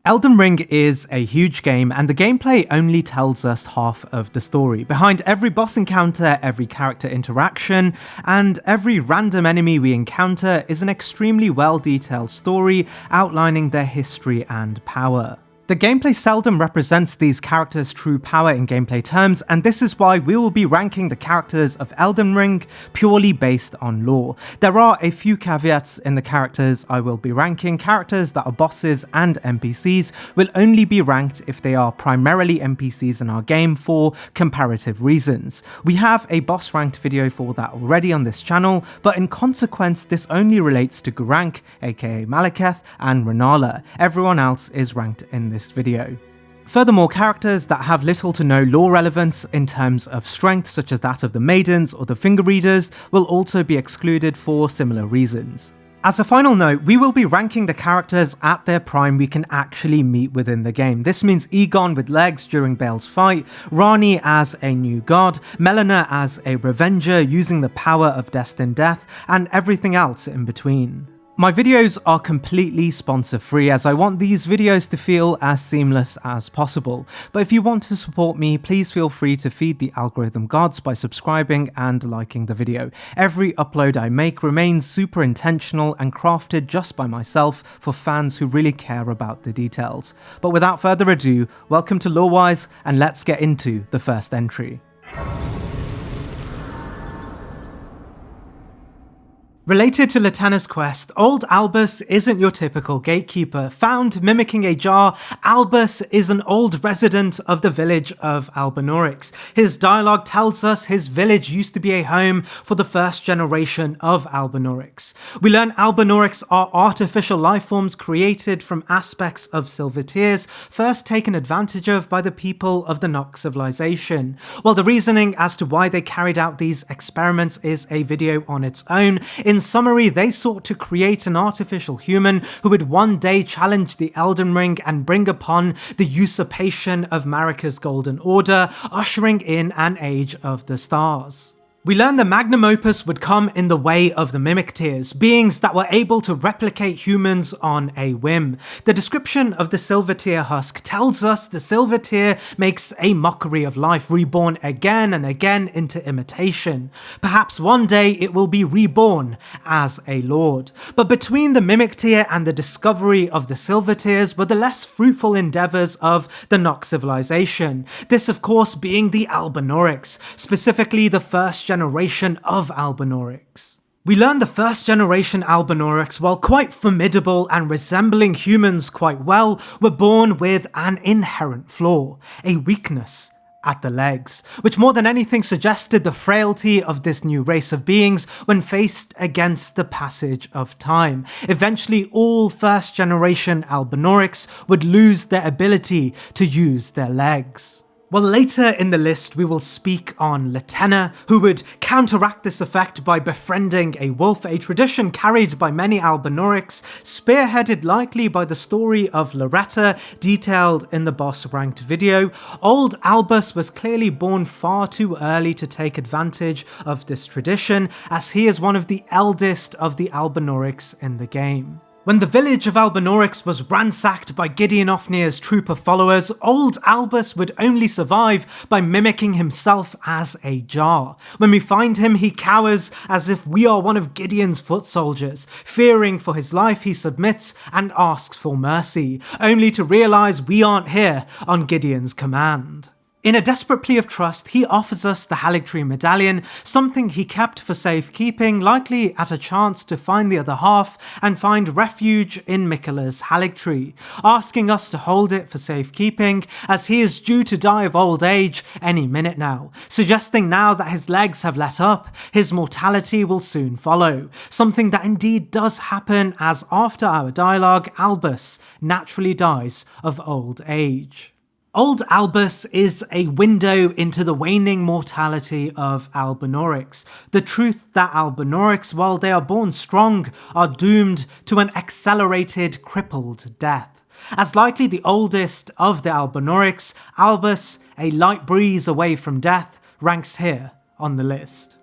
Elden Ring is a huge game, and the gameplay only tells us half of the story. Behind every boss encounter, every character interaction, and every random enemy we encounter is an extremely well-detailed story outlining their history and power. The gameplay seldom represents these characters' true power in gameplay terms, and this is why we will be ranking the characters of Elden Ring purely based on lore. There are a few caveats in the characters I will be ranking. Characters that are bosses and NPCs will only be ranked if they are primarily NPCs in our game for comparative reasons. We have a boss ranked video for that already on this channel, but in consequence this only relates to Gurranq, aka Malekith, and Rennala. Everyone else is ranked in this video. Furthermore, characters that have little to no lore relevance in terms of strength, such as that of the Maidens or the Finger Readers, will also be excluded for similar reasons. As a final note, we will be ranking the characters at their prime we can actually meet within the game. This means Egon with legs during Bale's fight, Ranni as a new god, Melina as a revenger using the power of destined death, and everything else in between. My videos are completely sponsor free, as I want these videos to feel as seamless as possible, but if you want to support me, please feel free to feed the algorithm gods by subscribing and liking the video. Every upload I make remains super intentional and crafted just by myself for fans who really care about the details. But without further ado, welcome to Lorewise, and let's get into the first entry. Related to Latenna's quest, old Albus isn't your typical gatekeeper. Found mimicking a jar, Albus is an old resident of the village of Albinaurics. His dialogue tells us his village used to be a home for the first generation of Albinaurics. We learn Albinaurics are artificial lifeforms created from aspects of silver tears, first taken advantage of by the people of the Nox civilization. While the reasoning as to why they carried out these experiments is a video on its own, in summary, they sought to create an artificial human who would one day challenge the Elden Ring and bring upon the usurpation of Marika's Golden Order, ushering in an age of the stars. We learn the magnum opus would come in the way of the Mimic Tears, beings that were able to replicate humans on a whim. The description of the Silver Tear husk tells us the Silver Tear makes a mockery of life, reborn again and again into imitation. Perhaps one day it will be reborn as a lord. But between the Mimic Tear and the discovery of the Silver Tears were the less fruitful endeavours of the Nox civilization. This of course being the Albinaurics, specifically the first generation of Albinaurics. We learn the first generation Albinaurics, while quite formidable and resembling humans quite well, were born with an inherent flaw, a weakness at the legs, which more than anything suggested the frailty of this new race of beings when faced against the passage of time. Eventually, all first generation Albinaurics would lose their ability to use their legs. Well, later in the list we will speak on Latenna, who would counteract this effect by befriending a wolf, a tradition carried by many Albinaurics, spearheaded likely by the story of Loretta, detailed in the boss ranked video. Old Albus was clearly born far too early to take advantage of this tradition, as he is one of the eldest of the Albinaurics in the game. When the village of Albinaurics was ransacked by Gideon Ofnir's troop of followers, old Albus would only survive by mimicking himself as a jar. When we find him, he cowers as if we are one of Gideon's foot soldiers. Fearing for his life, he submits and asks for mercy, only to realise we aren't here on Gideon's command. In a desperate plea of trust, he offers us the Haligtree Medallion, something he kept for safekeeping, likely at a chance to find the other half and find refuge in Miquella's Haligtree, asking us to hold it for safekeeping as he is due to die of old age any minute now, suggesting now that his legs have let up, his mortality will soon follow, something that indeed does happen as after our dialogue, Albus naturally dies of old age. Old Albus is a window into the waning mortality of Albinaurics, the truth that Albinaurics, while they are born strong, are doomed to an accelerated, crippled death. As likely the oldest of the Albinaurics, Albus, a light breeze away from death, ranks here on the list.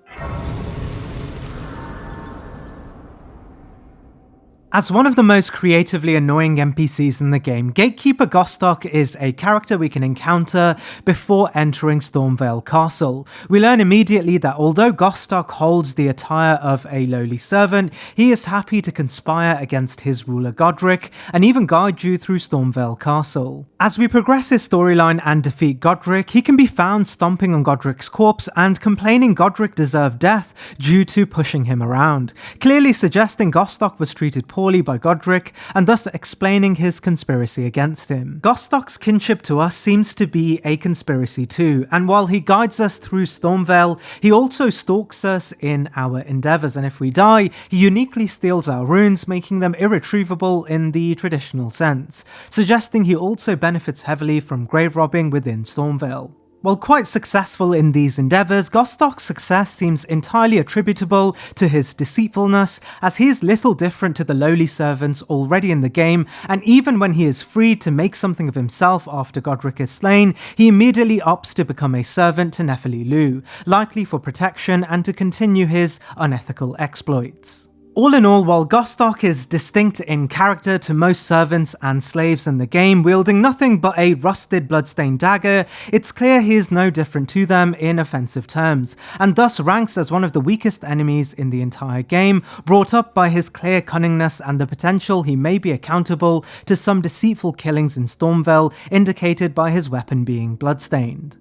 As one of the most creatively annoying NPCs in the game, Gatekeeper Gostock is a character we can encounter before entering Stormvale Castle. We learn immediately that although Gostock holds the attire of a lowly servant, he is happy to conspire against his ruler Godric and even guide you through Stormvale Castle. As we progress his storyline and defeat Godric, he can be found stomping on Godric's corpse and complaining Godric deserved death due to pushing him around, clearly suggesting Gostock was treated poorly by Godric and thus explaining his conspiracy against him. Gostock's kinship to us seems to be a conspiracy too, and while he guides us through Stormvale, he also stalks us in our endeavours, and if we die, he uniquely steals our runes, making them irretrievable in the traditional sense, suggesting he also benefits heavily from grave robbing within Stormvale. While quite successful in these endeavours, Gostock's success seems entirely attributable to his deceitfulness, as he is little different to the lowly servants already in the game, and even when he is freed to make something of himself after Godric is slain, he immediately opts to become a servant to Nephili Lu, likely for protection and to continue his unethical exploits. All in all, while Gostock is distinct in character to most servants and slaves in the game, wielding nothing but a rusted bloodstained dagger, it's clear he is no different to them in offensive terms, and thus ranks as one of the weakest enemies in the entire game, brought up by his clear cunningness and the potential he may be accountable to some deceitful killings in Stormvale, indicated by his weapon being bloodstained.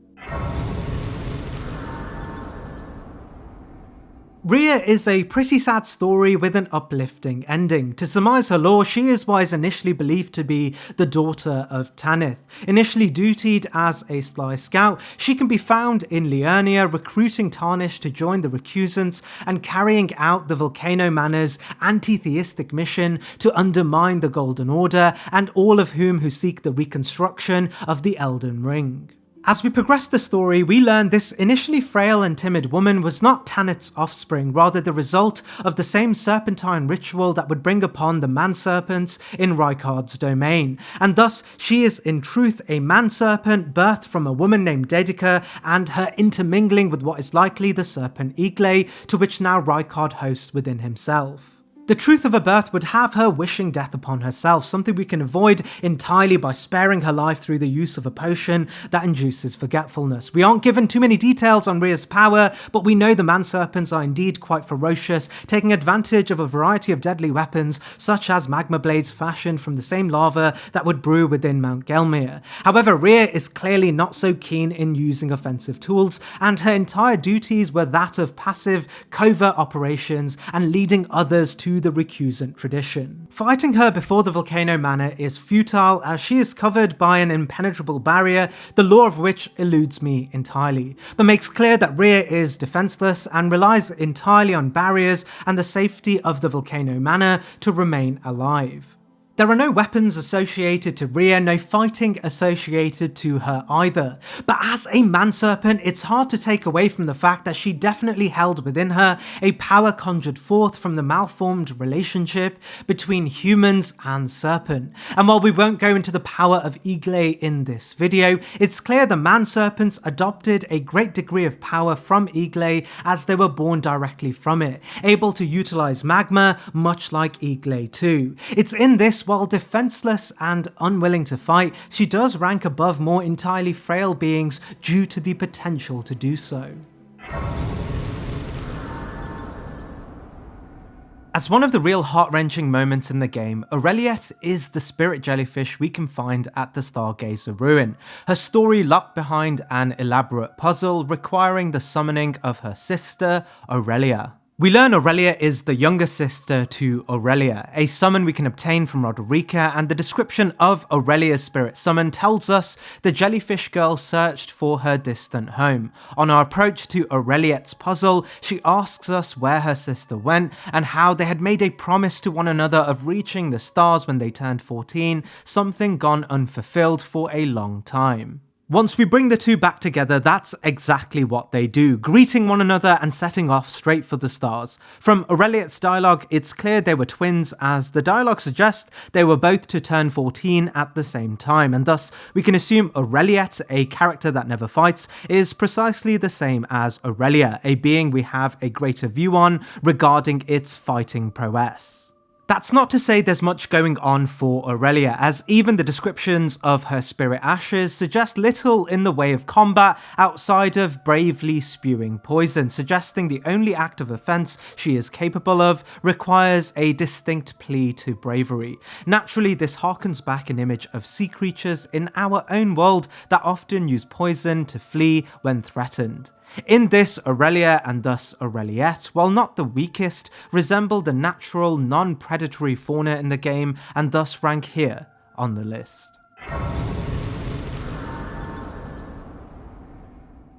Rhea is a pretty sad story with an uplifting ending. To surmise her lore, she is what is initially believed to be the daughter of Tanith. Initially dutied as a sly scout, she can be found in Liurnia, recruiting Tarnish to join the Recusants and carrying out the Volcano Manor's anti-theistic mission to undermine the Golden Order, and all of whom who seek the reconstruction of the Elden Ring. As we progress the story, we learn this initially frail and timid woman was not Tanith's offspring, rather the result of the same serpentine ritual that would bring upon the man-serpents in Rykard's domain, and thus she is in truth a man-serpent birthed from a woman named Dedica and her intermingling with what is likely the serpent Igle, to which now Rykard hosts within himself. The truth of her birth would have her wishing death upon herself, something we can avoid entirely by sparing her life through the use of a potion that induces forgetfulness. We aren't given too many details on Rhea's power, but we know the man-serpents are indeed quite ferocious, taking advantage of a variety of deadly weapons, such as magma blades fashioned from the same lava that would brew within Mount Gelmir. However, Rhea is clearly not so keen in using offensive tools, and her entire duties were that of passive, covert operations and leading others to the recusant tradition. Fighting her before the Volcano Manor is futile, as she is covered by an impenetrable barrier, the lore of which eludes me entirely, but makes clear that Rhea is defenseless and relies entirely on barriers and the safety of the Volcano Manor to remain alive. There are no weapons associated to Rhea, no fighting associated to her either, but as a man-serpent, it's hard to take away from the fact that she definitely held within her a power conjured forth from the malformed relationship between humans and serpent. And while we won't go into the power of Igle in this video, it's clear the man-serpents adopted a great degree of power from Igle as they were born directly from it, able to utilize magma much like Igle too. It's in this, while defenseless and unwilling to fight, she does rank above more entirely frail beings due to the potential to do so. As one of the real heart-wrenching moments in the game, Aureliette is the spirit jellyfish we can find at the Stargazer Ruin, her story locked behind an elaborate puzzle requiring the summoning of her sister, Aurelia. We learn Aurelia is the younger sister to Aurelia, a summon we can obtain from Roderica, and the description of Aurelia's spirit summon tells us the jellyfish girl searched for her distant home. On our approach to Aureliette's puzzle, she asks us where her sister went and how they had made a promise to one another of reaching the stars when they turned 14, something gone unfulfilled for a long time. Once we bring the two back together, that's exactly what they do, greeting one another and setting off straight for the stars. From Aureliette's dialogue, it's clear they were twins, as the dialogue suggests they were both to turn 14 at the same time, and thus we can assume Aureliette, a character that never fights, is precisely the same as Aurelia, a being we have a greater view on regarding its fighting prowess. That's not to say there's much going on for Aurelia, as even the descriptions of her spirit ashes suggest little in the way of combat outside of bravely spewing poison, suggesting the only act of offense she is capable of requires a distinct plea to bravery. Naturally, this harkens back an image of sea creatures in our own world that often use poison to flee when threatened. In this, Aurelia, and thus Aureliette, while not the weakest, resemble the natural, non-predatory fauna in the game and thus rank here on the list.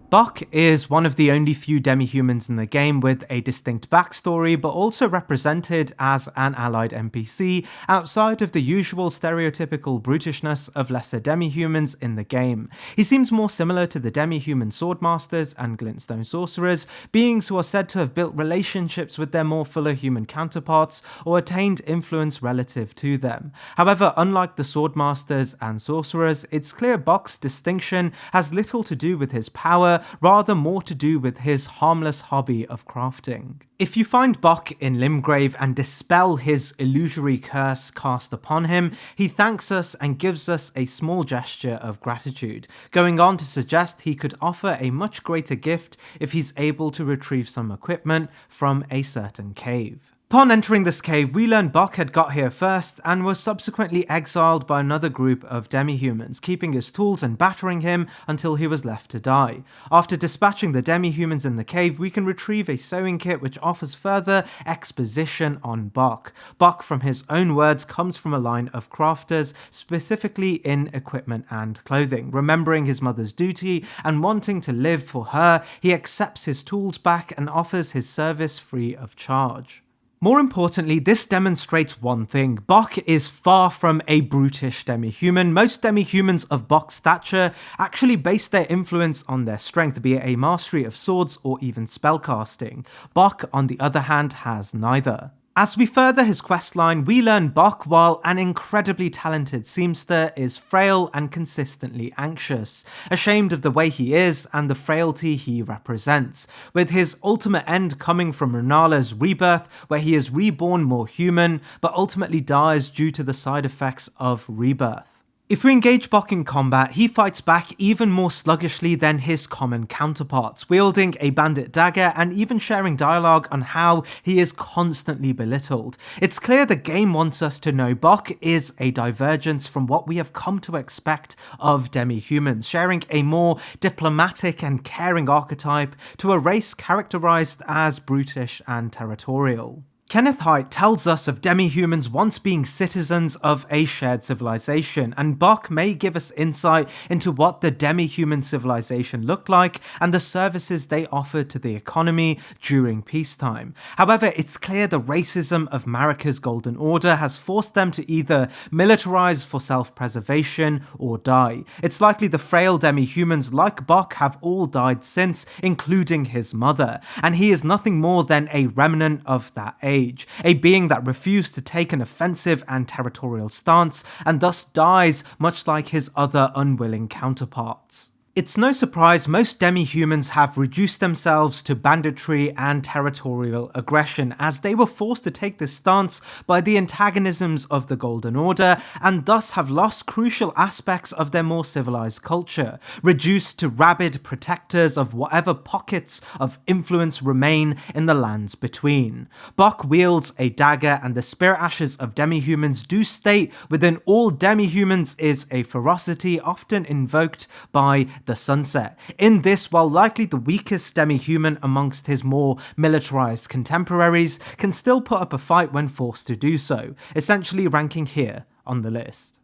Bock is one of the only few demi-humans in the game with a distinct backstory, but also represented as an allied NPC outside of the usual stereotypical brutishness of lesser demi-humans in the game. He seems more similar to the demi-human swordmasters and glintstone sorcerers, beings who are said to have built relationships with their more fuller human counterparts or attained influence relative to them. However, unlike the swordmasters and sorcerers, it's clear Bock's distinction has little to do with his power, rather more to do with his harmless hobby of crafting. If you find Bock in Limgrave and dispel his illusory curse cast upon him, he thanks us and gives us a small gesture of gratitude, going on to suggest he could offer a much greater gift if he's able to retrieve some equipment from a certain cave. Upon entering this cave, we learn Bock had got here first and was subsequently exiled by another group of demi-humans, keeping his tools and battering him until he was left to die. After dispatching the demi-humans in the cave, we can retrieve a sewing kit which offers further exposition on Bock. Bock, from his own words, comes from a line of crafters, specifically in equipment and clothing. Remembering his mother's duty and wanting to live for her, he accepts his tools back and offers his service free of charge. More importantly, this demonstrates one thing: Bock is far from a brutish demi-human. Most demi-humans of Bock's stature actually base their influence on their strength, be it a mastery of swords or even spellcasting. Bock, on the other hand, has neither. As we further his questline, we learn Bock, while an incredibly talented seamster, is frail and consistently anxious, ashamed of the way he is and the frailty he represents, with his ultimate end coming from Runala's rebirth, where he is reborn more human, but ultimately dies due to the side effects of rebirth. If we engage Bock in combat, he fights back even more sluggishly than his common counterparts, wielding a bandit dagger and even sharing dialogue on how he is constantly belittled. It's clear the game wants us to know Bock is a divergence from what we have come to expect of demi-humans, sharing a more diplomatic and caring archetype to a race characterized as brutish and territorial. Kenneth Haidt tells us of demi-humans once being citizens of a shared civilization, and Bock may give us insight into what the demi-human civilization looked like and the services they offered to the economy during peacetime. However, it's clear the racism of Marika's Golden Order has forced them to either militarize for self-preservation or die. It's likely the frail demi-humans like Bock have all died since, including his mother, and he is nothing more than a remnant of that age. A being that refused to take an offensive and territorial stance and thus dies much like his other unwilling counterparts. It's no surprise most demi-humans have reduced themselves to banditry and territorial aggression, as they were forced to take this stance by the antagonisms of the Golden Order and thus have lost crucial aspects of their more civilized culture, reduced to rabid protectors of whatever pockets of influence remain in the lands between. Bock wields a dagger, and the spirit ashes of demi-humans do state within all demi-humans is a ferocity often invoked by the sunset. In this, while likely the weakest demi-human amongst his more militarized contemporaries, can still put up a fight when forced to do so, essentially ranking here on the list.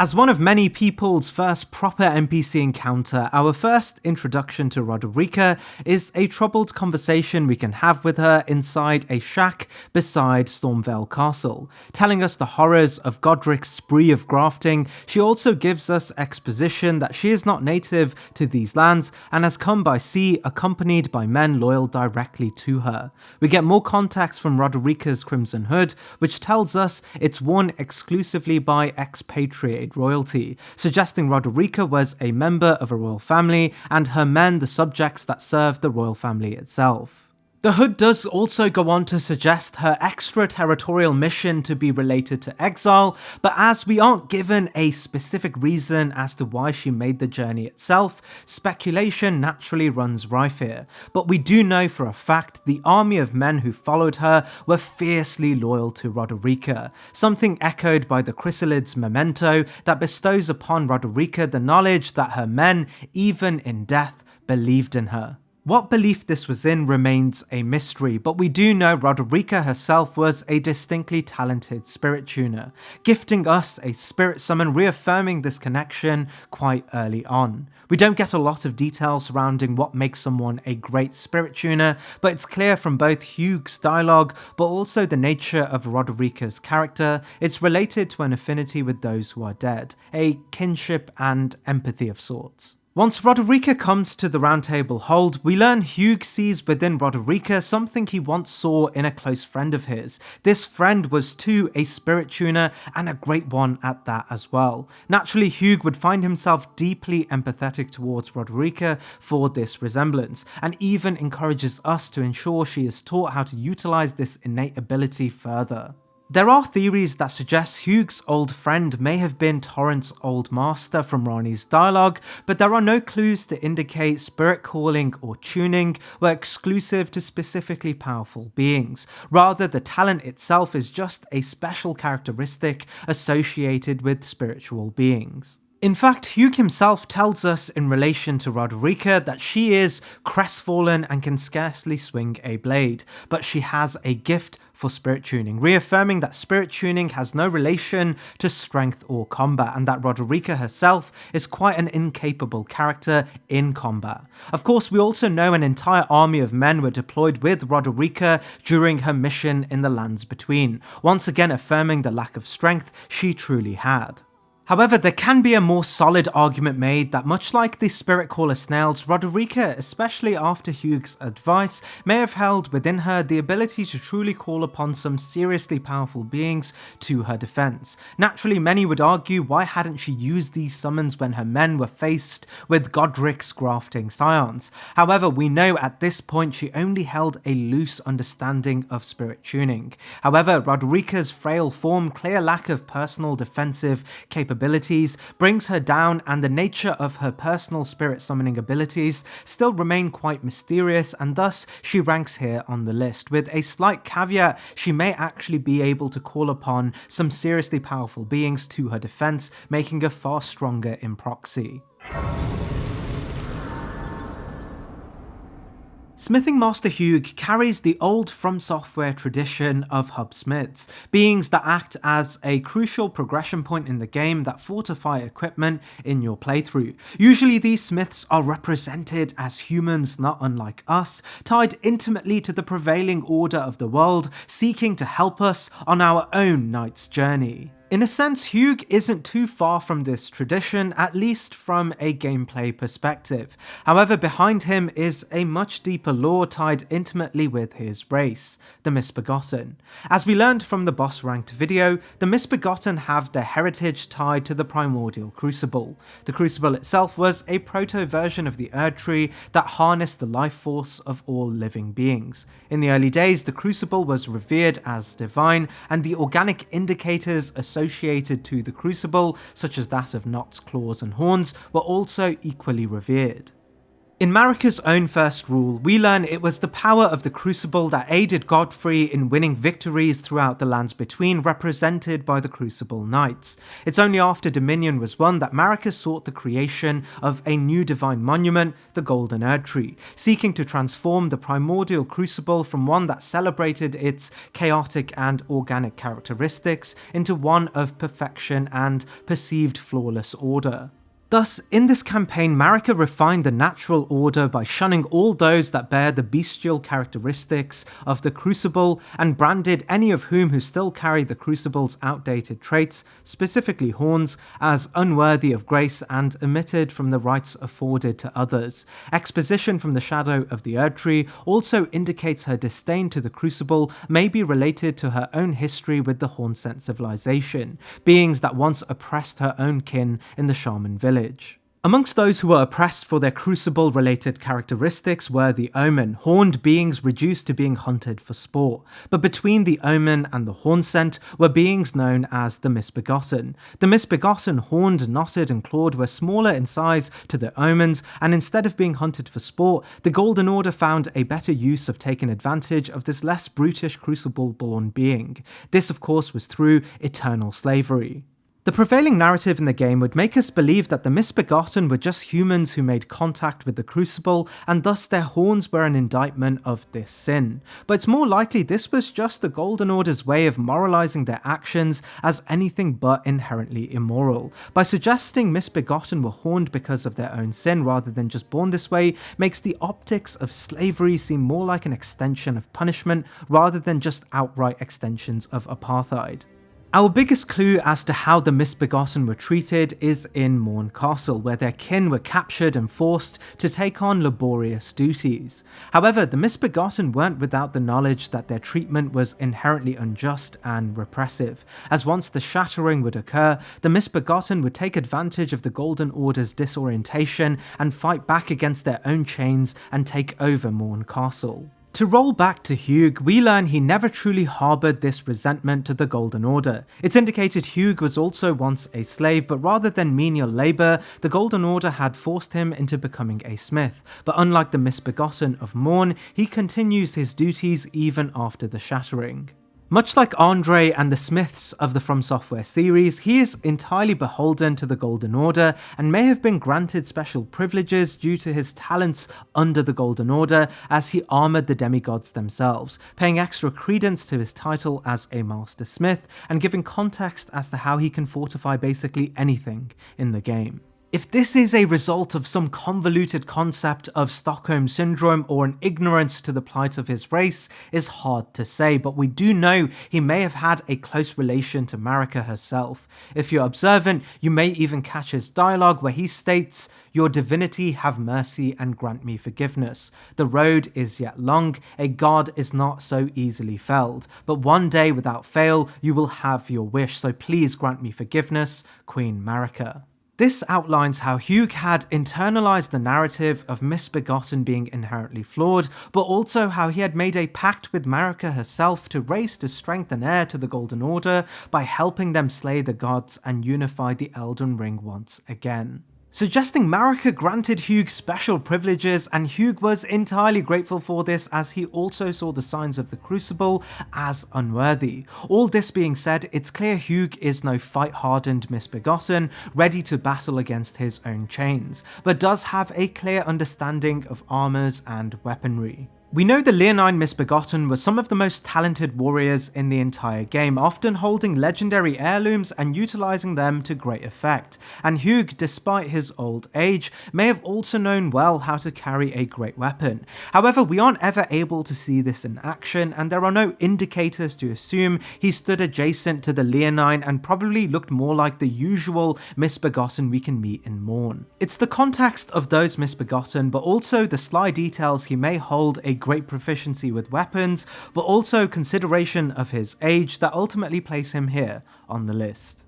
As one of many people's first proper NPC encounter, our first introduction to Roderica is a troubled conversation we can have with her inside a shack beside Stormvale Castle. Telling us the horrors of Godric's spree of grafting, she also gives us exposition that she is not native to these lands and has come by sea accompanied by men loyal directly to her. We get more context from Roderica's Crimson Hood, which tells us it's worn exclusively by expatriate royalty, suggesting Roderica was a member of a royal family and her men the subjects that served the royal family itself. The Hood does also go on to suggest her extraterritorial mission to be related to exile, but as we aren't given a specific reason as to why she made the journey itself, speculation naturally runs rife here. But we do know for a fact the army of men who followed her were fiercely loyal to Roderica, something echoed by the Chrysalid's memento that bestows upon Roderica the knowledge that her men, even in death, believed in her. What belief this was in remains a mystery, but we do know Roderica herself was a distinctly talented spirit tuner, gifting us a spirit summon reaffirming this connection quite early on. We don't get a lot of details surrounding what makes someone a great spirit tuner, but it's clear from both Hugh's dialogue, but also the nature of Roderica's character, it's related to an affinity with those who are dead, a kinship and empathy of sorts. Once Roderica comes to the Round Table Hold, we learn Hugh sees within Roderica something he once saw in a close friend of his. This friend was too a spirit tuner, and a great one at that as well. Naturally, Hugh would find himself deeply empathetic towards Roderica for this resemblance, and even encourages us to ensure she is taught how to utilize this innate ability further. There are theories that suggest Hugh's old friend may have been Torrent's old master from Rani's dialogue, but there are no clues to indicate spirit calling or tuning were exclusive to specifically powerful beings. Rather, the talent itself is just a special characteristic associated with spiritual beings. In fact, Hugh himself tells us in relation to Roderica that she is crestfallen and can scarcely swing a blade, but she has a gift for spirit tuning, reaffirming that spirit tuning has no relation to strength or combat, and that Roderica herself is quite an incapable character in combat. Of course, we also know an entire army of men were deployed with Roderica during her mission in the Lands Between, once again affirming the lack of strength she truly had. However, there can be a more solid argument made that much like the Spirit Caller snails, Roderica, especially after Hugh's advice, may have held within her the ability to truly call upon some seriously powerful beings to her defense. Naturally, many would argue why hadn't she used these summons when her men were faced with Godric's grafting scions. However, we know at this point she only held a loose understanding of spirit tuning. However, Roderica's frail form, clear lack of personal defensive capabilities brings her down, and the nature of her personal spirit summoning abilities still remain quite mysterious, and thus she ranks here on the list. With a slight caveat, she may actually be able to call upon some seriously powerful beings to her defense, making her far stronger in proxy. Smithing Master Hugh carries the old From Software tradition of hub smiths, beings that act as a crucial progression point in the game that fortify equipment in your playthrough. Usually these smiths are represented as humans not unlike us, tied intimately to the prevailing order of the world, seeking to help us on our own knight's journey. In a sense, Hugh isn't too far from this tradition, at least from a gameplay perspective. However, behind him is a much deeper lore tied intimately with his race, the Misbegotten. As we learned from the boss ranked video, the Misbegotten have their heritage tied to the primordial crucible. The crucible itself was a proto-version of the Erd Tree that harnessed the life force of all living beings. In the early days, the crucible was revered as divine, and the organic indicators associated to the crucible, such as that of knots, claws and horns, were also equally revered. In Marika's own first rule, we learn it was the power of the Crucible that aided Godfrey in winning victories throughout the Lands Between, represented by the Crucible Knights. It's only after Dominion was won that Marika sought the creation of a new divine monument, the Golden Erd Tree, seeking to transform the primordial Crucible from one that celebrated its chaotic and organic characteristics into one of perfection and perceived flawless order. Thus, in this campaign, Marika refined the natural order by shunning all those that bear the bestial characteristics of the Crucible, and branded any of whom who still carry the Crucible's outdated traits, specifically horns, as unworthy of grace and omitted from the rights afforded to others. Exposition from the shadow of the Erd Tree also indicates her disdain to the Crucible may be related to her own history with the Hornsent civilization, beings that once oppressed her own kin in the Shaman village. Amongst those who were oppressed for their crucible-related characteristics were the Omen, horned beings reduced to being hunted for sport. But between the Omen and the Hornsent were beings known as the Misbegotten. The Misbegotten, horned, knotted, and clawed, were smaller in size to the Omens, and instead of being hunted for sport, the Golden Order found a better use of taking advantage of this less brutish crucible-born being. This, of course, was through eternal slavery. The prevailing narrative in the game would make us believe that the Misbegotten were just humans who made contact with the Crucible, and thus their horns were an indictment of this sin. But it's more likely this was just the Golden Order's way of moralizing their actions as anything but inherently immoral. By suggesting Misbegotten were horned because of their own sin rather than just born this way, makes the optics of slavery seem more like an extension of punishment rather than just outright extensions of apartheid. Our biggest clue as to how the Misbegotten were treated is in Morn Castle, where their kin were captured and forced to take on laborious duties. However, the Misbegotten weren't without the knowledge that their treatment was inherently unjust and repressive, as once the shattering would occur, the Misbegotten would take advantage of the Golden Order's disorientation and fight back against their own chains and take over Morn Castle. To roll back to Hugh, we learn he never truly harboured this resentment to the Golden Order. It's indicated Hugh was also once a slave, but rather than menial labour, the Golden Order had forced him into becoming a smith. But unlike the Misbegotten of Morn, he continues his duties even after the shattering. Much like Andre and the Smiths of the From Software series, he is entirely beholden to the Golden Order and may have been granted special privileges due to his talents under the Golden Order as he armoured the demigods themselves, paying extra credence to his title as a Master Smith and giving context as to how he can fortify basically anything in the game. If this is a result of some convoluted concept of Stockholm Syndrome or an ignorance to the plight of his race is hard to say, but we do know he may have had a close relation to Marika herself. If you're observant, you may even catch his dialogue where he states, "Your divinity have mercy and grant me forgiveness. The road is yet long, a god is not so easily felled, but one day without fail you will have your wish, so please grant me forgiveness, Queen Marika." This outlines how Hugh had internalized the narrative of Misbegotten being inherently flawed, but also how he had made a pact with Marika herself to raise to strength an heir to the Golden Order by helping them slay the gods and unify the Elden Ring once again. Suggesting Marika granted Hugh special privileges, and Hugh was entirely grateful for this as he also saw the signs of the Crucible as unworthy. All this being said, it's clear Hugh is no fight-hardened Misbegotten, ready to battle against his own chains, but does have a clear understanding of armors and weaponry. We know the Leonine Misbegotten were some of the most talented warriors in the entire game, often holding legendary heirlooms and utilising them to great effect, and Hugh, despite his old age, may have also known well how to carry a great weapon. However, we aren't ever able to see this in action, and there are no indicators to assume he stood adjacent to the Leonine and probably looked more like the usual Misbegotten we can meet in Morn. It's the context of those Misbegotten, but also the sly details he may hold a great proficiency with weapons, but also consideration of his age that ultimately place him here on the list.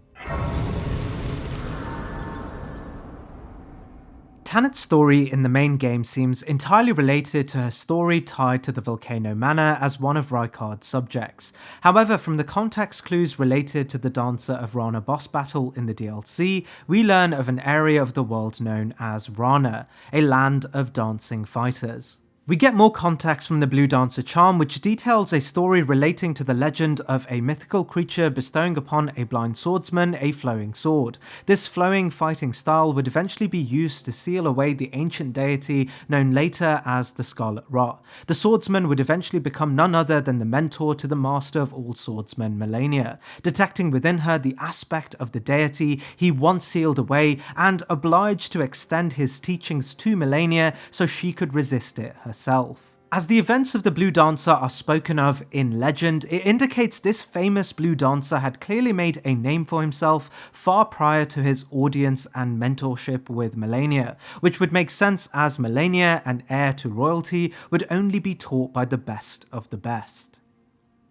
Tannet's story in the main game seems entirely related to her story tied to the Volcano Manor as one of Rykard's subjects. However, from the context clues related to the Dancer of Rana boss battle in the DLC, we learn of an area of the world known as Rana, a land of dancing fighters. We get more context from the Blue Dancer charm, which details a story relating to the legend of a mythical creature bestowing upon a blind swordsman a flowing sword. This flowing fighting style would eventually be used to seal away the ancient deity known later as the Scarlet Rot. The swordsman would eventually become none other than the mentor to the master of all swordsmen, Melania, detecting within her the aspect of the deity he once sealed away and obliged to extend his teachings to Melania so she could resist it herself. As the events of the Blue Dancer are spoken of in legend, it indicates this famous Blue Dancer had clearly made a name for himself far prior to his audience and mentorship with Melania, which would make sense as Melania, an heir to royalty, would only be taught by the best of the best.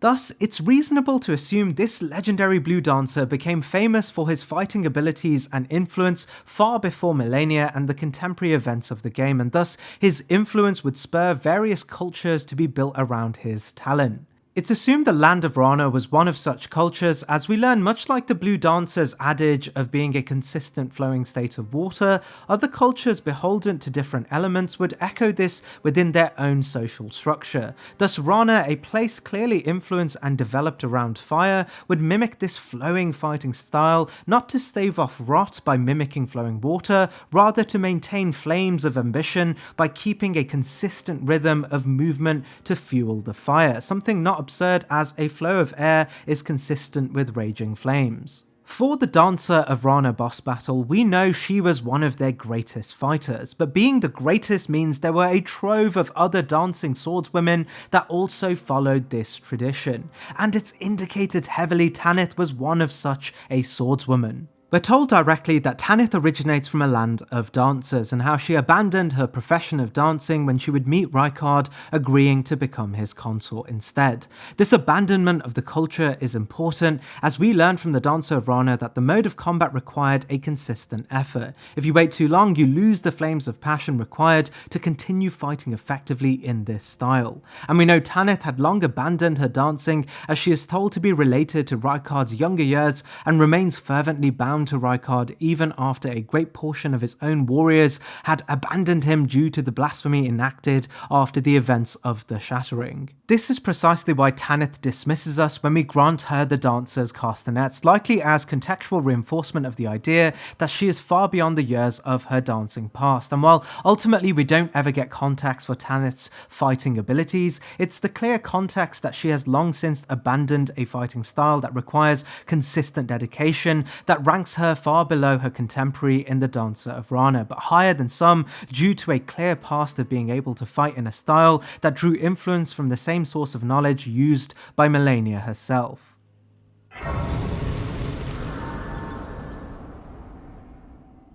Thus, it's reasonable to assume this legendary blue dancer became famous for his fighting abilities and influence far before Malenia and the contemporary events of the game, and thus his influence would spur various cultures to be built around his talent. It's assumed the land of Rana was one of such cultures, as we learn much like the Blue Dancer's adage of being a consistent flowing state of water, other cultures beholden to different elements would echo this within their own social structure. Thus Rana, a place clearly influenced and developed around fire, would mimic this flowing fighting style, not to stave off rot by mimicking flowing water, rather to maintain flames of ambition by keeping a consistent rhythm of movement to fuel the fire, something not absurd as a flow of air is consistent with raging flames. For the Dancer of Rana boss battle, we know she was one of their greatest fighters, but being the greatest means there were a trove of other dancing swordswomen that also followed this tradition, and it's indicated heavily Tanith was one of such a swordswoman. We're told directly that Tanith originates from a land of dancers and how she abandoned her profession of dancing when she would meet Rykard, agreeing to become his consort instead. This abandonment of the culture is important, as we learn from the Dancer of Rana that the mode of combat required a consistent effort. If you wait too long, you lose the flames of passion required to continue fighting effectively in this style. And we know Tanith had long abandoned her dancing, as she is told to be related to Rykard's younger years and remains fervently bound to Rykard even after a great portion of his own warriors had abandoned him due to the blasphemy enacted after the events of the Shattering. This is precisely why Tanith dismisses us when we grant her the Dancer's castanets, likely as contextual reinforcement of the idea that she is far beyond the years of her dancing past. And while ultimately we don't ever get context for Tanith's fighting abilities, it's the clear context that she has long since abandoned a fighting style that requires consistent dedication that ranks her far below her contemporary in the Dancer of Rana, but higher than some due to a clear past of being able to fight in a style that drew influence from the same source of knowledge used by Malenia herself.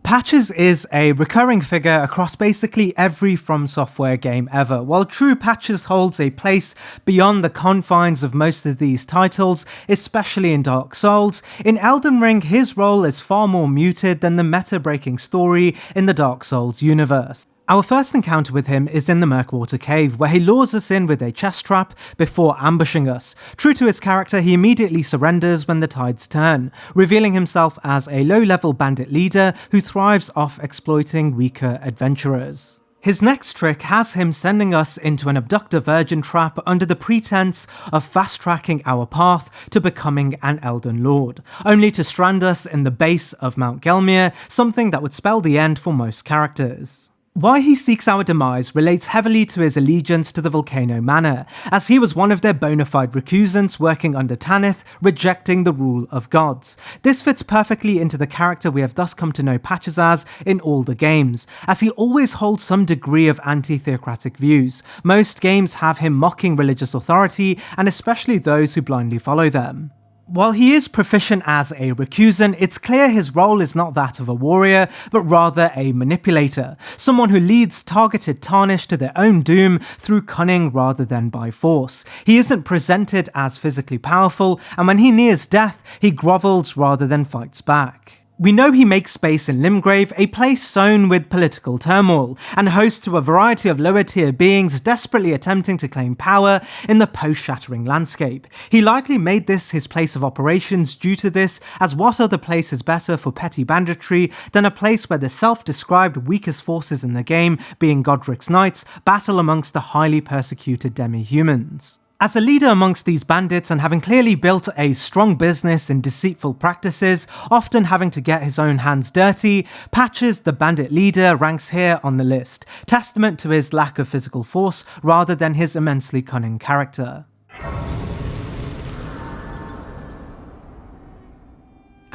Patches is a recurring figure across basically every From Software game ever. While true, Patches holds a place beyond the confines of most of these titles, especially in Dark Souls. In Elden Ring, his role is far more muted than the meta-breaking story in the Dark Souls universe. Our first encounter with him is in the Murkwater Cave, where he lures us in with a chest trap before ambushing us. True to his character, he immediately surrenders when the tides turn, revealing himself as a low-level bandit leader who thrives off exploiting weaker adventurers. His next trick has him sending us into an abductor virgin trap under the pretense of fast-tracking our path to becoming an Elden Lord, only to strand us in the base of Mount Gelmir, something that would spell the end for most characters. Why he seeks our demise relates heavily to his allegiance to the Volcano Manor, as he was one of their bona fide recusants working under Tanith, rejecting the rule of gods. This fits perfectly into the character we have thus come to know Patches as in all the games, as he always holds some degree of anti-theocratic views. Most games have him mocking religious authority, and especially those who blindly follow them. While he is proficient as a recusant, it's clear his role is not that of a warrior, but rather a manipulator, someone who leads targeted Tarnished to their own doom through cunning rather than by force. He isn't presented as physically powerful, and when he nears death, he grovels rather than fights back. We know he makes space in Limgrave, a place sown with political turmoil, and host to a variety of lower-tier beings desperately attempting to claim power in the post-Shattering landscape. He likely made this his place of operations due to this, as what other place is better for petty banditry than a place where the self-described weakest forces in the game, being Godric's Knights, battle amongst the highly persecuted demi-humans. As a leader amongst these bandits and having clearly built a strong business in deceitful practices, often having to get his own hands dirty, Patches, the bandit leader, ranks here on the list, testament to his lack of physical force rather than his immensely cunning character.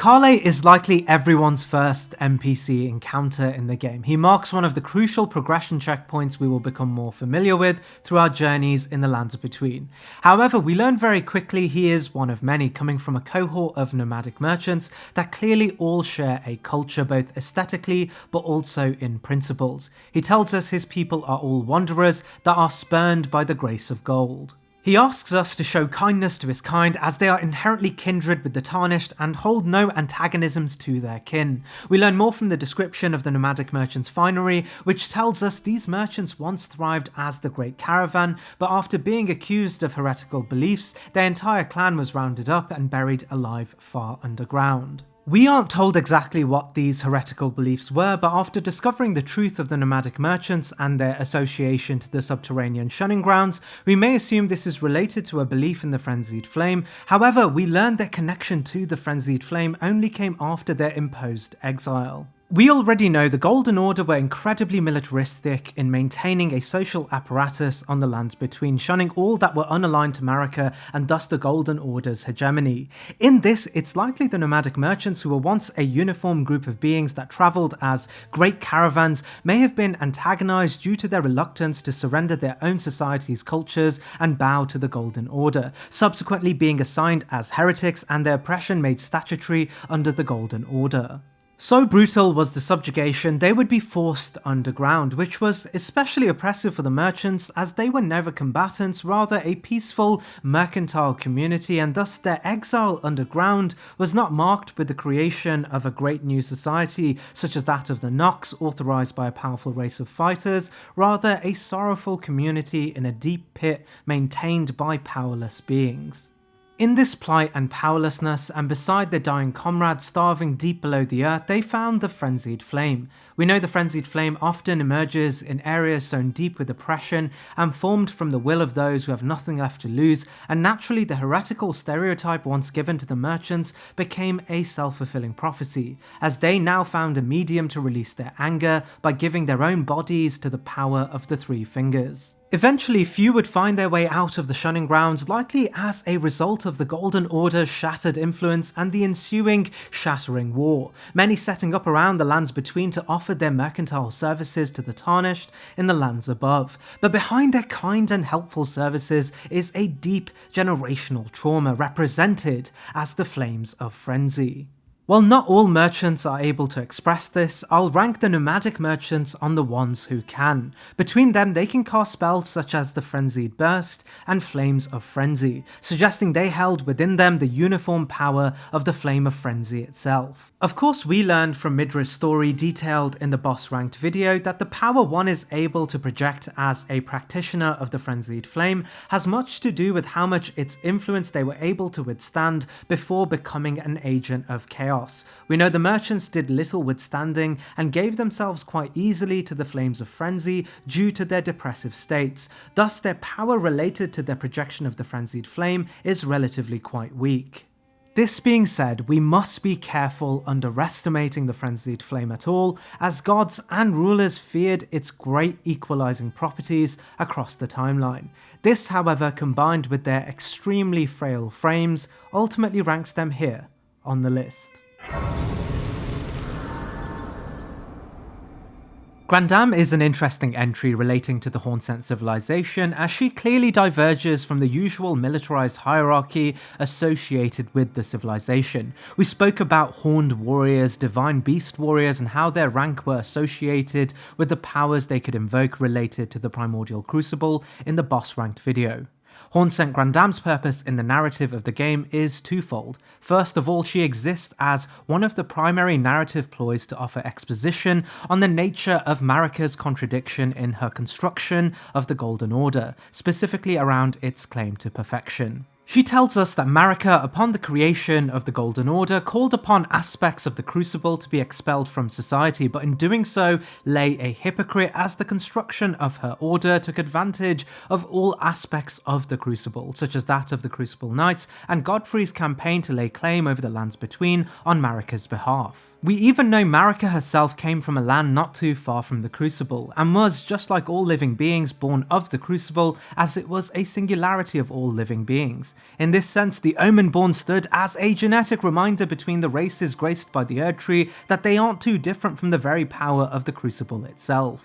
Karle is likely everyone's first NPC encounter in the game. He marks one of the crucial progression checkpoints we will become more familiar with through our journeys in the Lands Between. However, we learn very quickly he is one of many, coming from a cohort of nomadic merchants that clearly all share a culture both aesthetically but also in principles. He tells us his people are all wanderers that are spurned by the grace of gold. He asks us to show kindness to his kind as they are inherently kindred with the Tarnished and hold no antagonisms to their kin. We learn more from the description of the nomadic merchants' finery, which tells us these merchants once thrived as the Great Caravan, but after being accused of heretical beliefs, their entire clan was rounded up and buried alive far underground. We aren't told exactly what these heretical beliefs were, but after discovering the truth of the nomadic merchants and their association to the subterranean shunning grounds, we may assume this is related to a belief in the Frenzied Flame. However, we learn their connection to the Frenzied Flame only came after their imposed exile. We already know the Golden Order were incredibly militaristic in maintaining a social apparatus on the lands between, shunning all that were unaligned to Marika and thus the Golden Order's hegemony. In this, it's likely the nomadic merchants, who were once a uniform group of beings that travelled as great caravans, may have been antagonized due to their reluctance to surrender their own society's cultures and bow to the Golden Order, subsequently being assigned as heretics and their oppression made statutory under the Golden Order. So brutal was the subjugation, they would be forced underground, which was especially oppressive for the merchants as they were never combatants, rather a peaceful, mercantile community, and thus their exile underground was not marked with the creation of a great new society such as that of the Nox, authorized by a powerful race of fighters, rather a sorrowful community in a deep pit maintained by powerless beings. In this plight and powerlessness, and beside their dying comrades starving deep below the earth, they found the Frenzied Flame. We know the Frenzied Flame often emerges in areas sown deep with oppression and formed from the will of those who have nothing left to lose, and naturally the heretical stereotype once given to the merchants became a self-fulfilling prophecy, as they now found a medium to release their anger by giving their own bodies to the power of the Three Fingers. Eventually, few would find their way out of the shunning grounds, likely as a result of the Golden Order's shattered influence and the ensuing shattering war, many setting up around the lands between to offer their mercantile services to the Tarnished in the lands above. But behind their kind and helpful services is a deep generational trauma represented as the Flames of Frenzy. While not all merchants are able to express this, I'll rank the nomadic merchants on the ones who can. Between them, they can cast spells such as the Frenzied Burst and Flames of Frenzy, suggesting they held within them the uniform power of the Flame of Frenzy itself. Of course, we learned from Midra's story detailed in the boss ranked video that the power one is able to project as a practitioner of the Frenzied Flame has much to do with how much its influence they were able to withstand before becoming an agent of chaos. We know the merchants did little withstanding and gave themselves quite easily to the Flames of Frenzy due to their depressive states, thus their power related to their projection of the Frenzied Flame is relatively quite weak. This being said, we must be careful underestimating the Frenzied Flame at all, as gods and rulers feared its great equalizing properties across the timeline. This, however, combined with their extremely frail frames, ultimately ranks them here on the list. Grandam is an interesting entry relating to the Hornsent civilization, as she clearly diverges from the usual militarized hierarchy associated with the civilization. We spoke about horned warriors, divine beast warriors, and how their rank were associated with the powers they could invoke related to the primordial crucible in the boss ranked video. Hornsent Grandam's purpose in the narrative of the game is twofold. First of all, she exists as one of the primary narrative ploys to offer exposition on the nature of Marika's contradiction in her construction of the Golden Order, specifically around its claim to perfection. She tells us that Marika, upon the creation of the Golden Order, called upon aspects of the Crucible to be expelled from society, but in doing so lay a hypocrite, as the construction of her order took advantage of all aspects of the Crucible, such as that of the Crucible Knights and Godfrey's campaign to lay claim over the lands between on Marika's behalf. We even know Marika herself came from a land not too far from the Crucible, and was, just like all living beings, born of the Crucible, as it was a singularity of all living beings. In this sense, the Omen-born stood as a genetic reminder between the races graced by the Erdtree that they aren't too different from the very power of the Crucible itself.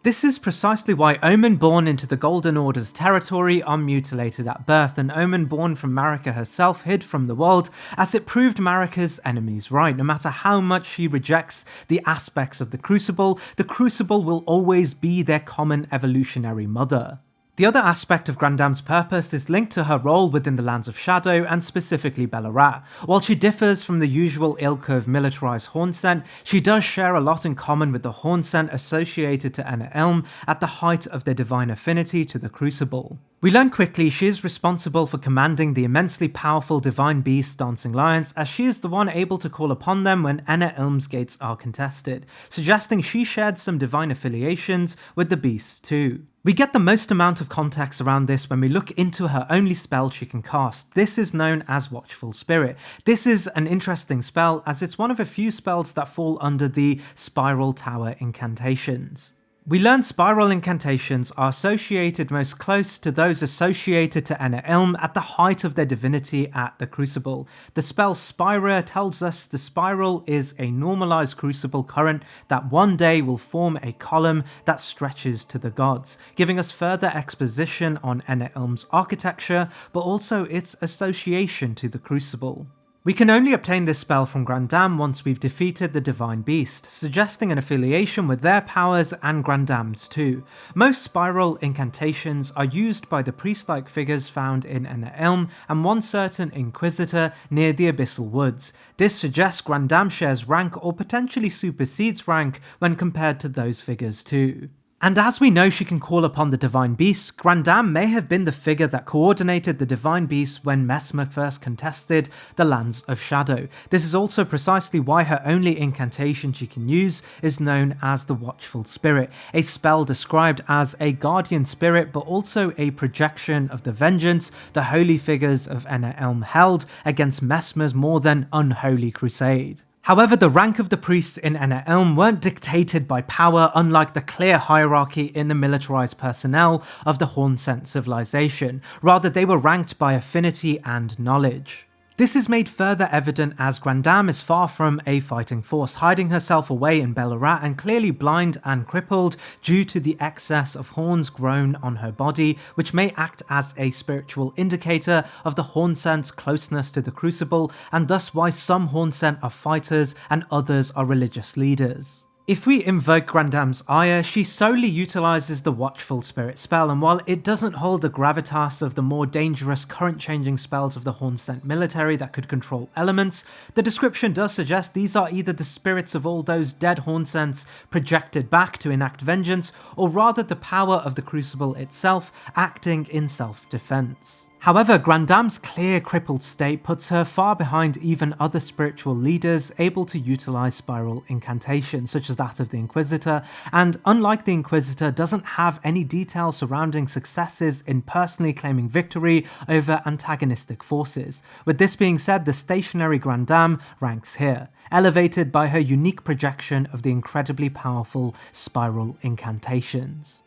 This is precisely why Omen born into the Golden Order's territory are mutilated at birth, and Omen born from Marika herself hid from the world, as it proved Marika's enemies right. No matter how much she rejects the aspects of the Crucible will always be their common evolutionary mother. The other aspect of Grandam's purpose is linked to her role within the Lands of Shadow and specifically Ballarat. While she differs from the usual ilk of militarised Hornsent, she does share a lot in common with the Hornsent associated to Enna Elm at the height of their divine affinity to the Crucible. We learn quickly she is responsible for commanding the immensely powerful divine beast Dancing Lions, as she is the one able to call upon them when Enna Elm's gates are contested, suggesting she shared some divine affiliations with the beasts too. We get the most amount of context around this when we look into her only spell she can cast. This is known as Watchful Spirit. This is an interesting spell as it's one of a few spells that fall under the Spiral Tower incantations. We learn spiral incantations are associated most close to those associated to Enna Elm at the height of their divinity at the Crucible. The spell Spira tells us the spiral is a normalized crucible current that one day will form a column that stretches to the gods, giving us further exposition on Enna Elm's architecture, but also its association to the Crucible. We can only obtain this spell from Grandam once we've defeated the Divine Beast, suggesting an affiliation with their powers and Grandam's too. Most spiral incantations are used by the priest-like figures found in Enna Elm and one certain Inquisitor near the Abyssal Woods. This suggests Grandam shares rank or potentially supersedes rank when compared to those figures too. And as we know she can call upon the Divine Beast, Grandam may have been the figure that coordinated the Divine Beast when Messmer first contested the Lands of Shadow. This is also precisely why her only incantation she can use is known as the Watchful Spirit, a spell described as a guardian spirit but also a projection of the vengeance the holy figures of Enna Elm held against Messmer's more than unholy crusade. However, the rank of the priests in Enna Elm weren't dictated by power, unlike the clear hierarchy in the militarized personnel of the Hornsent civilization. Rather, they were ranked by affinity and knowledge. This is made further evident as Grandam is far from a fighting force, hiding herself away in Ballarat and clearly blind and crippled due to the excess of horns grown on her body, which may act as a spiritual indicator of the Hornsent's closeness to the Crucible, and thus why some Hornsent are fighters and others are religious leaders. If we invoke Grandam's ire, she solely utilises the Watchful Spirit spell, and while it doesn't hold the gravitas of the more dangerous current-changing spells of the Hornsent military that could control elements, the description does suggest these are either the spirits of all those dead Hornsents projected back to enact vengeance, or rather the power of the Crucible itself acting in self-defense. However, Grandam's clear crippled state puts her far behind even other spiritual leaders able to utilise spiral incantations, such as that of the Inquisitor, and unlike the Inquisitor, doesn't have any detail surrounding successes in personally claiming victory over antagonistic forces. With this being said, the stationary Grandam ranks here, elevated by her unique projection of the incredibly powerful spiral incantations.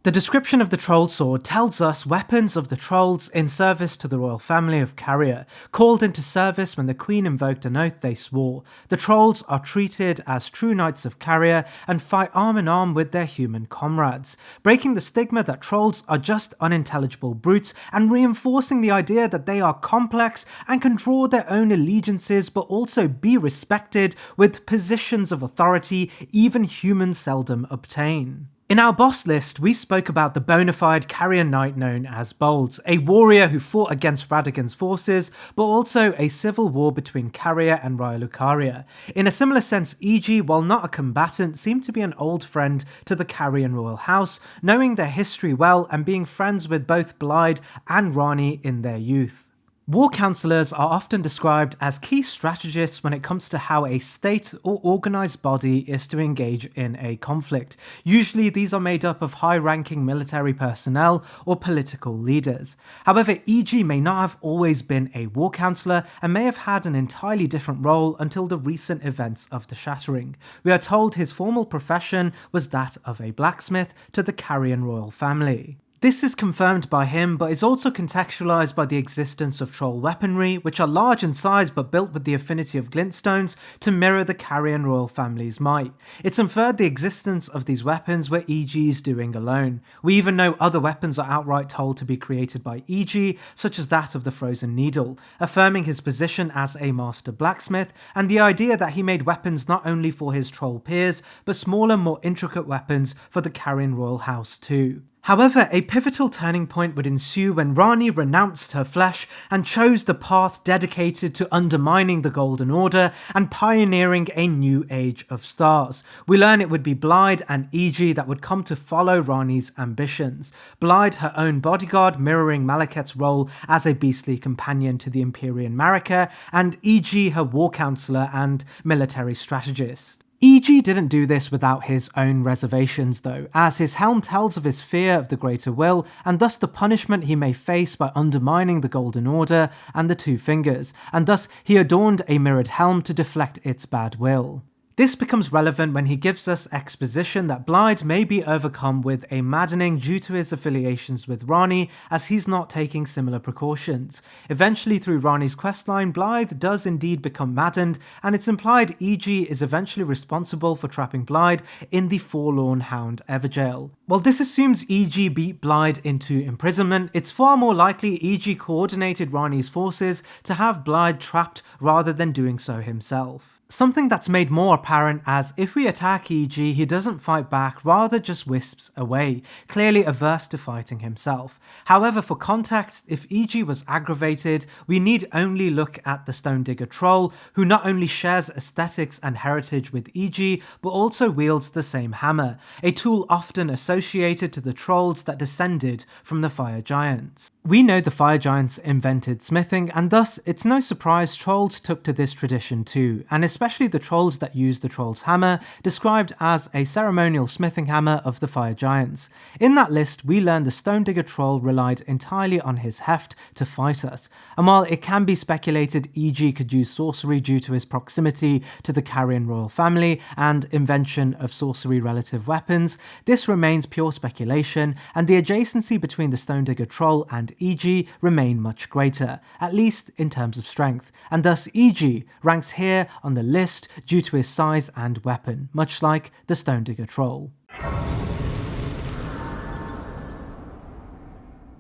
The description of the Troll Sword tells us weapons of the Trolls in service to the royal family of Carrier, called into service when the Queen invoked an oath they swore. The Trolls are treated as true knights of Carrier and fight arm in arm with their human comrades, breaking the stigma that Trolls are just unintelligible brutes and reinforcing the idea that they are complex and can draw their own allegiances but also be respected with positions of authority even humans seldom obtain. In our boss list, we spoke about the bona fide Carrier Knight known as Bolds, a warrior who fought against Radagon's forces, but also a civil war between Carrier and Raya Lucaria. In a similar sense, E.G., while not a combatant, seemed to be an old friend to the Carrion royal house, knowing their history well and being friends with both Blyde and Rani in their youth. War councillors are often described as key strategists when it comes to how a state or organised body is to engage in a conflict. Usually these are made up of high-ranking military personnel or political leaders. However, E.G. may not have always been a war councillor and may have had an entirely different role until the recent events of the Shattering. We are told his formal profession was that of a blacksmith to the Carrion royal family. This is confirmed by him, but is also contextualized by the existence of troll weaponry, which are large in size but built with the affinity of glintstones to mirror the Carian royal family's might. It's inferred the existence of these weapons were EG's doing alone. We even know other weapons are outright told to be created by EG, such as that of the Frozen Needle, affirming his position as a master blacksmith, and the idea that he made weapons not only for his troll peers, but smaller, more intricate weapons for the Carian royal house too. However, a pivotal turning point would ensue when Ranni renounced her flesh and chose the path dedicated to undermining the Golden Order and pioneering a new age of stars. We learn it would be Blaidd and EG that would come to follow Ranni's ambitions. Blaidd, her own bodyguard, mirroring Malekith's role as a beastly companion to the Empyrean Marika, and EG, her war counselor and military strategist. EG didn't do this without his own reservations though, as his helm tells of his fear of the Greater Will, and thus the punishment he may face by undermining the Golden Order and the Two Fingers, and thus he adorned a mirrored helm to deflect its bad will. This becomes relevant when he gives us exposition that Blaidd may be overcome with a maddening due to his affiliations with Ranni, as he's not taking similar precautions. Eventually, through Ranni's questline, Blaidd does indeed become maddened, and it's implied EG is eventually responsible for trapping Blaidd in the Forlorn Hound Everjail. While this assumes EG beat Blaidd into imprisonment, it's far more likely EG coordinated Ranni's forces to have Blaidd trapped rather than doing so himself. Something that's made more apparent as if we attack EG, he doesn't fight back, rather just wisps away, clearly averse to fighting himself. However, for context, if EG was aggravated, we need only look at the Stone Digger Troll, who not only shares aesthetics and heritage with EG, but also wields the same hammer, a tool often associated to the trolls that descended from the Fire Giants. We know the Fire Giants invented smithing, and thus it's no surprise trolls took to this tradition too, and especially the trolls that use the Troll's Hammer, described as a ceremonial smithing hammer of the Fire Giants. In that list, we learn the Stone Digger Troll relied entirely on his heft to fight us, and while it can be speculated EG could use sorcery due to his proximity to the Carian royal family and invention of sorcery-relative weapons, this remains pure speculation, and the adjacency between the Stone Digger Troll and EG remain much greater, at least in terms of strength, and thus EG ranks here on the list due to his size and weapon, much like the Stone Digger Troll.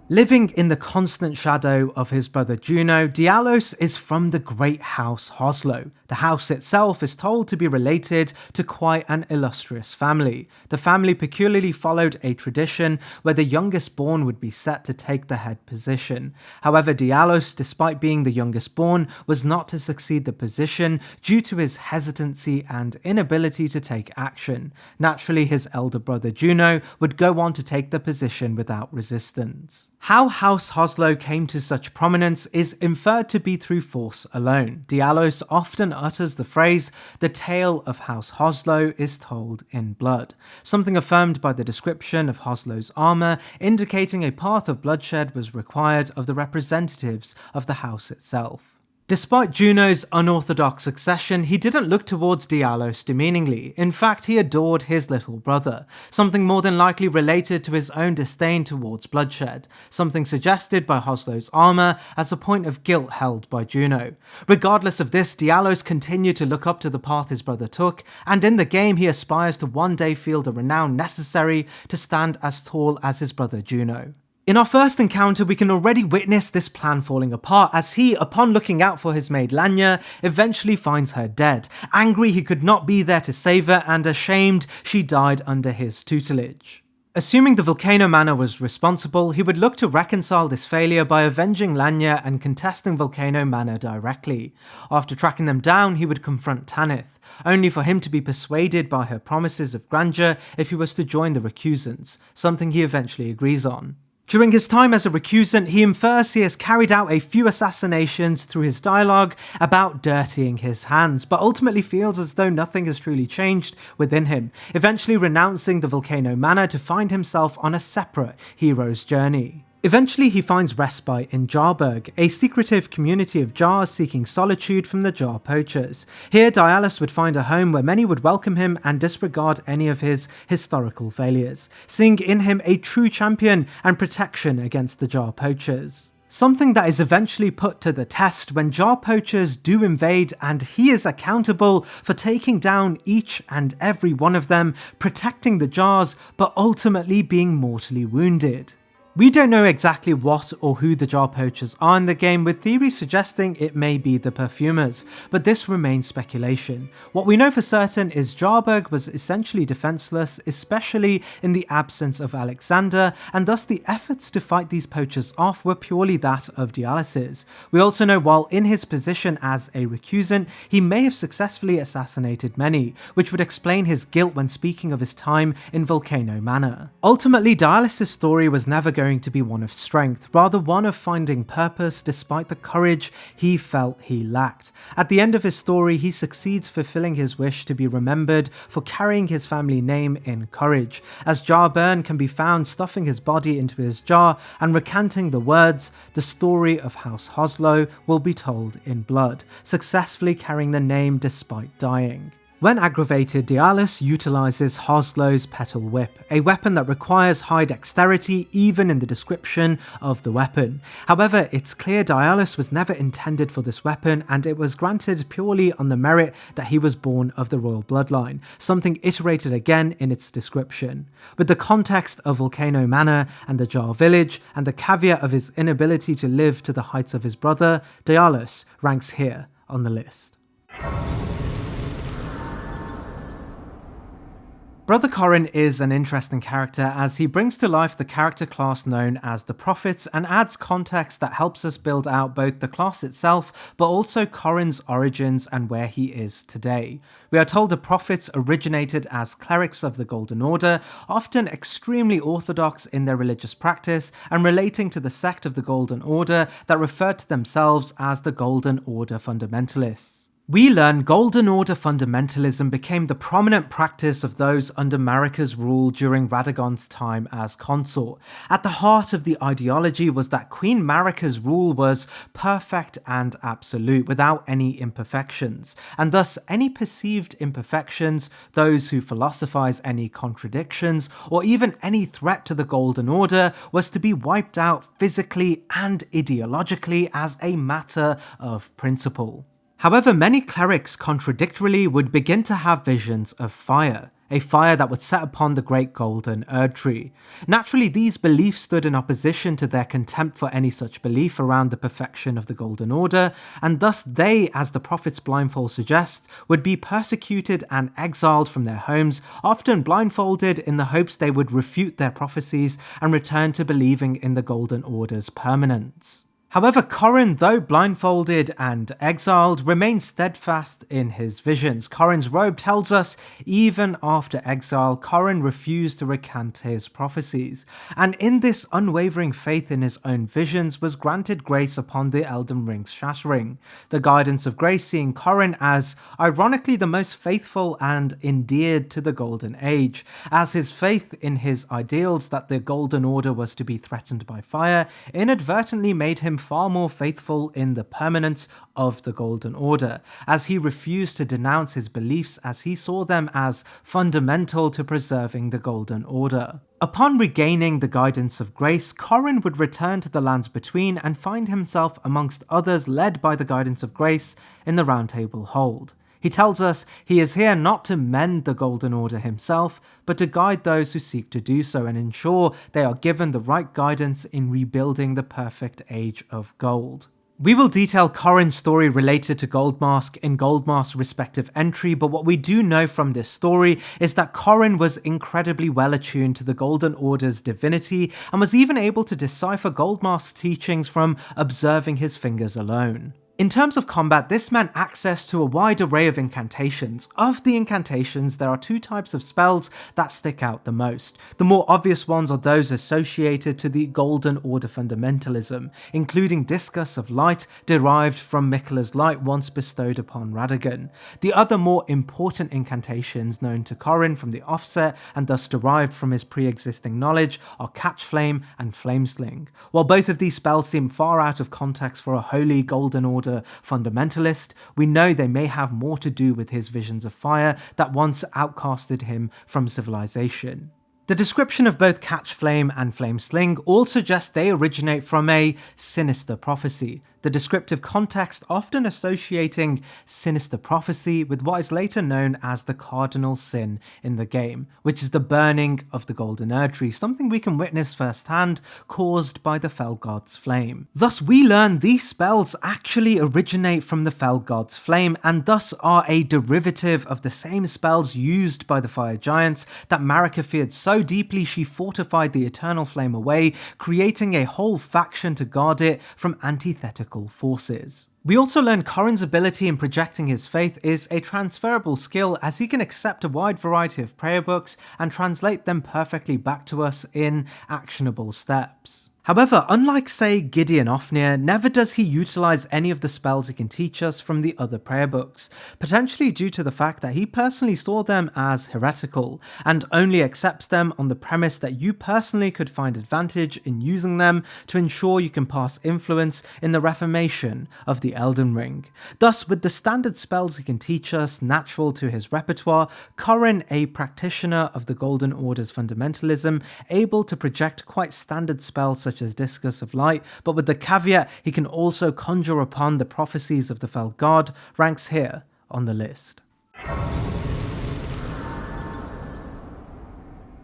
Living in the constant shadow of his brother Juno, Dialos is from the great house Hoslo. The house itself is told to be related to quite an illustrious family. The family peculiarly followed a tradition where the youngest born would be set to take the head position. However, Dialos, despite being the youngest born, was not to succeed the position due to his hesitancy and inability to take action. Naturally, his elder brother Juno would go on to take the position without resistance. How House Hoslo came to such prominence is inferred to be through force alone. Dialos often utters the phrase, "The tale of House Hoslo is told in blood," something affirmed by the description of Hoslo's armour, indicating a path of bloodshed was required of the representatives of the house itself. Despite Juno's unorthodox succession, he didn't look towards Dialos demeaningly. In fact, he adored his little brother, something more than likely related to his own disdain towards bloodshed, something suggested by Hoslo's armour as a point of guilt held by Juno. Regardless of this, Dialos continued to look up to the path his brother took, and in the game he aspires to one day feel the renown necessary to stand as tall as his brother Juno. In our first encounter, we can already witness this plan falling apart as he, upon looking out for his maid Lanya, eventually finds her dead. Angry he could not be there to save her, and ashamed she died under his tutelage. Assuming the Volcano Manor was responsible, he would look to reconcile this failure by avenging Lanya and contesting Volcano Manor directly. After tracking them down, he would confront Tanith, only for him to be persuaded by her promises of grandeur if he was to join the recusants, something he eventually agrees on. During his time as a recusant, he infers he has carried out a few assassinations through his dialogue about dirtying his hands, but ultimately feels as though nothing has truly changed within him, eventually renouncing the Volcano Manor to find himself on a separate hero's journey. Eventually, he finds respite in Jarburg, a secretive community of Jars seeking solitude from the Jar poachers. Here, Dialis would find a home where many would welcome him and disregard any of his historical failures, seeing in him a true champion and protection against the Jar poachers. Something that is eventually put to the test when Jar poachers do invade, and he is accountable for taking down each and every one of them, protecting the Jars, but ultimately being mortally wounded. We don't know exactly what or who the Jar poachers are in the game, with theories suggesting it may be the perfumers, but this remains speculation. What we know for certain is Jarburg was essentially defenseless, especially in the absence of Alexander, and thus the efforts to fight these poachers off were purely that of Dialis's. We also know while in his position as a recusant, he may have successfully assassinated many, which would explain his guilt when speaking of his time in Volcano Manor. Ultimately, Dialis's story was never going to be one of strength, rather one of finding purpose despite the courage he felt he lacked. At the end of his story, he succeeds fulfilling his wish to be remembered for carrying his family name in courage, as Jarburn can be found stuffing his body into his jar and recanting the words, "The story of House Hoslow will be told in blood," successfully carrying the name despite dying. When aggravated, Dialis utilizes Hoslow's Petal Whip, a weapon that requires high dexterity even in the description of the weapon. However, it's clear Dialis was never intended for this weapon, and it was granted purely on the merit that he was born of the royal bloodline, something iterated again in its description. With the context of Volcano Manor and the Jar village, and the caveat of his inability to live to the heights of his brother, Dialis ranks here on the list. Brother Corrin is an interesting character as he brings to life the character class known as the Prophets and adds context that helps us build out both the class itself but also Corrin's origins and where he is today. We are told the Prophets originated as clerics of the Golden Order, often extremely orthodox in their religious practice and relating to the sect of the Golden Order that referred to themselves as the Golden Order Fundamentalists. We learn Golden Order fundamentalism became the prominent practice of those under Marika's rule during Radagon's time as consort. At the heart of the ideology was that Queen Marika's rule was perfect and absolute, without any imperfections, and thus any perceived imperfections, those who philosophize any contradictions, or even any threat to the Golden Order was to be wiped out physically and ideologically as a matter of principle. However, many clerics contradictorily would begin to have visions of fire, a fire that would set upon the Great Golden Erd Tree. Naturally, these beliefs stood in opposition to their contempt for any such belief around the perfection of the Golden Order, and thus they, as the Prophet's blindfold suggests, would be persecuted and exiled from their homes, often blindfolded in the hopes they would refute their prophecies and return to believing in the Golden Order's permanence. However, Corrin, though blindfolded and exiled, remained steadfast in his visions. Corrin's robe tells us, even after exile, Corrin refused to recant his prophecies, and in this unwavering faith in his own visions was granted grace upon the Elden Ring's shattering. The guidance of grace seeing Corrin as, ironically, the most faithful and endeared to the Golden Age, as his faith in his ideals that the Golden Order was to be threatened by fire inadvertently made him far more faithful in the permanence of the Golden Order, as he refused to denounce his beliefs as he saw them as fundamental to preserving the Golden Order. Upon regaining the guidance of grace, Corrin would return to the Lands Between and find himself amongst others led by the guidance of grace in the Round Table Hold. He tells us he is here not to mend the Golden Order himself, but to guide those who seek to do so and ensure they are given the right guidance in rebuilding the perfect age of gold. We will detail Corrin's story related to Goldmask in Goldmask's respective entry, but what we do know from this story is that Corrin was incredibly well attuned to the Golden Order's divinity and was even able to decipher Goldmask's teachings from observing his fingers alone. In terms of combat, this meant access to a wide array of incantations. Of the incantations, there are two types of spells that stick out the most. The more obvious ones are those associated to the Golden Order fundamentalism, including Discourse of Light, derived from Miquella's light once bestowed upon Radagon. The other more important incantations known to Corrin from the offset and thus derived from his pre-existing knowledge are Catch Flame and Flamesling. While both of these spells seem far out of context for a holy Golden Order fundamentalist, we know they may have more to do with his visions of fire that once outcasted him from civilization. The description of both Catch Flame and Flamesling all suggest they originate from a sinister prophecy, the descriptive context often associating sinister prophecy with what is later known as the cardinal sin in the game, which is the burning of the Golden Erdtree, something we can witness firsthand caused by the Fell God's flame. Thus we learn these spells actually originate from the Fell God's flame and thus are a derivative of the same spells used by the fire giants that Marika feared so deeply she fortified the eternal flame away, creating a whole faction to guard it from antithetical forces. We also learn Corrin's ability in projecting his faith is a transferable skill, as he can accept a wide variety of prayer books and translate them perfectly back to us in actionable steps. However, unlike say Gideon Ofnir, never does he utilise any of the spells he can teach us from the other prayer books, potentially due to the fact that he personally saw them as heretical, and only accepts them on the premise that you personally could find advantage in using them to ensure you can pass influence in the reformation of the Elden Ring. Thus, with the standard spells he can teach us natural to his repertoire, Corrin, a practitioner of the Golden Order's fundamentalism, able to project quite standard spells such as Discourse of Light, but with the caveat he can also conjure upon the prophecies of the Fell God, ranks here on the list.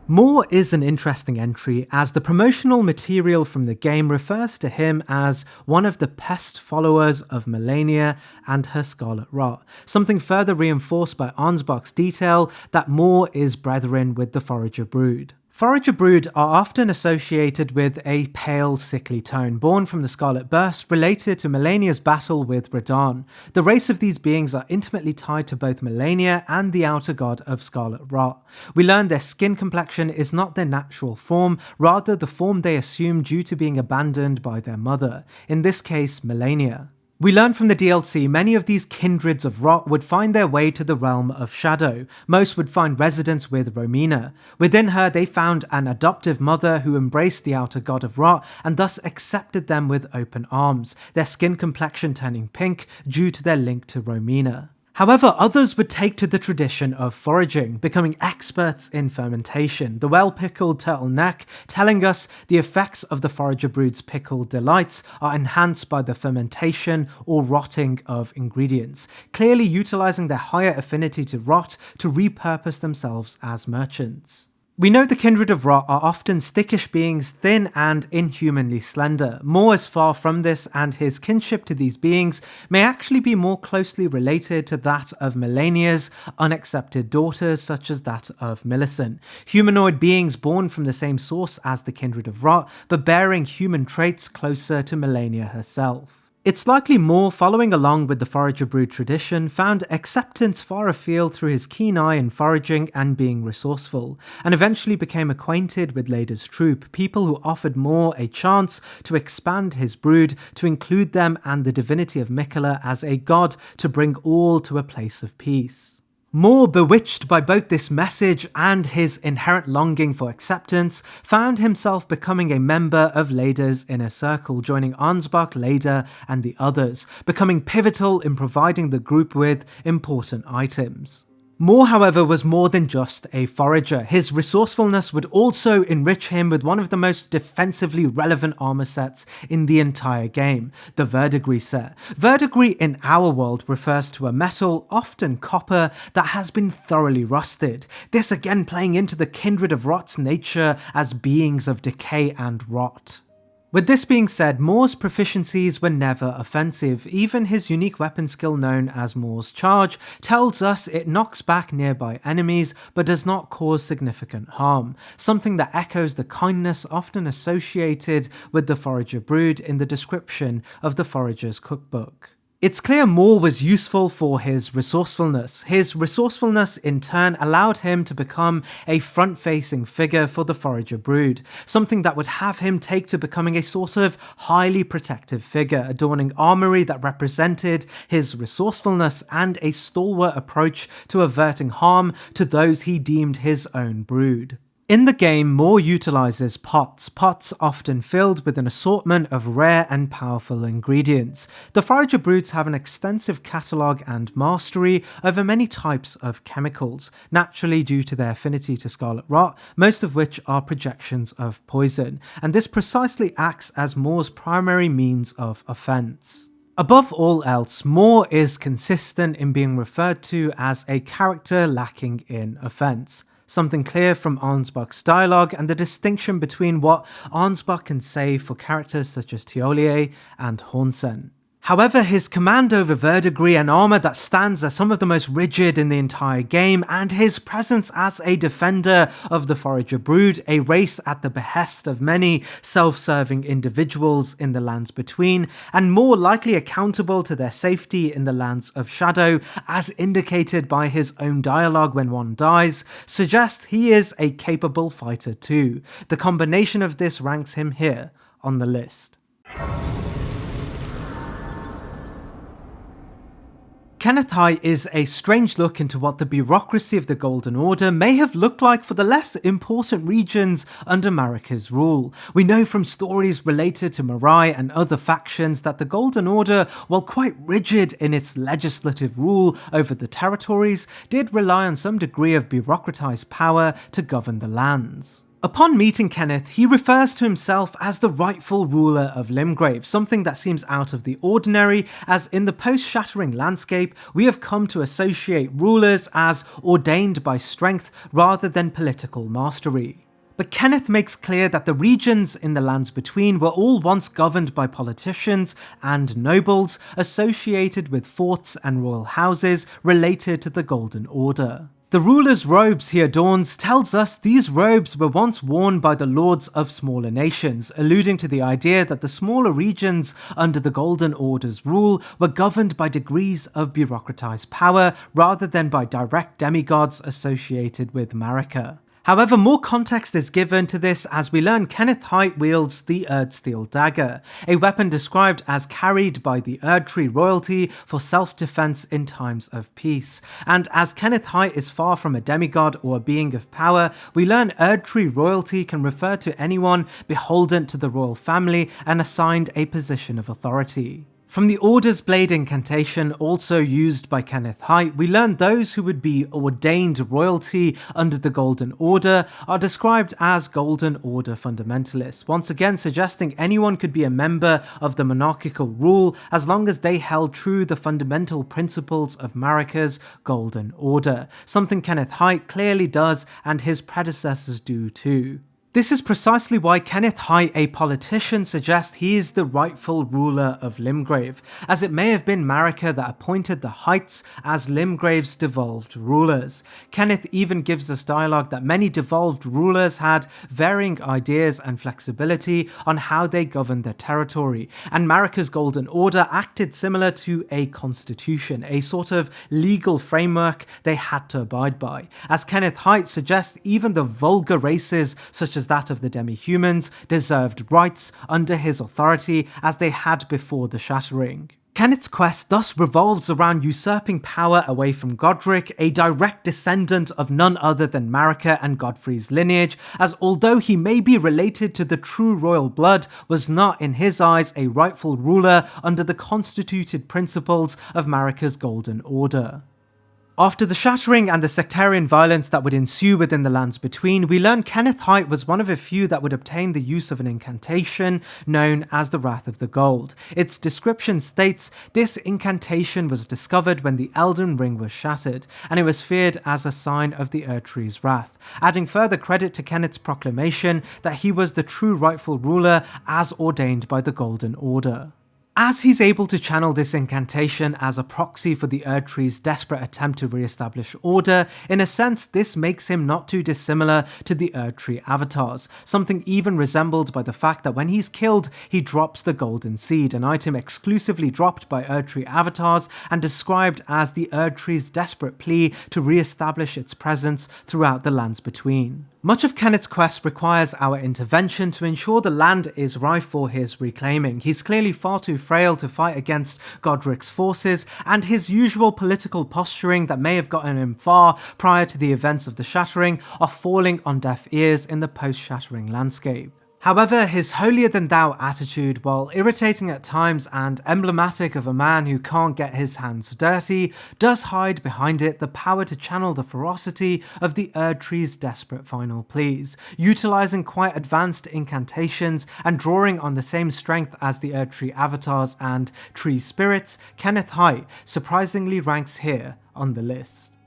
Moore is an interesting entry, as the promotional material from the game refers to him as one of the pest followers of Melania and her Scarlet Rot, something further reinforced by Arnsbach's detail that Moore is brethren with the Forager Brood. Forager Brood are often associated with a pale, sickly tone, born from the Scarlet Burst, related to Melania's battle with Radahn. The race of these beings are intimately tied to both Melania and the outer god of Scarlet Rot. We learn their skin complexion is not their natural form, rather the form they assume due to being abandoned by their mother, in this case Melania. We learn from the DLC many of these kindreds of rot would find their way to the realm of shadow. Most would find residence with Romina. Within her they found an adoptive mother who embraced the outer god of rot and thus accepted them with open arms, their skin complexion turning pink due to their link to Romina. However, others would take to the tradition of foraging, becoming experts in fermentation, the well-pickled turtleneck telling us the effects of the Forager Brood's pickled delights are enhanced by the fermentation or rotting of ingredients, clearly utilising their higher affinity to rot to repurpose themselves as merchants. We know the kindred of rot are often stickish beings, thin and inhumanly slender. Moore is far from this, and his kinship to these beings may actually be more closely related to that of Melania's unaccepted daughters, such as that of Millicent, humanoid beings born from the same source as the kindred of rot, but bearing human traits closer to Melania herself. It's likely Moore, following along with the Forager Brood tradition, found acceptance far afield through his keen eye in foraging and being resourceful, and eventually became acquainted with Lada's troop, people who offered Moore a chance to expand his brood to include them and the divinity of Miquella as a god to bring all to a place of peace. Moore, bewitched by both this message and his inherent longing for acceptance, found himself becoming a member of Lada's inner circle, joining Arnsbach, Lada, and the others, becoming pivotal in providing the group with important items. Moore, however, was more than just a forager. His resourcefulness would also enrich him with one of the most defensively relevant armor sets in the entire game, the verdigris set. Verdigris in our world refers to a metal, often copper, that has been thoroughly rusted. This again playing into the kindred of rot's nature as beings of decay and rot. With this being said, Moore's proficiencies were never offensive. Even his unique weapon skill known as Moore's Charge tells us it knocks back nearby enemies but does not cause significant harm, something that echoes the kindness often associated with the Forager Brood in the description of the Forager's Cookbook. It's clear Moore was useful for his resourcefulness. His resourcefulness in turn allowed him to become a front-facing figure for the Forager Brood, something that would have him take to becoming a sort of highly protective figure, adorning armory that represented his resourcefulness and a stalwart approach to averting harm to those he deemed his own brood. In the game, Moore utilizes pots often filled with an assortment of rare and powerful ingredients. The Forager Broods have an extensive catalogue and mastery over many types of chemicals, naturally due to their affinity to scarlet rot, most of which are projections of poison, and this precisely acts as Moore's primary means of offence. Above all else, Moore is consistent in being referred to as a character lacking in offence. Something clear from Arnsbach's dialogue and the distinction between what Arnsbach can say for characters such as Tiolier and Hornsen. However, his command over verdigris and armor that stands as some of the most rigid in the entire game, and his presence as a defender of the Forager Brood, a race at the behest of many self-serving individuals in the Lands Between, and more likely accountable to their safety in the Lands of Shadow, as indicated by his own dialogue when one dies, suggests he is a capable fighter too. The combination of this ranks him here on the list. Kenneth Haight is a strange look into what the bureaucracy of the Golden Order may have looked like for the less important regions under Marika's rule. We know from stories related to Mirai and other factions that the Golden Order, while quite rigid in its legislative rule over the territories, did rely on some degree of bureaucratized power to govern the lands. Upon meeting Kenneth, he refers to himself as the rightful ruler of Limgrave, something that seems out of the ordinary, as in the post-shattering landscape, we have come to associate rulers as ordained by strength rather than political mastery. But Kenneth makes clear that the regions in the Lands Between were all once governed by politicians and nobles associated with forts and royal houses related to the Golden Order. The ruler's robes he adorns tells us these robes were once worn by the lords of smaller nations, alluding to the idea that the smaller regions under the Golden Order's rule were governed by degrees of bureaucratized power rather than by direct demigods associated with Marika. However, more context is given to this as we learn Kenneth Haight wields the Erdsteel dagger, a weapon described as carried by the Erdtree royalty for self-defense in times of peace. And as Kenneth Haight is far from a demigod or a being of power, we learn Erdtree royalty can refer to anyone beholden to the royal family and assigned a position of authority. From the Order's Blade incantation, also used by Kenneth Haight, we learn those who would be ordained royalty under the Golden Order are described as Golden Order fundamentalists, once again suggesting anyone could be a member of the monarchical rule as long as they held true the fundamental principles of Marika's Golden Order, something Kenneth Haight clearly does and his predecessors do too. This is precisely why Kenneth Haight, a politician, suggests he is the rightful ruler of Limgrave, as it may have been Marika that appointed the Heights as Limgrave's devolved rulers. Kenneth even gives us dialogue that many devolved rulers had varying ideas and flexibility on how they governed their territory, and Marika's Golden Order acted similar to a constitution, a sort of legal framework they had to abide by. As Kenneth Haight suggests, even the vulgar races such as that of the demi-humans deserved rights under his authority as they had before the Shattering. Kenneth's quest thus revolves around usurping power away from Godric, a direct descendant of none other than Marika and Godfrey's lineage, as although he may be related to the true royal blood, was not in his eyes a rightful ruler under the constituted principles of Marika's Golden Order. After the Shattering and the sectarian violence that would ensue within the Lands Between, we learn Kenneth Haight was one of a few that would obtain the use of an incantation known as the Wrath of the Gold. Its description states, this incantation was discovered when the Elden Ring was shattered, and it was feared as a sign of the Erdtree's wrath, adding further credit to Kenneth's proclamation that he was the true rightful ruler as ordained by the Golden Order. As he's able to channel this incantation as a proxy for the Erdtree's desperate attempt to re-establish order, in a sense this makes him not too dissimilar to the Erdtree avatars, something even resembled by the fact that when he's killed he drops the Golden Seed, an item exclusively dropped by Erdtree avatars and described as the Erdtree's desperate plea to re-establish its presence throughout the lands between. Much of Kenneth's quest requires our intervention to ensure the land is rife for his reclaiming. He's clearly far too frail to fight against Godric's forces, and his usual political posturing that may have gotten him far prior to the events of the Shattering are falling on deaf ears in the post-Shattering landscape. However, his holier-than-thou attitude, while irritating at times and emblematic of a man who can't get his hands dirty, does hide behind it the power to channel the ferocity of the Erdtree's desperate final pleas. Utilising quite advanced incantations and drawing on the same strength as the Erdtree avatars and tree spirits, Kenneth Haight surprisingly ranks here on the list.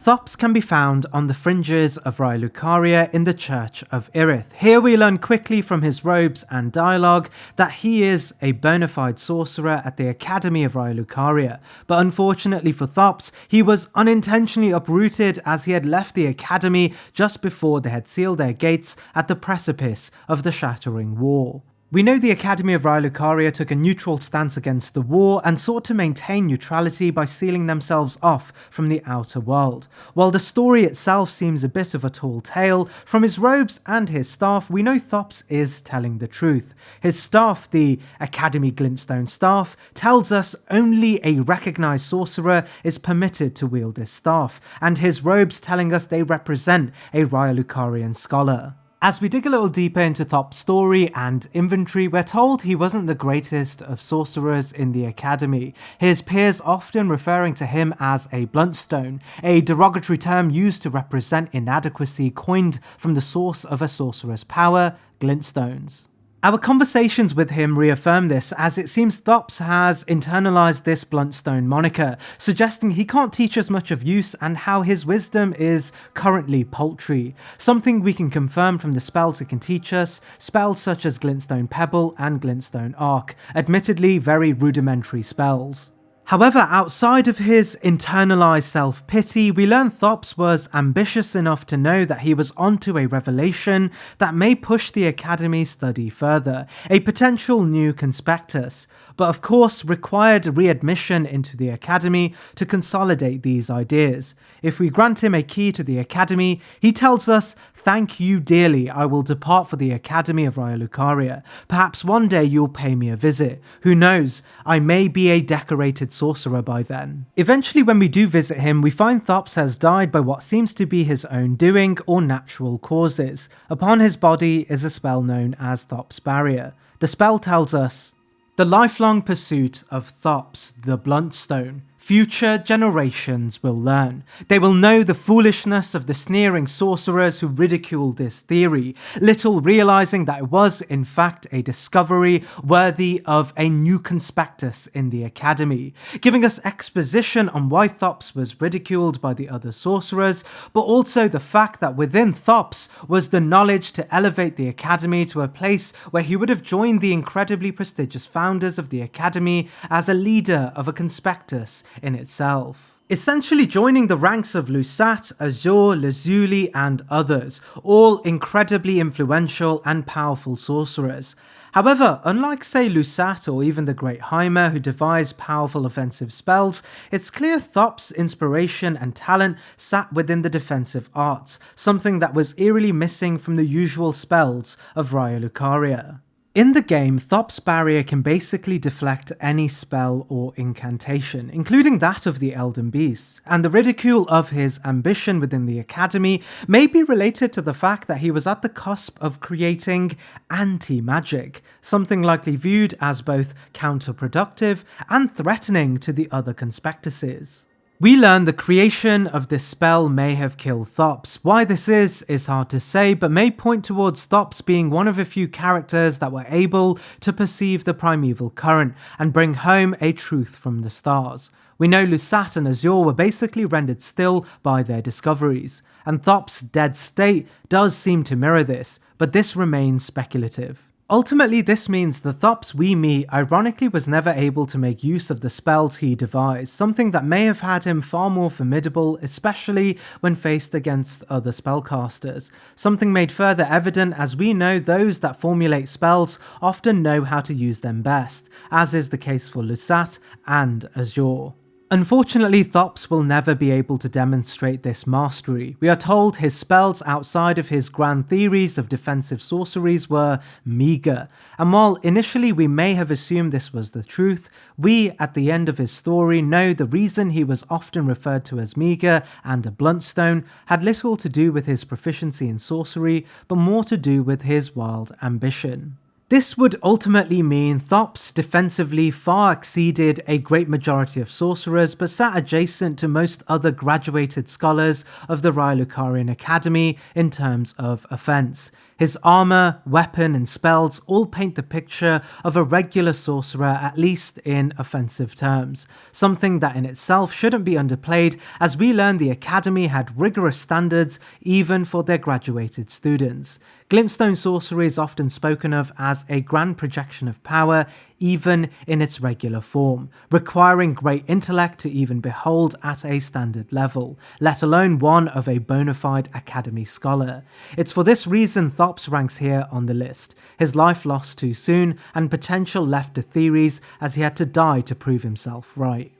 Thops can be found on the fringes of Raya Lucaria in the Church of Irith. Here we learn quickly from his robes and dialogue that he is a bona fide sorcerer at the Academy of Raya Lucaria, but unfortunately for Thops, he was unintentionally uprooted as he had left the Academy just before they had sealed their gates at the precipice of the Shattering War. We know the Academy of Raya Lucaria took a neutral stance against the war and sought to maintain neutrality by sealing themselves off from the outer world. While the story itself seems a bit of a tall tale, from his robes and his staff we know Thops is telling the truth. His staff, the Academy Glintstone staff, tells us only a recognised sorcerer is permitted to wield this staff, and his robes telling us they represent a Raya Lucarian scholar. As we dig a little deeper into Thops' story and inventory, we're told he wasn't the greatest of sorcerers in the Academy, his peers often referring to him as a bluntstone, a derogatory term used to represent inadequacy coined from the source of a sorcerer's power, glintstones. Our conversations with him reaffirm this, as it seems Thops has internalized this bluntstone moniker, suggesting he can't teach us much of use and how his wisdom is currently paltry, something we can confirm from the spells it can teach us, spells such as Glintstone Pebble and Glintstone Arc, admittedly very rudimentary spells. However, outside of his internalized self-pity, we learn Thops was ambitious enough to know that he was onto a revelation that may push the Academy's study further, a potential new conspectus, but of course required readmission into the Academy to consolidate these ideas. If we grant him a key to the Academy, he tells us, "Thank you dearly, I will depart for the Academy of Raya Lucaria. Perhaps one day you'll pay me a visit. Who knows, I may be a decorated sorcerer by then." Eventually, when we do visit him, we find Thops has died by what seems to be his own doing or natural causes. Upon his body is a spell known as Thops' Barrier. The spell tells us, "The lifelong pursuit of Thops, the Bluntstone, future generations will learn. They will know the foolishness of the sneering sorcerers who ridicule this theory, little realizing that it was in fact a discovery worthy of a new conspectus in the Academy," giving us exposition on why Thops was ridiculed by the other sorcerers, but also the fact that within Thops was the knowledge to elevate the Academy to a place where he would have joined the incredibly prestigious founders of the Academy as a leader of a conspectus in itself. Essentially joining the ranks of Lusat, Azure, Lazuli and others, all incredibly influential and powerful sorcerers. However, unlike say Lusat or even the Great Heimer who devised powerful offensive spells, it's clear Thops' inspiration and talent sat within the defensive arts, something that was eerily missing from the usual spells of Raya Lucaria. In the game, Thops' Barrier can basically deflect any spell or incantation, including that of the Elden Beasts, and the ridicule of his ambition within the Academy may be related to the fact that he was at the cusp of creating anti-magic, something likely viewed as both counterproductive and threatening to the other conspectuses. We learn the creation of this spell may have killed Thops. Why this is hard to say, but may point towards Thops being one of a few characters that were able to perceive the primeval current and bring home a truth from the stars. We know Lusat and Azure were basically rendered still by their discoveries, and Thop's dead state does seem to mirror this, but this remains speculative. Ultimately, this means the Thops we meet ironically was never able to make use of the spells he devised, something that may have had him far more formidable, especially when faced against other spellcasters. Something made further evident as we know those that formulate spells often know how to use them best, as is the case for Lusat and Azure. Unfortunately, Thops will never be able to demonstrate this mastery. We are told his spells outside of his grand theories of defensive sorceries were meagre, and while initially we may have assumed this was the truth, we, at the end of his story, know the reason he was often referred to as meagre and a bluntstone had little to do with his proficiency in sorcery, but more to do with his wild ambition. This would ultimately mean Thops defensively far exceeded a great majority of sorcerers, but sat adjacent to most other graduated scholars of the Rylukarian Academy in terms of offense. His armor, weapon, and spells all paint the picture of a regular sorcerer, at least in offensive terms, something that in itself shouldn't be underplayed, as we learn the Academy had rigorous standards even for their graduated students. Glintstone sorcery is often spoken of as a grand projection of power, even in its regular form, requiring great intellect to even behold at a standard level, let alone one of a bona fide Academy scholar. It's for this reason Thops ranks here on the list. His life lost too soon, and potential left to theories as he had to die to prove himself right.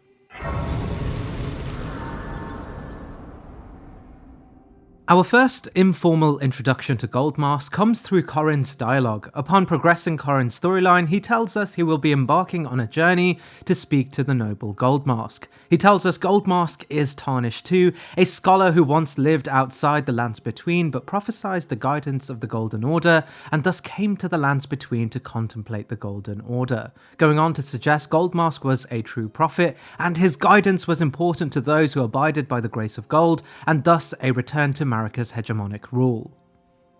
Our first informal introduction to Goldmask comes through Corrin's dialogue. Upon progressing Corrin's storyline, he tells us he will be embarking on a journey to speak to the noble Goldmask. He tells us Goldmask is Tarnished too, a scholar who once lived outside the Lands Between but prophesied the guidance of the Golden Order and thus came to the Lands Between to contemplate the Golden Order, going on to suggest Goldmask was a true prophet and his guidance was important to those who abided by the grace of gold and thus a return to America's hegemonic rule.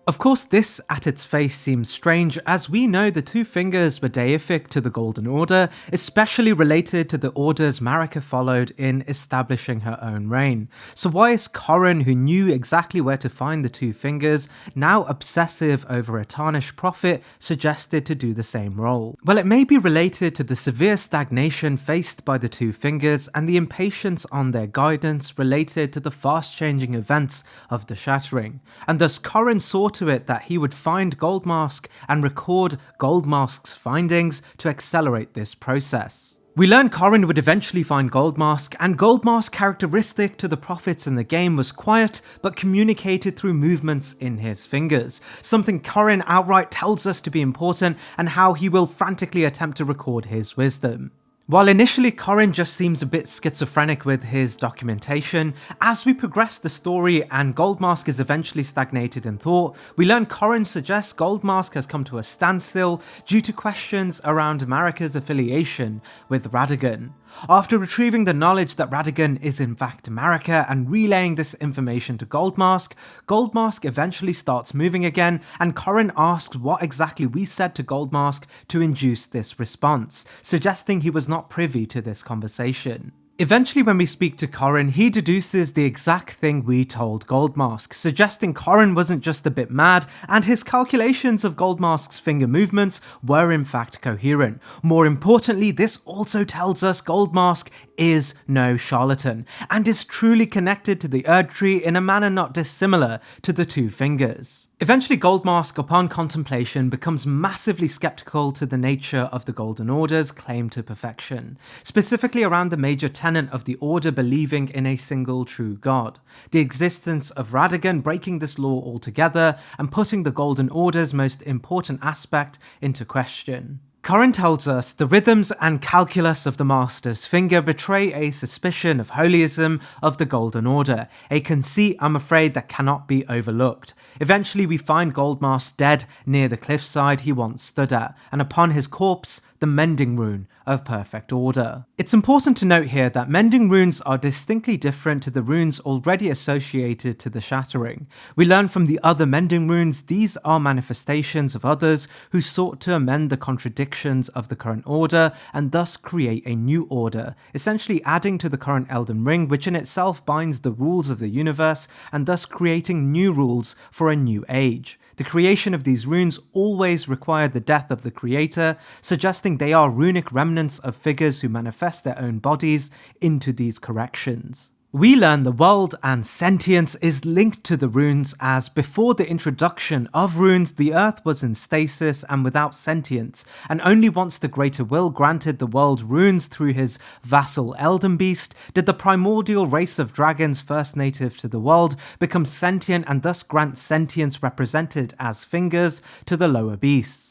Of course, this at its face seems strange, as we know the Two Fingers were deific to the Golden Order, especially related to the orders Marika followed in establishing her own reign. So why is Corrin, who knew exactly where to find the Two Fingers, now obsessive over a tarnished prophet, suggested to do the same role? Well, it may be related to the severe stagnation faced by the Two Fingers and the impatience on their guidance related to the fast-changing events of the Shattering, and thus Corrin saw to it that he would find Goldmask and record Goldmask's findings to accelerate this process. We learn Corrin would eventually find Goldmask, and Goldmask, characteristic to the prophets in the game, was quiet but communicated through movements in his fingers, something Corrin outright tells us to be important and how he will frantically attempt to record his wisdom. While initially Corrin just seems a bit schizophrenic with his documentation, as we progress the story and Goldmask is eventually stagnated in thought, we learn Corrin suggests Goldmask has come to a standstill due to questions around Marika's affiliation with Radagon. After retrieving the knowledge that Radagon is in fact Marika and relaying this information to Goldmask, Goldmask eventually starts moving again, and Corrin asks what exactly we said to Goldmask to induce this response, suggesting he was not privy to this conversation. Eventually, when we speak to Corrin, he deduces the exact thing we told Goldmask, suggesting Corrin wasn't just a bit mad, and his calculations of Goldmask's finger movements were in fact coherent. More importantly, this also tells us Goldmask is no charlatan, and is truly connected to the Erd Tree in a manner not dissimilar to the Two Fingers. Eventually, Goldmask, upon contemplation, becomes massively skeptical to the nature of the Golden Order's claim to perfection, specifically around the major tenet of the Order believing in a single true God, the existence of Radagon breaking this law altogether and putting the Golden Order's most important aspect into question. Corrin tells us the rhythms and calculus of the Master's finger betray a suspicion of holyism of the Golden Order, a conceit I'm afraid that cannot be overlooked. Eventually we find Goldmask dead near the cliffside he once stood at, and upon his corpse, the Mending Rune of Perfect Order. It's important to note here that Mending Runes are distinctly different to the runes already associated to the Shattering. We learn from the other Mending Runes these are manifestations of others who sought to amend the contradiction functions of the current order and thus create a new order, essentially adding to the current Elden Ring, which in itself binds the rules of the universe and thus creating new rules for a new age. The creation of these runes always required the death of the creator, suggesting they are runic remnants of figures who manifest their own bodies into these corrections. We learn the world and sentience is linked to the runes, as before the introduction of runes, the earth was in stasis and without sentience, and only once the Greater Will granted the world runes through his vassal Elden Beast did the primordial race of dragons first native to the world become sentient and thus grant sentience represented as fingers to the lower beasts.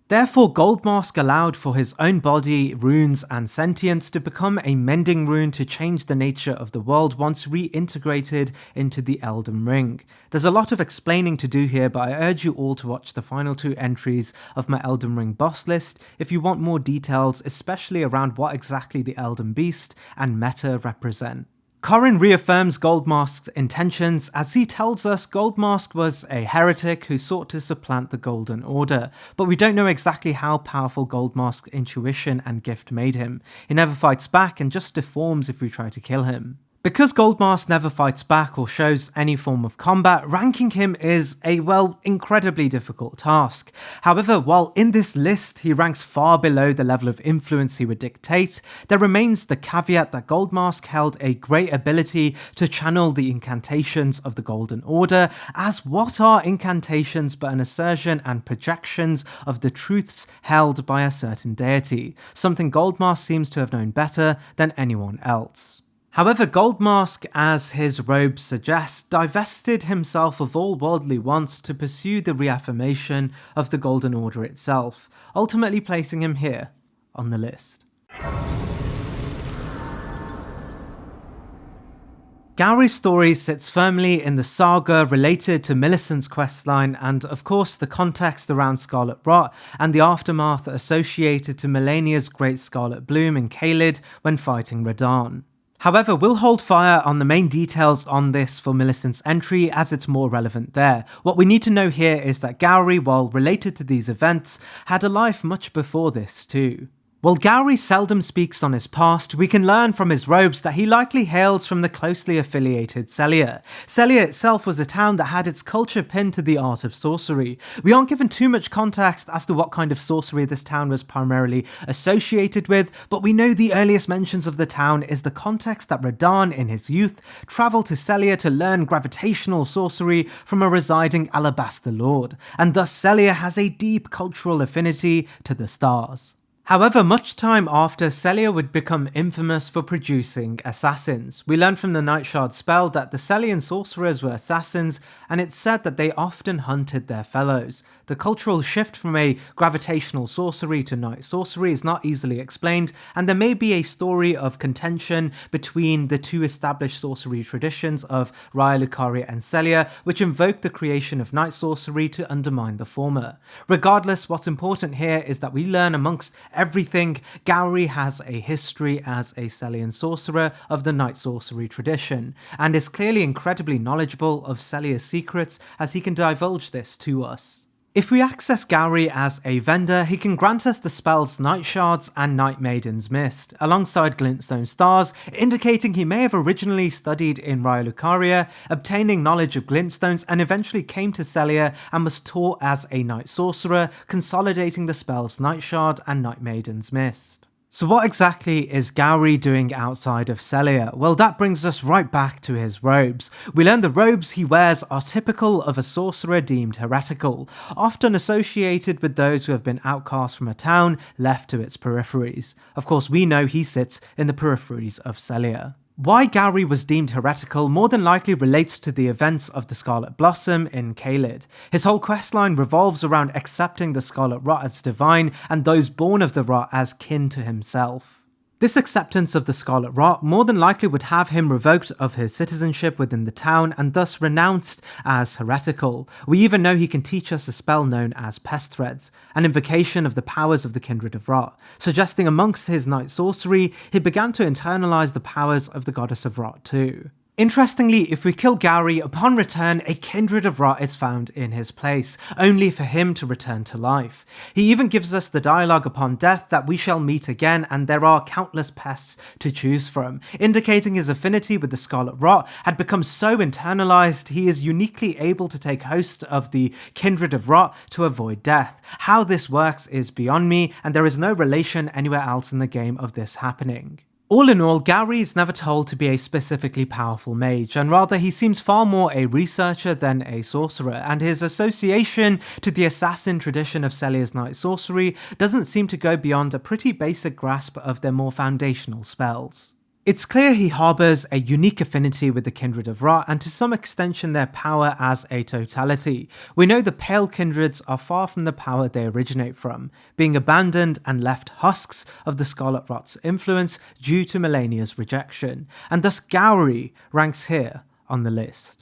Therefore, Goldmask allowed for his own body, runes, and sentience to become a mending rune to change the nature of the world once reintegrated into the Elden Ring. There's a lot of explaining to do here, but I urge you all to watch the final 2 entries of my Elden Ring boss list if you want more details, especially around what exactly the Elden Beast and meta represent. Corrin reaffirms Goldmask's intentions as he tells us Goldmask was a heretic who sought to supplant the Golden Order, but we don't know exactly how powerful Goldmask's intuition and gift made him. He never fights back and just deforms if we try to kill him. Because Goldmask never fights back or shows any form of combat, ranking him is a, well, incredibly difficult task. However, while in this list he ranks far below the level of influence he would dictate, there remains the caveat that Goldmask held a great ability to channel the incantations of the Golden Order, as what are incantations but an assertion and projections of the truths held by a certain deity, something Goldmask seems to have known better than anyone else. However, Goldmask, as his robes suggest, divested himself of all worldly wants to pursue the reaffirmation of the Golden Order itself, ultimately placing him here on the list. Gowry's story sits firmly in the saga related to Millicent's questline and, of course, the context around Scarlet Rot and the aftermath associated to Melania's Great Scarlet Bloom in Caelid when fighting Radahn. However, we'll hold fire on the main details on this for Millicent's entry as it's more relevant there. What we need to know here is that Gowry, while related to these events, had a life much before this too. While Gowry seldom speaks on his past, we can learn from his robes that he likely hails from the closely affiliated Sellia. Sellia itself was a town that had its culture pinned to the art of sorcery. We aren't given too much context as to what kind of sorcery this town was primarily associated with, but we know the earliest mentions of the town is the context that Radahn in his youth travelled to Sellia to learn gravitational sorcery from a residing Alabaster Lord, and thus Sellia has a deep cultural affinity to the stars. However, much time after, Sellia would become infamous for producing assassins. We learn from the Nightshard spell that the Sellian sorcerers were assassins, and it's said that they often hunted their fellows. The cultural shift from a gravitational sorcery to night sorcery is not easily explained, and there may be a story of contention between the two established sorcery traditions of Raya Lucaria and Sellia, which invoke the creation of night sorcery to undermine the former. Regardless, what's important here is that we learn amongst everything, Gowry has a history as a Sellian sorcerer of the night sorcery tradition, and is clearly incredibly knowledgeable of Sellia's secrets as he can divulge this to us. If we access Gowry as a vendor, he can grant us the spells Night Shards and Night Maiden's Mist, alongside Glintstone Stars, indicating he may have originally studied in Raya Lucaria, obtaining knowledge of Glintstones, and eventually came to Sellia and was taught as a Night Sorcerer, consolidating the spells Night Shard and Night Maiden's Mist. So what exactly is Gowry doing outside of Sellia? Well, that brings us right back to his robes. We learn the robes he wears are typical of a sorcerer deemed heretical, often associated with those who have been outcast from a town left to its peripheries. Of course, we know he sits in the peripheries of Sellia. Why Gowry was deemed heretical more than likely relates to the events of the Scarlet Blossom in Caelid. His whole questline revolves around accepting the Scarlet Rot as divine and those born of the Rot as kin to himself. This acceptance of the Scarlet Rot more than likely would have him revoked of his citizenship within the town and thus renounced as heretical. We even know he can teach us a spell known as Pest Threads, an invocation of the powers of the Kindred of Rot, suggesting amongst his night sorcery he began to internalize the powers of the Goddess of Rot too. Interestingly, if we kill Gowry, upon return, a kindred of rot is found in his place, only for him to return to life. He even gives us the dialogue upon death that we shall meet again and there are countless pests to choose from, indicating his affinity with the Scarlet Rot had become so internalized he is uniquely able to take host of the kindred of rot to avoid death. How this works is beyond me, and there is no relation anywhere else in the game of this happening. All in all, Gowry is never told to be a specifically powerful mage, and rather he seems far more a researcher than a sorcerer, and his association to the assassin tradition of Celia's Night Sorcery doesn't seem to go beyond a pretty basic grasp of their more foundational spells. It's clear he harbours a unique affinity with the Kindred of Rot and to some extension their power as a totality. We know the Pale Kindreds are far from the power they originate from, being abandoned and left husks of the Scarlet Rot's influence due to Melania's rejection, and thus Gowry ranks here on the list.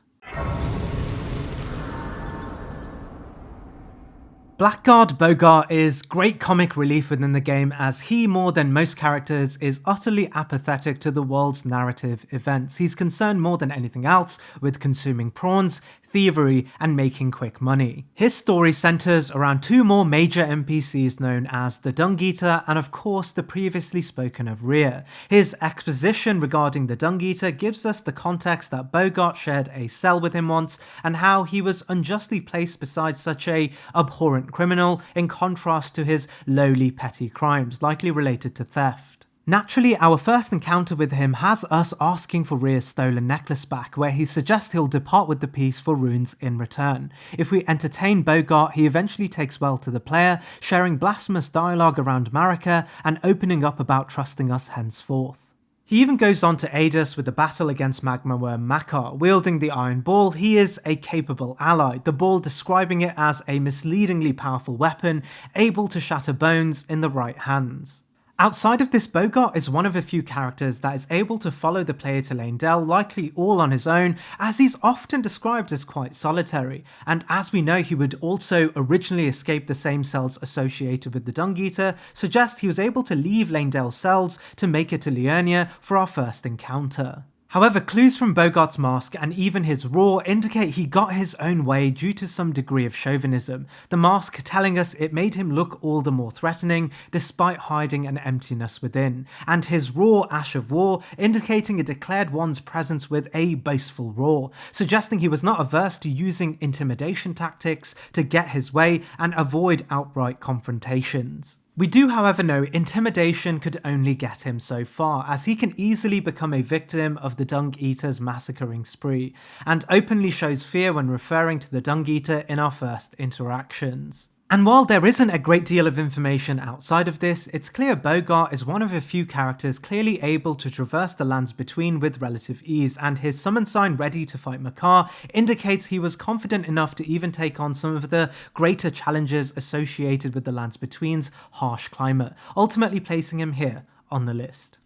Blackguard Bogart is great comic relief within the game, as he, more than most characters, is utterly apathetic to the world's narrative events. He's concerned more than anything else with consuming prawns, thievery, and making quick money. His story centers around two more major NPCs known as the Dung Eater and of course the previously spoken of Rhea. His exposition regarding the Dung Eater gives us the context that Bogart shared a cell with him once and how he was unjustly placed beside such a abhorrent criminal in contrast to his lowly petty crimes, likely related to theft. Naturally, our first encounter with him has us asking for Rhea's stolen necklace back, where he suggests he'll depart with the piece for runes in return. If we entertain Bogart, he eventually takes well to the player, sharing blasphemous dialogue around Marika and opening up about trusting us henceforth. He even goes on to aid us with the battle against Magma Worm Makar. Wielding the Iron Ball, he is a capable ally, the ball describing it as a misleadingly powerful weapon, able to shatter bones in the right hands. Outside of this, Bogart is one of a few characters that is able to follow the player to Leyndell, likely all on his own, as he's often described as quite solitary, and as we know he would also originally escape the same cells associated with the Dung Eater, suggests he was able to leave Leyndell's cells to make it to Liurnia for our first encounter. However, clues from Bogart's mask and even his roar indicate he got his own way due to some degree of chauvinism, the mask telling us it made him look all the more threatening despite hiding an emptiness within, and his raw ash of war indicating it declared one's presence with a boastful roar, suggesting he was not averse to using intimidation tactics to get his way and avoid outright confrontations. We do, however, know intimidation could only get him so far, as he can easily become a victim of the Dung Eater's massacring spree, and openly shows fear when referring to the Dung Eater in our first interactions. And while there isn't a great deal of information outside of this, it's clear Bogart is one of a few characters clearly able to traverse the lands between with relative ease, and his summon sign ready to fight Makar indicates he was confident enough to even take on some of the greater challenges associated with the lands between's harsh climate, ultimately placing him here on the list.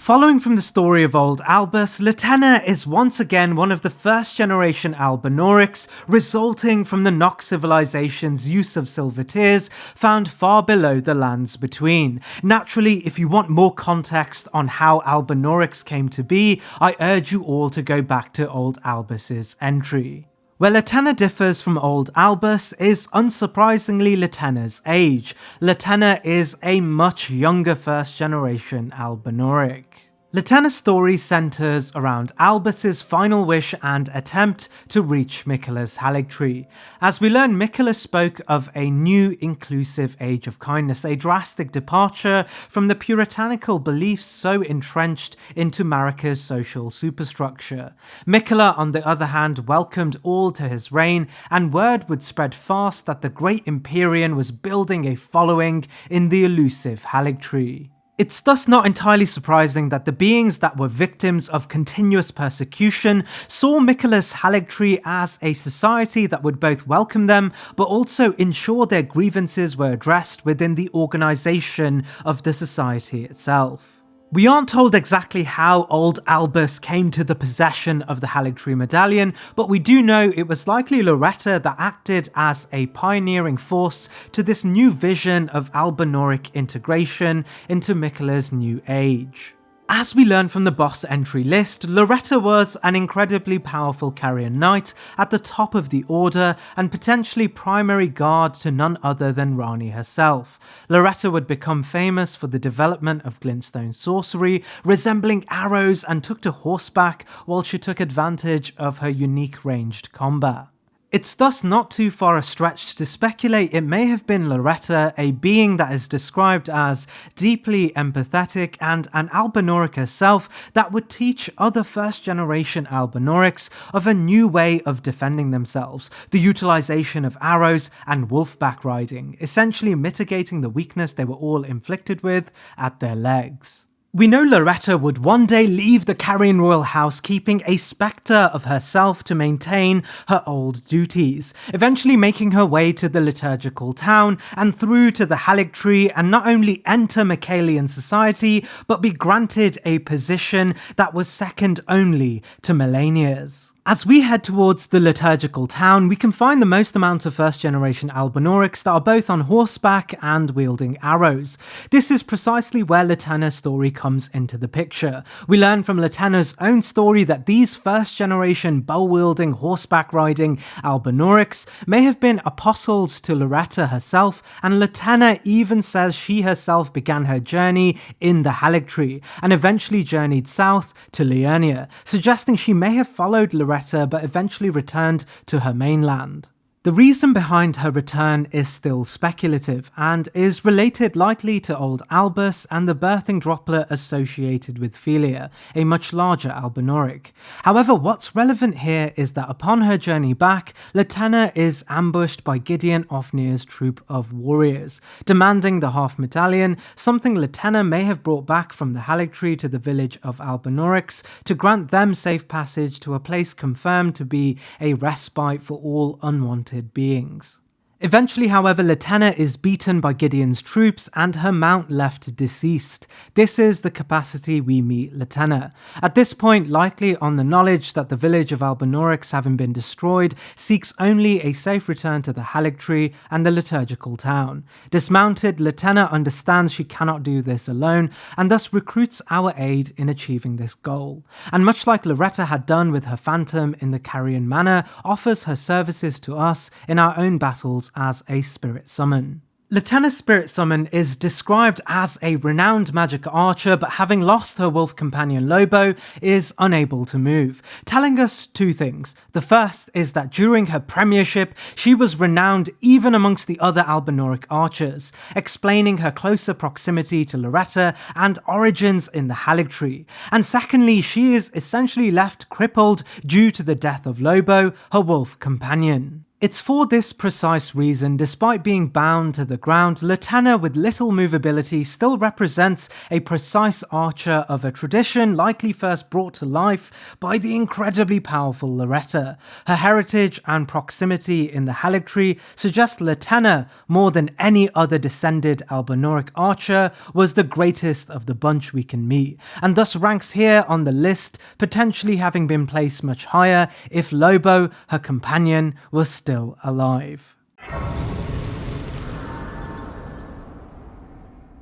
Following from the story of old Albus, Latenna is once again one of the first generation Albinaurics, resulting from the Nox civilization's use of silver tears found far below the lands between. Naturally, if you want more context on how Albinaurics came to be, I urge you all to go back to old Albus's entry. Where Latenna differs from old Albus is unsurprisingly Latenna's age. Latenna is a much younger first generation Albinauric. Latenna's story centres around Albus's final wish and attempt to reach Miquella's Haligtree. As we learn, Miquella spoke of a new inclusive age of kindness, a drastic departure from the puritanical beliefs so entrenched into Marika's social superstructure. Miquella, on the other hand, welcomed all to his reign, and word would spread fast that the great Empyrean was building a following in the elusive Haligtree. It's thus not entirely surprising that the beings that were victims of continuous persecution saw Miquella's Haligtree as a society that would both welcome them, but also ensure their grievances were addressed within the organisation of the society itself. We aren't told exactly how old Albus came to the possession of the Haligtree medallion, but we do know it was likely Loretta that acted as a pioneering force to this new vision of Albinoric integration into Miquella's new age. As we learn from the boss entry list, Loretta was an incredibly powerful carrier knight at the top of the order and potentially primary guard to none other than Ranni herself. Loretta would become famous for the development of glintstone sorcery, resembling arrows, and took to horseback while she took advantage of her unique ranged combat. It's thus not too far a stretch to speculate it may have been Loretta, a being that is described as deeply empathetic and an Albinoric herself that would teach other first-generation Albinorics of a new way of defending themselves, the utilization of arrows and wolfback riding, essentially mitigating the weakness they were all inflicted with at their legs. We know Loretta would one day leave the Carrion royal house keeping a spectre of herself to maintain her old duties, eventually making her way to the liturgical town and through to the Haligtree and not only enter Miquellian society, but be granted a position that was second only to Melania's. As we head towards the liturgical town, we can find the most amount of first-generation Albinorics that are both on horseback and wielding arrows. This is precisely where Latenna's story comes into the picture. We learn from Latenna's own story that these first-generation bow-wielding, horseback-riding Albinorics may have been apostles to Loretta herself, and Latenna even says she herself began her journey in the Haligtree, and eventually journeyed south to Liurnia, suggesting she may have followed Loretta but eventually returned to her mainland. The reason behind her return is still speculative, and is related likely to old Albus and the birthing droplet associated with Philia, a much larger Albinoric. However, what's relevant here is that upon her journey back, Latenna is ambushed by Gideon Ofnir's troop of warriors, demanding the half medallion, something Latenna may have brought back from the Haligtree to the village of Albinorics to grant them safe passage to a place confirmed to be a respite for all unwanted beings. Eventually, however, Latenna is beaten by Gideon's troops and her mount left deceased. This is the capacity we meet Latenna. At this point, likely on the knowledge that the village of Albinorics having been destroyed, seeks only a safe return to the Haligtree and the liturgical town. Dismounted, Latenna understands she cannot do this alone and thus recruits our aid in achieving this goal. And much like Loretta had done with her phantom in the Carrion Manor, offers her services to us in our own battles as a spirit summon. Latenna's spirit summon is described as a renowned magic archer, but having lost her wolf companion Lobo, is unable to move, telling us two things. The first is that during her premiership, she was renowned even amongst the other Albinoric archers, explaining her closer proximity to Loretta and origins in the Haligtree. And secondly, she is essentially left crippled due to the death of Lobo, her wolf companion. It's for this precise reason, despite being bound to the ground, Latenna with little movability still represents a precise archer of a tradition likely first brought to life by the incredibly powerful Loretta. Her heritage and proximity in the Haligtree suggest Latenna, more than any other descended Albinoric archer, was the greatest of the bunch we can meet, and thus ranks here on the list, potentially having been placed much higher if Lobo, her companion, was still alive.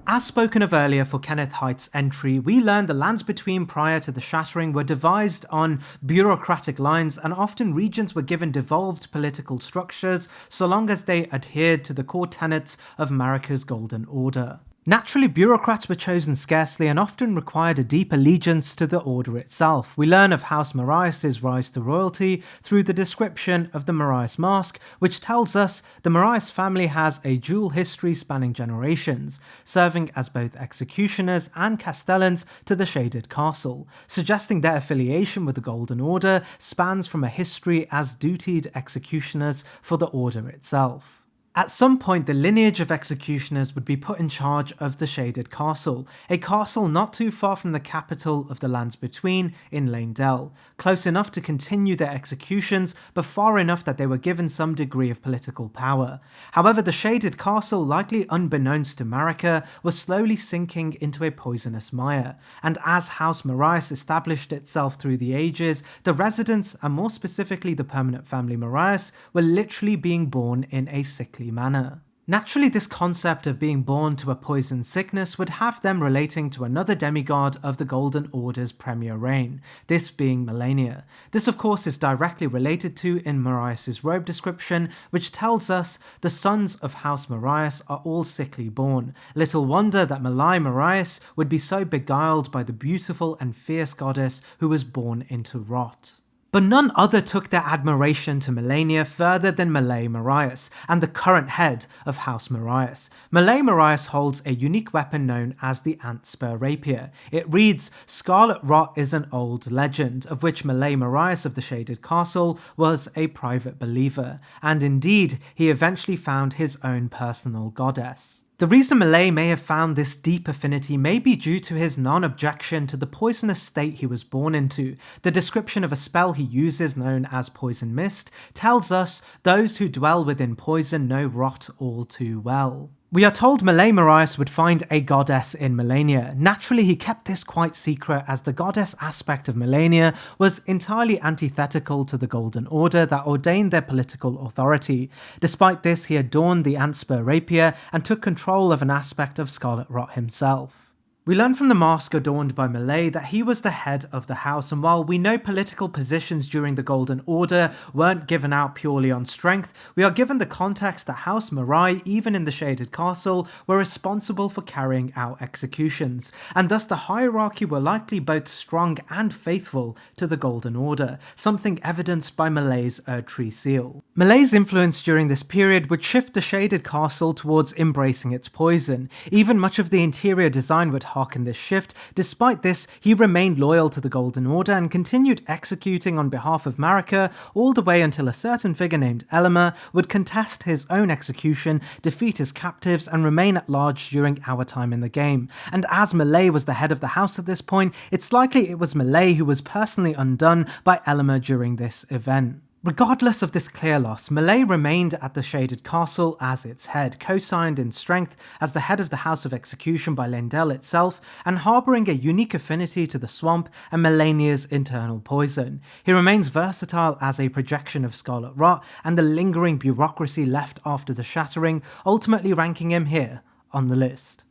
As spoken of earlier for Kenneth Haight's entry, we learned the lands between prior to the Shattering were devised on bureaucratic lines, and often regions were given devolved political structures so long as they adhered to the core tenets of Marika's Golden Order. Naturally, bureaucrats were chosen scarcely and often required a deep allegiance to the order itself. We learn of House Marius' rise to royalty through the description of the Marius Mask, which tells us the Marius family has a dual history spanning generations, serving as both executioners and castellans to the Shaded Castle, suggesting their affiliation with the Golden Order spans from a history as dutied executioners for the order itself. At some point, the lineage of executioners would be put in charge of the Shaded Castle, a castle not too far from the capital of the Lands Between in Leyndell, close enough to continue their executions, but far enough that they were given some degree of political power. However, the Shaded Castle, likely unbeknownst to Marika, was slowly sinking into a poisonous mire, and as House Marius established itself through the ages, the residents, and more specifically the permanent family Marius, were literally being born in a sickly manner. Naturally, this concept of being born to a poison sickness would have them relating to another demigod of the Golden Order's premier reign, this being Malenia. This of course is directly related to in Marius' robe description, which tells us the sons of House Marius are all sickly born. Little wonder that Malai Marius would be so beguiled by the beautiful and fierce goddess who was born into rot. But none other took their admiration to Malenia further than Malay Marius, and the current head of House Marius. Malay Marius holds a unique weapon known as the Ant Spur Rapier. It reads, "Scarlet Rot is an old legend, of which Malay Marius of the Shaded Castle was a private believer, and indeed, he eventually found his own personal goddess." The reason Malay may have found this deep affinity may be due to his non-objection to the poisonous state he was born into. The description of a spell he uses known as Poison Mist tells us those who dwell within poison know rot all too well. We are told Malay Marius would find a goddess in Malenia. Naturally, he kept this quite secret as the goddess aspect of Malenia was entirely antithetical to the Golden Order that ordained their political authority. Despite this, he adorned the Antspur Rapier and took control of an aspect of Scarlet Rot himself. We learn from the mask adorned by Malay that he was the head of the house, and while we know political positions during the Golden Order weren't given out purely on strength, we are given the context that House Marai, even in the Shaded Castle, were responsible for carrying out executions, and thus the hierarchy were likely both strong and faithful to the Golden Order, something evidenced by Malay's Erdtree seal. Malay's influence during this period would shift the Shaded Castle towards embracing its poison. Even much of the interior design would harken this shift. Despite this, he remained loyal to the Golden Order and continued executing on behalf of Marika all the way until a certain figure named Elima would contest his own execution, defeat his captives, and remain at large during our time in the game. And as Malay was the head of the house at this point, it's likely it was Malay who was personally undone by Elima during this event. Regardless of this clear loss, Malay remained at the Shaded Castle as its head, co-signed in strength as the head of the House of Execution by Leyndell itself, and harbouring a unique affinity to the swamp and Malenia's internal poison. He remains versatile as a projection of Scarlet Rot and the lingering bureaucracy left after the shattering, ultimately ranking him here on the list.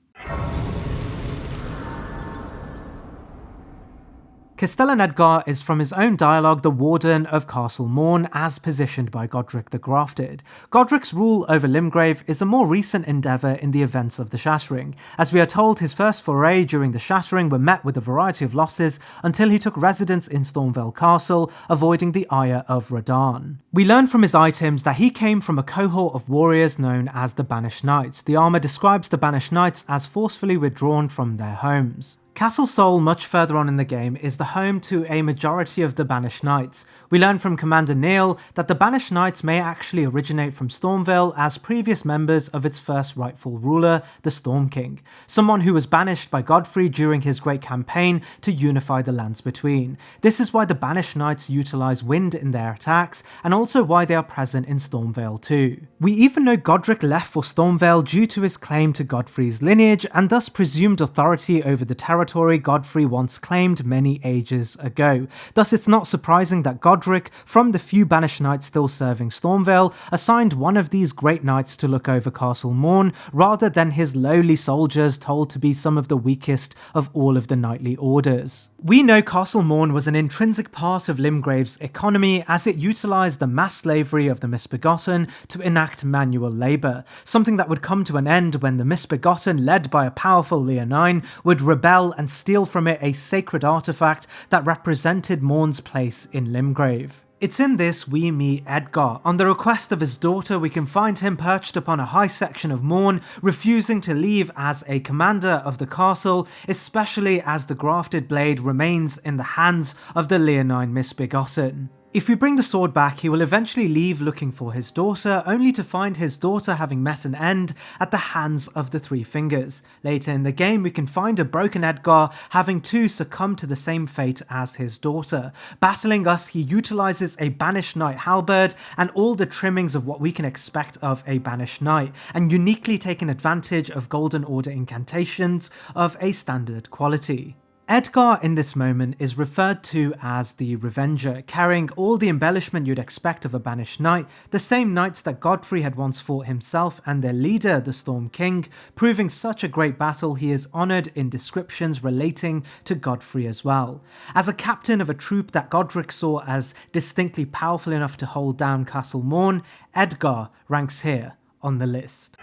Castellan Edgar is from his own dialogue the Warden of Castle Morn as positioned by Godric the Grafted. Godric's rule over Limgrave is a more recent endeavour in the events of the Shattering. As we are told, his first foray during the Shattering were met with a variety of losses until he took residence in Stormvale Castle, avoiding the ire of Radahn. We learn from his items that he came from a cohort of warriors known as the Banished Knights. The armour describes the Banished Knights as forcefully withdrawn from their homes. Castle Sol, much further on in the game, is the home to a majority of the Banished Knights. We learn from Commander Neil that the Banished Knights may actually originate from Stormvale as previous members of its first rightful ruler, the Storm King, someone who was banished by Godfrey during his great campaign to unify the Lands Between. This is why the Banished Knights utilise wind in their attacks, and also why they are present in Stormvale too. We even know Godric left for Stormvale due to his claim to Godfrey's lineage, and thus presumed authority over the territory Godfrey once claimed many ages ago. Thus it's not surprising that Godric, from the few Banished Knights still serving Stormvale, assigned one of these great knights to look over Castle Morn, rather than his lowly soldiers told to be some of the weakest of all of the knightly orders. We know Castle Morn was an intrinsic part of Limgrave's economy as it utilised the mass slavery of the Misbegotten to enact manual labour, something that would come to an end when the Misbegotten, led by a powerful Leonine, would rebel and steal from it a sacred artifact that represented Morn's place in Limgrave. It's in this we meet Edgar. On the request of his daughter, we can find him perched upon a high section of Morn, refusing to leave as a commander of the castle, especially as the grafted blade remains in the hands of the Leonine Misbegotten. If we bring the sword back, he will eventually leave looking for his daughter, only to find his daughter having met an end at the hands of the Three Fingers. Later in the game, we can find a broken Edgar having to succumb to the same fate as his daughter. Battling us, he utilizes a Banished Knight halberd and all the trimmings of what we can expect of a Banished Knight, and uniquely taking advantage of Golden Order incantations of a standard quality. Edgar in this moment is referred to as the Revenger, carrying all the embellishment you'd expect of a Banished Knight, the same knights that Godfrey had once fought himself and their leader, the Storm King, proving such a great battle he is honoured in descriptions relating to Godfrey as well. As a captain of a troop that Godric saw as distinctly powerful enough to hold down Castle Morn, Edgar ranks here on the list.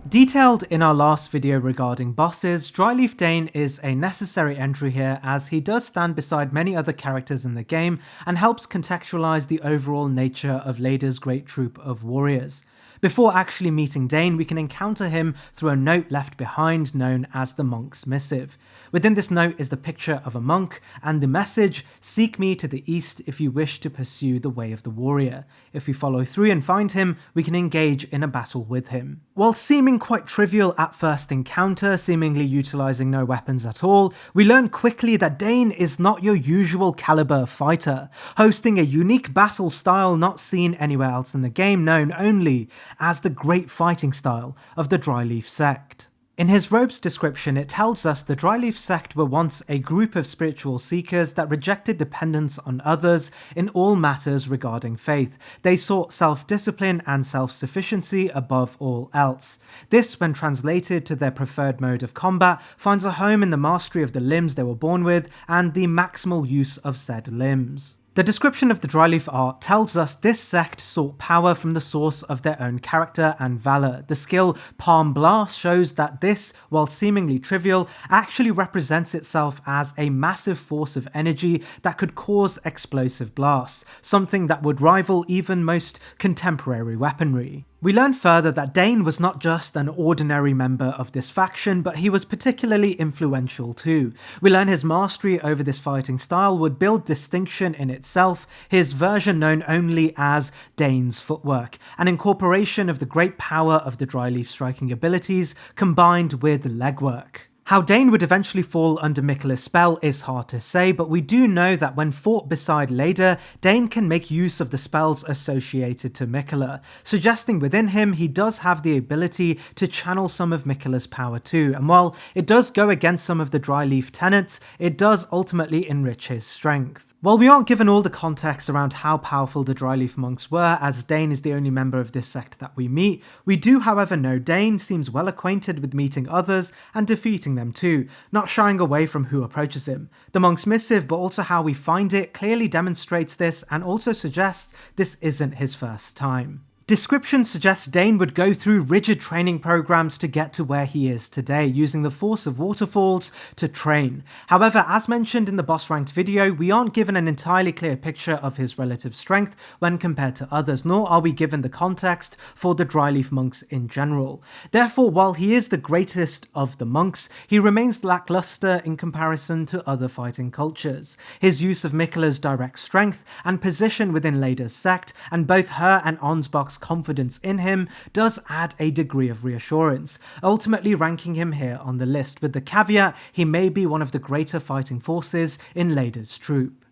Detailed in our last video regarding bosses, Dryleaf Dane is a necessary entry here as he does stand beside many other characters in the game and helps contextualize the overall nature of Leyda's great troop of warriors. Before actually meeting Dane, we can encounter him through a note left behind known as the Monk's Missive. Within this note is the picture of a monk and the message, "Seek me to the east if you wish to pursue the way of the warrior." If we follow through and find him, we can engage in a battle with him. While seeming quite trivial at first encounter, seemingly utilizing no weapons at all, we learn quickly that Dane is not your usual caliber fighter, hosting a unique battle style not seen anywhere else in the game, known only as the great fighting style of the Dryleaf sect. In his robe's description, it tells us the Dryleaf sect were once a group of spiritual seekers that rejected dependence on others in all matters regarding faith. They sought self-discipline and self-sufficiency above all else. This, when translated to their preferred mode of combat, finds a home in the mastery of the limbs they were born with and the maximal use of said limbs. The description of the Dryleaf art tells us this sect sought power from the source of their own character and valour. The skill Palm Blast shows that this, while seemingly trivial, actually represents itself as a massive force of energy that could cause explosive blasts, something that would rival even most contemporary weaponry. We learn further that Dane was not just an ordinary member of this faction, but he was particularly influential too. We learn his mastery over this fighting style would build distinction in itself, his version known only as Dane's Footwork, an incorporation of the great power of the Dryleaf striking abilities combined with legwork. How Dane would eventually fall under Miquella's spell is hard to say, but we do know that when fought beside Leyda, Dane can make use of the spells associated to Miquella, suggesting within him he does have the ability to channel some of Miquella's power too, and while it does go against some of the Dryleaf tenets, it does ultimately enrich his strength. While we aren't given all the context around how powerful the Dryleaf monks were, as Dane is the only member of this sect that we meet, we do however know Dane seems well acquainted with meeting others and defeating them too, not shying away from who approaches him. The Monk's Missive, but also how we find it, clearly demonstrates this and also suggests this isn't his first time. Description suggests Dane would go through rigid training programs to get to where he is today, using the force of waterfalls to train. However, as mentioned in the boss ranked video, we aren't given an entirely clear picture of his relative strength when compared to others, nor are we given the context for the Dryleaf monks in general. Therefore, while he is the greatest of the monks, he remains lackluster in comparison to other fighting cultures. His use of Miquella's direct strength and position within Leyda's sect, and both her and Ansbach's confidence in him, does add a degree of reassurance, ultimately ranking him here on the list, with the caveat he may be one of the greater fighting forces in Leyda's troop.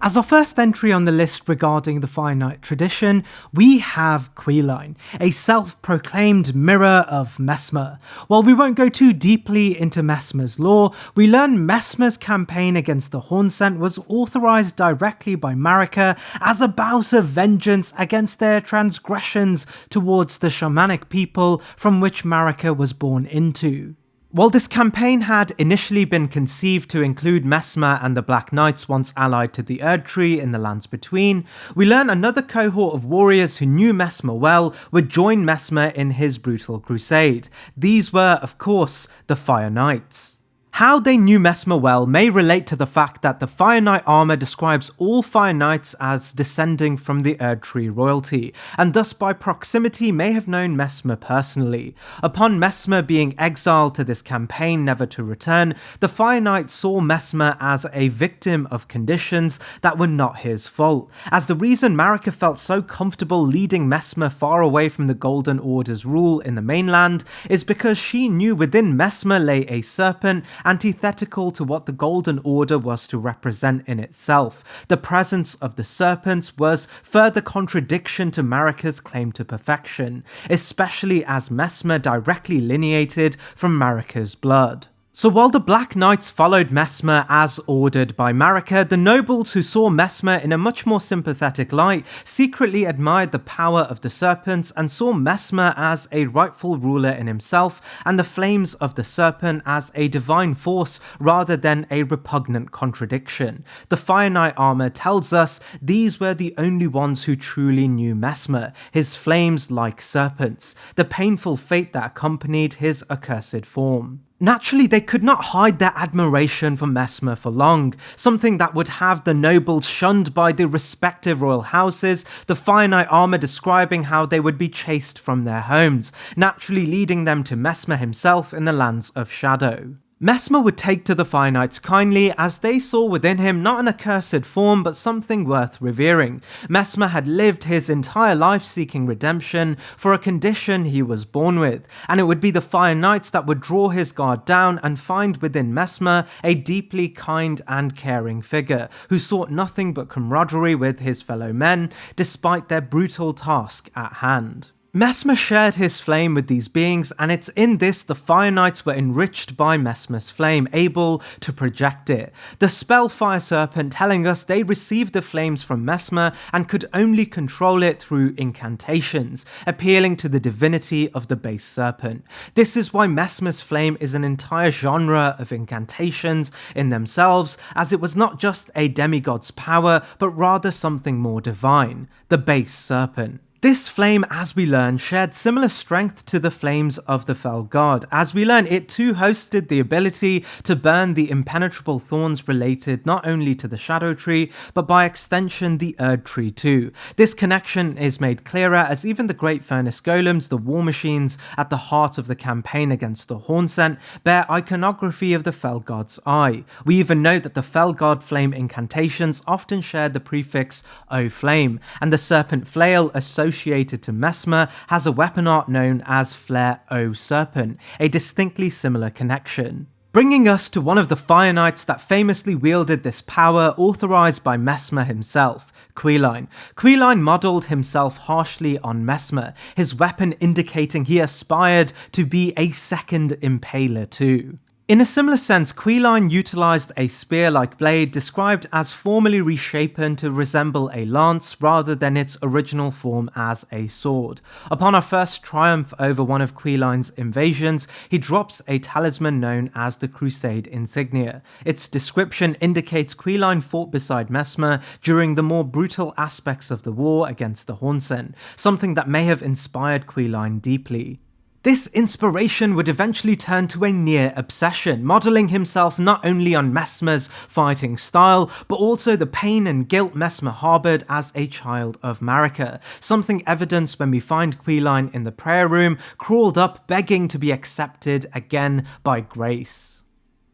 As our first entry on the list regarding the Fire Knight tradition, we have Quailine, a self-proclaimed mirror of Messmer. While we won't go too deeply into Messmer's lore, we learn Messmer's campaign against the Hornsent was authorized directly by Marika as a bout of vengeance against their transgressions towards the shamanic people from which Marika was born into. While this campaign had initially been conceived to include Messmer and the Black Knights once allied to the Erd Tree in the Lands Between, we learn another cohort of warriors who knew Messmer well would join Messmer in his brutal crusade. These were, of course, the Fire Knights. How they knew Messmer well may relate to the fact that the Fire Knight armor describes all Fire Knights as descending from the Erdtree royalty, and thus by proximity may have known Messmer personally. Upon Messmer being exiled to this campaign never to return, the Fire Knight saw Messmer as a victim of conditions that were not his fault, as the reason Marika felt so comfortable leading Messmer far away from the Golden Order's rule in the mainland is because she knew within Messmer lay a serpent antithetical to what the Golden Order was to represent in itself. The presence of the serpents was further contradiction to Marika's claim to perfection, especially as Messmer directly lineated from Marika's blood. So while the Black Knights followed Messmer as ordered by Marika, the nobles who saw Messmer in a much more sympathetic light secretly admired the power of the serpents and saw Messmer as a rightful ruler in himself and the flames of the serpent as a divine force rather than a repugnant contradiction. The Fire Knight armor tells us these were the only ones who truly knew Messmer, his flames like serpents, the painful fate that accompanied his accursed form. Naturally, they could not hide their admiration for Messmer for long, something that would have the nobles shunned by the respective royal houses, the Fire Knight armor describing how they would be chased from their homes, naturally leading them to Messmer himself in the Lands of Shadow. Messmer would take to the Fire Knights kindly as they saw within him not an accursed form but something worth revering. Messmer had lived his entire life seeking redemption for a condition he was born with, and it would be the Fire Knights that would draw his guard down and find within Messmer a deeply kind and caring figure who sought nothing but camaraderie with his fellow men despite their brutal task at hand. Messmer shared his flame with these beings, and it's in this the Fire Knights were enriched by Messmer's flame, able to project it. The spell Fire Serpent telling us they received the flames from Messmer and could only control it through incantations, appealing to the divinity of the base serpent. This is why Messmer's flame is an entire genre of incantations in themselves, as it was not just a demigod's power, but rather something more divine, the base serpent. This flame, as we learn, shared similar strength to the flames of the Fell God. As we learn, it too hosted the ability to burn the impenetrable thorns related not only to the Shadow Tree, but by extension the Erdtree too. This connection is made clearer as even the Great Furnace Golems, the war machines at the heart of the campaign against the Hornsent, bear iconography of the Fell God's eye. We even note that the Fell God flame incantations often share the prefix O Flame, and the Serpent Flail associated to Messmer has a weapon art known as Flare O Serpent, a distinctly similar connection. Bringing us to one of the Fire Knights that famously wielded this power, authorized by Messmer himself, Queline. Queline modelled himself harshly on Messmer, his weapon indicating he aspired to be a second Impaler too. In a similar sense, Queline utilised a spear-like blade described as formally reshapen to resemble a lance rather than its original form as a sword. Upon our first triumph over one of Queline's invasions, he drops a talisman known as the Crusade Insignia. Its description indicates Queline fought beside Messmer during the more brutal aspects of the war against the Hornsent, something that may have inspired Queline deeply. This inspiration would eventually turn to a near obsession, modelling himself not only on Messmer's fighting style, but also the pain and guilt Messmer harboured as a child of Marika, something evidenced when we find Queline in the prayer room, crawled up begging to be accepted again by grace.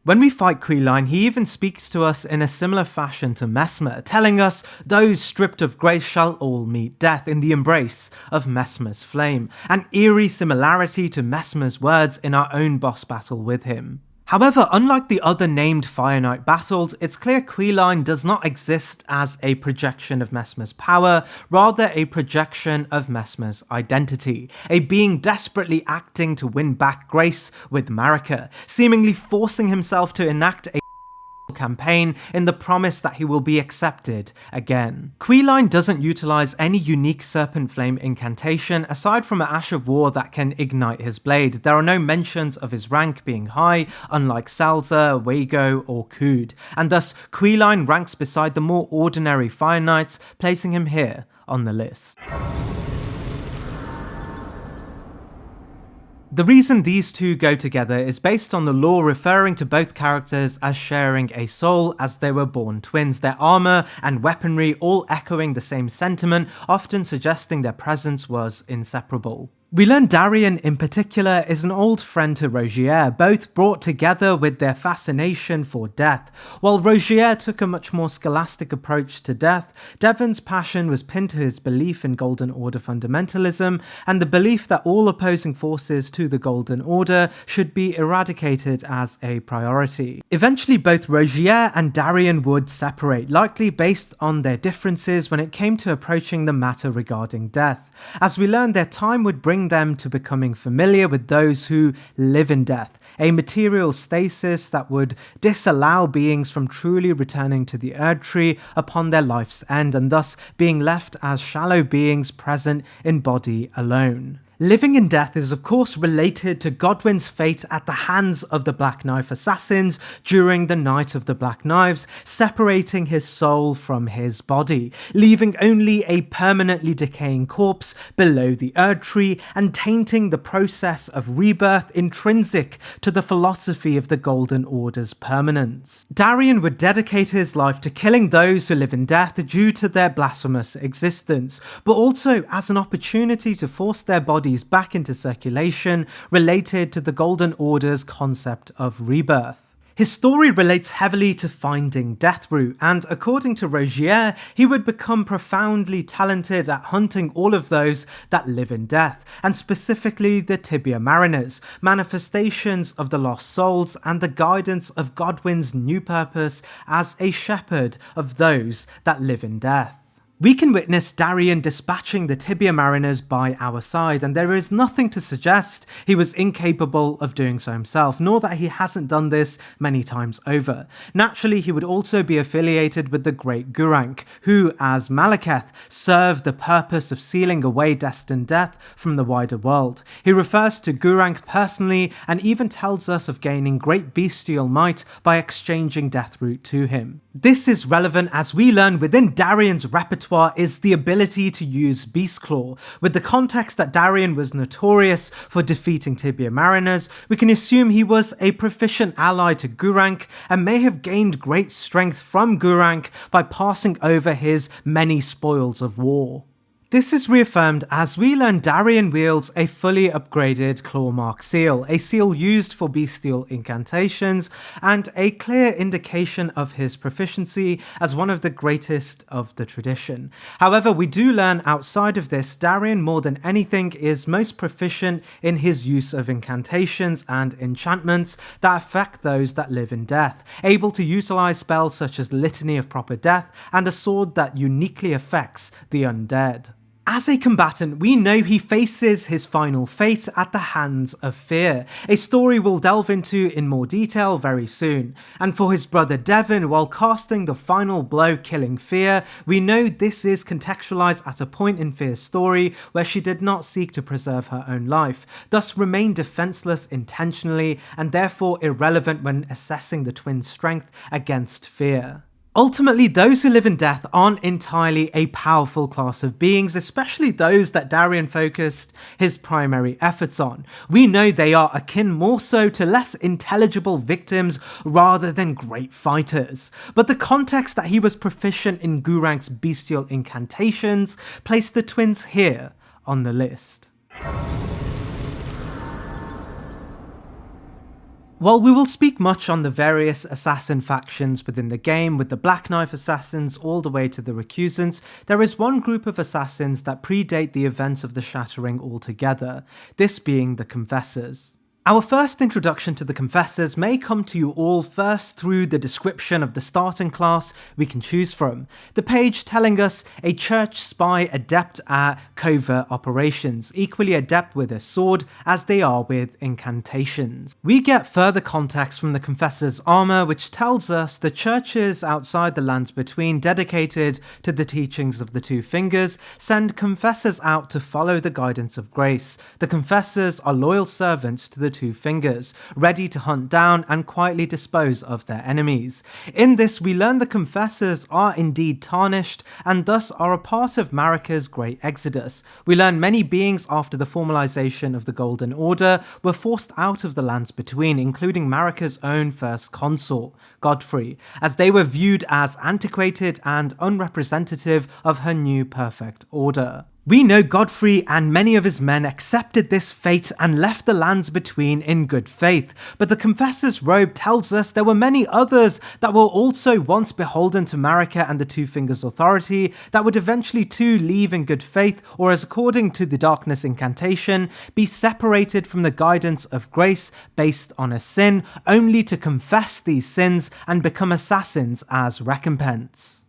When we fight Queline, he even speaks to us in a similar fashion to Messmer, telling us those stripped of grace shall all meet death in the embrace of Messmer's flame, an eerie similarity to Messmer's words in our own boss battle with him. However, unlike the other named Fire Knight battles, it's clear Queline does not exist as a projection of Messmer's power, rather a projection of Messmer's identity, a being desperately acting to win back grace with Marika, seemingly forcing himself to enact a campaign in the promise that he will be accepted again. Queline doesn't utilize any unique Serpent Flame incantation aside from an Ash of War that can ignite his blade. There are no mentions of his rank being high, unlike Salza, Wago, or Kood, and thus Queline ranks beside the more ordinary Fire Knights, placing him here on the list. The reason these two go together is based on the lore referring to both characters as sharing a soul as they were born twins, their armor and weaponry all echoing the same sentiment, often suggesting their presence was inseparable. We learn Darien in particular is an old friend to Rogier, both brought together with their fascination for death. While Rogier took a much more scholastic approach to death, Devon's passion was pinned to his belief in Golden Order fundamentalism and the belief that all opposing forces to the Golden Order should be eradicated as a priority. Eventually both Rogier and Darien would separate, likely based on their differences when it came to approaching the matter regarding death. As we learn, their time would bring them to becoming familiar with those who live in death, a material stasis that would disallow beings from truly returning to the Erd Tree upon their life's end, and thus being left as shallow beings present in body alone. Living in death is of course related to Godwyn's fate at the hands of the Black Knife assassins during the Night of the Black Knives, separating his soul from his body, leaving only a permanently decaying corpse below the Erd Tree and tainting the process of rebirth intrinsic to the philosophy of the Golden Order's permanence. Darien would dedicate his life to killing those who live in death due to their blasphemous existence, but also as an opportunity to force their bodies back into circulation related to the Golden Order's concept of rebirth. His story relates heavily to finding Deathroot, and according to Rogier, he would become profoundly talented at hunting all of those that live in death, and specifically the Tibia Mariners, manifestations of the lost souls and the guidance of Godwyn's new purpose as a shepherd of those that live in death. We can witness Darien dispatching the Tibia Mariners by our side, and there is nothing to suggest he was incapable of doing so himself, nor that he hasn't done this many times over. Naturally, he would also be affiliated with the Great Gurranq, who, as Malekith, served the purpose of sealing away destined death from the wider world. He refers to Gurranq personally, and even tells us of gaining great bestial might by exchanging Deathroot to him. This is relevant as we learn within Darien's repertoire is the ability to use Beastclaw. With the context that Darien was notorious for defeating Tibia Mariners, we can assume he was a proficient ally to Gurranq and may have gained great strength from Gurranq by passing over his many spoils of war. This is reaffirmed as we learn Darien wields a fully upgraded Clawmark seal, a seal used for bestial incantations, and a clear indication of his proficiency as one of the greatest of the tradition. However, we do learn outside of this, Darien more than anything is most proficient in his use of incantations and enchantments that affect those that live in death, able to utilize spells such as Litany of Proper Death and a sword that uniquely affects the undead. As a combatant, we know he faces his final fate at the hands of Fear, a story we'll delve into in more detail very soon. And for his brother Devon, while casting the final blow killing Fear, we know this is contextualized at a point in Fear's story where she did not seek to preserve her own life, thus remained defenseless intentionally and therefore irrelevant when assessing the twins' strength against Fear. Ultimately, those who live in death aren't entirely a powerful class of beings, especially those that Darien focused his primary efforts on. We know they are akin more so to less intelligible victims rather than great fighters. But the context that he was proficient in Gurranq's bestial incantations placed the twins here on the list. While we will speak much on the various assassin factions within the game, with the Black Knife assassins all the way to the Recusants, there is one group of assassins that predate the events of the Shattering altogether, this being the Confessors. Our first introduction to the Confessors may come to you all first through the description of the starting class we can choose from, the page telling us a church spy adept at covert operations, equally adept with a sword as they are with incantations. We get further context from the Confessors' armor, which tells us the churches outside the lands between dedicated to the teachings of the Two Fingers send confessors out to follow the guidance of grace. The Confessors are loyal servants to the the Two Fingers, ready to hunt down and quietly dispose of their enemies. In this, we learn the Confessors are indeed tarnished and thus are a part of Marika's great exodus. We learn many beings after the formalization of the Golden Order were forced out of the Lands Between, including Marika's own first consort, Godfrey, as they were viewed as antiquated and unrepresentative of her new perfect order. We know Godfrey and many of his men accepted this fate and left the Lands Between in good faith, but the Confessor's robe tells us there were many others that were also once beholden to Marika and the Two Fingers authority that would eventually too leave in good faith, or as according to the Darkness incantation, be separated from the guidance of grace based on a sin, only to confess these sins and become assassins as recompense.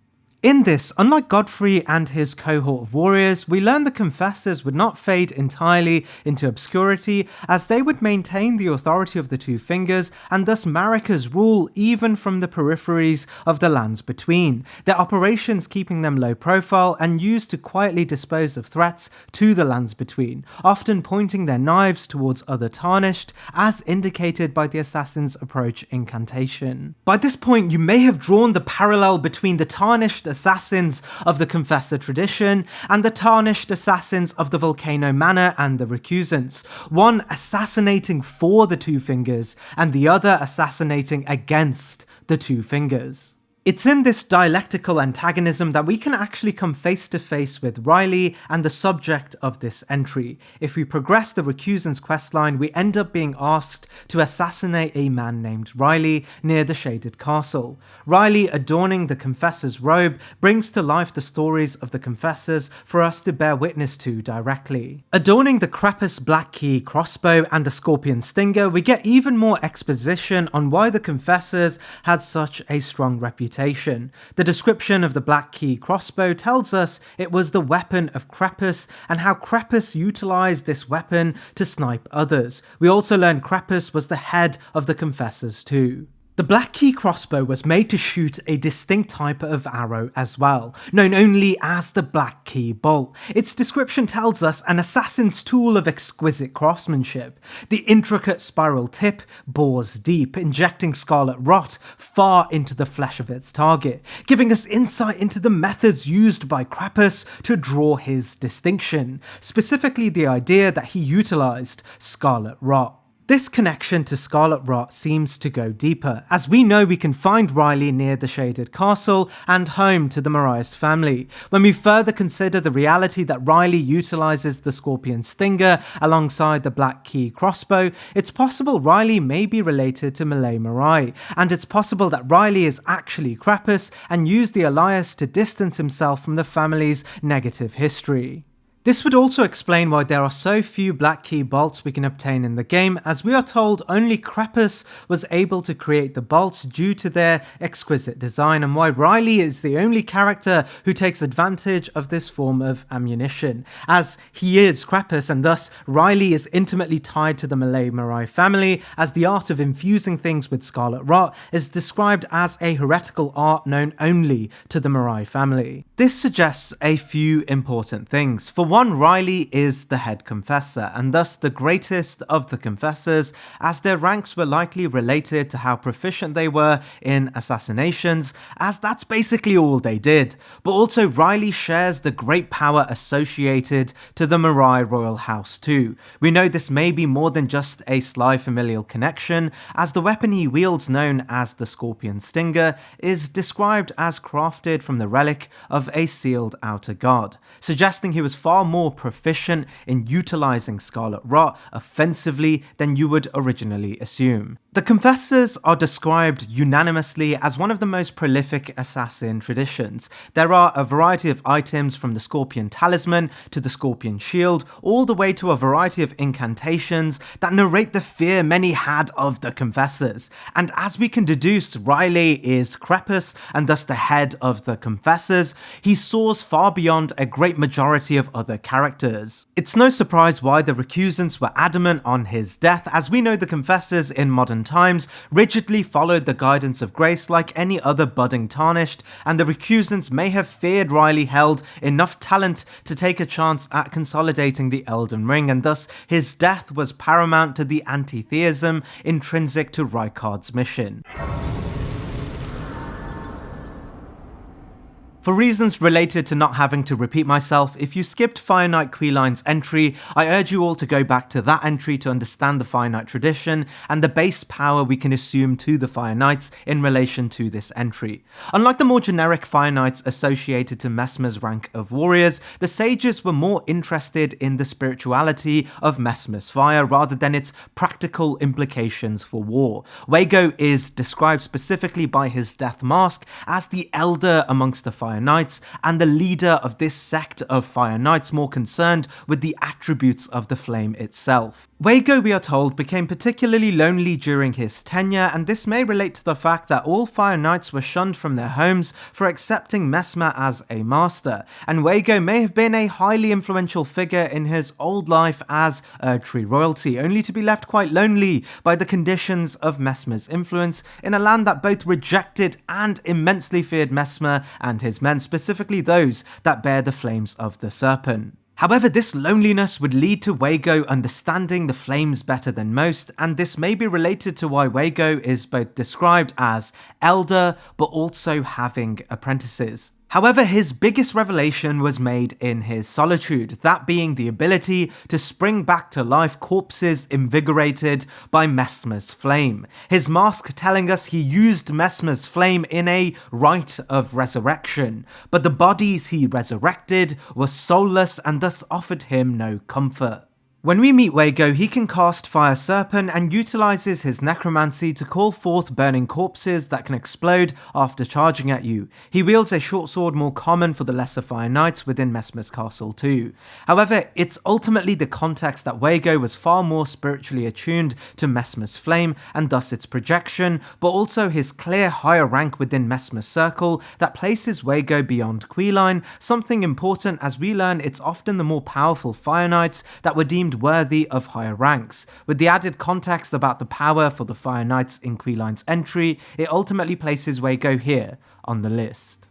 In this, unlike Godfrey and his cohort of warriors, we learn the Confessors would not fade entirely into obscurity, as they would maintain the authority of the Two Fingers and thus Marika's rule even from the peripheries of the Lands Between, their operations keeping them low profile and used to quietly dispose of threats to the Lands Between, often pointing their knives towards other Tarnished, as indicated by the Assassin's Approach incantation. By this point, you may have drawn the parallel between the Tarnished assassins of the Confessor tradition and the tarnished assassins of the Volcano Manor and the Recusants, one assassinating for the Two Fingers and the other assassinating against the Two Fingers. It's in this dialectical antagonism that we can actually come face to face with Riley and the subject of this entry. If we progress the Recusants questline, we end up being asked to assassinate a man named Riley near the Shaded Castle. Riley, adorning the Confessor's robe, brings to life the stories of the Confessors for us to bear witness to directly. Adorning the Crepus Black Key crossbow and the Scorpion Stinger, we get even more exposition on why the Confessors had such a strong reputation. The description of the Black Key crossbow tells us it was the weapon of Crepus and how Crepus utilized this weapon to snipe others. We also learn Crepus was the head of the Confessors too. The Black Key crossbow was made to shoot a distinct type of arrow as well, known only as the Black Key bolt. Its description tells us an assassin's tool of exquisite craftsmanship. The intricate spiral tip bores deep, injecting scarlet rot far into the flesh of its target, giving us insight into the methods used by Crepus to draw his distinction, specifically the idea that he utilized scarlet rot. This connection to Scarlet Rot seems to go deeper, as we know we can find Riley near the Shaded Castle and home to the Marias family. When we further consider the reality that Riley utilizes the Scorpion Stinger alongside the Black Key crossbow, it's possible Riley may be related to Malay Marai, and it's possible that Riley is actually Crepus and used the alias to distance himself from the family's negative history. This would also explain why there are so few Black Key bolts we can obtain in the game, as we are told only Crepus was able to create the bolts due to their exquisite design, and why Riley is the only character who takes advantage of this form of ammunition, as he is Crepus and thus Riley is intimately tied to the Malay Marai family, as the art of infusing things with Scarlet Rot is described as a heretical art known only to the Marai family. This suggests a few important things. For one, Riley is the head confessor, and thus the greatest of the confessors, as their ranks were likely related to how proficient they were in assassinations, as that's basically all they did. But also Riley shares the great power associated to the Marai royal house too. We know this may be more than just a sly familial connection, as the weapon he wields, known as the Scorpion Stinger, is described as crafted from the relic of a sealed outer god, suggesting he was far more proficient in utilizing Scarlet Rot offensively than you would originally assume. The Confessors are described unanimously as one of the most prolific assassin traditions. There are a variety of items from the Scorpion Talisman to the Scorpion Shield, all the way to a variety of incantations that narrate the fear many had of the Confessors. And as we can deduce, Riley is Crepus and thus the head of the Confessors. He soars far beyond a great majority of other other characters. It's no surprise why the recusants were adamant on his death, as we know the confessors in modern times rigidly followed the guidance of grace like any other budding tarnished, and the recusants may have feared Riley held enough talent to take a chance at consolidating the Elden Ring, and thus his death was paramount to the anti-theism intrinsic to Rykard's mission. For reasons related to not having to repeat myself, if you skipped Fire Knight Queline's entry, I urge you all to go back to that entry to understand the Fire Knight tradition and the base power we can assume to the Fire Knights in relation to this entry. Unlike the more generic Fire Knights associated to Messmer's rank of warriors, the sages were more interested in the spirituality of Messmer's fire rather than its practical implications for war. Wago is described specifically by his death mask as the elder amongst the Fire Knights, and the leader of this sect of Fire Knights more concerned with the attributes of the flame itself. Wago, we are told, became particularly lonely during his tenure, and this may relate to the fact that all Fire Knights were shunned from their homes for accepting Messmer as a master, and Wago may have been a highly influential figure in his old life as Erdtree royalty, only to be left quite lonely by the conditions of Messmer's influence in a land that both rejected and immensely feared Messmer and his men, specifically those that bear the flames of the serpent. However, this loneliness would lead to Wago understanding the flames better than most, and this may be related to why Wago is both described as elder but also having apprentices. However, his biggest revelation was made in his solitude, that being the ability to spring back to life corpses invigorated by Messmer's flame. His mask telling us he used Messmer's flame in a rite of resurrection, but the bodies he resurrected were soulless and thus offered him no comfort. When we meet Wago, he can cast Fire Serpent and utilizes his necromancy to call forth burning corpses that can explode after charging at you. He wields a short sword more common for the lesser Fire Knights within Messmer's castle too. However, it's ultimately the context that Wago was far more spiritually attuned to Messmer's flame and thus its projection, but also his clear higher rank within Messmer's circle that places Wago beyond Queline, something important as we learn it's often the more powerful Fire Knights that were deemed worthy of higher ranks. With the added context about the power for the Fire Knights in Queline's entry, it ultimately places Wago here on the list.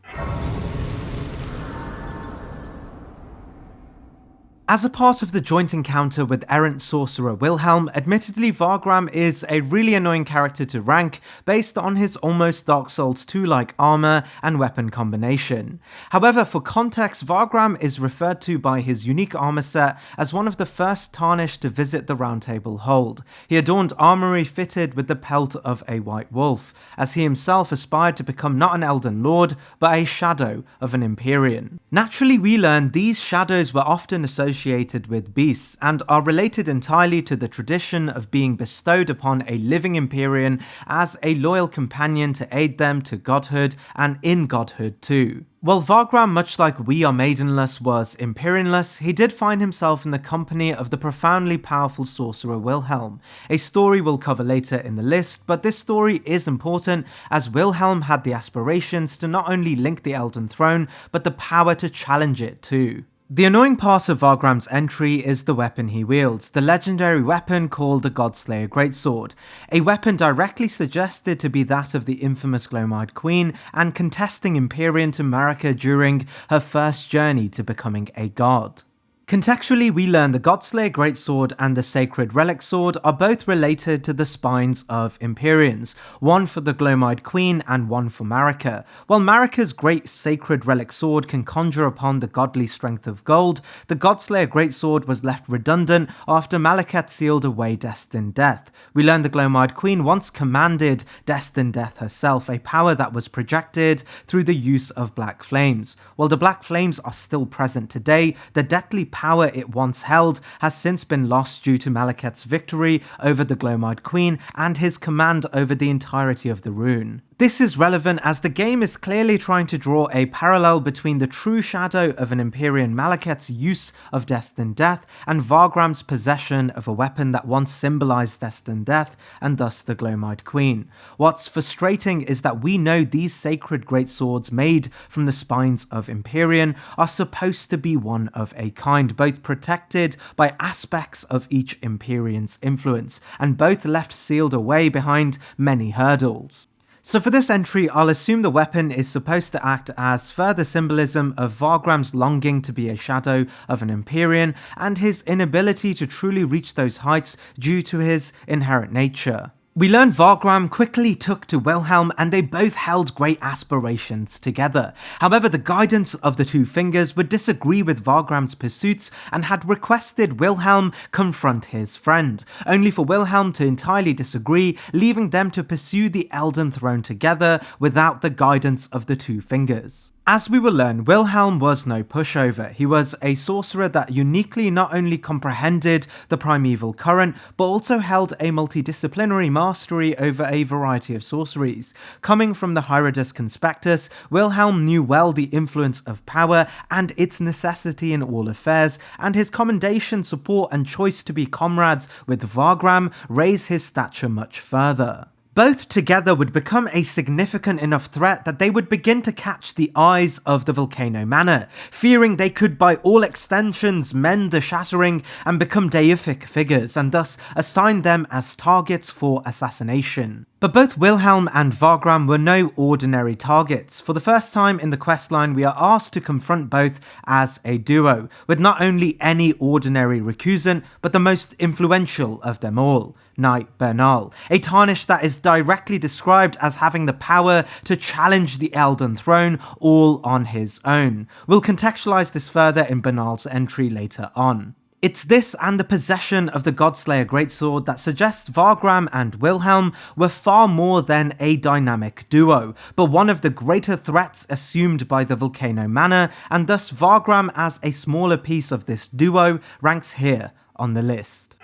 As a part of the joint encounter with errant sorcerer Wilhelm, admittedly Vargram is a really annoying character to rank based on his almost Dark Souls 2-like armor and weapon combination. However, for context, Vargram is referred to by his unique armor set as one of the first Tarnished to visit the Round Table Hold. He adorned armory fitted with the pelt of a white wolf, as he himself aspired to become not an Elden Lord, but a shadow of an Empyrean. Naturally, we learn these shadows were often associated with beasts and are related entirely to the tradition of being bestowed upon a living Empyrean as a loyal companion to aid them to godhood and in godhood too. While Vargram, much like We Are Maidenless, was Empyreanless, he did find himself in the company of the profoundly powerful sorcerer Wilhelm, a story we'll cover later in the list, but this story is important as Wilhelm had the aspirations to not only link the Elden Throne, but the power to challenge it too. The annoying part of Vargram's entry is the weapon he wields, the legendary weapon called the Godslayer Greatsword, a weapon directly suggested to be that of the infamous Glomide Queen and contesting Empyrean to Marika during her first journey to becoming a god. Contextually, we learn the Godslayer Greatsword and the Sacred Relic Sword are both related to the spines of Empyreans, one for the Glomide Queen and one for Marika. While Marika's Great Sacred Relic Sword can conjure upon the godly strength of gold, the Godslayer Greatsword was left redundant after Malekith sealed away Destined Death. We learn the Glomide Queen once commanded Destined Death herself, a power that was projected through the use of black flames. While the black flames are still present today, the deathly power it once held has since been lost due to Malekith's victory over the Glomide Queen and his command over the entirety of the rune. This is relevant as the game is clearly trying to draw a parallel between the true shadow of an Empyrean Malekith's use of Destined Death and Vargram's possession of a weapon that once symbolized Destined Death and thus the Glomide Queen. What's frustrating is that we know these sacred greatswords made from the spines of Empyrean are supposed to be one of a kind, find both protected by aspects of each Empyrean's influence, and both left sealed away behind many hurdles. So for this entry, I'll assume the weapon is supposed to act as further symbolism of Vargram's longing to be a shadow of an Empyrean, and his inability to truly reach those heights due to his inherent nature. We learn Vargram quickly took to Wilhelm, and they both held great aspirations together. However, the guidance of the two fingers would disagree with Vargram's pursuits and had requested Wilhelm confront his friend, only for Wilhelm to entirely disagree, leaving them to pursue the Elden Throne together without the guidance of the two fingers. As we will learn, Wilhelm was no pushover. He was a sorcerer that uniquely not only comprehended the primeval current, but also held a multidisciplinary mastery over a variety of sorceries. Coming from the Hierodus Conspectus, Wilhelm knew well the influence of power and its necessity in all affairs, and his commendation, support, and choice to be comrades with Vargram raised his stature much further. Both together would become a significant enough threat that they would begin to catch the eyes of the Volcano Manor, fearing they could by all extensions mend the shattering and become deific figures, and thus assign them as targets for assassination. But both Wilhelm and Vargram were no ordinary targets. For the first time in the questline, we are asked to confront both as a duo, with not only any ordinary recusant, but the most influential of them all, Knight Bernal, a tarnish that is directly described as having the power to challenge the Elden Throne all on his own. We'll contextualize this further in Bernal's entry later on. It's this and the possession of the Godslayer Greatsword that suggests Vargram and Wilhelm were far more than a dynamic duo, but one of the greater threats assumed by the Volcano Manor, and thus Vargram as a smaller piece of this duo ranks here on the list.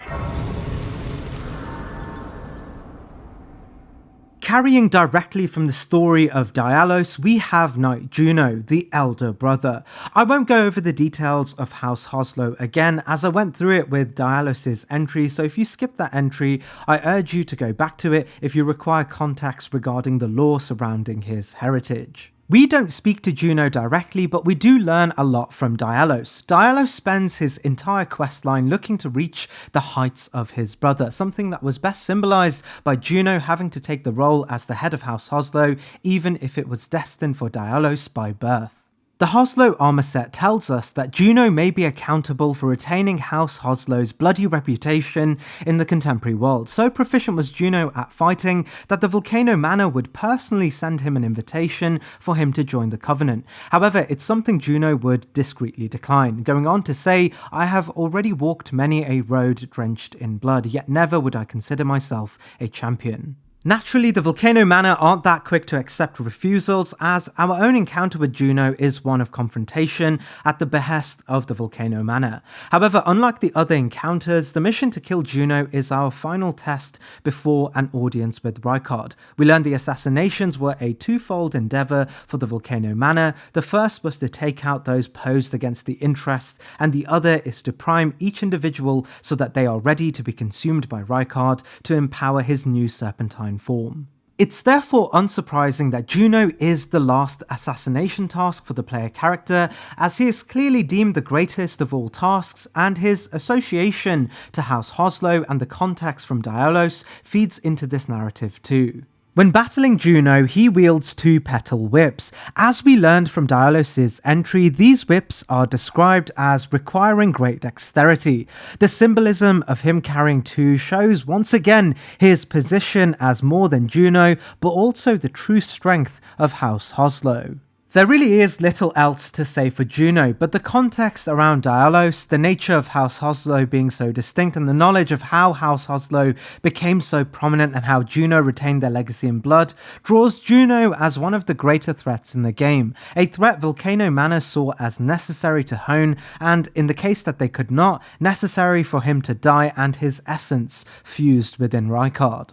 Carrying directly from the story of Dialos, we have Knight Juno, the elder brother. I won't go over the details of House Hoslow again, as I went through it with Dialos' entry, so if you skip that entry, I urge you to go back to it if you require context regarding the lore surrounding his heritage. We don't speak to Juno directly, but we do learn a lot from Dialos. Dialos spends his entire questline looking to reach the heights of his brother, something that was best symbolized by Juno having to take the role as the head of House Hoslow, even if it was destined for Dialos by birth. The Hoslow armor set tells us that Juno may be accountable for retaining House Hoslow's bloody reputation in the contemporary world. So proficient was Juno at fighting that the Volcano Manor would personally send him an invitation for him to join the Covenant. However, it's something Juno would discreetly decline, going on to say, "I have already walked many a road drenched in blood, yet never would I consider myself a champion." Naturally, the Volcano Manor aren't that quick to accept refusals, as our own encounter with Juno is one of confrontation at the behest of the Volcano Manor. However, unlike the other encounters, the mission to kill Juno is our final test before an audience with Rykard. We learned the assassinations were a twofold endeavour for the Volcano Manor. The first was to take out those posed against the interests, and the other is to prime each individual so that they are ready to be consumed by Rykard to empower his new serpentine form. It's therefore unsurprising that Juno is the last assassination task for the player character, as he is clearly deemed the greatest of all tasks, and his association to House Hoslow and the context from Dialos feeds into this narrative too. When battling Juno, he wields two petal whips. As we learned from Dialos' entry, these whips are described as requiring great dexterity. The symbolism of him carrying two shows once again his position as more than Juno, but also the true strength of House Hoslow. There really is little else to say for Juno, but the context around Dialos, the nature of House Hoslow being so distinct, and the knowledge of how House Hoslow became so prominent and how Juno retained their legacy in blood, draws Juno as one of the greater threats in the game, a threat Volcano Manor saw as necessary to hone, and in the case that they could not, necessary for him to die and his essence fused within Rykard.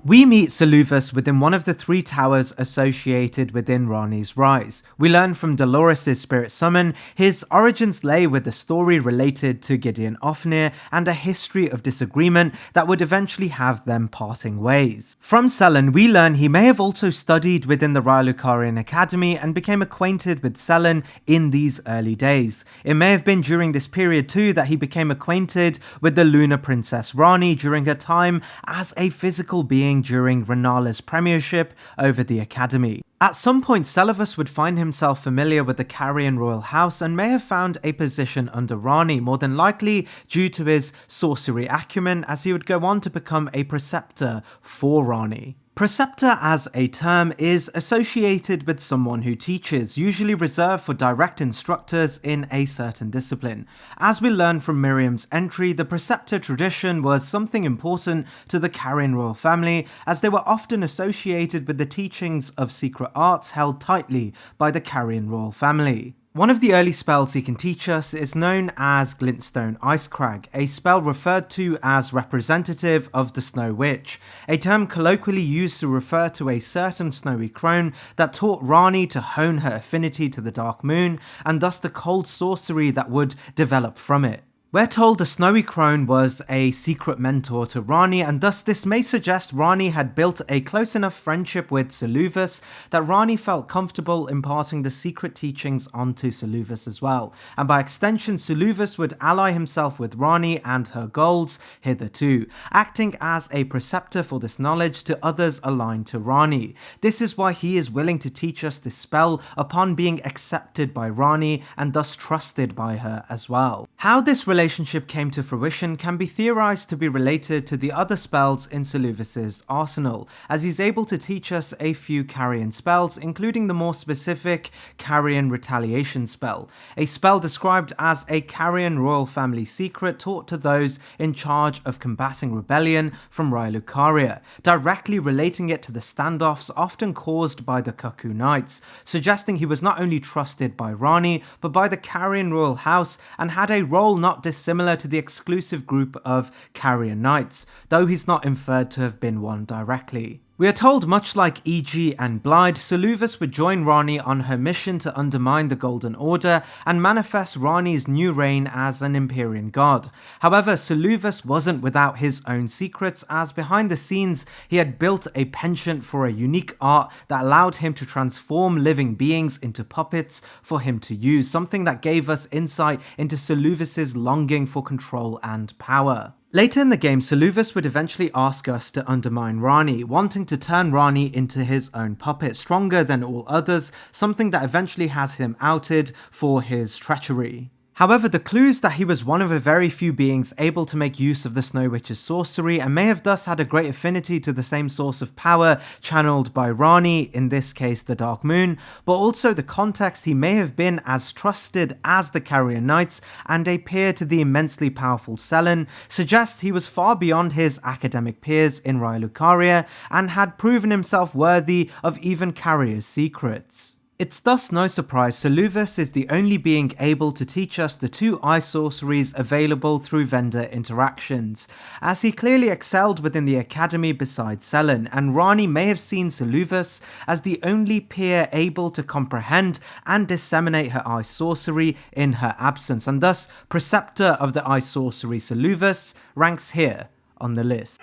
We meet Seluvus within one of the 3 towers associated within Rani's Rise. We learn from Dolores' spirit summon, his origins lay with a story related to Gideon Ofnir and a history of disagreement that would eventually have them parting ways. From Sellen, we learn he may have also studied within the Rylukarian Academy and became acquainted with Sellen in these early days. It may have been during this period too that he became acquainted with the Lunar Princess Rani during her time as a physical being during Renala's premiership over the Academy. At some point, Seluvus would find himself familiar with the Carian royal house and may have found a position under Rani, more than likely due to his sorcery acumen, as he would go on to become a preceptor for Rani. Preceptor as a term is associated with someone who teaches, usually reserved for direct instructors in a certain discipline. As we learn from Miriam's entry, the preceptor tradition was something important to the Carian royal family, as they were often associated with the teachings of secret arts held tightly by the Carian royal family. One of the early spells he can teach us is known as Glintstone Icecrag, a spell referred to as representative of the Snow Witch, a term colloquially used to refer to a certain snowy crone that taught Rani to hone her affinity to the Dark Moon, and thus the cold sorcery that would develop from it. We're told the Snowy Crone was a secret mentor to Rani, and thus this may suggest Rani had built a close enough friendship with Seluvus that Rani felt comfortable imparting the secret teachings onto Seluvus as well, and by extension Seluvus would ally himself with Rani and her goals hitherto, acting as a preceptor for this knowledge to others aligned to Rani. This is why he is willing to teach us this spell upon being accepted by Rani and thus trusted by her as well. How this relationship came to fruition can be theorized to be related to the other spells in Seluvus' arsenal, as he's able to teach us a few Carian spells, including the more specific Carian Retaliation spell, a spell described as a Carian royal family secret taught to those in charge of combating rebellion from Railucaria, directly relating it to the standoffs often caused by the Cuckoo Knights, suggesting he was not only trusted by Rani, but by the Carian royal house and had a role not dissimilar to the exclusive group of Carian Knights, though he's not inferred to have been one directly. We are told, much like E.G. and Blide, Seluvus would join Rani on her mission to undermine the Golden Order and manifest Rani's new reign as an Empyrean god. However, Seluvus wasn't without his own secrets, as behind the scenes he had built a penchant for a unique art that allowed him to transform living beings into puppets for him to use, something that gave us insight into Seluvus' longing for control and power. Later in the game, Seluvus would eventually ask us to undermine Rani, wanting to turn Rani into his own puppet, stronger than all others, something that eventually has him outed for his treachery. However, the clue is that he was one of a very few beings able to make use of the Snow Witch's sorcery and may have thus had a great affinity to the same source of power channeled by Rani, in this case the Dark Moon, but also the context he may have been as trusted as the Carian Knights and a peer to the immensely powerful Sellen suggests he was far beyond his academic peers in Railucaria and had proven himself worthy of even Caria's secrets. It's thus no surprise Seluvus is the only being able to teach us the 2 eye sorceries available through vendor interactions, as he clearly excelled within the academy besides Sellen, and Rani may have seen Seluvus as the only peer able to comprehend and disseminate her eye sorcery in her absence, and thus preceptor of the eye sorcery Seluvus ranks here on the list.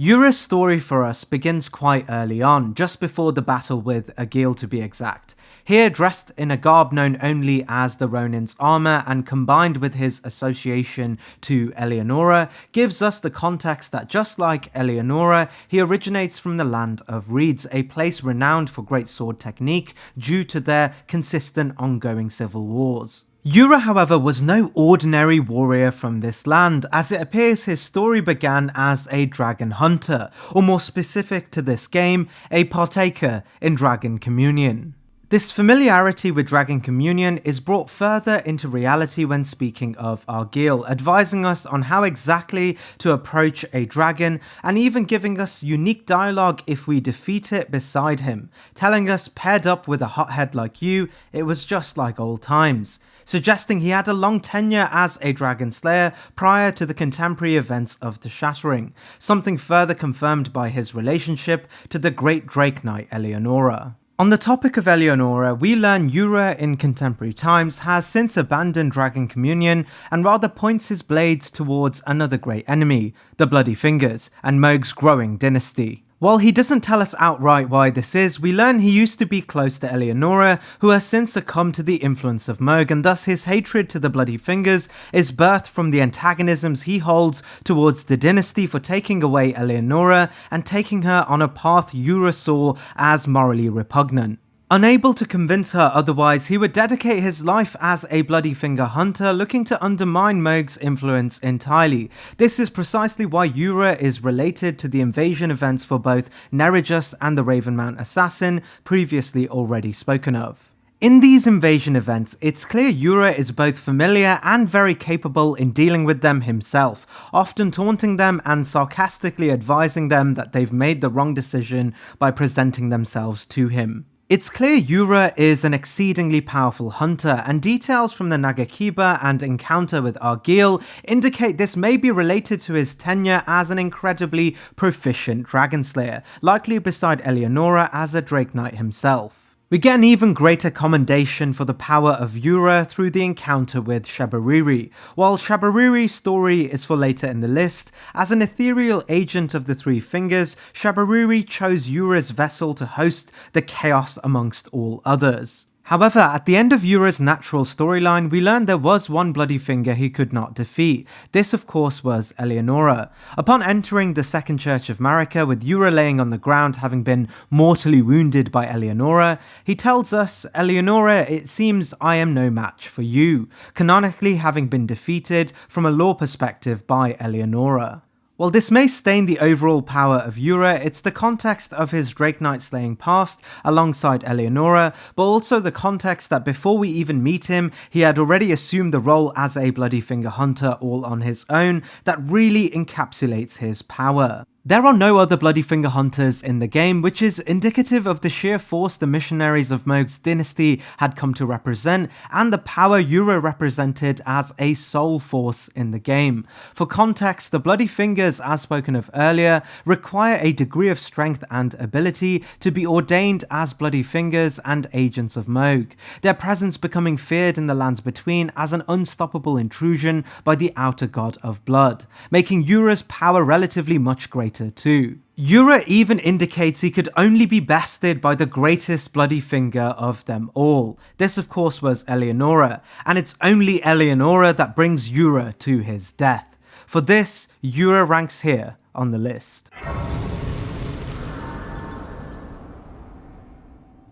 Yura's story for us begins quite early on, just before the battle with Agil to be exact. Here, dressed in a garb known only as the Ronin's armour and combined with his association to Eleonora, gives us the context that just like Eleonora, he originates from the land of reeds, a place renowned for great sword technique due to their consistent ongoing civil wars. Yura, however, was no ordinary warrior from this land, as it appears his story began as a dragon hunter, or more specific to this game, a partaker in dragon communion. This familiarity with Dragon Communion is brought further into reality when speaking of Argyll, advising us on how exactly to approach a dragon and even giving us unique dialogue if we defeat it beside him, telling us paired up with a hothead like you, it was just like old times, suggesting he had a long tenure as a dragon slayer prior to the contemporary events of the Shattering, something further confirmed by his relationship to the great Drake Knight Eleonora. On the topic of Eleonora, we learn Ura in contemporary times has since abandoned Dragon Communion and rather points his blades towards another great enemy, the Bloody Fingers, and Mohg's growing dynasty. While he doesn't tell us outright why this is, we learn he used to be close to Eleonora, who has since succumbed to the influence of Mohg, and thus his hatred to the Bloody Fingers is birthed from the antagonisms he holds towards the dynasty for taking away Eleonora and taking her on a path Ura saw as morally repugnant. Unable to convince her otherwise, he would dedicate his life as a Bloody Finger hunter, looking to undermine Mohg's influence entirely. This is precisely why Ura is related to the invasion events for both Nerejus and the Ravenmount Assassin, previously already spoken of. In these invasion events, it's clear Ura is both familiar and very capable in dealing with them himself, often taunting them and sarcastically advising them that they've made the wrong decision by presenting themselves to him. It's clear Ura is an exceedingly powerful hunter, and details from the Nagakiba and encounter with Argyll indicate this may be related to his tenure as an incredibly proficient dragon slayer, likely beside Eleonora as a Drake Knight himself. We get an even greater commendation for the power of Ura through the encounter with Shabariri. While Shabariri's story is for later in the list, as an ethereal agent of the Three Fingers, Shabariri chose Ura's vessel to host the chaos amongst all others. However, at the end of Ura's natural storyline, we learned there was one Bloody Finger he could not defeat. This, of course, was Eleonora. Upon entering the Second Church of Marika, with Ura laying on the ground having been mortally wounded by Eleonora, he tells us, "Eleonora, it seems I am no match for you," canonically having been defeated from a lore perspective by Eleonora. While this may stain the overall power of Ura, it's the context of his Drake Knight slaying past alongside Eleonora, but also the context that before we even meet him, he had already assumed the role as a Bloody Finger hunter all on his own that really encapsulates his power. There are no other Bloody Finger hunters in the game, which is indicative of the sheer force the missionaries of Mohg's dynasty had come to represent, and the power Ura represented as a sole force in the game. For context, the Bloody Fingers, as spoken of earlier, require a degree of strength and ability to be ordained as Bloody Fingers and agents of Mohg, their presence becoming feared in the lands between as an unstoppable intrusion by the outer god of blood, making Ura's power relatively much greater too. Ura even indicates he could only be bested by the greatest Bloody Finger of them all. This of course was Eleonora, and it's only Eleonora that brings Ura to his death. For this, Ura ranks here on the list.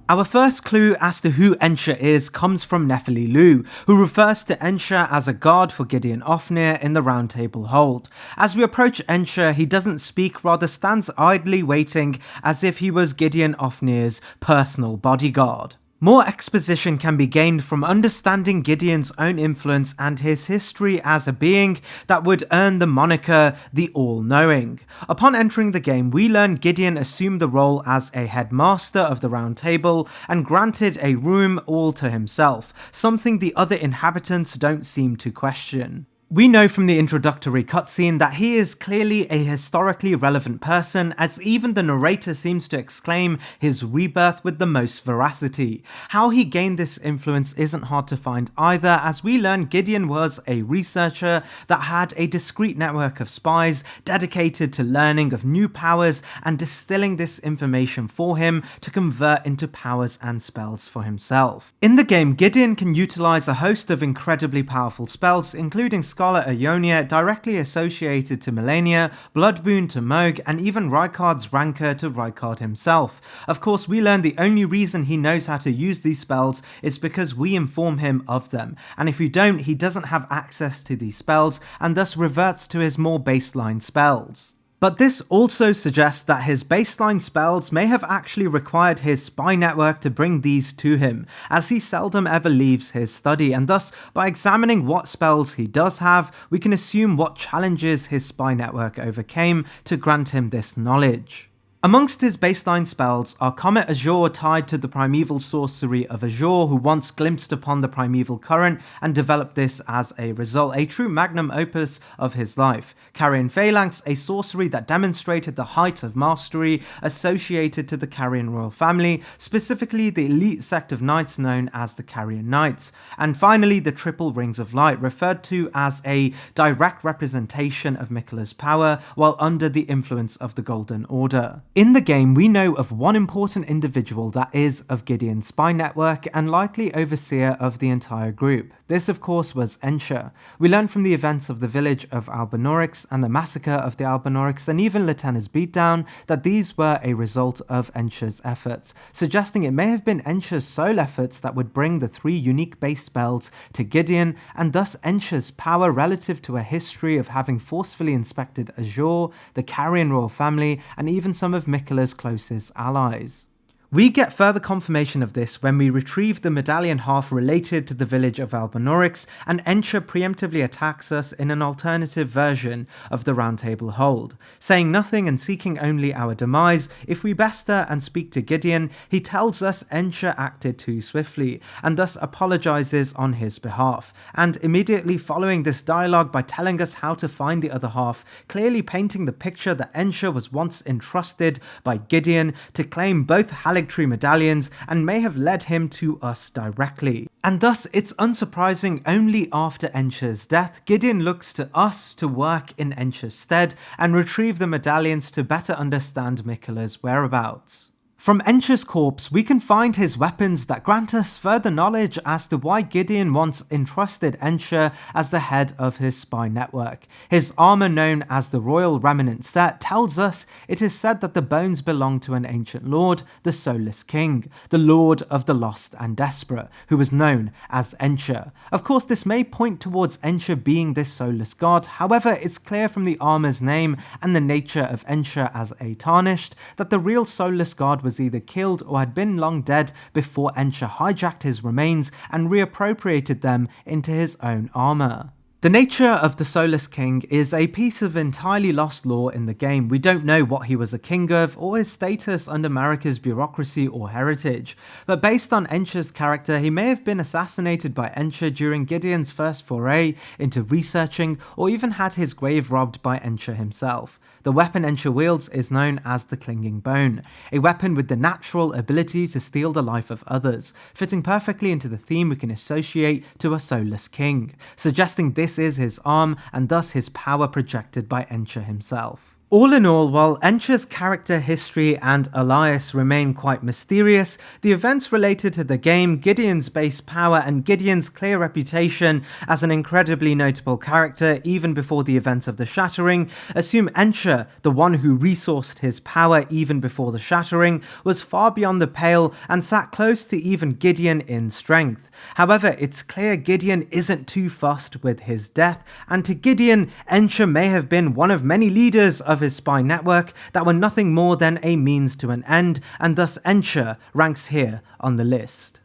Our first clue as to who Ensha is comes from Nephili Lu, who refers to Ensha as a guard for Gideon Ofnir in the Round Table Hold. As we approach Ensha, he doesn't speak, rather stands idly waiting as if he was Gideon Ofnir's personal bodyguard. More exposition can be gained from understanding Gideon's own influence and his history as a being that would earn the moniker the All-Knowing. Upon entering the game, we learn Gideon assumed the role as a headmaster of the Round Table and granted a room all to himself, something the other inhabitants don't seem to question. We know from the introductory cutscene that he is clearly a historically relevant person, as even the narrator seems to exclaim his rebirth with the most veracity. How he gained this influence isn't hard to find either, as we learn Gideon was a researcher that had a discrete network of spies dedicated to learning of new powers and distilling this information for him to convert into powers and spells for himself. In the game, Gideon can utilize a host of incredibly powerful spells, including Scarlet Ionia directly associated to Melania, Blood Boon to Mohg, and even Rykard's Rancor to Rykard himself. Of course, we learn the only reason he knows how to use these spells is because we inform him of them, and if we don't, he doesn't have access to these spells and thus reverts to his more baseline spells. But this also suggests that his baseline spells may have actually required his spy network to bring these to him, as he seldom ever leaves his study, and thus, by examining what spells he does have, we can assume what challenges his spy network overcame to grant him this knowledge. Amongst his baseline spells are Comet Azure, tied to the primeval sorcery of Azure, who once glimpsed upon the primeval current and developed this as a result, a true magnum opus of his life. Carrion Phalanx, a sorcery that demonstrated the height of mastery associated to the Carrion royal family, specifically the elite sect of knights known as the Carrion Knights. And finally, the Triple Rings of Light, referred to as a direct representation of Miquella's power while under the influence of the Golden Order. In the game, we know of one important individual that is of Gideon's spy network and likely overseer of the entire group. This, of course, was Ensha. We learned from the events of the village of Albanorics and the massacre of the Albanorics and even Latenna's beatdown that these were a result of Ensha's efforts, suggesting it may have been Ensha's sole efforts that would bring the 3 unique base spells to Gideon, and thus Ensha's power relative to a history of having forcefully inspected Azure, the Carrion royal family, and even some of Miquella's closest allies. We get further confirmation of this when we retrieve the medallion half related to the village of Albanorics, and Ensha preemptively attacks us in an alternative version of the Round Table Hold. Saying nothing and seeking only our demise, if we bester and speak to Gideon, he tells us Ensha acted too swiftly, and thus apologizes on his behalf, and immediately following this dialogue by telling us how to find the other half, clearly painting the picture that Ensha was once entrusted by Gideon to claim both Haligtree medallions and may have led him to us directly. And thus, it's unsurprising only after Ensha's death, Gideon looks to us to work in Ensha's stead and retrieve the medallions to better understand Miquella's whereabouts. From Ensha's corpse, we can find his weapons that grant us further knowledge as to why Gideon once entrusted Ensha as the head of his spy network. His armor, known as the Royal Remnant Set, tells us it is said that the bones belong to an ancient lord, the Soulless King, the Lord of the Lost and Desperate, who was known as Ensha. Of course, this may point towards Ensha being this soulless god, however, it's clear from the armor's name and the nature of Ensha as a Tarnished that the real soulless god was either killed or had been long dead before Ensha hijacked his remains and reappropriated them into his own armor. The nature of the Soulless King is a piece of entirely lost lore in the game. We don't know what he was a king of or his status under Marika's bureaucracy or heritage, but based on Ensha's character, he may have been assassinated by Ensha during Gideon's first foray into researching, or even had his grave robbed by Ensha himself. The weapon Ensha wields is known as the Clinging Bone, a weapon with the natural ability to steal the life of others, fitting perfectly into the theme we can associate to a Soulless King, suggesting this is his arm and thus his power projected by Ensha himself. All in all, while Ensha's character, history and alias remain quite mysterious, the events related to the game, Gideon's base power and Gideon's clear reputation as an incredibly notable character even before the events of the Shattering, assume Ensha, the one who resourced his power even before the Shattering, was far beyond the pale and sat close to even Gideon in strength. However, it's clear Gideon isn't too fussed with his death, and to Gideon, Ensha may have been one of many leaders of his spy network that were nothing more than a means to an end, and thus Ensha ranks here on the list.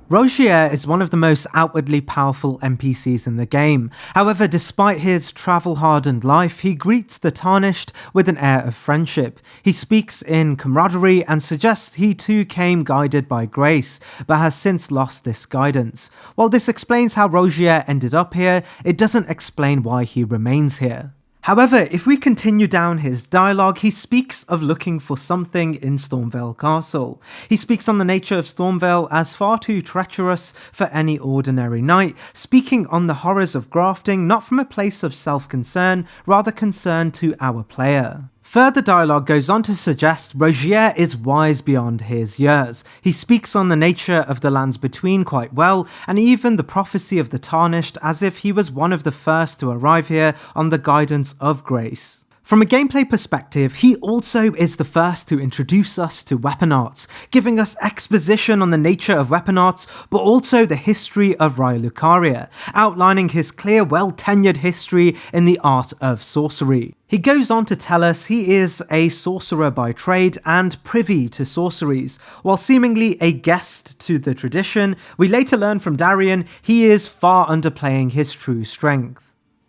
Rogier is one of the most outwardly powerful NPCs in the game. However, despite his travel-hardened life, he greets the Tarnished with an air of friendship. He speaks in camaraderie and suggests he too came guided by grace, but has since lost this guidance. While this explains how Rogier ended up here, it doesn't explain why he remains here. However, if we continue down his dialogue, he speaks of looking for something in Stormveil Castle. He speaks on the nature of Stormveil as far too treacherous for any ordinary knight, speaking on the horrors of grafting not from a place of self-concern, rather concern to our player. Further dialogue goes on to suggest Rogier is wise beyond his years. He speaks on the nature of the lands between quite well, and even the prophecy of the Tarnished as if he was one of the first to arrive here on the guidance of grace. From a gameplay perspective, he also is the first to introduce us to weapon arts, giving us exposition on the nature of weapon arts, but also the history of Raya Lucaria, outlining his clear, well-tenured history in the art of sorcery. He goes on to tell us he is a sorcerer by trade and privy to sorceries. While seemingly a guest to the tradition, we later learn from Darian he is far underplaying his true strength.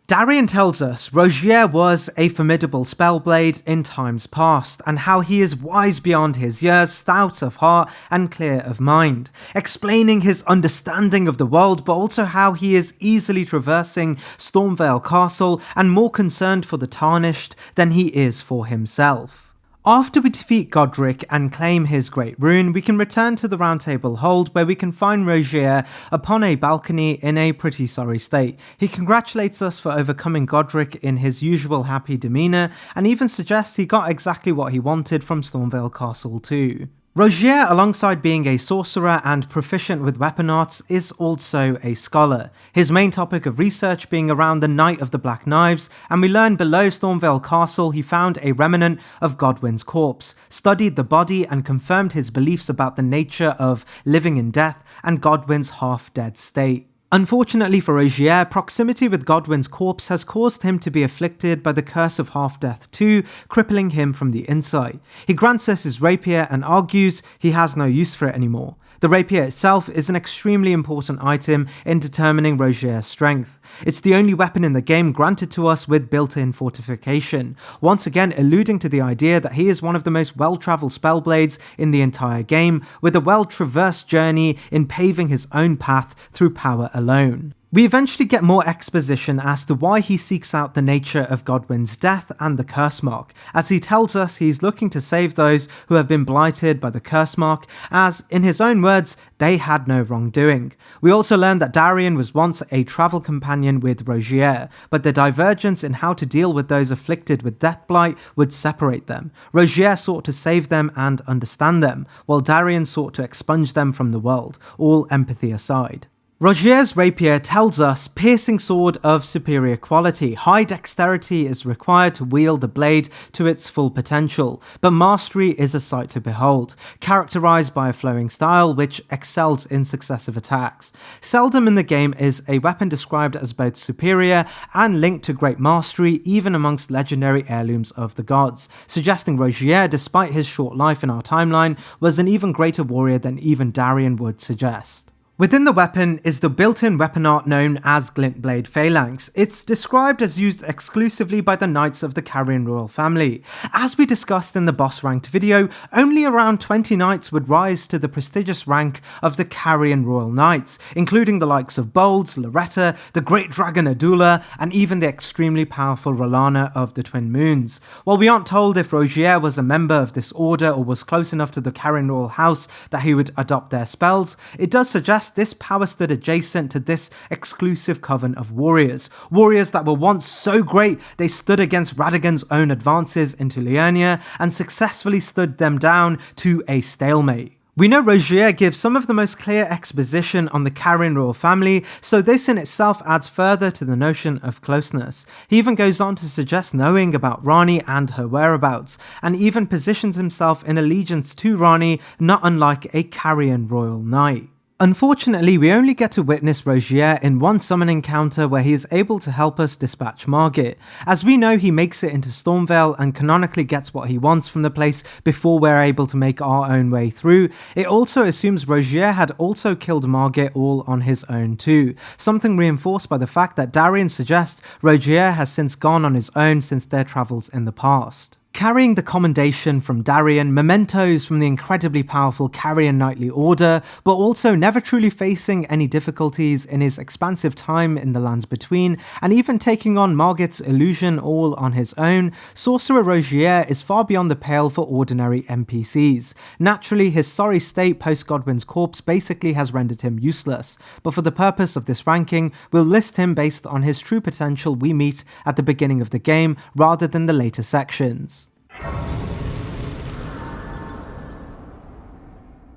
Darian tells us Rogier was a formidable spellblade in times past, and how he is wise beyond his years, stout of heart and clear of mind, explaining his understanding of the world, but also how he is easily traversing Stormvale Castle and more concerned for the Tarnished than he is for himself. After we defeat Godric and claim his great rune, we can return to the Round Table Hold, where we can find Rogier upon a balcony in a pretty sorry state. He congratulates us for overcoming Godric in his usual happy demeanour, and even suggests he got exactly what he wanted from Stormvale Castle too. Rogier, alongside being a sorcerer and proficient with weapon arts, is also a scholar, his main topic of research being around the Knight of the Black Knives, and we learn below Stormvale Castle he found a remnant of Godwyn's corpse, studied the body and confirmed his beliefs about the nature of living in death and Godwyn's half-dead state. Unfortunately for Rogier, proximity with Godwyn's corpse has caused him to be afflicted by the curse of half-death too, crippling him from the inside. He grants us his rapier and argues he has no use for it anymore. The rapier itself is an extremely important item in determining Rogier's strength. It's the only weapon in the game granted to us with built-in fortification, once again alluding to the idea that he is one of the most well-travelled spellblades in the entire game, with a well-traversed journey in paving his own path through power alone. We eventually get more exposition as to why he seeks out the nature of Godwyn's death and the curse mark, as he tells us he's looking to save those who have been blighted by the curse mark, as, in his own words, they had no wrongdoing. We also learn that Darian was once a travel companion with Rogier, but the divergence in how to deal with those afflicted with deathblight would separate them. Rogier sought to save them and understand them, while Darian sought to expunge them from the world, all empathy aside. Rogier's rapier tells us piercing sword of superior quality. High dexterity is required to wield the blade to its full potential, but mastery is a sight to behold, characterized by a flowing style which excels in successive attacks. Seldom in the game is a weapon described as both superior and linked to great mastery, even amongst legendary heirlooms of the gods, suggesting Rogier, despite his short life in our timeline, was an even greater warrior than even Darian would suggest. Within the weapon is the built-in weapon art known as Glintblade Phalanx. It's described as used exclusively by the Knights of the Carrion royal family. As we discussed in the boss ranked video, only around 20 knights would rise to the prestigious rank of the Carrion royal knights, including the likes of Bolds, Loretta, the great dragon Adula, and even the extremely powerful Rolana of the Twin Moons. While we aren't told if Rogier was a member of this order or was close enough to the Carrion royal house that he would adopt their spells, it does suggest this power stood adjacent to this exclusive coven of warriors. Warriors that were once so great they stood against Radagon's own advances into Liurnia and successfully stood them down to a stalemate. We know Rogier gives some of the most clear exposition on the Carrion royal family, so this in itself adds further to the notion of closeness. He even goes on to suggest knowing about Rani and her whereabouts, and even positions himself in allegiance to Rani, not unlike a Carrion royal knight. Unfortunately, we only get to witness Rogier in one summon encounter where he is able to help us dispatch Margit. As we know, he makes it into Stormvale and canonically gets what he wants from the place before we're able to make our own way through. It also assumes Rogier had also killed Margit all on his own too, something reinforced by the fact that Darian suggests Rogier has since gone on his own since their travels in the past. Carrying the commendation from Darian, mementos from the incredibly powerful Carrion Knightly Order, but also never truly facing any difficulties in his expansive time in the Lands Between, and even taking on Margit's illusion all on his own, Sorcerer Rogier is far beyond the pale for ordinary NPCs. Naturally, his sorry state post Godwyn's corpse basically has rendered him useless, but for the purpose of this ranking, we'll list him based on his true potential we meet at the beginning of the game, rather than the later sections.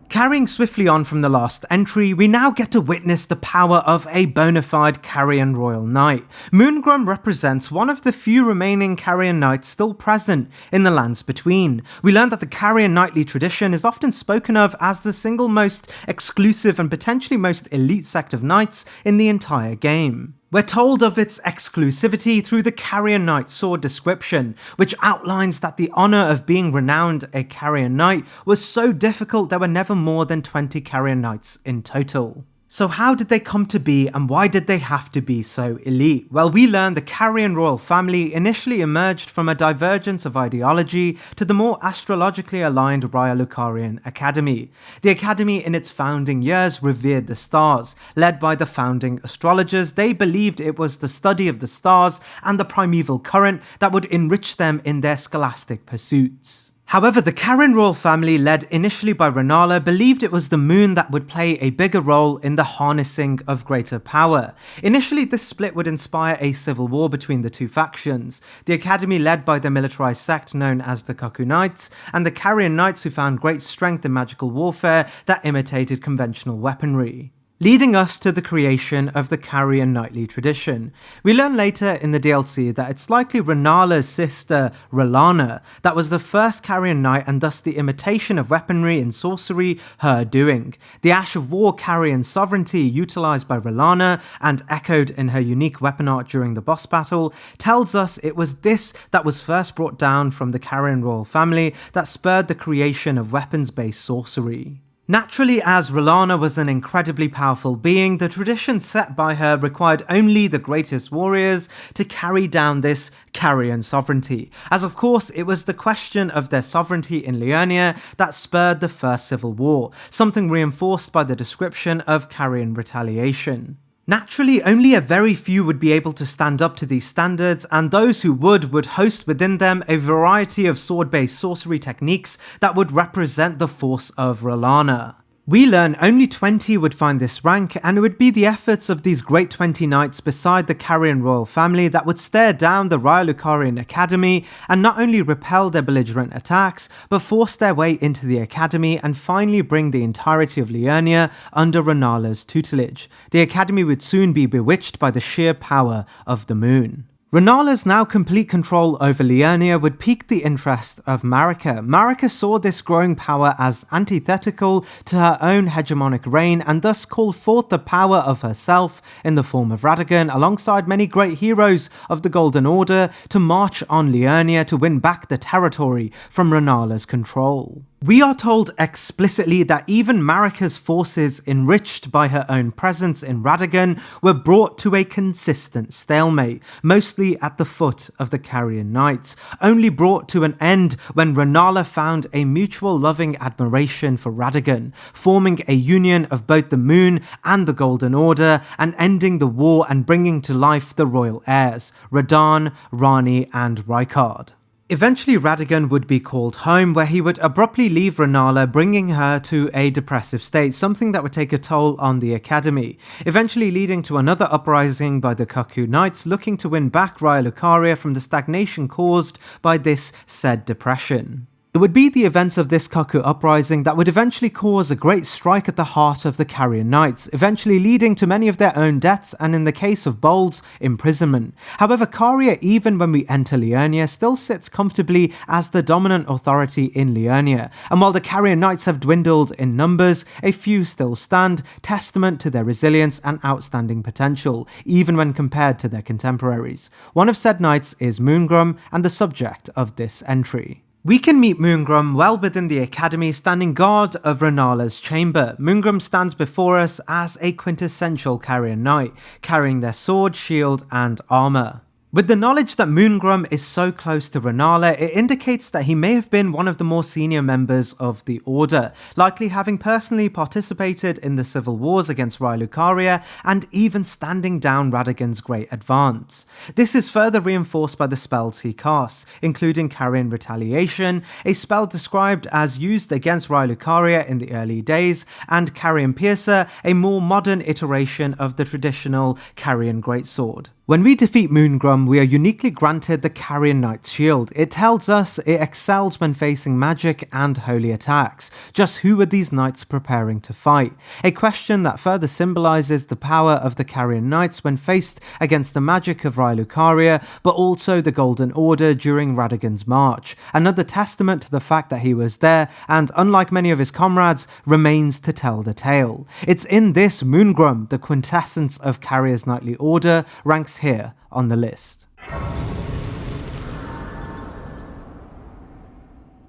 Carrying swiftly on from the last entry, we now get to witness the power of a bona fide Carian royal knight. Moongrum represents one of the few remaining Carian knights still present in the lands between. We learn that the Carian knightly tradition is often spoken of as the single most exclusive and potentially most elite sect of knights in the entire game. We're told of its exclusivity through the Carian Knight sword description, which outlines that the honour of being renowned a Carian Knight was so difficult there were never more than 20 Carian Knights in total. So how did they come to be, and why did they have to be so elite? Well, we learn the Carian royal family initially emerged from a divergence of ideology to the more astrologically aligned Raya-Lucarian Academy. The Academy in its founding years revered the stars. Led by the founding astrologers, they believed it was the study of the stars and the primeval current that would enrich them in their scholastic pursuits. However, the Carian royal family, led initially by Rennala, believed it was the moon that would play a bigger role in the harnessing of greater power. Initially, this split would inspire a civil war between the two factions, the Academy led by the militarized sect known as the Cuckoo Knights, and the Carian Knights who found great strength in magical warfare that imitated conventional weaponry, leading us to the creation of the Carian knightly tradition. We learn later in the DLC that it's likely Rennala's sister, Rellana, that was the first Carian knight and thus the imitation of weaponry and sorcery her doing. The Ash of War Carian sovereignty utilised by Rellana and echoed in her unique weapon art during the boss battle tells us it was this that was first brought down from the Carian royal family that spurred the creation of weapons-based sorcery. Naturally, as Rellana was an incredibly powerful being, the tradition set by her required only the greatest warriors to carry down this Carian sovereignty, as of course it was the question of their sovereignty in Liurnia that spurred the first civil war, something reinforced by the description of Carian retaliation. Naturally, only a very few would be able to stand up to these standards, and those who would host within them a variety of sword-based sorcery techniques that would represent the force of Rellana. We learn only 20 would find this rank, and it would be the efforts of these great 20 knights beside the Carian royal family that would stare down the Raya-Lucarian Academy and not only repel their belligerent attacks, but force their way into the Academy and finally bring the entirety of Liurnia under Rennala's tutelage. The Academy would soon be bewitched by the sheer power of the moon. Rennala's now complete control over Liurnia would pique the interest of Marika. Marika saw this growing power as antithetical to her own hegemonic reign and thus called forth the power of herself in the form of Radagon alongside many great heroes of the Golden Order to march on Liurnia to win back the territory from Rennala's control. We are told explicitly that even Marika's forces, enriched by her own presence in Radagon, were brought to a consistent stalemate, mostly at the foot of the Carian Knights, only brought to an end when Rennala found a mutual loving admiration for Radagon, forming a union of both the Moon and the Golden Order, and ending the war and bringing to life the royal heirs, Radahn, Ranni, and Rykard. Eventually Radagon would be called home, where he would abruptly leave Rennala, bringing her to a depressive state, something that would take a toll on the Academy, eventually leading to another uprising by the Cuckoo Knights looking to win back Raya-Lucaria from the stagnation caused by this said depression. It would be the events of this Cuckoo uprising that would eventually cause a great strike at the heart of the Carian Knights, eventually leading to many of their own deaths and, in the case of Bold's, imprisonment. However, Caria, even when we enter Liurnia, still sits comfortably as the dominant authority in Liurnia, and while the Carian Knights have dwindled in numbers, a few still stand, testament to their resilience and outstanding potential, even when compared to their contemporaries. One of said knights is Moongrum, and the subject of this entry. We can meet Moongrum well within the Academy, standing guard of Rennala's chamber. Moongrum stands before us as a quintessential Carian knight, carrying their sword, shield, and armour. With the knowledge that Moongrum is so close to Rennala, it indicates that he may have been one of the more senior members of the Order, likely having personally participated in the civil wars against Raya-Lucaria and even standing down Radagon's great advance. This is further reinforced by the spells he casts, including Carian Retaliation, a spell described as used against Raya-Lucaria in the early days, and Carian Piercer, a more modern iteration of the traditional Carian Greatsword. When we defeat Moongrum, we are uniquely granted the Carrion Knight's shield. It tells us it excels when facing magic and holy attacks. Just who are these knights preparing to fight? A question that further symbolises the power of the Carrion Knights when faced against the magic of Lucaria, but also the Golden Order during Radagon's march. Another testament to the fact that he was there, and unlike many of his comrades, remains to tell the tale. It's in this Moongrum, the quintessence of Carrier's knightly order, ranks here on the list.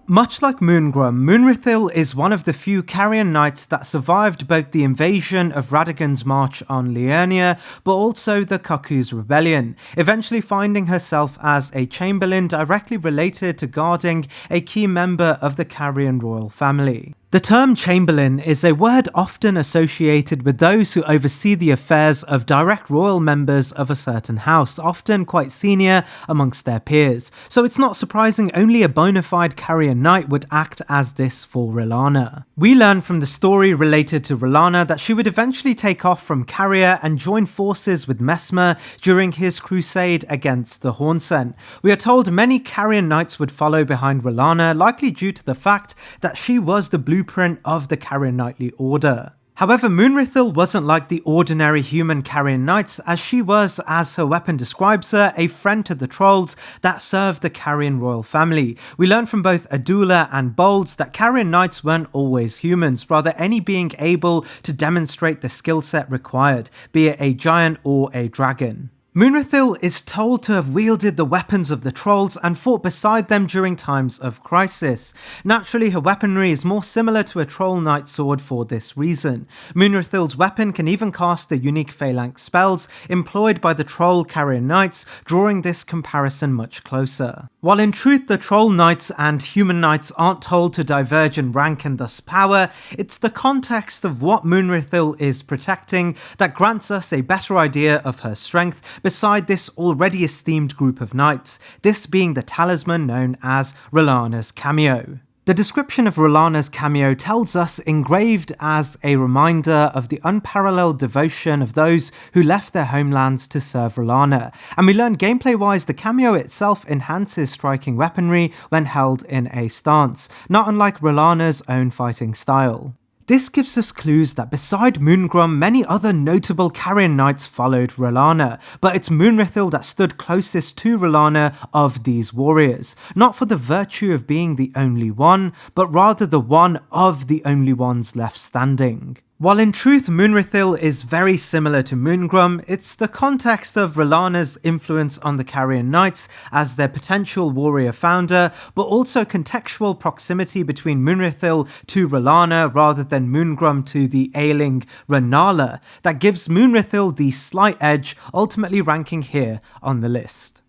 Much like Moongrum, Moonrithil is one of the few Carrion Knights that survived both the invasion of Radagon's march on Liurnia, but also the Cuckoo's rebellion, eventually finding herself as a chamberlain directly related to guarding a key member of the Carrion royal family. The term Chamberlain is a word often associated with those who oversee the affairs of direct royal members of a certain house, often quite senior amongst their peers. So it's not surprising only a bona fide Carrion Knight would act as this for R'hllana. We learn from the story related to R'hllana that she would eventually take off from Carrier and join forces with Messmer during his crusade against the Hornsent. We are told many Carrion Knights would follow behind R'hllana, likely due to the fact that she was the blueprint of the Carrion Knightly Order. However, Moonrithil wasn't like the ordinary human Carrion Knights, as she was, as her weapon describes her, a friend to the trolls that served the Carrion royal family. We learn from both Adula and Bolds that Carrion Knights weren't always humans, rather any being able to demonstrate the skill set required, be it a giant or a dragon. Moonrithil is told to have wielded the weapons of the trolls and fought beside them during times of crisis. Naturally, her weaponry is more similar to a troll knight sword for this reason. Moonrithil's weapon can even cast the unique phalanx spells employed by the troll Carrion Knights, drawing this comparison much closer. While in truth the troll knights and human knights aren't told to diverge in rank and thus power, it's the context of what Moonrithil is protecting that grants us a better idea of her strength beside this already esteemed group of knights, this being the talisman known as R'hllana's cameo. The description of R'hllana's cameo tells us engraved as a reminder of the unparalleled devotion of those who left their homelands to serve R'hllana, and we learn gameplay-wise the cameo itself enhances striking weaponry when held in a stance, not unlike R'hllana's own fighting style. This gives us clues that beside Moongrum, many other notable Carrion Knights followed R'hllana, but it's Moonrithil that stood closest to R'hllana of these warriors, not for the virtue of being the only one, but rather the one of the only ones left standing. While in truth Moonrithil is very similar to Moongrum, it's the context of R'hllana's influence on the Carrion Knights as their potential warrior founder, but also contextual proximity between Moonrithil to R'hllana rather than Moongrum to the ailing R'hnala that gives Moonrithil the slight edge, ultimately ranking here on the list.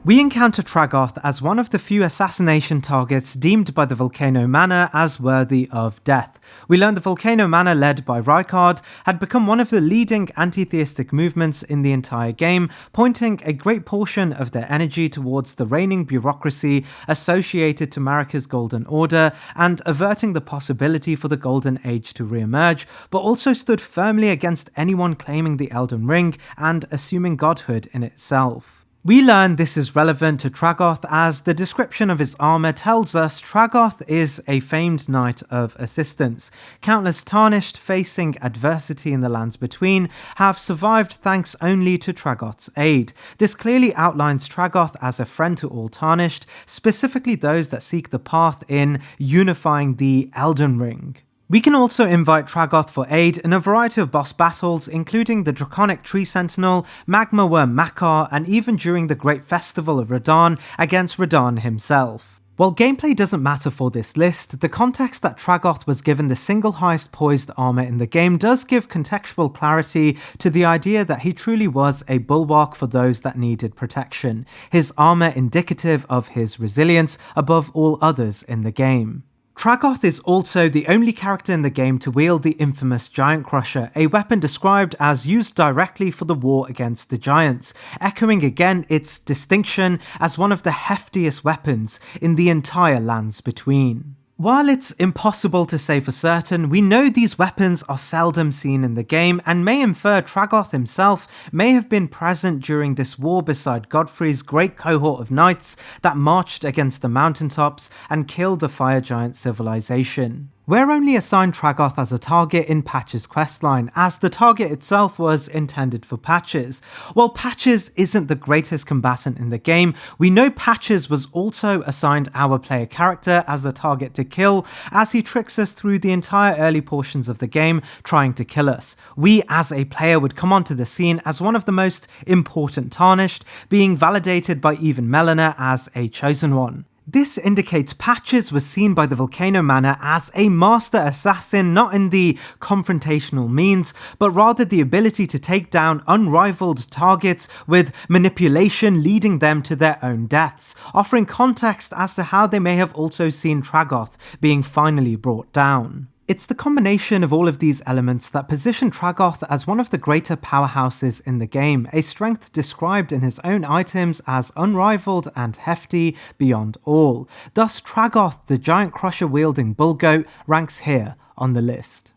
We encounter Tragoth as one of the few assassination targets deemed by the Volcano Manor as worthy of death. We learn the Volcano Manor, led by Rykard, had become one of the leading anti-theistic movements in the entire game, pointing a great portion of their energy towards the reigning bureaucracy associated to Marika's Golden Order and averting the possibility for the Golden Age to re-emerge, but also stood firmly against anyone claiming the Elden Ring and assuming godhood in itself. We learn this is relevant to Tragoth as the description of his armour tells us Tragoth is a famed knight of assistance. Countless Tarnished facing adversity in the lands between have survived thanks only to Tragoth's aid. This clearly outlines Tragoth as a friend to all Tarnished, specifically those that seek the path in unifying the Elden Ring. We can also invite Tragoth for aid in a variety of boss battles, including the Draconic Tree Sentinel, Magma Worm Makar, and even during the Great Festival of Radahn against Radahn himself. While gameplay doesn't matter for this list, the context that Tragoth was given the single highest poised armour in the game does give contextual clarity to the idea that he truly was a bulwark for those that needed protection, his armour indicative of his resilience above all others in the game. Tragoth is also the only character in the game to wield the infamous Giant Crusher, a weapon described as used directly for the war against the Giants, echoing again its distinction as one of the heftiest weapons in the entire lands between. While it's impossible to say for certain, we know these weapons are seldom seen in the game and may infer Tragoth himself may have been present during this war beside Godfrey's great cohort of knights that marched against the mountaintops and killed the fire giant civilization. We're only assigned Tragoth as a target in Patch's questline, as the target itself was intended for Patches. While Patches isn't the greatest combatant in the game, we know Patches was also assigned our player character as a target to kill, as he tricks us through the entire early portions of the game trying to kill us. We as a player would come onto the scene as one of the most important Tarnished, being validated by even Melina as a chosen one. This indicates Patches was seen by the Volcano Manor as a master assassin, not in the confrontational means, but rather the ability to take down unrivaled targets with manipulation leading them to their own deaths, offering context as to how they may have also seen Tragoth being finally brought down. It's the combination of all of these elements that position Tragoth as one of the greater powerhouses in the game, a strength described in his own items as unrivaled and hefty beyond all. Thus, Tragoth, the giant crusher wielding bull goat, ranks here on the list.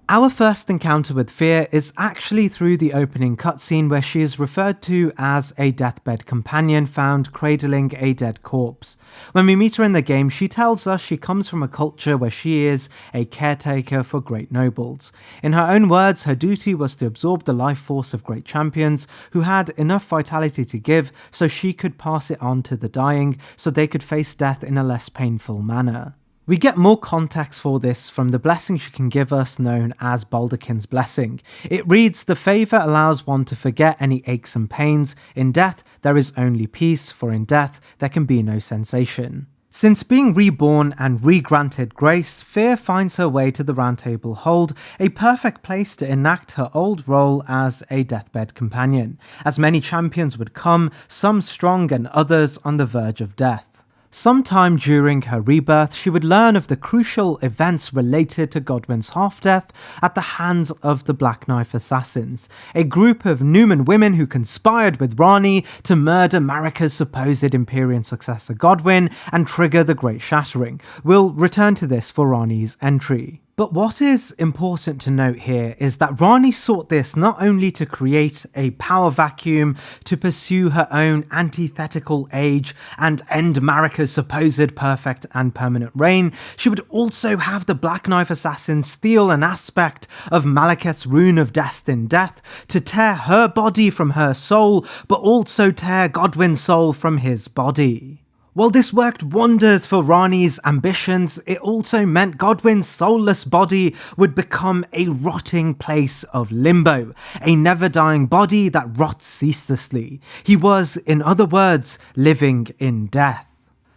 Our first encounter with Fear is actually through the opening cutscene where she is referred to as a deathbed companion found cradling a dead corpse. When we meet her in the game, she tells us she comes from a culture where she is a caretaker for great nobles. In her own words, her duty was to absorb the life force of great champions who had enough vitality to give so she could pass it on to the dying so they could face death in a less painful manner. We get more context for this from the blessing she can give us, known as Baldachin's Blessing. It reads, "The favour allows one to forget any aches and pains. In death, there is only peace, for in death, there can be no sensation." Since being reborn and re-granted grace, Fear finds her way to the Round Table Hold, a perfect place to enact her old role as a deathbed companion, as many champions would come, some strong and others on the verge of death. Sometime during her rebirth, she would learn of the crucial events related to Godwyn's half-death at the hands of the Black Knife Assassins, a group of Numan women who conspired with Rani to murder Marika's supposed Empyrean successor Godwyn and trigger the Great Shattering. We'll return to this for Rani's entry. But what is important to note here is that Rani sought this not only to create a power vacuum to pursue her own antithetical age and end Marika's supposed perfect and permanent reign, she would also have the Black Knife Assassins steal an aspect of Malekith's rune of destined death to tear her body from her soul, but also tear Godwyn's soul from his body. While this worked wonders for Rani's ambitions, it also meant Godwyn's soulless body would become a rotting place of limbo, a never-dying body that rots ceaselessly. He was, in other words, living in death.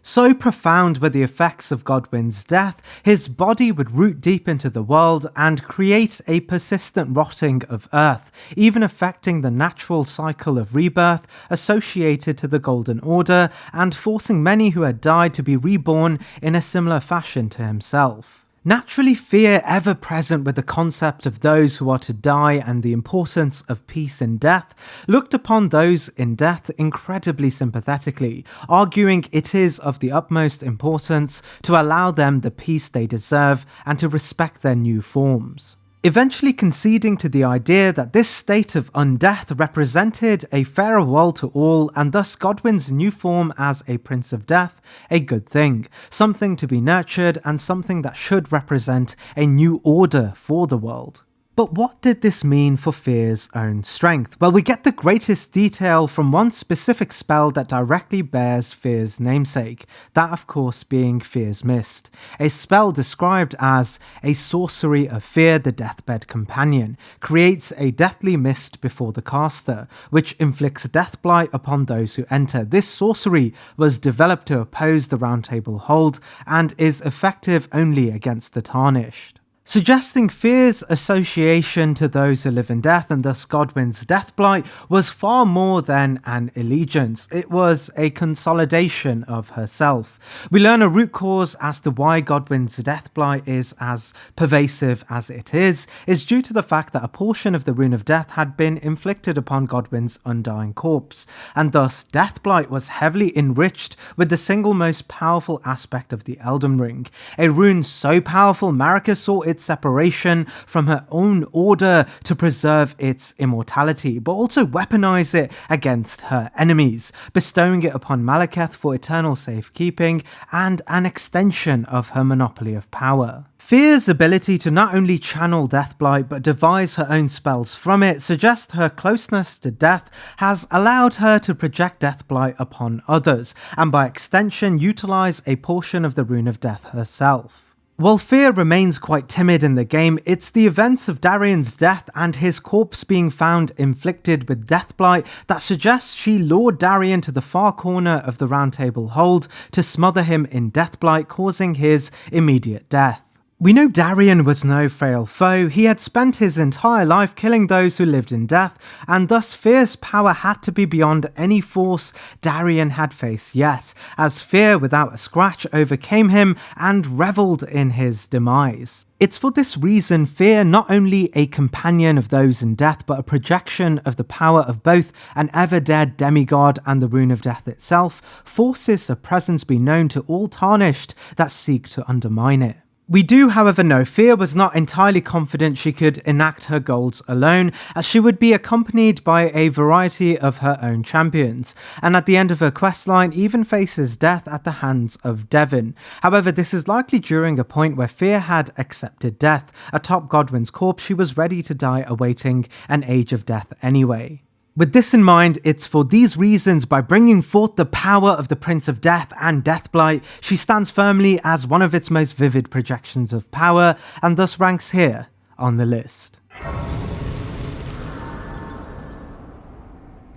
So profound were the effects of Godwyn's death, his body would root deep into the world and create a persistent rotting of earth, even affecting the natural cycle of rebirth associated to the Golden Order and forcing many who had died to be reborn in a similar fashion to himself. Naturally, Fear, ever present with the concept of those who are to die and the importance of peace in death, looked upon those in death incredibly sympathetically, arguing it is of the utmost importance to allow them the peace they deserve and to respect their new forms. Eventually conceding to the idea that this state of undeath represented a fairer world to all, and thus Godwyn's new form as a Prince of Death a good thing, something to be nurtured and something that should represent a new order for the world. But what did this mean for Fear's own strength? Well, we get the greatest detail from one specific spell that directly bears Fear's namesake, that of course being Fear's Mist, a spell described as a sorcery of Fear the Deathbed Companion, creates a deathly mist before the caster, which inflicts death blight upon those who enter. This sorcery was developed to oppose the Round Table Hold and is effective only against the Tarnished. suggesting Fear's association to those who live in death and thus Godwyn's deathblight was far more than an allegiance. It was a consolidation of herself. We learn a root cause as to why Godwyn's deathblight is as pervasive as it is due to the fact that a portion of the rune of death had been inflicted upon Godwyn's undying corpse, and thus deathblight was heavily enriched with the single most powerful aspect of the Elden Ring, a rune so powerful Marika saw its separation from her own order to preserve its immortality, but also weaponize it against her enemies, bestowing it upon Malekith for eternal safekeeping and an extension of her monopoly of power. Fear's ability to not only channel deathblight but devise her own spells from it suggests her closeness to death has allowed her to project deathblight upon others, and by extension utilize a portion of the rune of death herself. While Fear remains quite timid in the game, it's the events of Darien's death and his corpse being found inflicted with deathblight that suggests she lured Darien to the far corner of the Round Table Hold to smother him in deathblight, causing his immediate death. We know Darien was no frail foe. He had spent his entire life killing those who lived in death, and thus Fear's power had to be beyond any force Darien had faced yet, as Fear without a scratch overcame him and revelled in his demise. It's for this reason Fear, not only a companion of those in death, but a projection of the power of both an ever-dead demigod and the rune of death itself, forces a presence be known to all tarnished that seek to undermine it. We do, however, know Fear was not entirely confident she could enact her goals alone, as she would be accompanied by a variety of her own champions, and at the end of her questline even faces death at the hands of Devin. However, this is likely during a point where Fear had accepted death. Atop Godwyn's corpse, she was ready to die awaiting an age of death anyway. With this in mind, it's for these reasons, by bringing forth the power of the Prince of Death and Deathblight, she stands firmly as one of its most vivid projections of power, and thus ranks here on the list.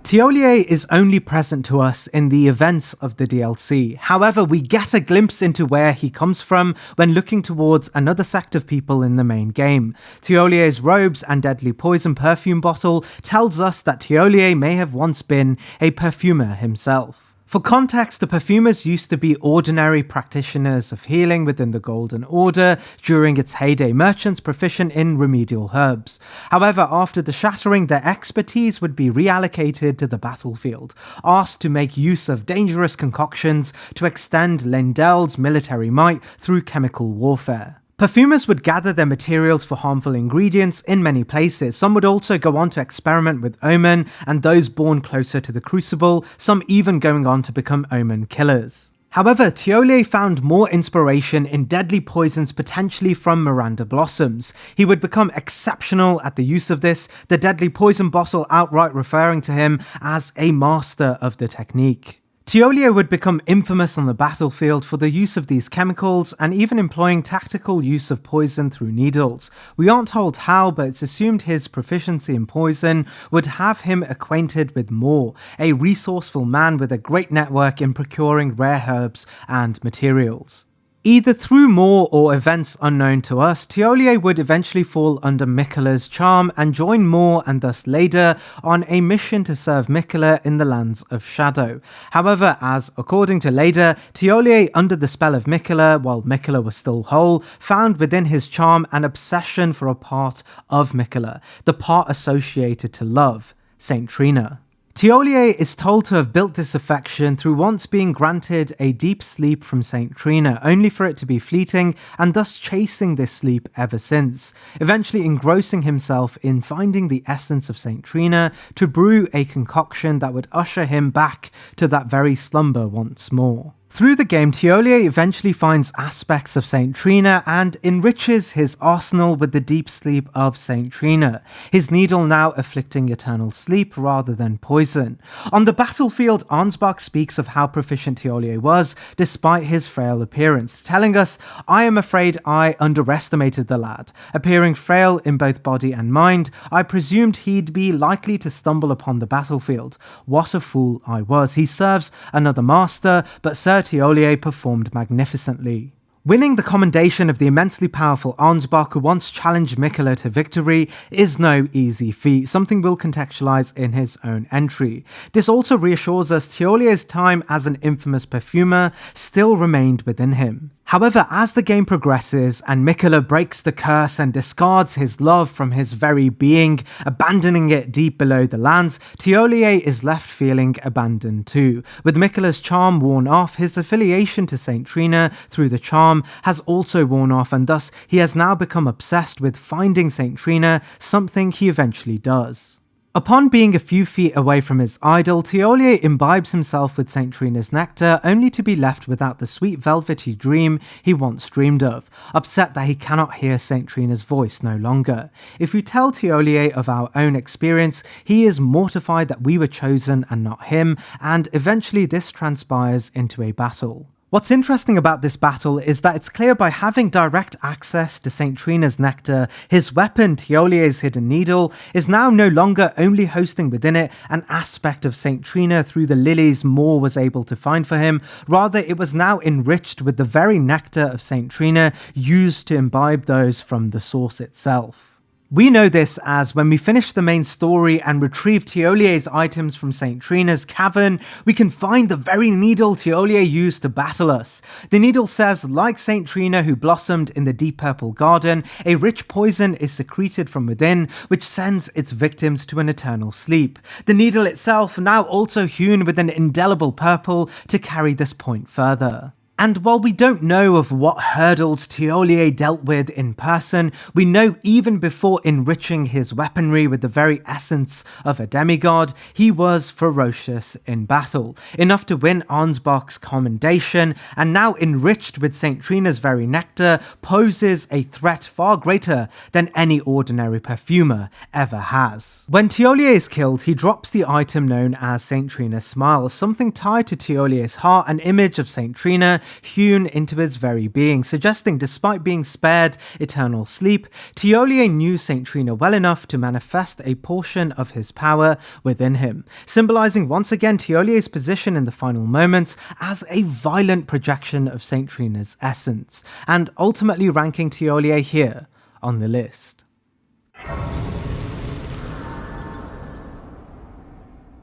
Teolier is only present to us in the events of the DLC. However, we get a glimpse into where he comes from when looking towards another sect of people in the main game. Teolier's robes and deadly poison perfume bottle tells us that Teolier may have once been a perfumer himself. For context, the perfumers used to be ordinary practitioners of healing within the Golden Order during its heyday, merchants proficient in remedial herbs. However, after the Shattering, their expertise would be reallocated to the battlefield, asked to make use of dangerous concoctions to extend Lendel's military might through chemical warfare. Perfumers would gather their materials for harmful ingredients in many places. Some would also go on to experiment with Omen and those born closer to the Crucible, some even going on to become Omen killers. However, Teolier found more inspiration in deadly poisons, potentially from Miranda blossoms. He would become exceptional at the use of this, the deadly poison bottle outright referring to him as a master of the technique. Teolier would become infamous on the battlefield for the use of these chemicals and even employing tactical use of poison through needles. We aren't told how, but it's assumed his proficiency in poison would have him acquainted with Moore, a resourceful man with a great network in procuring rare herbs and materials. Either through Moore or events unknown to us, Teolier would eventually fall under Miquella's charm and join Moore and thus Leda on a mission to serve Miquella in the Lands of Shadow. However, as according to Leda, Teolier, under the spell of Miquella, while Miquella was still whole, found within his charm an obsession for a part of Miquella, the part associated to love, Saint Trina. Teolier is told to have built this affection through once being granted a deep sleep from Saint Trina, only for it to be fleeting, and thus chasing this sleep ever since, eventually engrossing himself in finding the essence of Saint Trina to brew a concoction that would usher him back to that very slumber once more. Through the game, Teolier eventually finds aspects of Saint Trina and enriches his arsenal with the deep sleep of Saint Trina, his needle now afflicting eternal sleep rather than poison. On the battlefield, Ansbach speaks of how proficient Teolier was, despite his frail appearance, telling us, "I am afraid I underestimated the lad. Appearing frail in both body and mind, I presumed he'd be likely to stumble upon the battlefield. What a fool I was. He serves another master, but Sir Teolier performed magnificently." Winning the commendation of the immensely powerful Arnsbach who once challenged Miquella to victory is no easy feat, something we'll contextualize in his own entry. This also reassures us Thiolier's time as an infamous perfumer still remained within him. However, as the game progresses and Miquella breaks the curse and discards his love from his very being, abandoning it deep below the lands, Thiolier is left feeling abandoned too. With Miquella's charm worn off, his affiliation to Saint Trina through the charm has also worn off, and thus he has now become obsessed with finding Saint Trina, something he eventually does. Upon being a few feet away from his idol, Thiolier imbibes himself with Saint Trina's nectar, only to be left without the sweet velvety dream he once dreamed of, upset that he cannot hear Saint Trina's voice no longer. If we tell Thiolier of our own experience, he is mortified that we were chosen and not him, and eventually this transpires into a battle. What's interesting about this battle is that it's clear by having direct access to Saint Trina's nectar, his weapon, Thiolier's hidden needle, is now no longer only hosting within it an aspect of Saint Trina through the lilies Moore was able to find for him, rather it was now enriched with the very nectar of Saint Trina used to imbibe those from the source itself. We know this as when we finish the main story and retrieve Thiolier's items from Saint Trina's cavern, we can find the very needle Thiolier used to battle us. The needle says, like Saint Trina who blossomed in the deep purple garden, a rich poison is secreted from within, which sends its victims to an eternal sleep. The needle itself now also hewn with an indelible purple to carry this point further. And while we don't know of what hurdles Thiolier dealt with in person, we know even before enriching his weaponry with the very essence of a demigod, he was ferocious in battle, enough to win Arnsbach's commendation, and now enriched with Saint Trina's very nectar, poses a threat far greater than any ordinary perfumer ever has. When Thiolier is killed, he drops the item known as Saint Trina's smile, something tied to Thiolier's heart, an image of Saint Trina hewn into his very being, suggesting despite being spared eternal sleep, Thiolier knew Saint Trina well enough to manifest a portion of his power within him, symbolizing once again Thiolier's position in the final moments as a violent projection of Saint Trina's essence, and ultimately ranking Thiolier here on the list.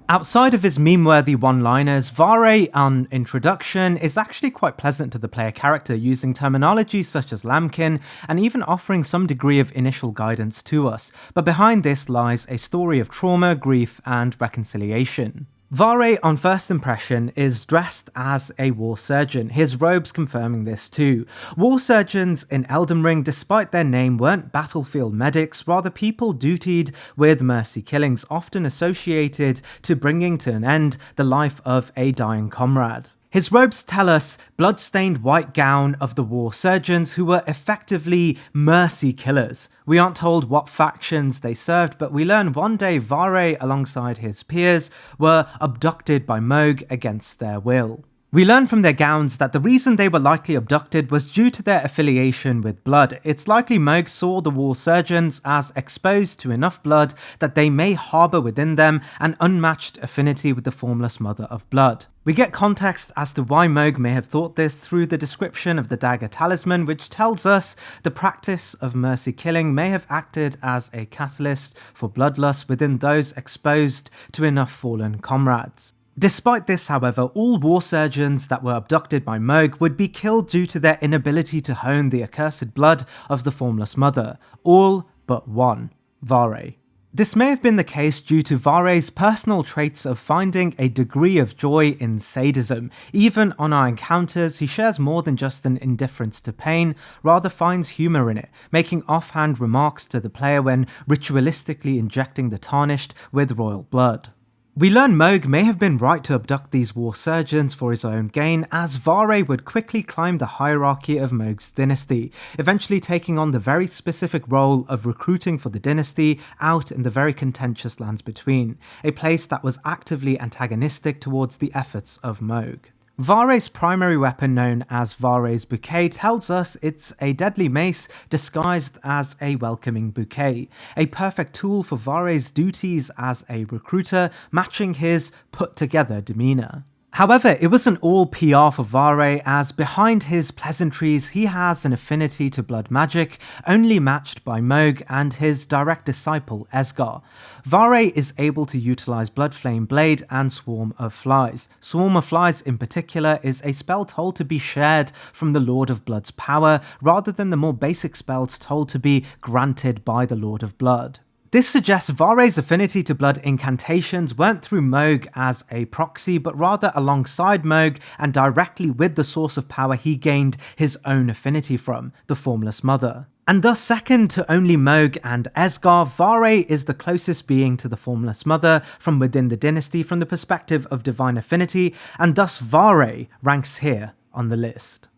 Outside of his meme-worthy one-liners, Vare on introduction is actually quite pleasant to the player character, using terminology such as lambkin and even offering some degree of initial guidance to us, but behind this lies a story of trauma, grief, and reconciliation. Vare, on first impression, is dressed as a war surgeon, his robes confirming this too. War surgeons in Elden Ring, despite their name, weren't battlefield medics, rather people dutied with mercy killings, often associated to bringing to an end the life of a dying comrade. His robes tell us blood-stained white gown of the war surgeons who were effectively mercy killers. We aren't told what factions they served, but we learn one day Vare alongside his peers were abducted by Mohg against their will. We learn from their gowns that the reason they were likely abducted was due to their affiliation with blood. It's likely Mohg saw the war surgeons as exposed to enough blood that they may harbour within them an unmatched affinity with the formless mother of blood. We get context as to why Mohg may have thought this through the description of the dagger talisman, which tells us the practice of mercy killing may have acted as a catalyst for bloodlust within those exposed to enough fallen comrades. Despite this, however, all war surgeons that were abducted by Mohg would be killed due to their inability to hone the accursed blood of the formless mother, all but one, Vare. This may have been the case due to Vare's personal traits of finding a degree of joy in sadism. Even on our encounters, he shares more than just an indifference to pain, rather finds humour in it, making offhand remarks to the player when ritualistically injecting the tarnished with royal blood. We learn Mohg may have been right to abduct these war surgeons for his own gain, as Vare would quickly climb the hierarchy of Mohg's dynasty, eventually taking on the very specific role of recruiting for the dynasty out in the very contentious lands between, a place that was actively antagonistic towards the efforts of Mohg. Vare's primary weapon, known as Vare's bouquet, tells us it's a deadly mace disguised as a welcoming bouquet, a perfect tool for Vare's duties as a recruiter, matching his put-together demeanour. However, it wasn't all PR for Vare, as behind his pleasantries he has an affinity to blood magic, only matched by Mohg and his direct disciple Esgar. Vare is able to utilize Bloodflame Blade and Swarm of Flies. Swarm of Flies in particular is a spell told to be shared from the Lord of Blood's power, rather than the more basic spells told to be granted by the Lord of Blood. This suggests Vare's affinity to blood incantations weren't through Mohg as a proxy, but rather alongside Mohg and directly with the source of power he gained his own affinity from, the Formless Mother. And thus second to only Mohg and Esgar, Vare is the closest being to the Formless Mother from within the dynasty from the perspective of divine affinity, and thus Vare ranks here on the list.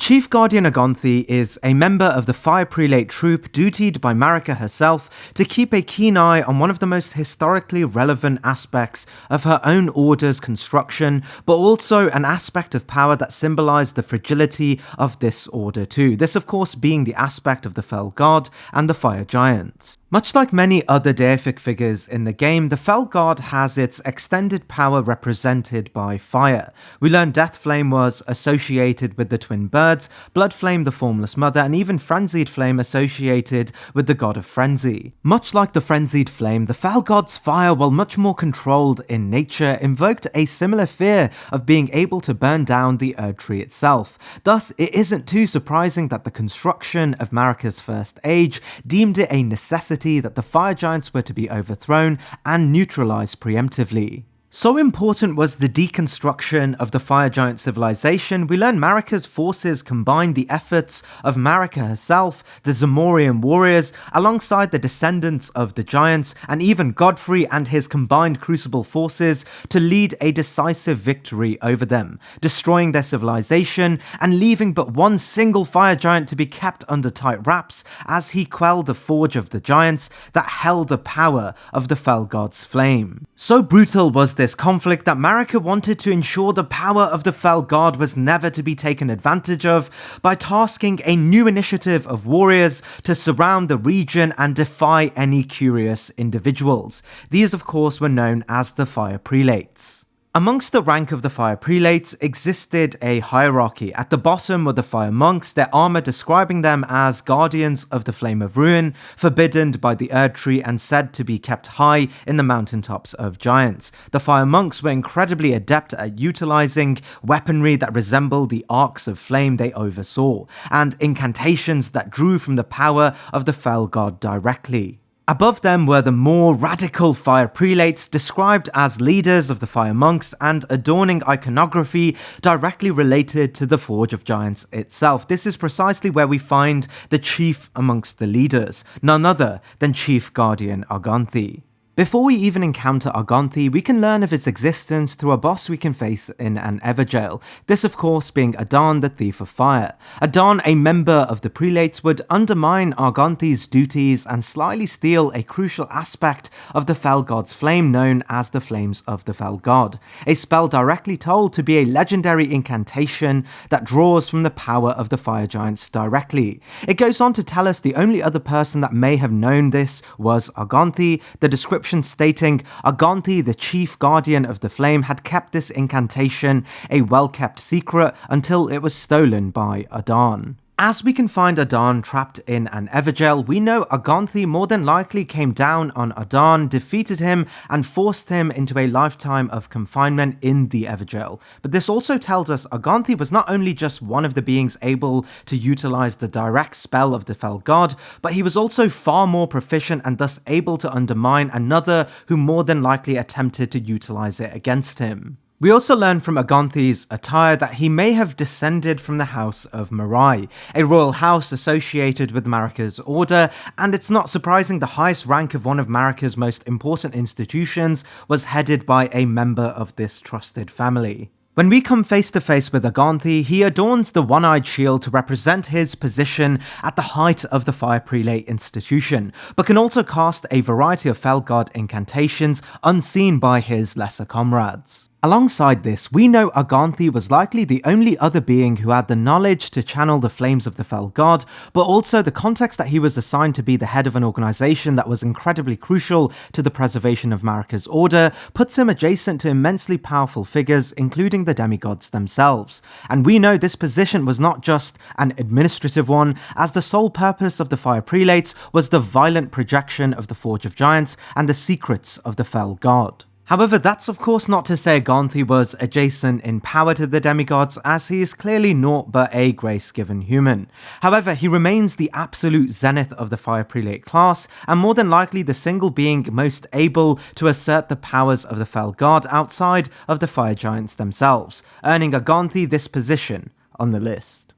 Chief Guardian Agonthi is a member of the Fire Prelate troop dutied by Marika herself to keep a keen eye on one of the most historically relevant aspects of her own order's construction, but also an aspect of power that symbolized the fragility of this order too. This of course being the aspect of the Fell God and the Fire Giants. Much like many other deific figures in the game, the Fell God has its extended power represented by fire. We learn Deathflame was associated with the twin birds, Bloodflame the Formless Mother, and even Frenzied Flame associated with the god of frenzy. Much like the Frenzied Flame, the Fell God's fire, while much more controlled in nature, invoked a similar fear of being able to burn down the Erd Tree itself. Thus, it isn't too surprising that the construction of Marika's First Age deemed it a necessity that the Fire Giants were to be overthrown and neutralized preemptively. So important was the deconstruction of the Fire Giant civilization, we learn Marika's forces combined the efforts of Marika herself, the Zamorian warriors, alongside the descendants of the Giants, and even Godfrey and his combined Crucible forces to lead a decisive victory over them, destroying their civilization and leaving but one single Fire Giant to be kept under tight wraps as he quelled the Forge of the Giants that held the power of the Fell God's flame. So brutal was this conflict that Marika wanted to ensure the power of the Fell God was never to be taken advantage of by tasking a new initiative of warriors to surround the region and defy any curious individuals. These of course were known as the Fire Prelates. Amongst the rank of the Fire Prelates existed a hierarchy. At the bottom were the Fire Monks, their armor describing them as guardians of the Flame of Ruin, forbidden by the Erd Tree and said to be kept high in the mountaintops of giants. The Fire Monks were incredibly adept at utilizing weaponry that resembled the arcs of flame they oversaw, and incantations that drew from the power of the Fell God directly. Above them were the more radical Fire Prelates, described as leaders of the Fire Monks and adorning iconography directly related to the Forge of Giants itself. This is precisely where we find the chief amongst the leaders, none other than Chief Guardian Agonthi. Before we even encounter Agonthi, we can learn of its existence through a boss we can face in an Everjail. This of course being Adan, the Thief of Fire. Adan, a member of the Prelates, would undermine Agonthi's duties and slyly steal a crucial aspect of the Fell God's flame known as the Flames of the Fell God, a spell directly told to be a legendary incantation that draws from the power of the Fire Giants directly. It goes on to tell us the only other person that may have known this was Agonthi, the description stating Agonthi, the chief guardian of the flame, had kept this incantation a well-kept secret until it was stolen by Adan. As we can find Adan trapped in an Everjail, we know Agonthi more than likely came down on Adan, defeated him, and forced him into a lifetime of confinement in the Everjail. But this also tells us Agonthi was not only just one of the beings able to utilize the direct spell of the Fell God, but he was also far more proficient and thus able to undermine another who more than likely attempted to utilize it against him. We also learn from Agonthi's attire that he may have descended from the House of Mirai, a royal house associated with Marika's order, and it's not surprising the highest rank of one of Marika's most important institutions was headed by a member of this trusted family. When we come face to face with Agonthi, he adorns the one-eyed shield to represent his position at the height of the Fire Prelate institution, but can also cast a variety of Fell God incantations unseen by his lesser comrades. Alongside this, we know Aganthi was likely the only other being who had the knowledge to channel the flames of the fell god, but also the context that he was assigned to be the head of an organization that was incredibly crucial to the preservation of Marika's order puts him adjacent to immensely powerful figures, including the demigods themselves. And we know this position was not just an administrative one, as the sole purpose of the Fire Prelates was the violent projection of the Forge of Giants and the secrets of the fell god. However, that's of course not to say Aganthi was adjacent in power to the demigods, as he is clearly naught but a grace-given human. However, he remains the absolute zenith of the Fire Prelate class, and more than likely the single being most able to assert the powers of the fell god outside of the Fire Giants themselves, earning Aganthi this position on the list.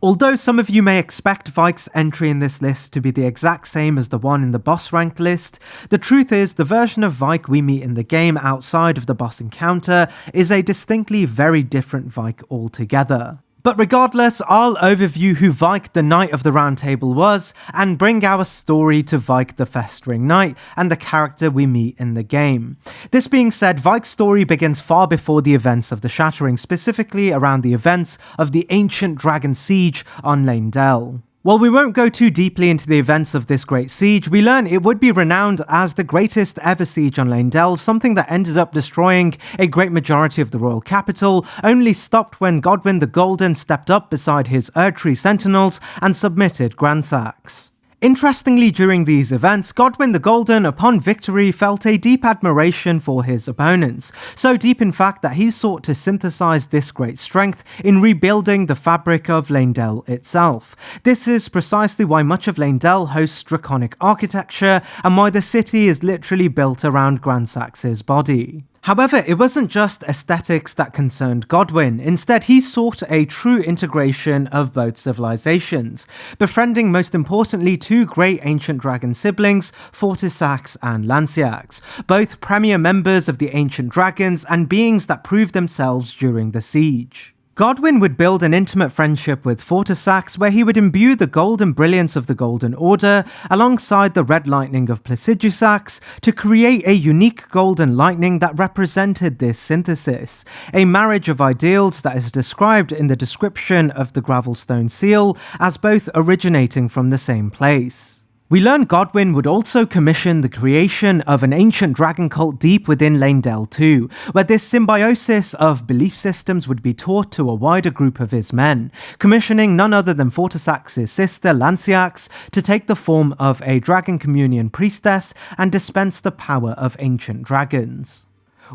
Although some of you may expect Vike's entry in this list to be the exact same as the one in the boss rank list, the truth is the version of Vike we meet in the game outside of the boss encounter is a distinctly very different Vike altogether. But regardless, I'll overview who Vike the Knight of the Round Table was, and bring our story to Vike the Festering Knight and the character we meet in the game. This being said, Vike's story begins far before the events of the Shattering, specifically around the events of the ancient dragon siege on Leyndell. While we won't go too deeply into the events of this great siege, we learn it would be renowned as the greatest ever siege on Leyndell, something that ended up destroying a great majority of the royal capital, only stopped when Godwyn the Golden stepped up beside his Erdtree sentinels and submitted Gransax. Interestingly, during these events, Godwyn the Golden, upon victory, felt a deep admiration for his opponents, so deep in fact that he sought to synthesize this great strength in rebuilding the fabric of Leyndell itself. This is precisely why much of Leyndell hosts draconic architecture, and why the city is literally built around Gransax's body. However, it wasn't just aesthetics that concerned Godwyn. Instead, he sought a true integration of both civilizations, befriending most importantly two great ancient dragon siblings, Fortisax and Lanciax, both premier members of the ancient dragons and beings that proved themselves during the siege. Godwyn would build an intimate friendship with Fortisax, where he would imbue the golden brilliance of the Golden Order alongside the red lightning of Placidusax to create a unique golden lightning that represented this synthesis, a marriage of ideals that is described in the description of the Gravelstone seal as both originating from the same place. We learn Godwyn would also commission the creation of an ancient dragon cult deep within Leyndell too, where this symbiosis of belief systems would be taught to a wider group of his men, commissioning none other than Fortisax's sister Lanciax to take the form of a dragon communion priestess and dispense the power of ancient dragons.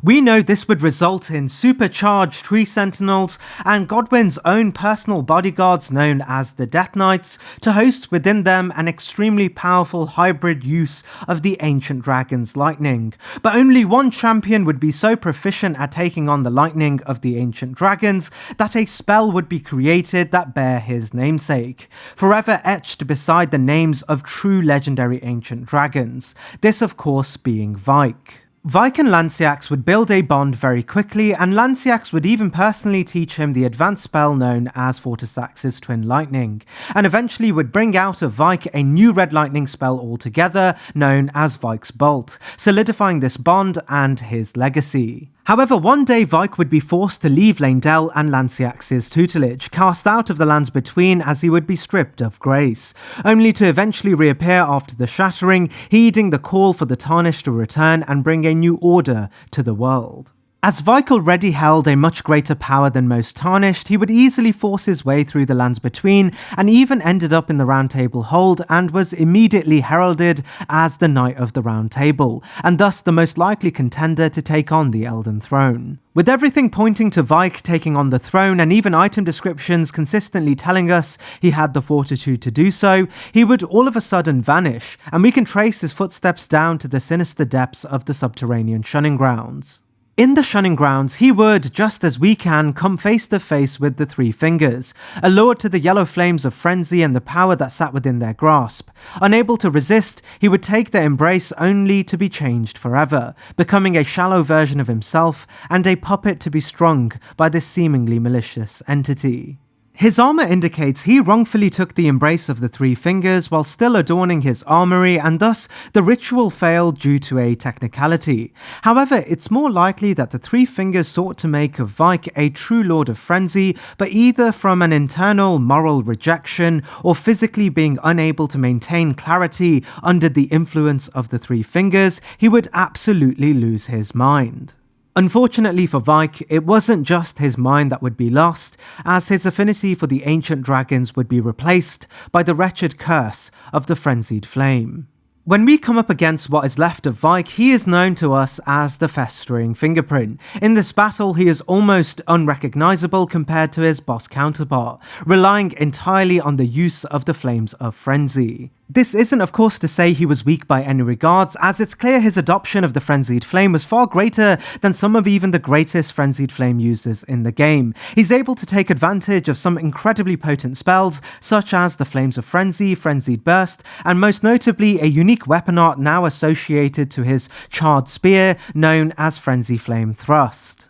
We know this would result in supercharged tree sentinels and Godwyn's own personal bodyguards known as the Death Knights to host within them an extremely powerful hybrid use of the ancient dragon's lightning. But only one champion would be so proficient at taking on the lightning of the ancient dragons that a spell would be created that bear his namesake, forever etched beside the names of true legendary ancient dragons, this of course being Vike. Vike and Lanciax would build a bond very quickly, and Lanciax would even personally teach him the advanced spell known as Fortisax's Twin Lightning, and eventually would bring out of Vike a new red lightning spell altogether known as Vike's Bolt, solidifying this bond and his legacy. However, one day Vike would be forced to leave Leyndell and Lanciax's tutelage, cast out of the lands between as he would be stripped of grace, only to eventually reappear after the Shattering, heeding the call for the Tarnished to return and bring a new order to the world. As Vike already held a much greater power than most Tarnished, he would easily force his way through the lands between, and even ended up in the Round Table Hold and was immediately heralded as the Knight of the Round Table, and thus the most likely contender to take on the Elden Throne. With everything pointing to Vike taking on the throne and even item descriptions consistently telling us he had the fortitude to do so, he would all of a sudden vanish, and we can trace his footsteps down to the sinister depths of the subterranean Shunning Grounds. In the Shunning Grounds, he would, just as we can, come face to face with the Three Fingers, allured to the yellow flames of frenzy and the power that sat within their grasp. Unable to resist, he would take their embrace only to be changed forever, becoming a shallow version of himself and a puppet to be strung by this seemingly malicious entity. His armor indicates he wrongfully took the embrace of the three fingers while still adorning his armory, and thus the ritual failed due to a technicality. However, it's more likely that the three fingers sought to make of Vike a true Lord of Frenzy, but either from an internal moral rejection or physically being unable to maintain clarity under the influence of the three fingers, he would absolutely lose his mind. Unfortunately for Vike, it wasn't just his mind that would be lost, as his affinity for the ancient dragons would be replaced by the wretched curse of the frenzied flame. When we come up against what is left of Vike, he is known to us as the Festering Fingerprint. In this battle, he is almost unrecognizable compared to his boss counterpart, relying entirely on the use of the Flames of Frenzy. This isn't of course to say he was weak by any regards, as it's clear his adoption of the Frenzied Flame was far greater than some of even the greatest Frenzied Flame users in the game. He's able to take advantage of some incredibly potent spells, such as the Flames of Frenzy, Frenzied Burst, and most notably a unique weapon art now associated to his charred spear, known as Frenzy Flame Thrust.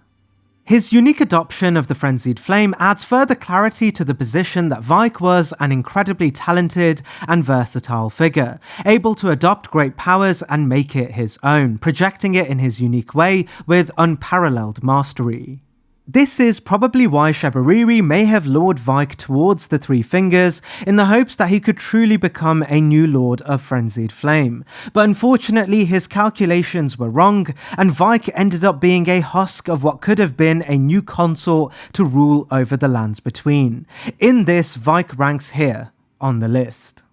His unique adoption of the Frenzied Flame adds further clarity to the position that Vike was an incredibly talented and versatile figure, able to adopt great powers and make it his own, projecting it in his unique way with unparalleled mastery. This is probably why Shebariri may have lured Vike towards the Three Fingers in the hopes that he could truly become a new Lord of Frenzied Flame. But unfortunately his calculations were wrong, and Vike ended up being a husk of what could have been a new consort to rule over the lands between. In this, Vike ranks here on the list.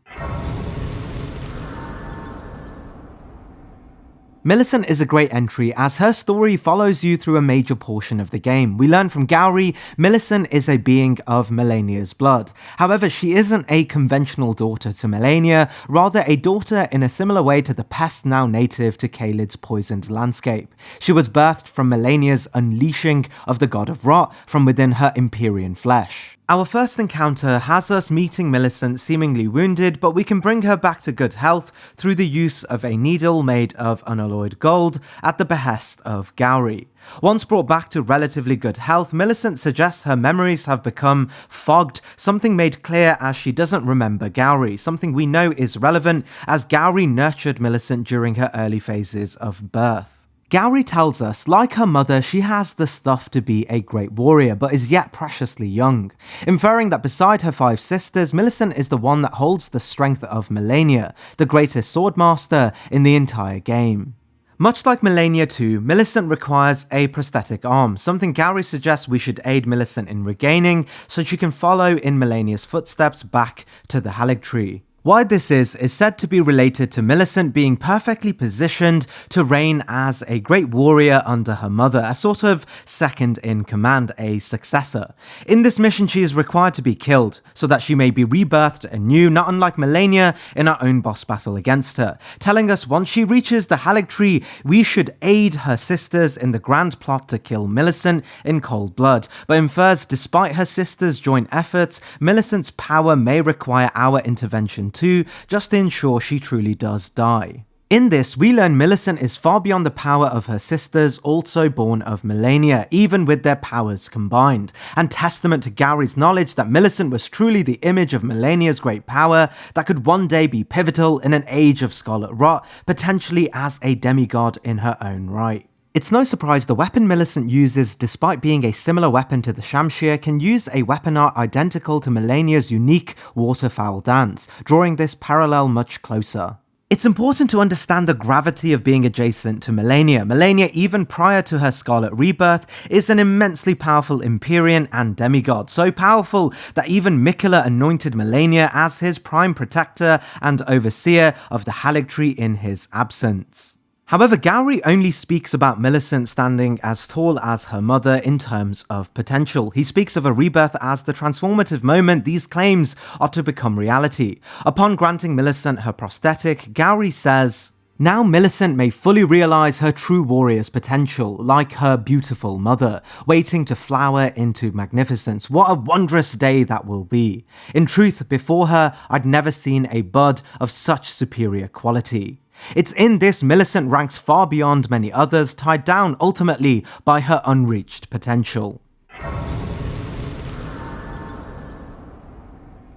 Millicent is a great entry as her story follows you through a major portion of the game. We learn from Gowry, Millicent is a being of Melania's blood. However, she isn't a conventional daughter to Melania, rather a daughter in a similar way to the pest now native to Caelid's poisoned landscape. She was birthed from Melania's unleashing of the god of rot from within her Empyrean flesh. Our first encounter has us meeting Millicent seemingly wounded, but we can bring her back to good health through the use of a needle made of unalloyed gold at the behest of Gowry. Once brought back to relatively good health, Millicent suggests her memories have become fogged, something made clear as she doesn't remember Gowry, something we know is relevant as Gowry nurtured Millicent during her early phases of birth. Gowry tells us, like her mother, she has the stuff to be a great warrior, but is yet preciously young, inferring that beside her 5 sisters, Millicent is the one that holds the strength of Melania, the greatest swordmaster in the entire game. Much like Melania too, Millicent requires a prosthetic arm, something Gowry suggests we should aid Millicent in regaining so she can follow in Melania's footsteps back to the Haligtree. Why this is said to be related to Millicent being perfectly positioned to reign as a great warrior under her mother, a sort of second in command, a successor. In this mission she is required to be killed, so that she may be rebirthed anew, not unlike Melania in our own boss battle against her, telling us once she reaches the Haligtree, we should aid her sisters in the grand plot to kill Millicent in cold blood, but infers despite her sisters' joint efforts, Millicent's power may require our intervention too, just to ensure she truly does die. In this, we learn Millicent is far beyond the power of her sisters, also born of Melania, even with their powers combined, and testament to Gowry's knowledge that Millicent was truly the image of Melania's great power that could one day be pivotal in an age of scarlet rot, potentially as a demigod in her own right. It's no surprise the weapon Millicent uses, despite being a similar weapon to the Shamshir, can use a weapon art identical to Melania's unique waterfowl dance, drawing this parallel much closer. It's important to understand the gravity of being adjacent to Melania. Melania, even prior to her Scarlet Rebirth, is an immensely powerful Empyrean and demigod, so powerful that even Miquella anointed Melania as his prime protector and overseer of the Haligtree in his absence. However, Gowry only speaks about Millicent standing as tall as her mother in terms of potential. He speaks of a rebirth as the transformative moment these claims are to become reality. Upon granting Millicent her prosthetic, Gowry says, "Now Millicent may fully realize her true warrior's potential, like her beautiful mother, waiting to flower into magnificence. What a wondrous day that will be. In truth, before her, I'd never seen a bud of such superior quality." It's in this Millicent ranks far beyond many others, tied down ultimately by her unreached potential.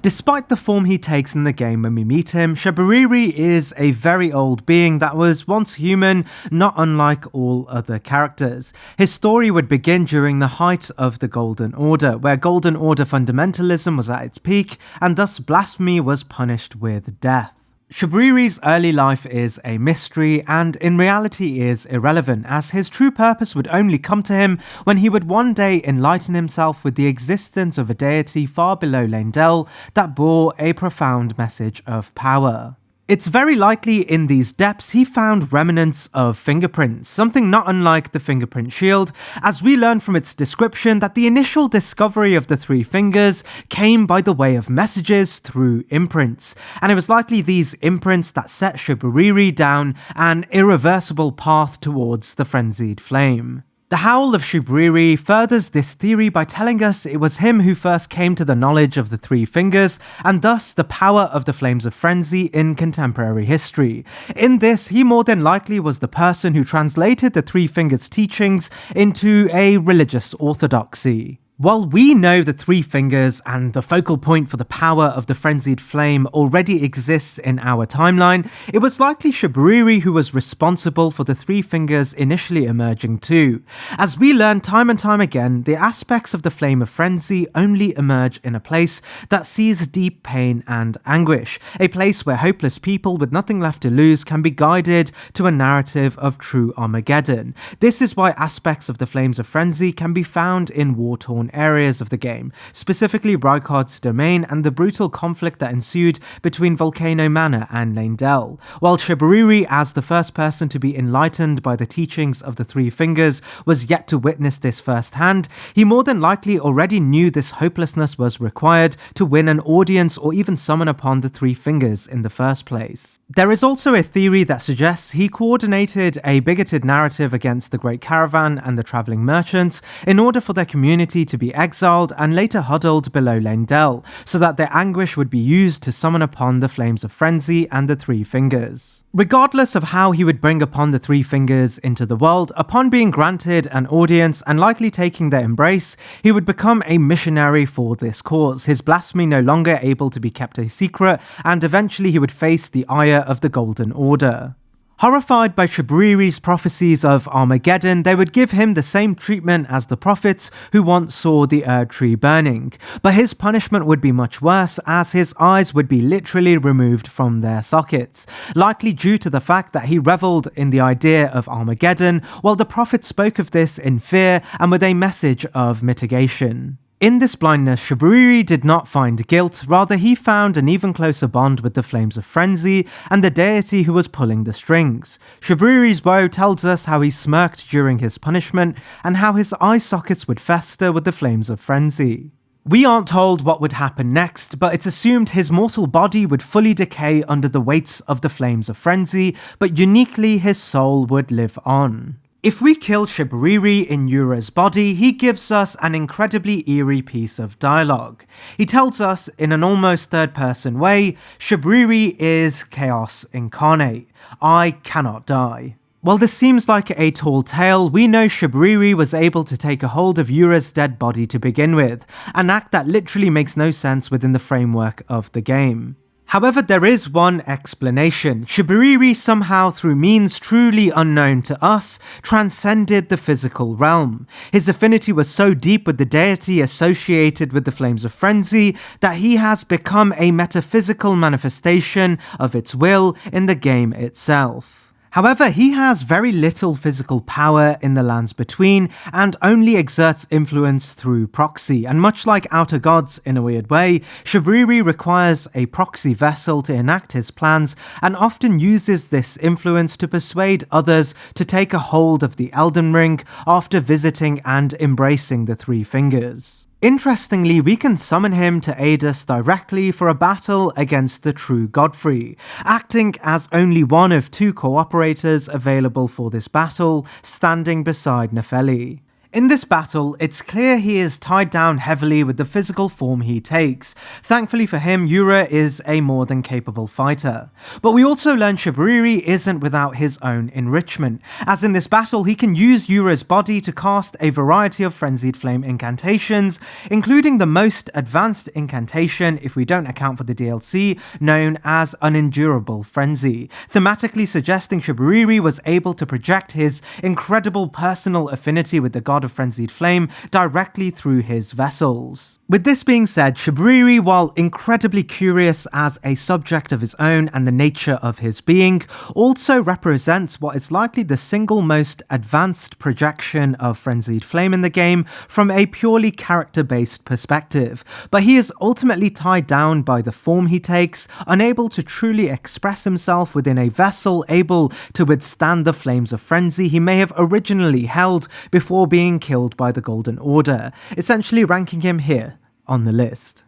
Despite the form he takes in the game when we meet him, Shabriri is a very old being that was once human, not unlike all other characters. His story would begin during the height of the Golden Order, where Golden Order fundamentalism was at its peak, and thus blasphemy was punished with death. Shabriri's early life is a mystery and in reality is irrelevant, as his true purpose would only come to him when he would one day enlighten himself with the existence of a deity far below Leyndell that bore a profound message of power. It's very likely in these depths he found remnants of fingerprints, something not unlike the fingerprint shield, as we learn from its description that the initial discovery of the three fingers came by the way of messages through imprints, and it was likely these imprints that set Shabriri down an irreversible path towards the frenzied flame. The Howl of Shabriri furthers this theory by telling us it was him who first came to the knowledge of the three fingers, and thus the power of the Flames of Frenzy in contemporary history. In this, he more than likely was the person who translated the three fingers' teachings into a religious orthodoxy. While we know the three fingers and the focal point for the power of the frenzied flame already exists in our timeline, it was likely Shabriri who was responsible for the three fingers initially emerging too. As we learn time and time again, the aspects of the flame of frenzy only emerge in a place that sees deep pain and anguish, a place where hopeless people with nothing left to lose can be guided to a narrative of true Armageddon. This is why aspects of the flames of frenzy can be found in war-torn areas of the game, specifically Rykard's domain and the brutal conflict that ensued between Volcano Manor and Leyndell. While Shabriri, as the first person to be enlightened by the teachings of the three fingers, was yet to witness this firsthand, he more than likely already knew this hopelessness was required to win an audience or even summon upon the three fingers in the first place. There is also a theory that suggests he coordinated a bigoted narrative against the Great Caravan and the travelling merchants in order for their community to be exiled and later huddled below Leyndell, so that their anguish would be used to summon upon the Flames of Frenzy and the Three Fingers. Regardless of how he would bring upon the Three Fingers into the world, upon being granted an audience and likely taking their embrace, he would become a missionary for this cause, his blasphemy no longer able to be kept a secret, and eventually he would face the ire of the Golden Order. Horrified by Shabriri's prophecies of Armageddon, they would give him the same treatment as the prophets who once saw the Erd tree burning. But his punishment would be much worse, as his eyes would be literally removed from their sockets, likely due to the fact that he reveled in the idea of Armageddon, while the prophets spoke of this in fear and with a message of mitigation. In this blindness, Shabriri did not find guilt, rather he found an even closer bond with the Flames of Frenzy and the deity who was pulling the strings. Shabriri's woe tells us how he smirked during his punishment and how his eye sockets would fester with the Flames of Frenzy. We aren't told what would happen next, but it's assumed his mortal body would fully decay under the weights of the Flames of Frenzy, but uniquely his soul would live on. If we kill Shabriri in Yura's body, he gives us an incredibly eerie piece of dialogue. He tells us, in an almost third-person way, Shabriri is chaos incarnate. I cannot die. While this seems like a tall tale, we know Shabriri was able to take a hold of Yura's dead body to begin with, an act that literally makes no sense within the framework of the game. However, there is one explanation. Shabriri somehow, through means truly unknown to us, transcended the physical realm. His affinity was so deep with the deity associated with the Flames of Frenzy that he has become a metaphysical manifestation of its will in the game itself. However, he has very little physical power in the lands between and only exerts influence through proxy, and much like Outer Gods in a weird way, Shabriri requires a proxy vessel to enact his plans and often uses this influence to persuade others to take a hold of the Elden Ring after visiting and embracing the Three Fingers. Interestingly, we can summon him to aid us directly for a battle against the true Godfrey, acting as only one of two cooperators available for this battle, standing beside Nefeli. In this battle, it's clear he is tied down heavily with the physical form he takes. Thankfully for him, Yura is a more than capable fighter. But we also learn Shibriri isn't without his own enrichment, as in this battle he can use Yura's body to cast a variety of Frenzied Flame incantations, including the most advanced incantation, if we don't account for the DLC, known as Unendurable Frenzy, thematically suggesting Shibriri was able to project his incredible personal affinity with the god of Frenzied Flame directly through his vessels. With this being said, Shibriri, while incredibly curious as a subject of his own and the nature of his being, also represents what is likely the single most advanced projection of Frenzied Flame in the game from a purely character-based perspective, but he is ultimately tied down by the form he takes, unable to truly express himself within a vessel able to withstand the flames of frenzy he may have originally held before being killed by the Golden Order, essentially ranking him here on the list.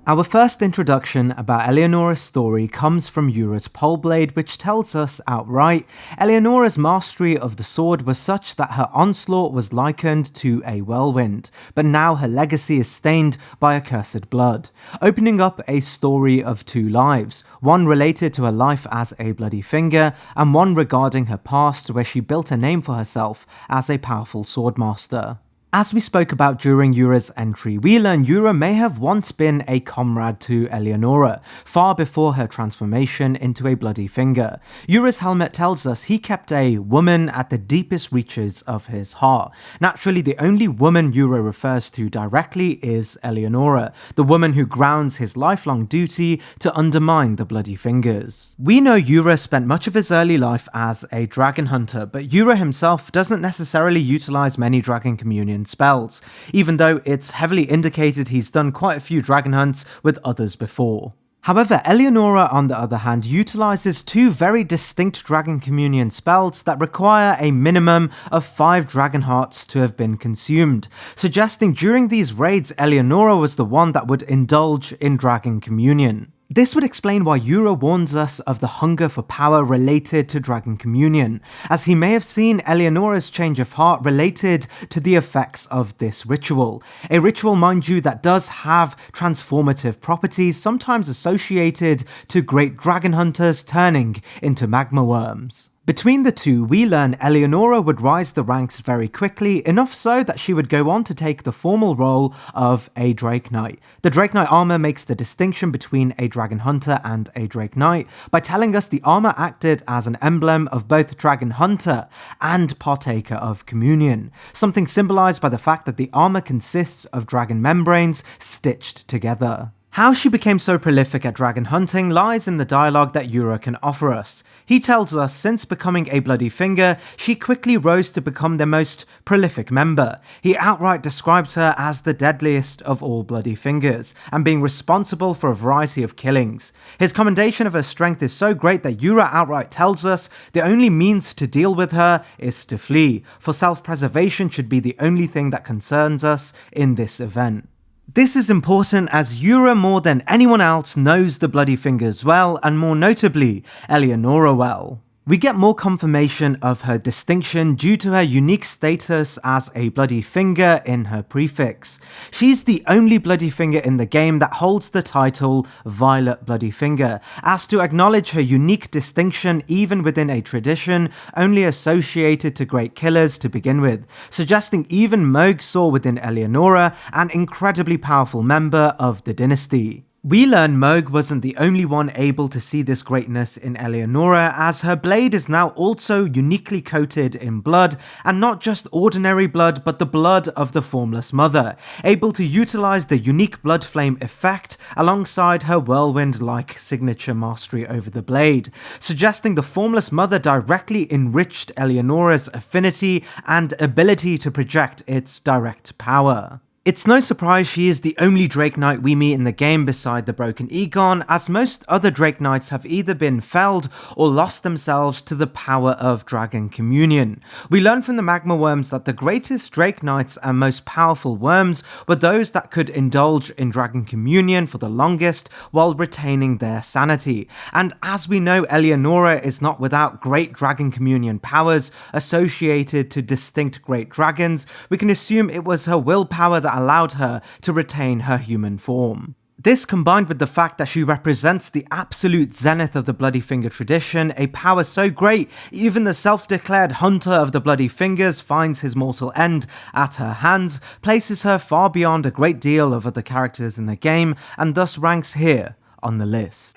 Our first introduction about Eleonora's story comes from Yura's pole blade, which tells us outright Eleonora's mastery of the sword was such that her onslaught was likened to a whirlwind, but now her legacy is stained by accursed blood, opening up a story of two lives, one related to her life as a bloody finger, and one regarding her past where she built a name for herself as a powerful swordmaster. As we spoke about during Yura's entry, we learn Yura may have once been a comrade to Eleonora, far before her transformation into a bloody finger. Yura's helmet tells us he kept a woman at the deepest reaches of his heart. Naturally, the only woman Yura refers to directly is Eleonora, the woman who grounds his lifelong duty to undermine the bloody fingers. We know Yura spent much of his early life as a dragon hunter, but Yura himself doesn't necessarily utilize many dragon communion spells, even though it's heavily indicated he's done quite a few dragon hunts with others before. However, Eleonora, on the other hand, utilizes two very distinct Dragon Communion spells that require a minimum of 5 Dragon Hearts to have been consumed, suggesting during these raids Eleonora was the one that would indulge in Dragon Communion. This would explain why Yura warns us of the hunger for power related to Dragon Communion, as he may have seen Eleonora's change of heart related to the effects of this ritual. A ritual, mind you, that does have transformative properties, sometimes associated to great dragon hunters turning into magma worms. Between the two, we learn Eleonora would rise the ranks very quickly, enough so that she would go on to take the formal role of a Drake Knight. The Drake Knight armor makes the distinction between a Dragon Hunter and a Drake Knight by telling us the armor acted as an emblem of both Dragon Hunter and partaker of communion, something symbolized by the fact that the armor consists of dragon membranes stitched together. How she became so prolific at dragon hunting lies in the dialogue that Yura can offer us. He tells us since becoming a bloody finger, she quickly rose to become their most prolific member. He outright describes her as the deadliest of all bloody fingers, and being responsible for a variety of killings. His commendation of her strength is so great that Yura outright tells us the only means to deal with her is to flee, for self-preservation should be the only thing that concerns us in this event. This is important as Yura more than anyone else knows the bloody fingers well, and more notably, Eleonora well. We get more confirmation of her distinction due to her unique status as a bloody finger in her prefix. She's the only bloody finger in the game that holds the title Violet Bloody Finger, as to acknowledge her unique distinction even within a tradition only associated to great killers to begin with, suggesting even Mohg saw within Eleonora an incredibly powerful member of the dynasty. We learn Mohg wasn't the only one able to see this greatness in Eleonora, as her blade is now also uniquely coated in blood, and not just ordinary blood but the blood of the Formless Mother, able to utilize the unique blood flame effect alongside her whirlwind-like signature mastery over the blade, suggesting the Formless Mother directly enriched Eleonora's affinity and ability to project its direct power. It's no surprise she is the only Drake Knight we meet in the game beside the Broken Egon, as most other Drake Knights have either been felled or lost themselves to the power of Dragon Communion. We learn from the Magma Worms that the greatest Drake Knights and most powerful worms were those that could indulge in Dragon Communion for the longest while retaining their sanity. And as we know, Eleonora is not without great Dragon Communion powers associated to distinct great dragons. We can assume it was her willpower that allowed her to retain her human form. This, combined with the fact that she represents the absolute zenith of the Bloody Finger tradition, a power so great even the self-declared hunter of the Bloody Fingers finds his mortal end at her hands, places her far beyond a great deal of other characters in the game, and thus ranks here on the list.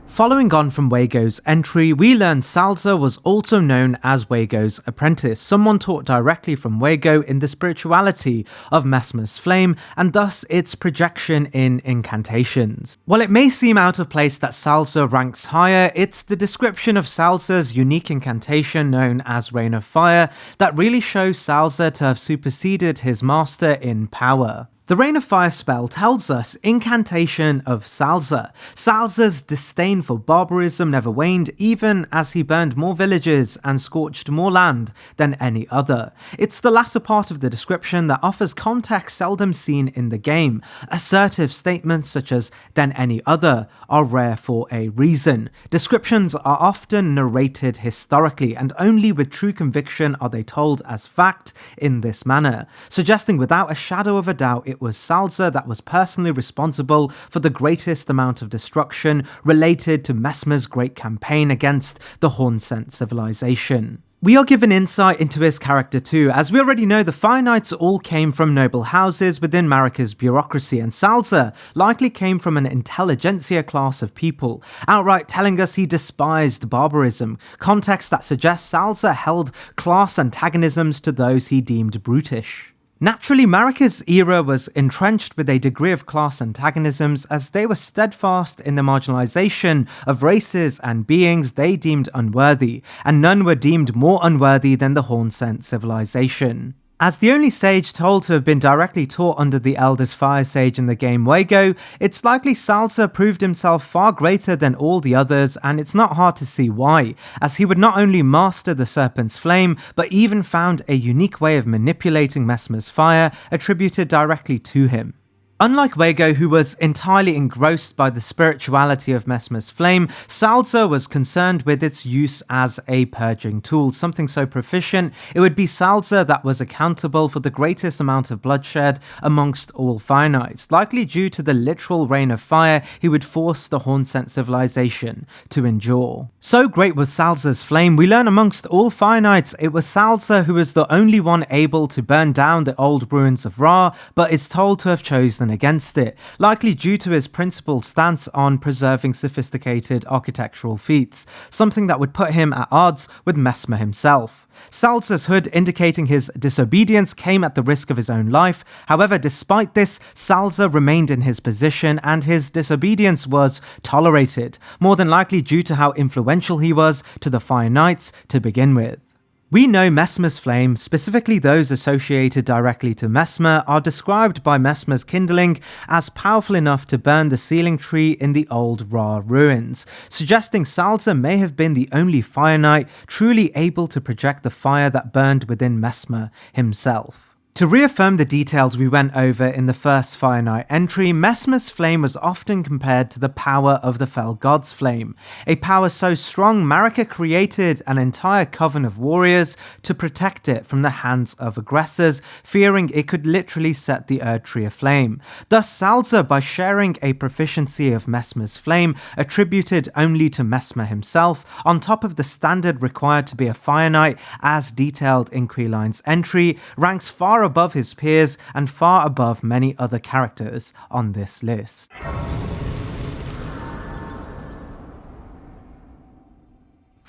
Following on from Wago's entry, we learn Salza was also known as Wago's apprentice, someone taught directly from Wago in the spirituality of Messmer's flame, and thus its projection in incantations. While it may seem out of place that Salza ranks higher, it's the description of Salza's unique incantation known as Rain of Fire that really shows Salza to have superseded his master in power. The Rain of Fire spell tells us incantation of Salza. Salza's disdain for barbarism never waned, even as he burned more villages and scorched more land than any other. It's the latter part of the description that offers context seldom seen in the game. Assertive statements such as "than any other" are rare for a reason. Descriptions are often narrated historically, and only with true conviction are they told as fact in this manner, suggesting without a shadow of a doubt it was Salza that was personally responsible for the greatest amount of destruction related to Messmer's great campaign against the Hornsent civilization. We are given insight into his character too, as we already know the Fire Knights all came from noble houses within Marika's bureaucracy, and Salza likely came from an intelligentsia class of people, outright telling us he despised barbarism, context that suggests Salza held class antagonisms to those he deemed brutish. Naturally, Marika's era was entrenched with a degree of class antagonisms, as they were steadfast in the marginalization of races and beings they deemed unworthy, and none were deemed more unworthy than the Hornsent civilization. As the only sage told to have been directly taught under the eldest fire sage in the game Wago, it's likely Salza proved himself far greater than all the others, and it's not hard to see why, as he would not only master the Serpent's Flame, but even found a unique way of manipulating Messmer's fire attributed directly to him. Unlike Wago, who was entirely engrossed by the spirituality of Messmer's flame, Salza was concerned with its use as a purging tool, something so proficient it would be Salza that was accountable for the greatest amount of bloodshed amongst all Fire Knights, likely due to the literal rain of fire he would force the Hornsent civilization to endure. So great was Salza's flame, we learn amongst all Fire Knights it was Salza who was the only one able to burn down the old ruins of Ra, but is told to have chosen against it, likely due to his principled stance on preserving sophisticated architectural feats, something that would put him at odds with Messmer himself. Salza's hood indicating his disobedience came at the risk of his own life. However, despite this, Salza remained in his position and his disobedience was tolerated, more than likely due to how influential he was to the Fire Knights to begin with. We know Messmer's flame, specifically those associated directly to Messmer, are described by Messmer's kindling as powerful enough to burn the sealing tree in the old Ra ruins, suggesting Salza may have been the only Fire Knight truly able to project the fire that burned within Messmer himself. To reaffirm the details we went over in the first Fire Knight entry, Messmer's flame was often compared to the power of the Fell God's flame, a power so strong Marika created an entire coven of warriors to protect it from the hands of aggressors, fearing it could literally set the Erd Tree aflame. Thus Salza, by sharing a proficiency of Messmer's flame attributed only to Messmer himself, on top of the standard required to be a Fire Knight as detailed in Queline's entry, ranks far above his peers and far above many other characters on this list.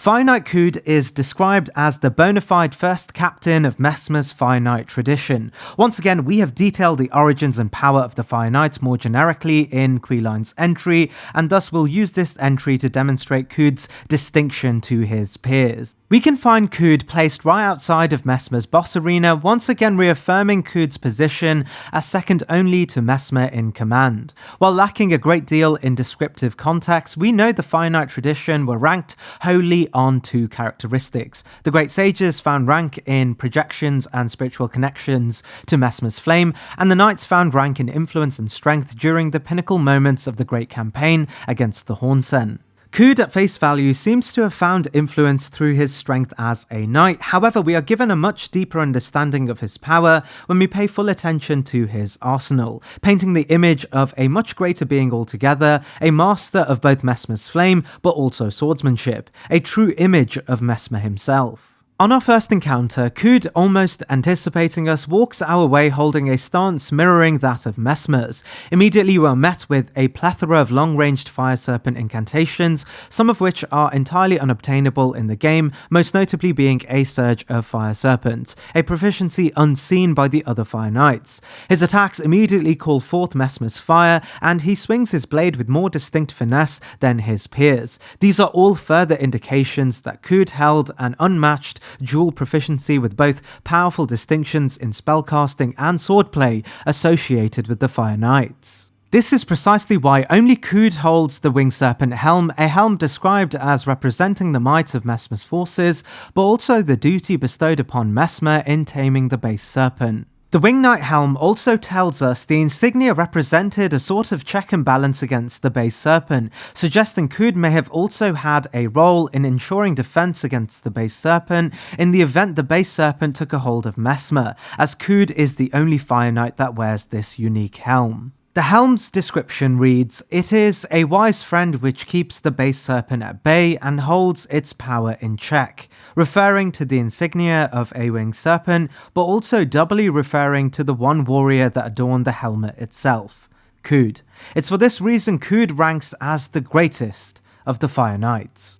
Fire Knight Kud is described as the bona fide first captain of Messmer's Fire Knight tradition. Once again, we have detailed the origins and power of the Fire Knights more generically in Queline's entry, and thus will use this entry to demonstrate Kud's distinction to his peers. We can find Cood placed right outside of Messmer's boss arena, once again reaffirming Cood's position as second only to Messmer in command. While lacking a great deal in descriptive context, we know the Fire Knight tradition were ranked wholly on two characteristics. The Great Sages found rank in projections and spiritual connections to Messmer's flame, and the Knights found rank in influence and strength during the pinnacle moments of the Great Campaign against the Hornsen. Cood at face value seems to have found influence through his strength as a knight. However, we are given a much deeper understanding of his power when we pay full attention to his arsenal, painting the image of a much greater being altogether, a master of both Messmer's flame but also swordsmanship, a true image of Messmer himself. On our first encounter, Cood, almost anticipating us, walks our way holding a stance mirroring that of Messmer's. Immediately we are met with a plethora of long-ranged Fire Serpent incantations, some of which are entirely unobtainable in the game, most notably being a Surge of Fire Serpent, a proficiency unseen by the other Fire Knights. His attacks immediately call forth Messmer's fire, and he swings his blade with more distinct finesse than his peers. These are all further indications that Cood held an unmatched dual proficiency with both powerful distinctions in spellcasting and swordplay associated with the Fire Knights. This is precisely why only Cood holds the Winged Serpent helm, a helm described as representing the might of Messmer's forces, but also the duty bestowed upon Messmer in taming the base serpent. The Winged Knight helm also tells us the insignia represented a sort of check and balance against the base serpent, suggesting Cood may have also had a role in ensuring defense against the base serpent in the event the base serpent took a hold of Messmer, as Cood is the only Fire Knight that wears this unique helm. The helm's description reads, "It is a wise friend which keeps the base serpent at bay and holds its power in check," referring to the insignia of a winged serpent, but also doubly referring to the one warrior that adorned the helmet itself, Cood. It's for this reason Cood ranks as the greatest of the Fire Knights.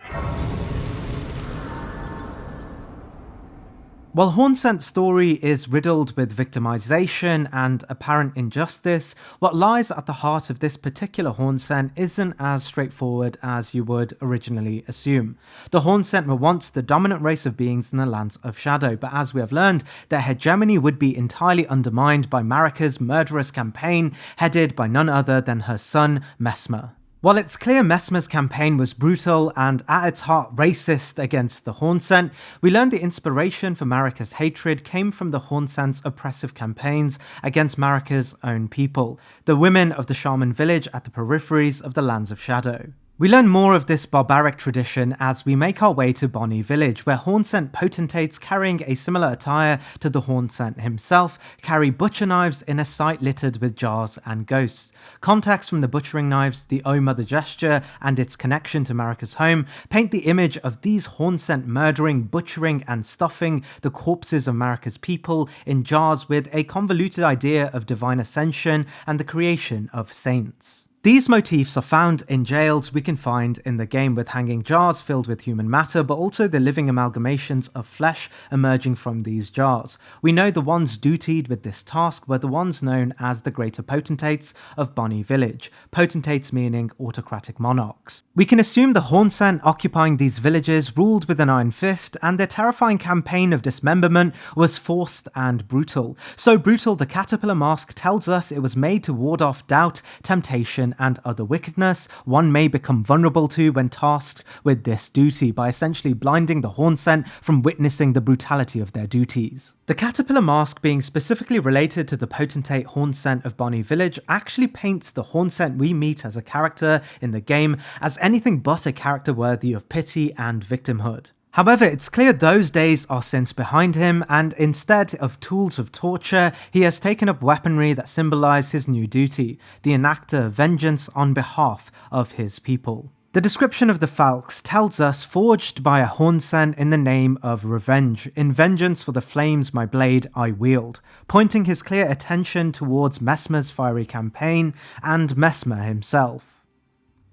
While Hornsent's story is riddled with victimization and apparent injustice, what lies at the heart of this particular Hornsent isn't as straightforward as you would originally assume. The Hornsent were once the dominant race of beings in the Lands of Shadow, but as we have learned, their hegemony would be entirely undermined by Marika's murderous campaign, headed by none other than her son, Messmer. While it's clear Messmer's campaign was brutal and at its heart racist against the Hornsent, we learn the inspiration for Marika's hatred came from the Hornsent's oppressive campaigns against Marika's own people, the women of the shaman village at the peripheries of the Lands of Shadow. We learn more of this barbaric tradition as we make our way to Bonny Village, where Hornsent potentates carrying a similar attire to the Hornsent himself carry butcher knives in a site littered with jars and ghosts. Context from the butchering knives, the Oh Mother gesture, and its connection to Marika's home paint the image of these Hornsent murdering, butchering, and stuffing the corpses of Marika's people in jars with a convoluted idea of divine ascension and the creation of saints. These motifs are found in jails we can find in the game, with hanging jars filled with human matter, but also the living amalgamations of flesh emerging from these jars. We know the ones dutied with this task were the ones known as the Greater Potentates of Bonny Village, potentates meaning autocratic monarchs. We can assume the Hornsent occupying these villages ruled with an iron fist, and their terrifying campaign of dismemberment was forced and brutal. So brutal, the caterpillar mask tells us it was made to ward off doubt, temptation, and other wickedness one may become vulnerable to when tasked with this duty, by essentially blinding the Hornsent from witnessing the brutality of their duties. The caterpillar mask, being specifically related to the potentate Hornsent of Bonny Village, actually paints the Hornsent we meet as a character in the game as anything but a character worthy of pity and victimhood. However, it's clear those days are since behind him, and instead of tools of torture, he has taken up weaponry that symbolize his new duty, the enactor of vengeance on behalf of his people. The description of the Falx tells us, forged by a Hornsent in the name of revenge, in vengeance for the flames my blade I wield, pointing his clear attention towards Messmer's fiery campaign and Messmer himself.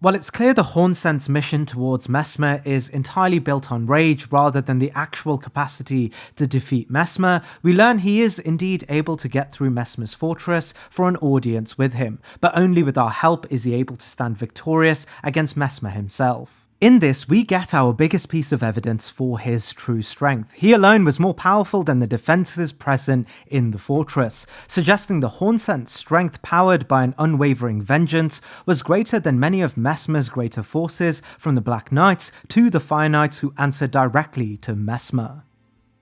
While it's clear the Hornsent's mission towards Messmer is entirely built on rage rather than the actual capacity to defeat Messmer, we learn he is indeed able to get through Messmer's fortress for an audience with him, but only with our help is he able to stand victorious against Messmer himself. In this, we get our biggest piece of evidence for his true strength. He alone was more powerful than the defenses present in the fortress, suggesting the Hornsent's strength, powered by an unwavering vengeance, was greater than many of Messmer's greater forces, from the Black Knights to the Fire Knights who answered directly to Messmer.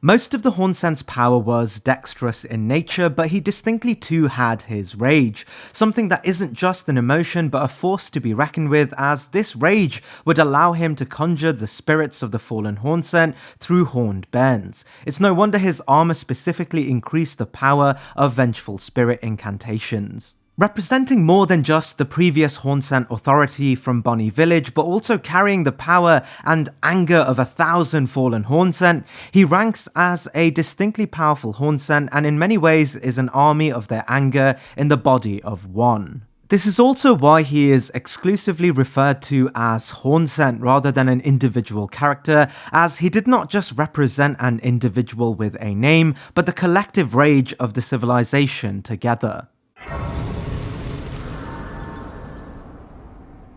Most of the Hornsent's power was dexterous in nature, but he distinctly too had his rage, something that isn't just an emotion but a force to be reckoned with, as this rage would allow him to conjure the spirits of the fallen Hornsent through horned bairns. It's no wonder his armor specifically increased the power of vengeful spirit incantations. Representing more than just the previous Hornsent authority from Bonny Village, but also carrying the power and anger of 1,000 fallen Hornsent, he ranks as a distinctly powerful Hornsent and in many ways is an army of their anger in the body of one. This is also why he is exclusively referred to as Hornsent rather than an individual character, as he did not just represent an individual with a name, but the collective rage of the civilization together.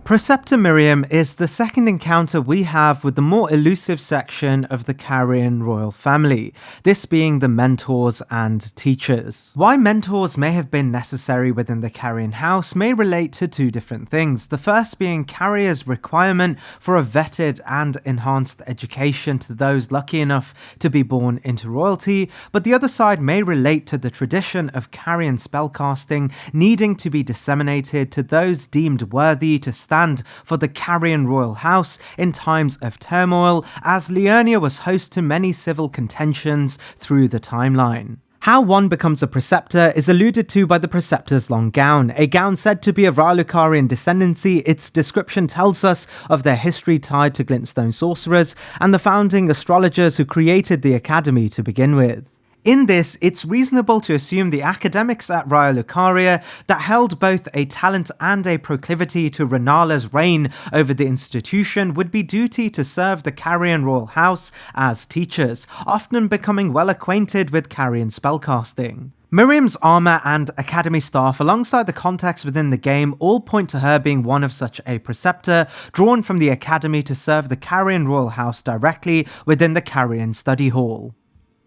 Preceptor Miriam is the second encounter we have with the more elusive section of the Carian royal family, this being the mentors and teachers. Why mentors may have been necessary within the Carian house may relate to two different things, the first being Carrier's requirement for a vetted and enhanced education to those lucky enough to be born into royalty, but the other side may relate to the tradition of Carian spellcasting needing to be disseminated to those deemed worthy to stand for the Carian royal house in times of turmoil, as Liurnia was host to many civil contentions through the timeline. How one becomes a preceptor is alluded to by the preceptor's long gown, a gown said to be of Rylukarian descendancy. Its description tells us of their history tied to glintstone sorcerers and the founding astrologers who created the academy to begin with. In this, it's reasonable to assume the academics at Raya that held both a talent and a proclivity to Renala's reign over the institution would be duty to serve the Carian royal house as teachers, often becoming well acquainted with Carian spellcasting. Miriam's armor and academy staff, alongside the context within the game, all point to her being one of such a preceptor, drawn from the academy to serve the Carian royal house directly within the Carian study hall.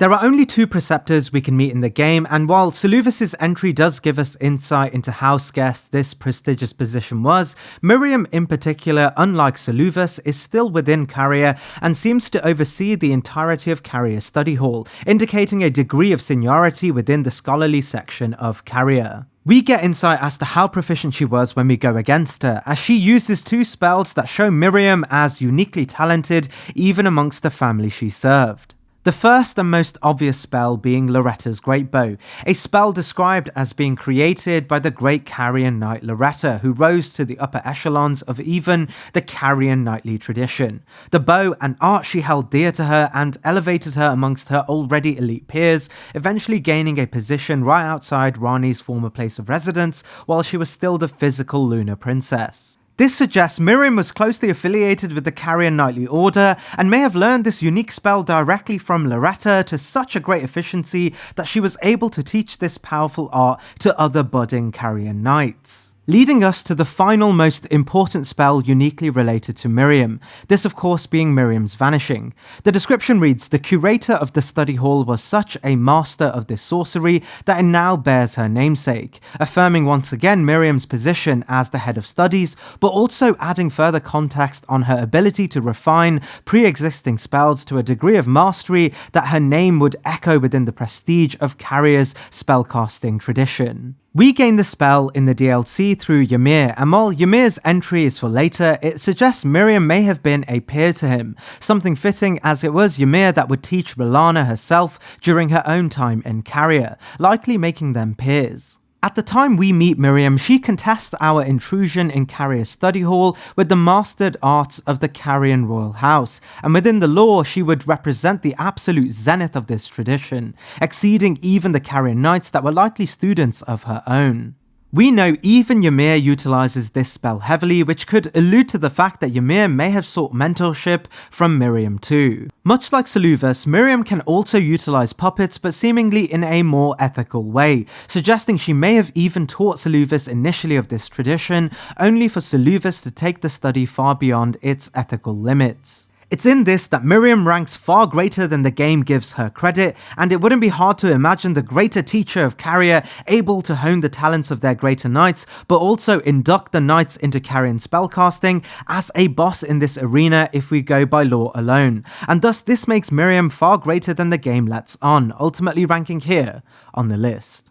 There are only two preceptors we can meet in the game, and while Seluvis' entry does give us insight into how scarce this prestigious position was, Miriam in particular, unlike Seluvis, is still within Caria and seems to oversee the entirety of Caria's study hall, indicating a degree of seniority within the scholarly section of Caria. We get insight as to how proficient she was when we go against her, as she uses two spells that show Miriam as uniquely talented even amongst the family she served. The first and most obvious spell being Loretta's Great Bow, a spell described as being created by the great Carian knight Loretta, who rose to the upper echelons of even the Carian knightly tradition. The bow, an art she held dear to her and elevated her amongst her already elite peers, eventually gaining a position right outside Rani's former place of residence while she was still the physical lunar princess. This suggests Miriam was closely affiliated with the Carian Knightly Order and may have learned this unique spell directly from Loretta to such a great efficiency that she was able to teach this powerful art to other budding Carian knights. Leading us to the final most important spell uniquely related to Miriam, this of course being Miriam's Vanishing. The description reads, the curator of the study hall was such a master of this sorcery that it now bears her namesake, affirming once again Miriam's position as the head of studies, but also adding further context on her ability to refine pre-existing spells to a degree of mastery that her name would echo within the prestige of Caria's spellcasting tradition. We gain the spell in the DLC through Ymir, and while Ymir's entry is for later, it suggests Miriam may have been a peer to him, something fitting as it was Ymir that would teach Rylana herself during her own time in Caria, likely making them peers. At the time we meet Miriam, she contests our intrusion in Caria's study hall with the mastered arts of the Carian royal house, and within the lore she would represent the absolute zenith of this tradition, exceeding even the Carian knights that were likely students of her own. We know even Ymir utilizes this spell heavily, which could allude to the fact that Ymir may have sought mentorship from Miriam too. Much like Seleucus, Miriam can also utilize puppets, but seemingly in a more ethical way, suggesting she may have even taught Seleucus initially of this tradition, only for Seleucus to take the study far beyond its ethical limits. It's in this that Miriam ranks far greater than the game gives her credit, and it wouldn't be hard to imagine the greater teacher of Caria able to hone the talents of their greater knights, but also induct the knights into Carian spellcasting as a boss in this arena if we go by lore alone, and thus this makes Miriam far greater than the game lets on, ultimately ranking here on the list.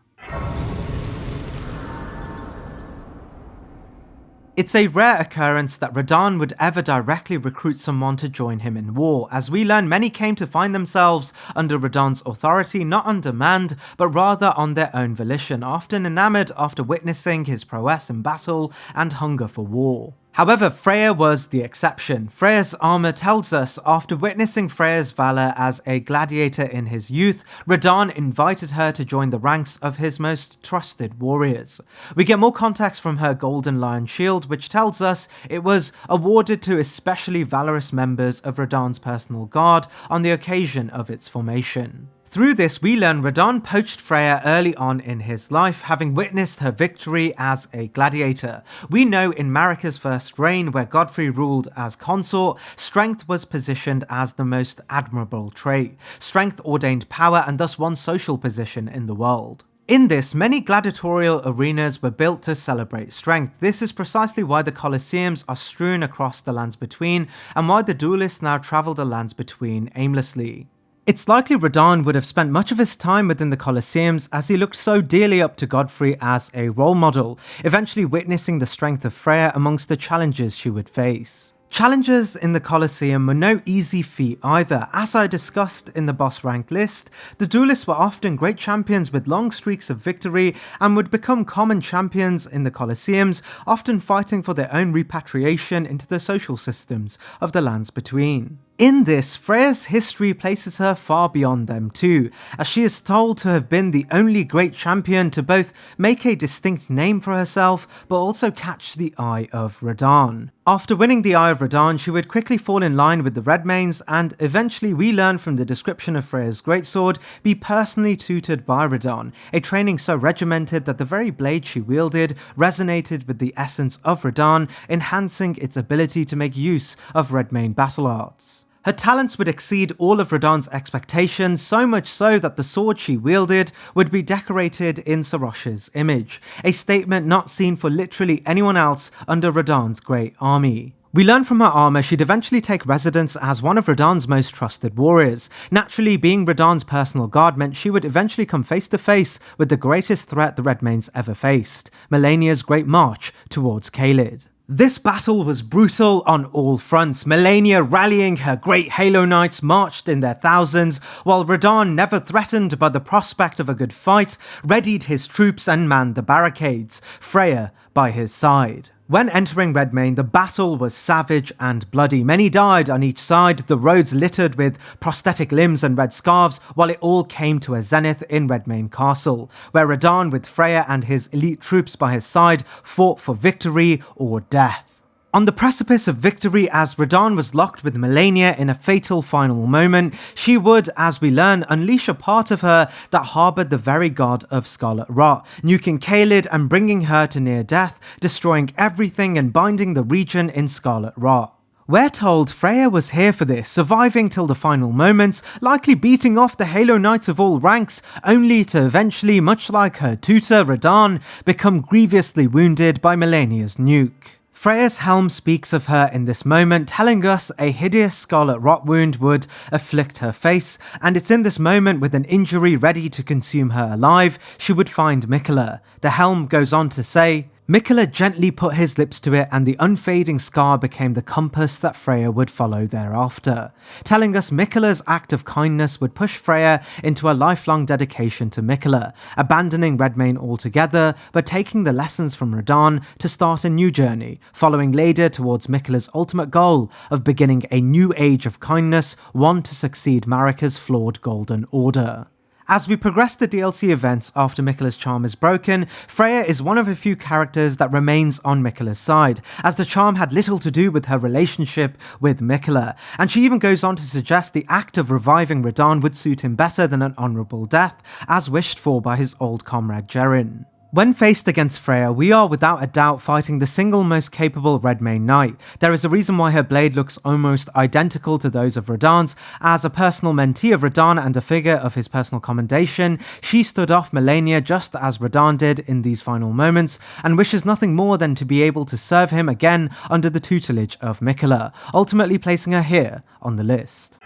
It's a rare occurrence that Radahn would ever directly recruit someone to join him in war. As we learn, many came to find themselves under Radahn's authority, not on demand, but rather on their own volition, often enamored after witnessing his prowess in battle and hunger for war. However, Freya was the exception. Freya's armor tells us, after witnessing Freya's valor as a gladiator in his youth, Radahn invited her to join the ranks of his most trusted warriors. We get more context from her golden lion shield, which tells us it was awarded to especially valorous members of Radahn's personal guard on the occasion of its formation. Through this, we learn Radahn poached Freya early on in his life, having witnessed her victory as a gladiator. We know in Marika's first reign, where Godfrey ruled as consort, strength was positioned as the most admirable trait. Strength ordained power and thus one's social position in the world. In this, many gladiatorial arenas were built to celebrate strength. This is precisely why the Colosseums are strewn across the lands between, and why the duelists now travel the lands between aimlessly. It's likely Radahn would have spent much of his time within the Colosseums as he looked so dearly up to Godfrey as a role model, eventually witnessing the strength of Freya amongst the challenges she would face. Challenges in the Colosseum were no easy feat either. As I discussed in the boss rank list, the duelists were often great champions with long streaks of victory and would become common champions in the Colosseums, often fighting for their own repatriation into the social systems of the lands between. In this, Freya's history places her far beyond them too, as she is told to have been the only great champion to both make a distinct name for herself, but also catch the eye of Radahn. After winning the Eye of Radahn, she would quickly fall in line with the Redmanes, and eventually we learn from the description of Freya's greatsword, be personally tutored by Radahn, a training so regimented that the very blade she wielded resonated with the essence of Radahn, enhancing its ability to make use of Redmane battle arts. Her talents would exceed all of Radahn's expectations, so much so that the sword she wielded would be decorated in Sarosh's image, a statement not seen for literally anyone else under Radahn's great army. We learn from her armor she'd eventually take residence as one of Radahn's most trusted warriors. Naturally, being Radahn's personal guard meant she would eventually come face to face with the greatest threat the Redmanes ever faced, Melania's great march towards Caelid. This battle was brutal on all fronts. Melania, rallying her great Halo Knights, marched in their thousands, while Radahn, never threatened by the prospect of a good fight, readied his troops and manned the barricades, Freya by his side. When entering Redmane, the battle was savage and bloody. Many died on each side, the roads littered with prosthetic limbs and red scarves, while it all came to a zenith in Redmane Castle, where Radahn, with Freya and his elite troops by his side, fought for victory or death. On the precipice of victory, as Radahn was locked with Melania in a fatal final moment, she would, as we learn, unleash a part of her that harboured the very god of Scarlet Rot, nuking Caelid and bringing her to near death, destroying everything and binding the region in Scarlet Rot. We're told Freya was here for this, surviving till the final moments, likely beating off the Halo Knights of all ranks, only to eventually, much like her tutor Radahn, become grievously wounded by Melania's nuke. Freya's helm speaks of her in this moment, telling us a hideous scarlet rot wound would afflict her face, and it's in this moment, with an injury ready to consume her alive, she would find Miquella. The helm goes on to say, Miquella gently put his lips to it, and the unfading scar became the compass that Freya would follow thereafter, telling us Miquella's act of kindness would push Freya into a lifelong dedication to Miquella, abandoning Redmane altogether, but taking the lessons from Radahn to start a new journey, following later towards Miquella's ultimate goal of beginning a new age of kindness, one to succeed Marika's flawed Golden Order. As we progress the DLC events after Miquella's charm is broken, Freya is one of a few characters that remains on Miquella's side, as the charm had little to do with her relationship with Miquella, and she even goes on to suggest the act of reviving Radahn would suit him better than an honourable death, as wished for by his old comrade Jerren. When faced against Freya, we are without a doubt fighting the single most capable Redmane knight. There is a reason why her blade looks almost identical to those of Radahn's. As a personal mentee of Radahn and a figure of his personal commendation, she stood off Malenia just as Radahn did in these final moments, and wishes nothing more than to be able to serve him again under the tutelage of Miquella, ultimately placing her here on the list.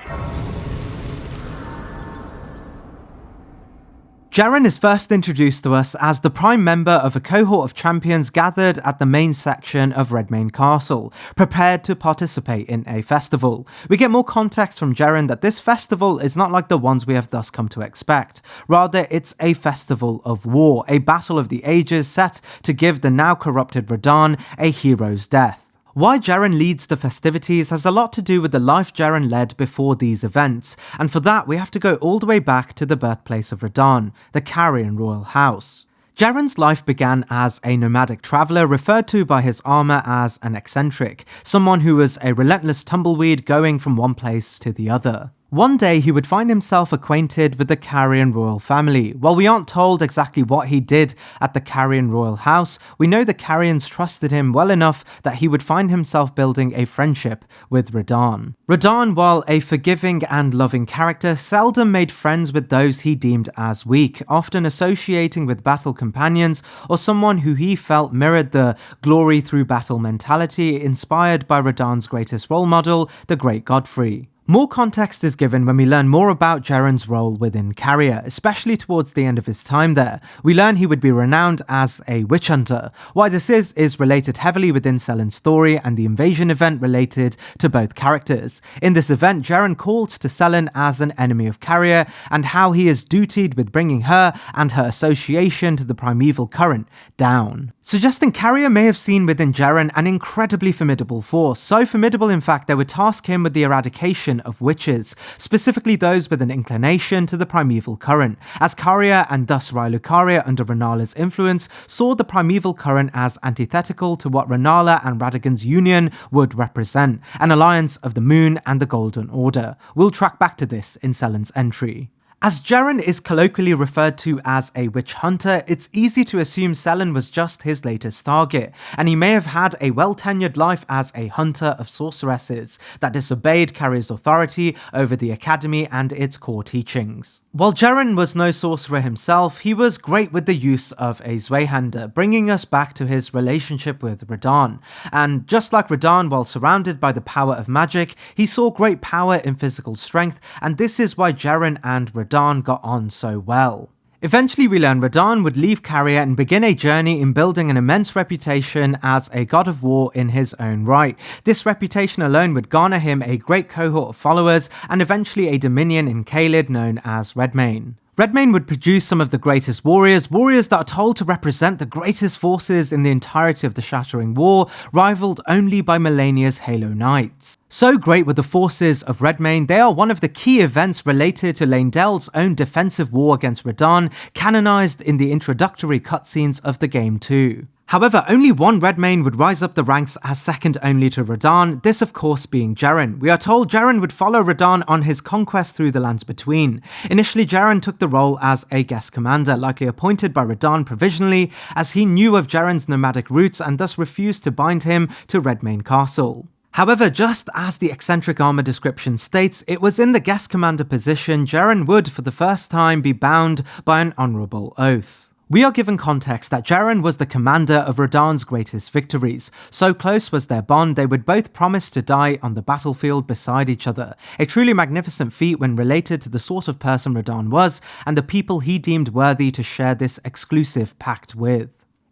Jerren is first introduced to us as the prime member of a cohort of champions gathered at the main section of Redmane Castle, prepared to participate in a festival. We get more context from Jerren that this festival is not like the ones we have thus come to expect. Rather, it's a festival of war, a battle of the ages set to give the now corrupted Radahn a hero's death. Why Jerren leads the festivities has a lot to do with the life Jerren led before these events, and for that we have to go all the way back to the birthplace of Radahn, the Carian royal house. Jerren's life began as a nomadic traveller referred to by his armour as an eccentric, someone who was a relentless tumbleweed going from one place to the other. One day he would find himself acquainted with the Carian royal family. While we aren't told exactly what he did at the Carian royal house, we know the Carians trusted him well enough that he would find himself building a friendship with Radahn. Radahn, while a forgiving and loving character, seldom made friends with those he deemed as weak, often associating with battle companions or someone who he felt mirrored the glory through battle mentality inspired by Radahn's greatest role model, the Great Godfrey. More context is given when we learn more about Jerren's role within Caria, especially towards the end of his time there. We learn he would be renowned as a witch hunter. Why this is related heavily within Selen's story and the invasion event related to both characters. In this event, Jerren calls to Selen as an enemy of Caria and how he is dutied with bringing her and her association to the primeval current down, suggesting Caria may have seen within Jerren an incredibly formidable force, so formidable in fact they would task him with the eradication of witches, specifically those with an inclination to the primeval current, as Caria and thus Railucaria under Renala's influence saw the primeval current as antithetical to what Renala and Radagon's union would represent, an alliance of the moon and the Golden Order. We'll track back to this in Selen's entry. As Jerren is colloquially referred to as a witch hunter, it's easy to assume Selen was just his latest target, and he may have had a well-tenured life as a hunter of sorceresses that disobeyed Caria's authority over the academy and its core teachings. While Jerren was no sorcerer himself, he was great with the use of a Zweihander, bringing us back to his relationship with Radahn. And just like Radahn, while surrounded by the power of magic, he saw great power in physical strength, and this is why Jerren and Radahn got on so well. Eventually we learn Radahn would leave Caria and begin a journey in building an immense reputation as a god of war in his own right. This reputation alone would garner him a great cohort of followers and eventually a dominion in Caelid known as Redmane. Redmane would produce some of the greatest warriors that are told to represent the greatest forces in the entirety of the Shattering War, rivaled only by Malenia's Halo Knights. So great were the forces of Redmane, they are one of the key events related to Leindel's own defensive war against Radahn, canonized in the introductory cutscenes of the game too. However, only one Redmane would rise up the ranks as second only to Radahn, this of course being Jerren. We are told Jerren would follow Radahn on his conquest through the lands between. Initially, Jerren took the role as a guest commander, likely appointed by Radahn provisionally, as he knew of Jerren's nomadic roots and thus refused to bind him to Redmane Castle. However, just as the eccentric armor description states, it was in the guest commander position Jerren would for the first time be bound by an honourable oath. We are given context that Jerren was the commander of Radahn's greatest victories. So close was their bond, they would both promise to die on the battlefield beside each other. A truly magnificent feat when related to the sort of person Radahn was, and the people he deemed worthy to share this exclusive pact with.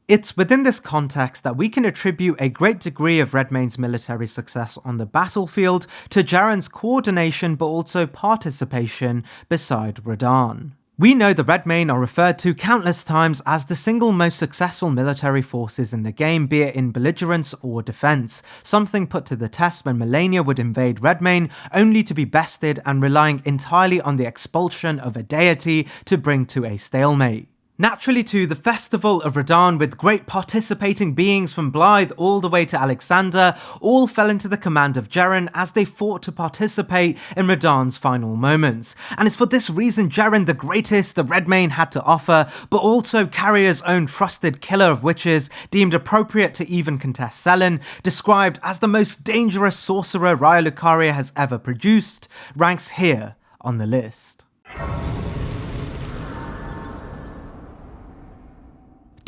It's within this context that we can attribute a great degree of Redmane's military success on the battlefield to Jerren's coordination but also participation beside Radahn. We know the Redmane are referred to countless times as the single most successful military forces in the game, be it in belligerence or defense, something put to the test when Malenia would invade Redmane only to be bested and relying entirely on the expulsion of a deity to bring to a stalemate. Naturally too, the Festival of Radahn, with great participating beings from Blythe all the way to Alexander, all fell into the command of Jeren as they fought to participate in Radahn's final moments. And it's for this reason Jeren, the greatest the Redmane had to offer, but also Carrier's own trusted killer of witches, deemed appropriate to even contest Sellen, described as the most dangerous sorcerer Raya Lucaria has ever produced, ranks here on the list.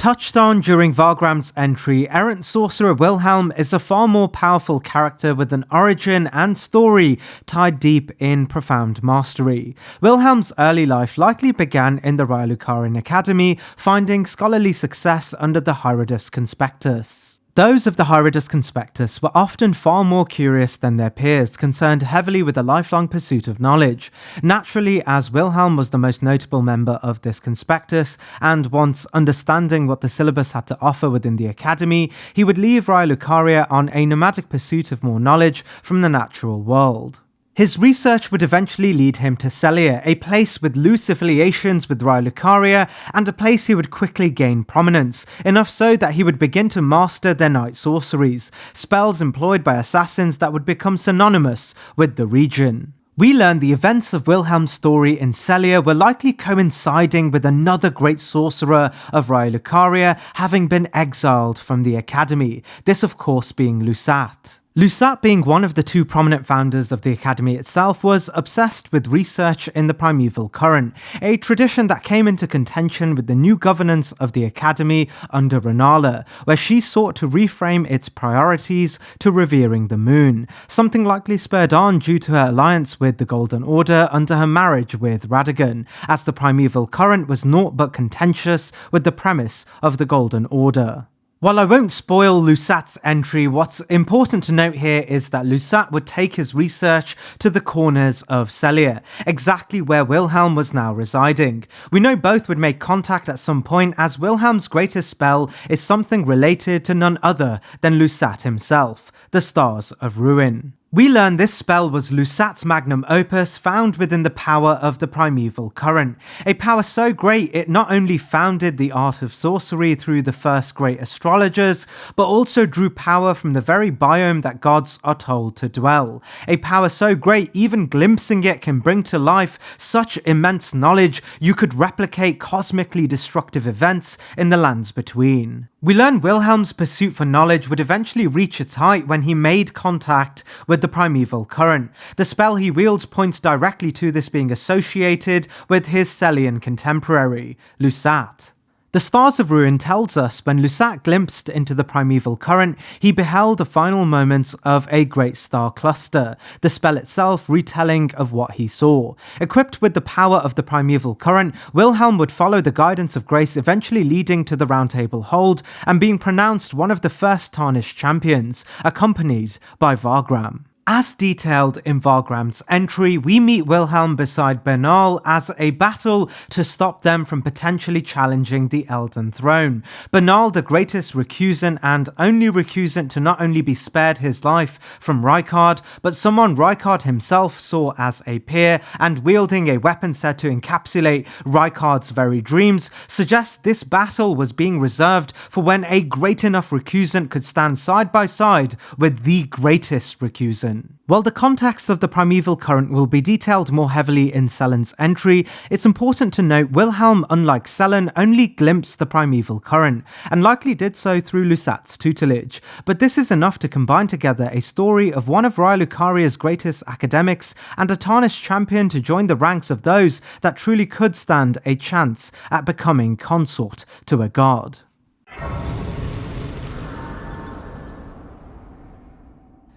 Touched on during Vargram's entry, errant sorcerer Wilhelm is a far more powerful character with an origin and story tied deep in profound mastery. Wilhelm's early life likely began in the Raya Lucarian Academy, finding scholarly success under the Hierodus Conspectus. Those of the Hierodus Conspectus were often far more curious than their peers, concerned heavily with a lifelong pursuit of knowledge. Naturally, as Wilhelm was the most notable member of this conspectus, and once understanding what the syllabus had to offer within the academy, he would leave Raya Lucaria on a nomadic pursuit of more knowledge from the natural world. His research would eventually lead him to Sellia, a place with loose affiliations with Raya Lucaria, and a place he would quickly gain prominence, enough so that he would begin to master their night sorceries, spells employed by assassins that would become synonymous with the region. We learn the events of Wilhelm's story in Sellia were likely coinciding with another great sorcerer of Raya Lucaria having been exiled from the academy, this of course being Lusat. Lusat, being one of the two prominent founders of the Academy itself, was obsessed with research in the primeval current, a tradition that came into contention with the new governance of the Academy under Rennala, where she sought to reframe its priorities to revering the moon, something likely spurred on due to her alliance with the Golden Order under her marriage with Radagon, as the primeval current was naught but contentious with the premise of the Golden Order. While I won't spoil Lusat's entry, what's important to note here is that Lusat would take his research to the corners of Sellia, exactly where Wilhelm was now residing. We know both would make contact at some point, as Wilhelm's greatest spell is something related to none other than Lusat himself, the Stars of Ruin. We learn this spell was Lusat's magnum opus, found within the power of the primeval current, a power so great it not only founded the art of sorcery through the first great astrologers, but also drew power from the very biome that gods are told to dwell, a power so great even glimpsing it can bring to life such immense knowledge you could replicate cosmically destructive events in the lands between. We learn Wilhelm's pursuit for knowledge would eventually reach its height when he made contact with the primeval current. The spell he wields points directly to this being associated with his Sellian contemporary, Lusat. The Stars of Ruin tells us when Lusat glimpsed into the primeval current, he beheld the final moments of a great star cluster, the spell itself retelling of what he saw. Equipped with the power of the primeval current, Wilhelm would follow the guidance of grace, eventually leading to the Round Table Hold and being pronounced one of the first Tarnished champions, accompanied by Vargram. As detailed in Vargram's entry, we meet Wilhelm beside Bernal as a battle to stop them from potentially challenging the Elden Throne. Bernal, the greatest recusant and only recusant to not only be spared his life from Rykard, but someone Rykard himself saw as a peer, and wielding a weapon said to encapsulate Rykard's very dreams, suggests this battle was being reserved for when a great enough recusant could stand side by side with the greatest recusant. While the context of the primeval current will be detailed more heavily in Sellen's entry, it's important to note Wilhelm, unlike Sellen, only glimpsed the primeval current, and likely did so through Lusat's tutelage. But this is enough to combine together a story of one of Raya Lucaria's greatest academics and a Tarnished champion to join the ranks of those that truly could stand a chance at becoming consort to a god.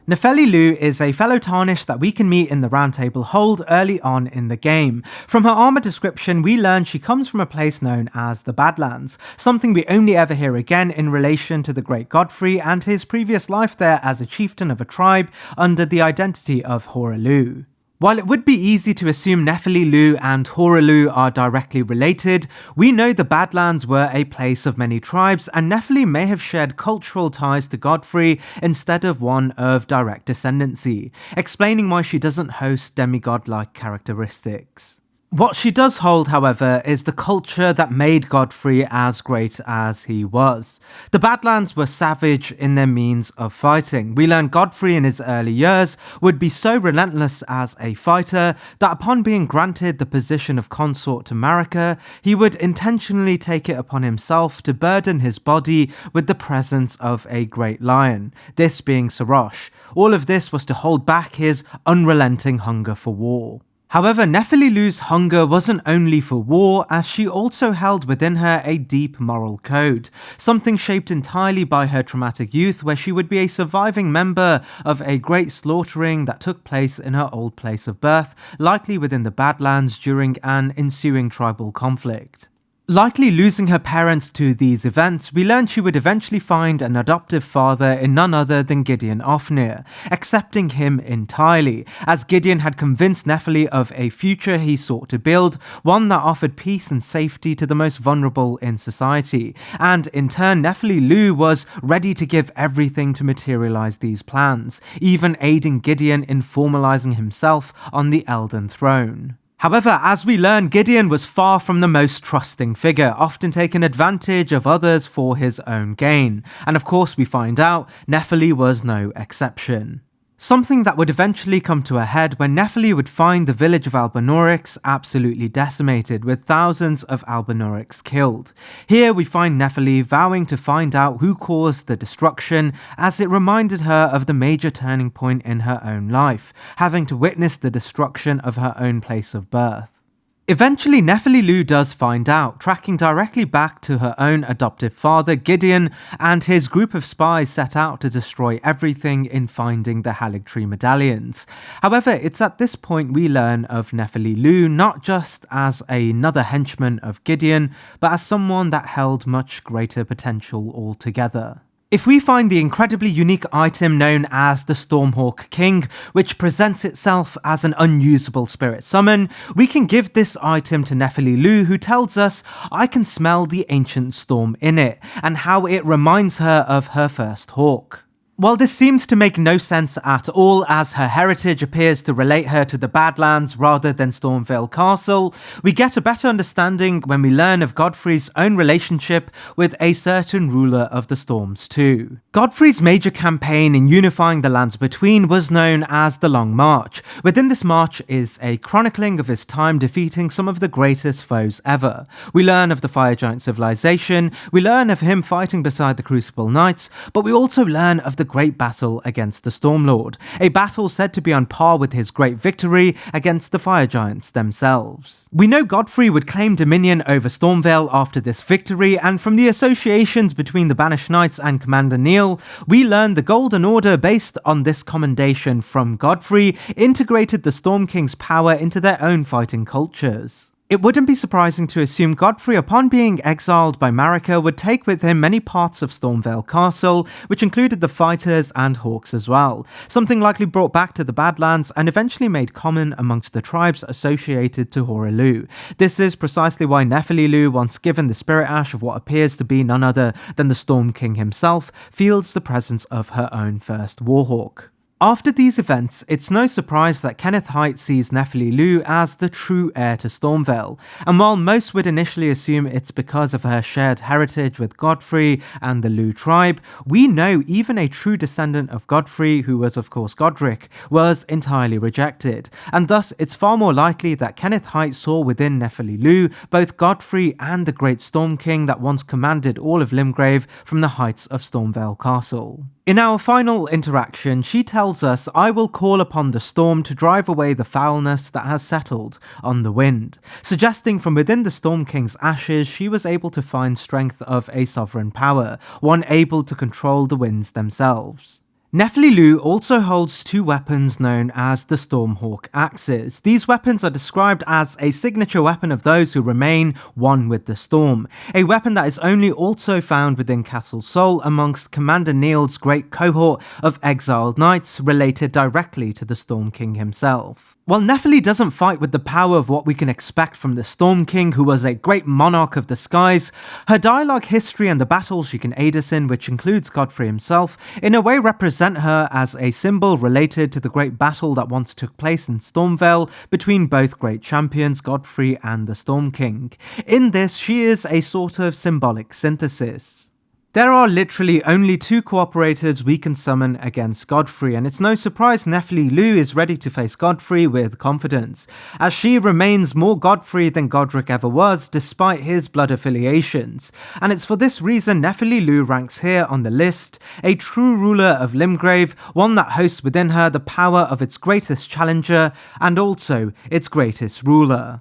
Nefeli Lu is a fellow Tarnished that we can meet in the Round Table Hold early on in the game. From her armor description, we learn she comes from a place known as the Badlands, something we only ever hear again in relation to the Great Godfrey and his previous life there as a chieftain of a tribe under the identity of Horalu. While it would be easy to assume Nephili-Lu and Hoarah-Lu are directly related, we know the Badlands were a place of many tribes, and Nephili may have shared cultural ties to Godfrey instead of one of direct descendancy, explaining why she doesn't host demigod-like characteristics. What she does hold, however, is the culture that made Godfrey as great as he was. The Badlands were savage in their means of fighting. We learn Godfrey in his early years would be so relentless as a fighter that upon being granted the position of consort to Marika, he would intentionally take it upon himself to burden his body with the presence of a great lion, this being Sarosh. All of this was to hold back his unrelenting hunger for war. However, Nephili-Lu's hunger wasn't only for war, as she also held within her a deep moral code, something shaped entirely by her traumatic youth, where she would be a surviving member of a great slaughtering that took place in her old place of birth, likely within the Badlands during an ensuing tribal conflict. Likely losing her parents to these events, we learn she would eventually find an adoptive father in none other than Gideon Ofnir, accepting him entirely, as Gideon had convinced Nephili of a future he sought to build, one that offered peace and safety to the most vulnerable in society, and in turn Nephili-Lu was ready to give everything to materialize these plans, even aiding Gideon in formalizing himself on the Elden Throne. However, as we learn, Gideon was far from the most trusting figure, often taking advantage of others for his own gain. And of course, we find out Nephili was no exception. Something that would eventually come to a head when Nephili would find the village of Albinaurics absolutely decimated, with thousands of Albinaurics killed. Here we find Nephili vowing to find out who caused the destruction, as it reminded her of the major turning point in her own life, having to witness the destruction of her own place of birth. Eventually, Nephili-Lu does find out, tracking directly back to her own adoptive father, Gideon, and his group of spies set out to destroy everything in finding the Haligtree medallions. However, it's at this point we learn of Nephili-Lu not just as another henchman of Gideon, but as someone that held much greater potential altogether. If we find the incredibly unique item known as the Stormhawk King, which presents itself as an unusable spirit summon, we can give this item to Nephili-Lu, who tells us, "I can smell the ancient storm in it," and how it reminds her of her first hawk. While this seems to make no sense at all, as her heritage appears to relate her to the Badlands rather than Stormvale Castle, we get a better understanding when we learn of Godfrey's own relationship with a certain ruler of the Storms too. Godfrey's major campaign in unifying the lands between was known as the Long March. Within this march is a chronicling of his time defeating some of the greatest foes ever. We learn of the Fire Giant civilization, we learn of him fighting beside the Crucible Knights, but we also learn of the great battle against the Stormlord, a battle said to be on par with his great victory against the Fire Giants themselves. We know Godfrey would claim dominion over Stormvale after this victory, and from the associations between the Banished Knights and Commander Neil, we learn the Golden Order, based on this commendation from Godfrey, integrated the Storm King's power into their own fighting cultures. It wouldn't be surprising to assume Godfrey, upon being exiled by Marika, would take with him many parts of Stormvale Castle, which included the fighters and hawks as well, something likely brought back to the Badlands and eventually made common amongst the tribes associated to Hoarah-Lu. This is precisely why Nephili-Lu, once given the spirit ash of what appears to be none other than the Storm King himself, feels the presence of her own first Warhawk. After these events, it's no surprise that Kenneth Haight sees Nephili-Lu as the true heir to Stormvale, and while most would initially assume it's because of her shared heritage with Godfrey and the Lu tribe, we know even a true descendant of Godfrey, who was of course Godric, was entirely rejected, and thus it's far more likely that Kenneth Haight saw within Nephili-Lu both Godfrey and the great Storm King that once commanded all of Limgrave from the heights of Stormvale Castle. In our final interaction, she tells us, "I will call upon the storm to drive away the foulness that has settled on the wind," suggesting from within the Storm King's ashes she was able to find strength of a sovereign power, one able to control the winds themselves. Nephili-Lu also holds two weapons known as the Stormhawk Axes. These weapons are described as a signature weapon of those who remain one with the storm, a weapon that is only also found within Castle Sol amongst Commander Neil's great cohort of exiled knights related directly to the Storm King himself. While Nephili doesn't fight with the power of what we can expect from the Storm King, who was a great monarch of the skies, her dialogue, history, and the battles she can aid us in, which includes Godfrey himself, in a way represent her as a symbol related to the great battle that once took place in Stormvale between both great champions, Godfrey and the Storm King. In this, she is a sort of symbolic synthesis. There are literally only 2 cooperators we can summon against Godfrey, and it's no surprise Nephili Loux is ready to face Godfrey with confidence, as she remains more Godfrey than Godric ever was, despite his blood affiliations. And it's for this reason Nephili Loux ranks here on the list, a true ruler of Limgrave, one that hosts within her the power of its greatest challenger, and also its greatest ruler.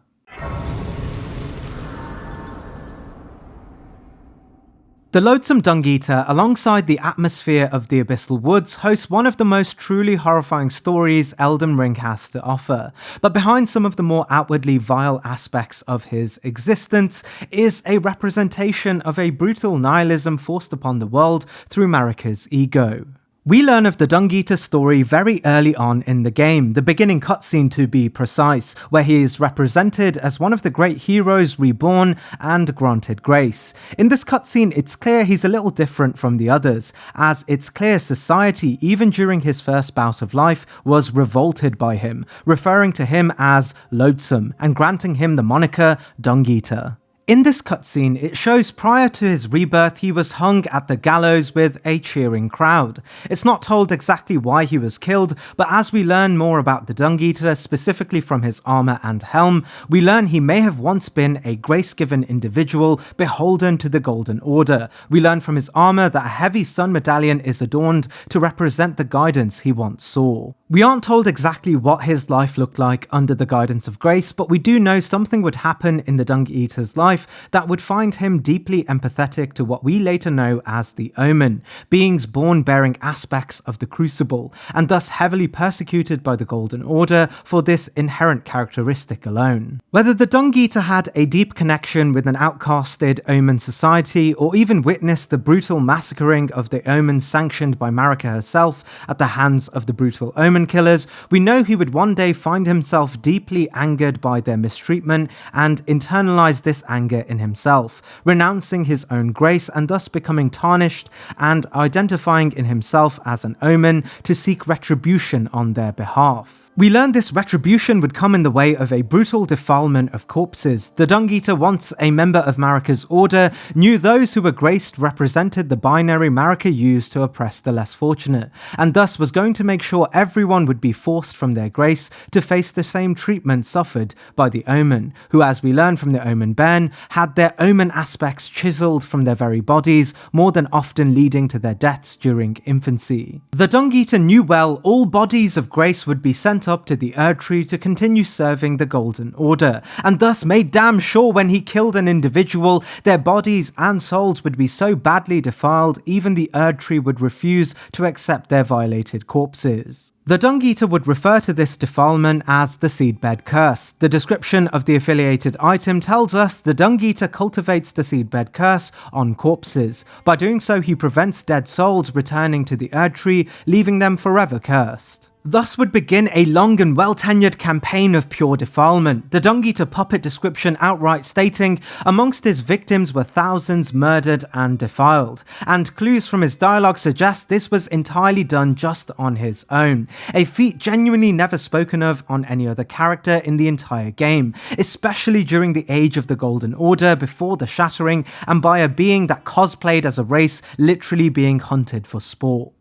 The loathsome Dung-Eater, alongside the atmosphere of the Abyssal Woods, hosts one of the most truly horrifying stories Elden Ring has to offer. But behind some of the more outwardly vile aspects of his existence is a representation of a brutal nihilism forced upon the world through Marika's ego. We learn of the Dung-Eater's story very early on in the game, the beginning cutscene to be precise, where he is represented as one of the great heroes reborn and granted grace. In this cutscene, it's clear he's a little different from the others, as it's clear society, even during his first bout of life, was revolted by him, referring to him as loathsome and granting him the moniker Dung-Eater. In this cutscene, it shows prior to his rebirth he was hung at the gallows with a cheering crowd. It's not told exactly why he was killed, but as we learn more about the Dung-Eater, specifically from his armor and helm, we learn he may have once been a grace-given individual beholden to the Golden Order. We learn from his armor that a heavy sun medallion is adorned to represent the guidance he once saw. We aren't told exactly what his life looked like under the guidance of grace, but we do know something would happen in the Dung-Eater's life that would find him deeply empathetic to what we later know as the Omen, beings born bearing aspects of the Crucible, and thus heavily persecuted by the Golden Order for this inherent characteristic alone. Whether the Dung-Eater had a deep connection with an outcasted Omen society, or even witnessed the brutal massacring of the Omen sanctioned by Marika herself at the hands of the brutal Omen killers, we know he would one day find himself deeply angered by their mistreatment and internalize this anger in himself, renouncing his own grace and thus becoming tarnished and identifying in himself as an Omen to seek retribution on their behalf. We learned this retribution would come in the way of a brutal defilement of corpses. The Dung-Eater, once a member of Marika's order, knew those who were graced represented the binary Marika used to oppress the less fortunate, and thus was going to make sure everyone would be forced from their grace to face the same treatment suffered by the Omen, who, as we learn from the Omen Ben, had their Omen aspects chiseled from their very bodies, more than often leading to their deaths during infancy. The Dung-Eater knew well all bodies of grace would be sent up to the Erdtree to continue serving the Golden Order, and thus made damn sure when he killed an individual, their bodies and souls would be so badly defiled even the Erdtree would refuse to accept their violated corpses. The Dung-Eater would refer to this defilement as the Seedbed Curse. The description of the affiliated item tells us the Dung-Eater cultivates the Seedbed Curse on corpses. By doing so, he prevents dead souls returning to the Erdtree, leaving them forever cursed. Thus would begin a long and well-tenured campaign of pure defilement, the Dung-Eater puppet description outright stating, amongst his victims were thousands murdered and defiled, and clues from his dialogue suggest this was entirely done just on his own, a feat genuinely never spoken of on any other character in the entire game, especially during the age of the Golden Order before the Shattering, and by a being that cosplayed as a race literally being hunted for sport.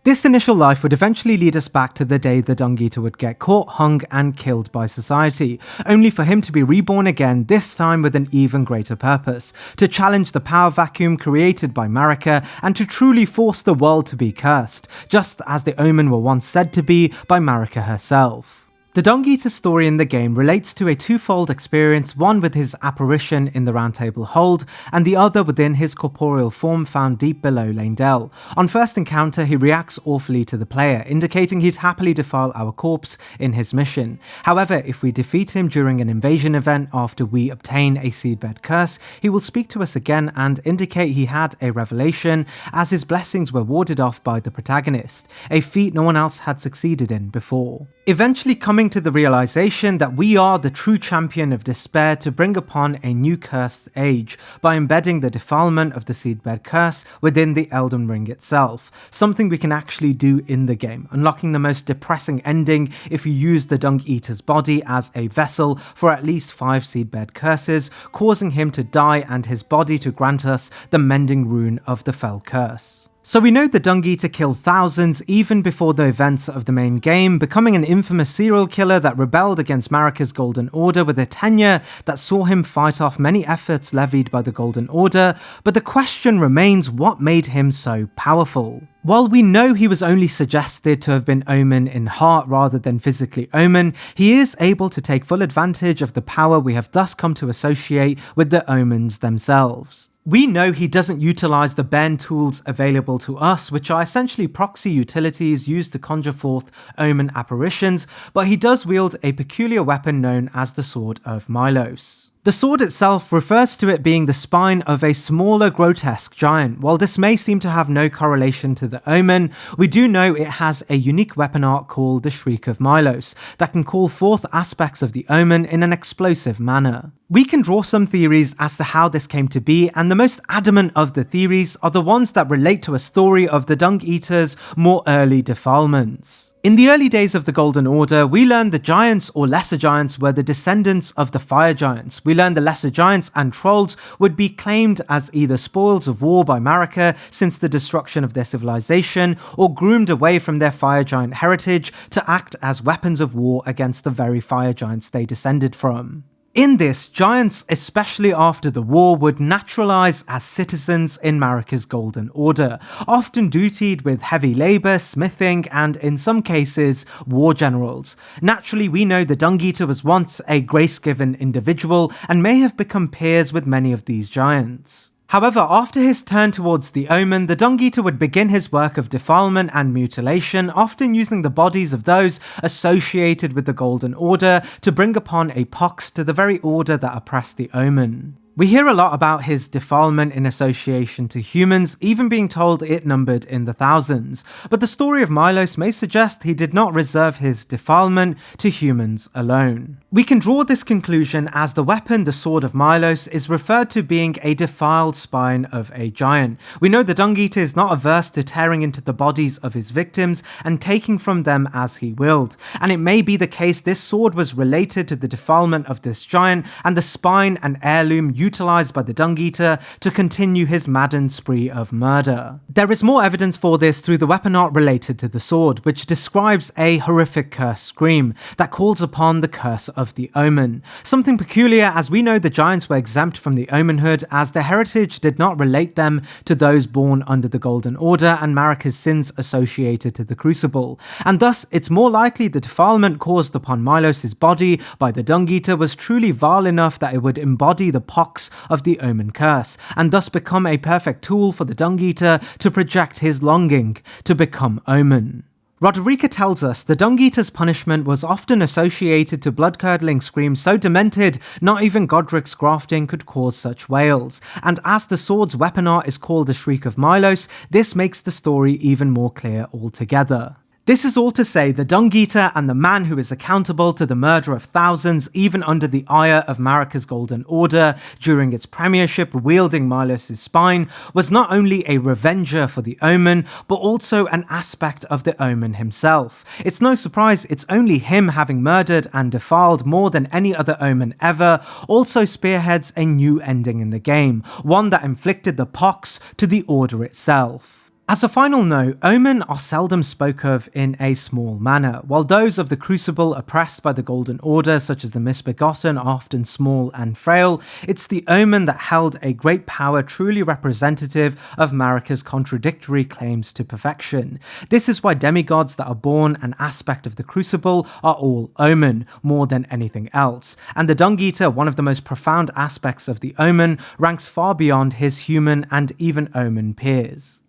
This initial life would eventually lead us back to the day the Dung-Eater would get caught, hung, and killed by society, only for him to be reborn again, this time with an even greater purpose, to challenge the power vacuum created by Marika and to truly force the world to be cursed, just as the Omen were once said to be by Marika herself. The Dung-Eater's story in the game relates to a twofold experience, one with his apparition in the Round Table Hold, and the other within his corporeal form found deep below Leyndell. On first encounter, he reacts awfully to the player, indicating he'd happily defile our corpse in his mission. However, if we defeat him during an invasion event after we obtain a Seedbed Curse, he will speak to us again and indicate he had a revelation, as his blessings were warded off by the protagonist, a feat no one else had succeeded in before. eventually coming to the realization that we are the true champion of despair to bring upon a new cursed age by embedding the defilement of the seedbed curse within the Elden Ring itself, something we can actually do in the game, unlocking the most depressing ending if you use the Dung Eater's body as a vessel for at least 5 seedbed curses, causing him to die and his body to grant us the mending rune of the Fell Curse. So we know the Dung Eater killed thousands even before the events of the main game, becoming an infamous serial killer that rebelled against Marika's Golden Order with a tenure that saw him fight off many efforts levied by the Golden Order, but the question remains, what made him so powerful? While we know he was only suggested to have been Omen in heart rather than physically Omen, he is able to take full advantage of the power we have thus come to associate with the Omens themselves. We know he doesn't utilize the bare tools available to us, which are essentially proxy utilities used to conjure forth Omen apparitions, but he does wield a peculiar weapon known as the Sword of Milos. The sword itself refers to it being the spine of a smaller grotesque giant. While this may seem to have no correlation to the Omen, we do know it has a unique weapon art called the Shriek of Milos that can call forth aspects of the Omen in an explosive manner. We can draw some theories as to how this came to be, and the most adamant of the theories are the ones that relate to a story of the Dung Eater's more early defilements. In the early days of the Golden Order, we learned the giants or lesser giants were the descendants of the fire giants. We learned the lesser giants and trolls would be claimed as either spoils of war by Marika since the destruction of their civilization, or groomed away from their fire giant heritage to act as weapons of war against the very fire giants they descended from. In this, giants, especially after the war, would naturalize as citizens in Marika's Golden Order, often dutied with heavy labor, smithing, and in some cases, war generals. Naturally, we know the Dung Eater was once a grace-given individual and may have become peers with many of these giants. However, after his turn towards the Omen, the Dung Eater would begin his work of defilement and mutilation, often using the bodies of those associated with the Golden Order to bring upon a pox to the very order that oppressed the Omen. We hear a lot about his defilement in association to humans, even being told it numbered in the thousands, but the story of Milos may suggest he did not reserve his defilement to humans alone. We can draw this conclusion as the weapon, the Sword of Milos, is referred to being a defiled spine of a giant. We know the Dung Eater is not averse to tearing into the bodies of his victims and taking from them as he willed, and it may be the case this sword was related to the defilement of this giant and the spine and heirloom utilized by the Dung Eater to continue his maddened spree of murder. There is more evidence for this through the weapon art related to the sword, which describes a horrific curse scream that calls upon the curse of the Omen. Something peculiar, as we know the giants were exempt from the Omenhood as their heritage did not relate them to those born under the Golden Order and Marika's sins associated to the Crucible, and thus it's more likely the defilement caused upon Milos' body by the Dung Eater was truly vile enough that it would embody the pox of the Omen curse, and thus become a perfect tool for the Dung Eater to project his longing to become Omen. Roderica tells us the Dung Eater's punishment was often associated to blood-curdling screams so demented not even Godric's grafting could cause such wails, and as the sword's weapon art is called the Shriek of Milos, this makes the story even more clear altogether. This is all to say the Dung Eater and the man who is accountable to the murder of thousands even under the ire of Marika's Golden Order during its premiership wielding Milos' spine was not only a revenger for the Omen but also an aspect of the Omen himself. It's no surprise it's only him having murdered and defiled more than any other Omen ever also spearheads a new ending in the game, one that inflicted the pox to the Order itself. As a final note, Omen are seldom spoke of in a small manner. While those of the Crucible oppressed by the Golden Order, such as the Misbegotten, are often small and frail, it's the Omen that held a great power truly representative of Marika's contradictory claims to perfection. This is why demigods that are born an aspect of the Crucible are all Omen, more than anything else. And the Dung Eater, one of the most profound aspects of the Omen, ranks far beyond his human and even Omen peers.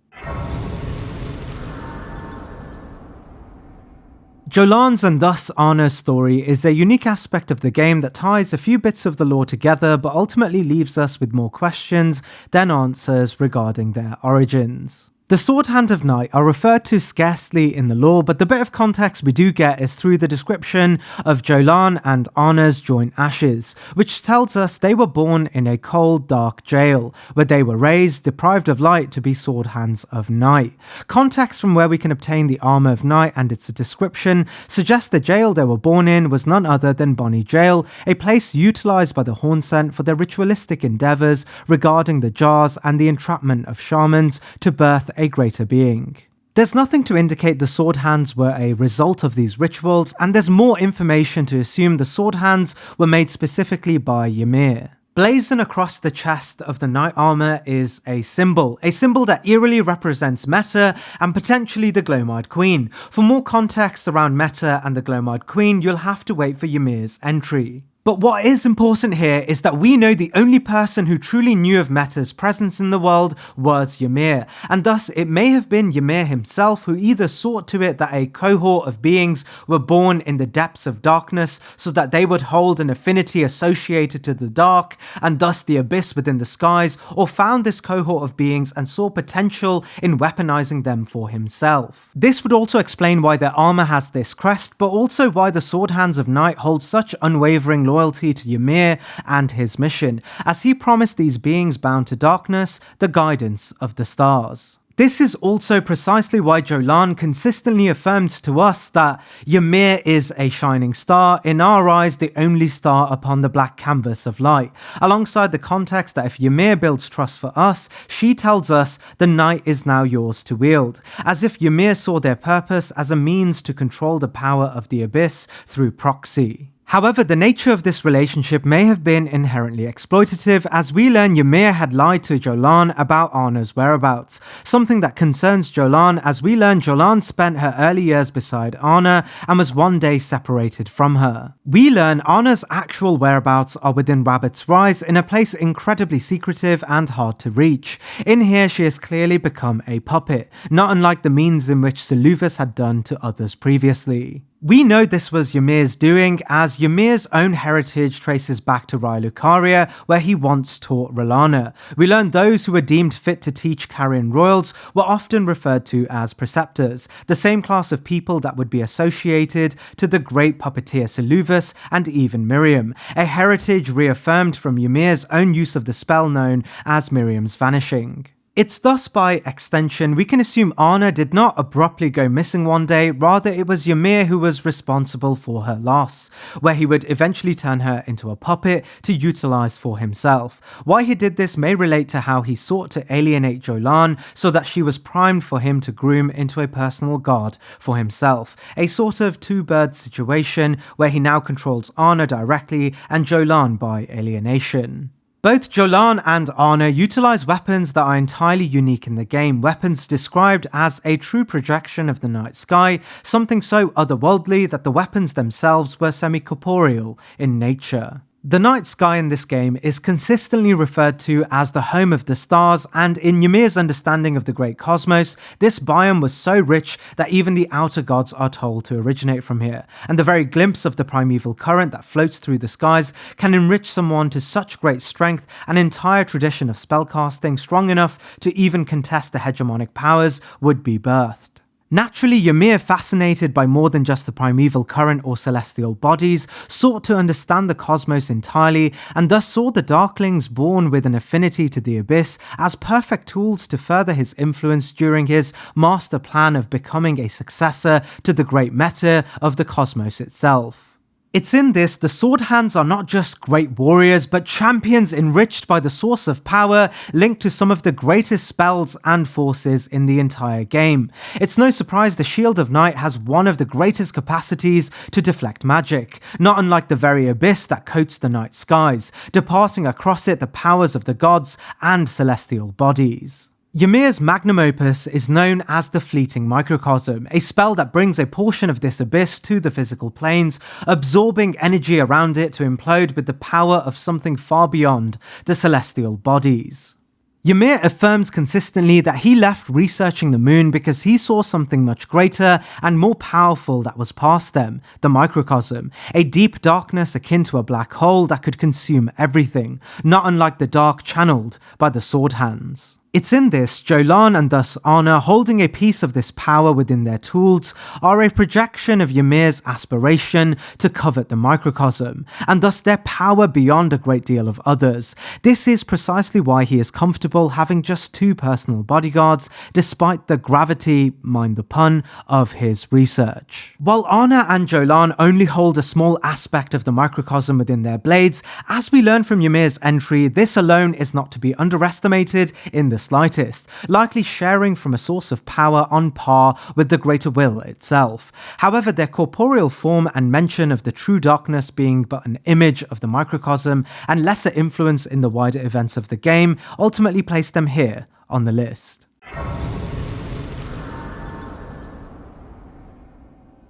Jolan's and thus Anna's story is a unique aspect of the game that ties a few bits of the lore together but ultimately leaves us with more questions than answers regarding their origins. The Sword Hand of Night are referred to scarcely in the lore, but the bit of context we do get is through the description of Jolan and Anna's joint ashes, which tells us they were born in a cold, dark jail, where they were raised, deprived of light, to be Sword Hands of Night. Context from where we can obtain the Armour of Night and its description suggests the jail they were born in was none other than Bonny Jail, a place utilised by the Hornsent for their ritualistic endeavours regarding the jars and the entrapment of shamans to birth a greater being. There's nothing to indicate the Sword Hands were a result of these rituals, and there's more information to assume the Sword Hands were made specifically by Ymir. Blazoned across the chest of the knight armor is a symbol that eerily represents Meta and potentially the Glomide Queen. For more context around Meta and the Glomide Queen, you'll have to wait for Ymir's entry. But what is important here is that we know the only person who truly knew of Meta's presence in the world was Ymir, and thus it may have been Ymir himself who either saw to it that a cohort of beings were born in the depths of darkness so that they would hold an affinity associated to the dark and thus the abyss within the skies, or found this cohort of beings and saw potential in weaponizing them for himself. This would also explain why their armor has this crest, but also why the Sword Hands of Night hold such unwavering loyalty to Ymir and his mission, as he promised these beings bound to darkness the guidance of the stars. This is also precisely why Jolan consistently affirms to us that Ymir is a shining star, in our eyes the only star upon the black canvas of light, alongside the context that if Ymir builds trust for us, she tells us the night is now yours to wield, as if Ymir saw their purpose as a means to control the power of the abyss through proxy. However, the nature of this relationship may have been inherently exploitative, as we learn Ymir had lied to Jolan about Anna's whereabouts, something that concerns Jolan, as we learn Jolan spent her early years beside Anna and was one day separated from her. We learn Anna's actual whereabouts are within Rabbit's Rise, in a place incredibly secretive and hard to reach. In here she has clearly become a puppet, not unlike the means in which Seleucus had done to others previously. We know this was Ymir's doing, as Ymir's own heritage traces back to Rai Lucaria, where he once taught R'hllana. We learn those who were deemed fit to teach Carian royals were often referred to as preceptors, the same class of people that would be associated to the great puppeteer Seleucus and even Miriam, a heritage reaffirmed from Ymir's own use of the spell known as Miriam's Vanishing. It's thus by extension we can assume Anna did not abruptly go missing one day, rather it was Ymir who was responsible for her loss, where he would eventually turn her into a puppet to utilize for himself. Why he did this may relate to how he sought to alienate Jolan so that she was primed for him to groom into a personal god for himself, a sort of two-bird situation where he now controls Anna directly and Jolan by alienation. Both Jolan and Anna utilize weapons that are entirely unique in the game, weapons described as a true projection of the night sky, something so otherworldly that the weapons themselves were semi-corporeal in nature. The night sky in this game is consistently referred to as the home of the stars, and in Ymir's understanding of the great cosmos, this biome was so rich that even the outer gods are told to originate from here, and the very glimpse of the primeval current that floats through the skies can enrich someone to such great strength, an entire tradition of spellcasting strong enough to even contest the hegemonic powers would be birthed. Naturally, Ymir, fascinated by more than just the primeval current or celestial bodies, sought to understand the cosmos entirely, and thus saw the Darklings born with an affinity to the abyss as perfect tools to further his influence during his master plan of becoming a successor to the great meta of the cosmos itself. It's in this the Sword Hands are not just great warriors, but champions enriched by the source of power linked to some of the greatest spells and forces in the entire game. It's no surprise the Shield of Night has one of the greatest capacities to deflect magic, not unlike the very abyss that coats the night skies, departing across it the powers of the gods and celestial bodies. Ymir's magnum opus is known as the Fleeting Microcosm, a spell that brings a portion of this abyss to the physical planes, absorbing energy around it to implode with the power of something far beyond the celestial bodies. Ymir affirms consistently that he left researching the moon because he saw something much greater and more powerful that was past them, the microcosm, a deep darkness akin to a black hole that could consume everything, not unlike the dark channeled by the Sword Hands. It's in this, Jolan and thus Anna holding a piece of this power within their tools are a projection of Ymir's aspiration to covet the microcosm, and thus their power beyond a great deal of others. This is precisely why he is comfortable having just 2 personal bodyguards, despite the gravity, mind the pun, of his research. While Anna and Jolan only hold a small aspect of the microcosm within their blades, as we learn from Ymir's entry, this alone is not to be underestimated in the slightest, likely sharing from a source of power on par with the greater will itself. However, their corporeal form and mention of the true darkness being but an image of the microcosm and lesser influence in the wider events of the game ultimately place them here on the list.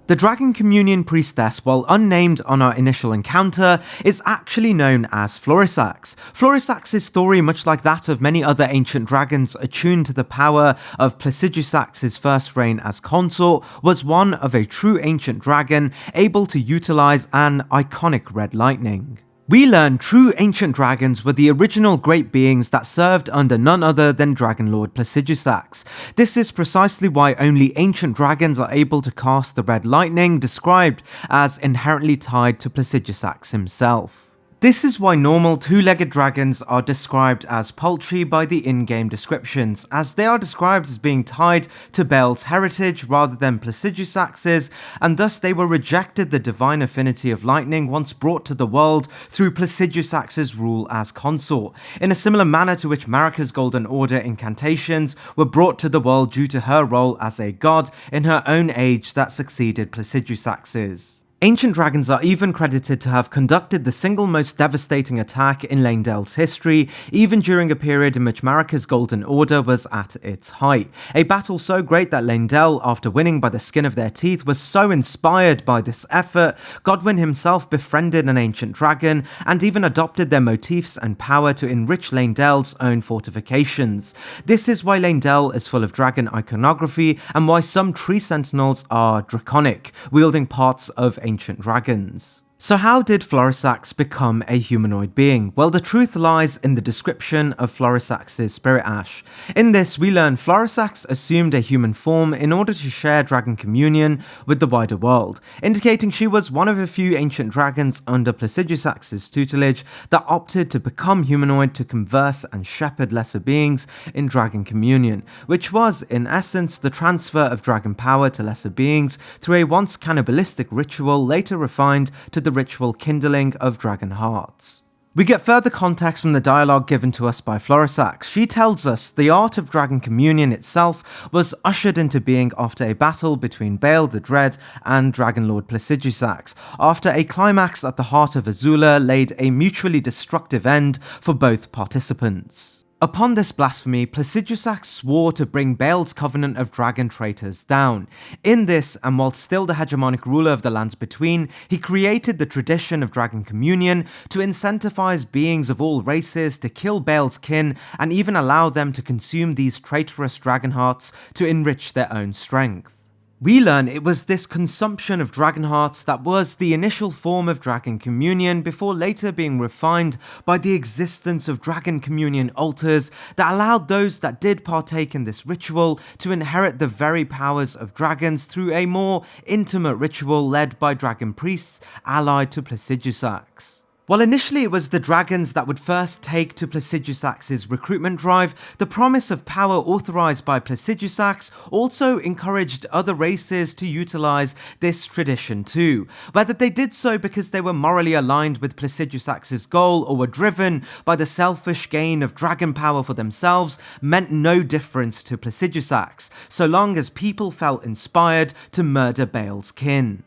The Dragon Communion Priestess, while unnamed on our initial encounter, is actually known as Florisax. Florisax's story, much like that of many other ancient dragons attuned to the power of Placidusax's first reign as consort, was one of a true ancient dragon able to utilize an iconic red lightning. We learn true ancient dragons were the original great beings that served under none other than Dragon Lord Placidusax. This is precisely why only ancient dragons are able to cast the red lightning, described as inherently tied to Placidusax himself. This is why normal 2-legged dragons are described as paltry by the in-game descriptions, as they are described as being tied to Baal's heritage rather than Placidusax's, and thus they were rejected the divine affinity of lightning once brought to the world through Placidusax's rule as consort, in a similar manner to which Marika's Golden Order incantations were brought to the world due to her role as a god in her own age that succeeded Placidusax's. Ancient dragons are even credited to have conducted the single most devastating attack in Leyndell's history, even during a period in which Marika's Golden Order was at its height. A battle so great that Leyndell, after winning by the skin of their teeth, was so inspired by this effort, Godwyn himself befriended an ancient dragon and even adopted their motifs and power to enrich Leyndell's own fortifications. This is why Leyndell is full of dragon iconography and why some tree sentinels are draconic, wielding parts of ancient dragons. So how did Florisax become a humanoid being? Well, the truth lies in the description of Florisax's spirit ash. In this, we learn Florisax assumed a human form in order to share dragon communion with the wider world, indicating she was one of a few ancient dragons under Placidusax's tutelage that opted to become humanoid to converse and shepherd lesser beings in dragon communion, which was, in essence, the transfer of dragon power to lesser beings through a once cannibalistic ritual later refined to the ritual kindling of dragon hearts. We get further context from the dialogue given to us by Florisax. She tells us the art of dragon communion itself was ushered into being after a battle between Baal the Dread and Dragon Lord Placidusax, after a climax at the heart of Azula laid a mutually destructive end for both participants. Upon this blasphemy, Placidusax swore to bring Baal's covenant of dragon traitors down. In this, and while still the hegemonic ruler of the lands between, he created the tradition of dragon communion to incentivize beings of all races to kill Baal's kin and even allow them to consume these traitorous dragon hearts to enrich their own strength. We learn it was this consumption of dragon hearts that was the initial form of dragon communion before later being refined by the existence of dragon communion altars that allowed those that did partake in this ritual to inherit the very powers of dragons through a more intimate ritual led by dragon priests allied to Placidusax. While initially it was the dragons that would first take to Placidusax's recruitment drive, the promise of power authorized by Placidusax also encouraged other races to utilize this tradition too. Whether they did so because they were morally aligned with Placidusax's goal or were driven by the selfish gain of dragon power for themselves meant no difference to Placidusax, so long as people felt inspired to murder Baal's kin.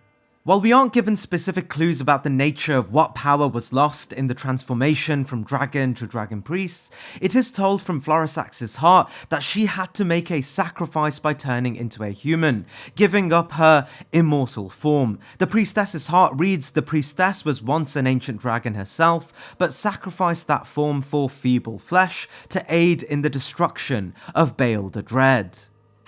While we aren't given specific clues about the nature of what power was lost in the transformation from dragon to dragon priests, it is told from Florisax's heart that she had to make a sacrifice by turning into a human, giving up her immortal form. The priestess's heart reads the priestess was once an ancient dragon herself, but sacrificed that form for feeble flesh to aid in the destruction of Baal the Dread.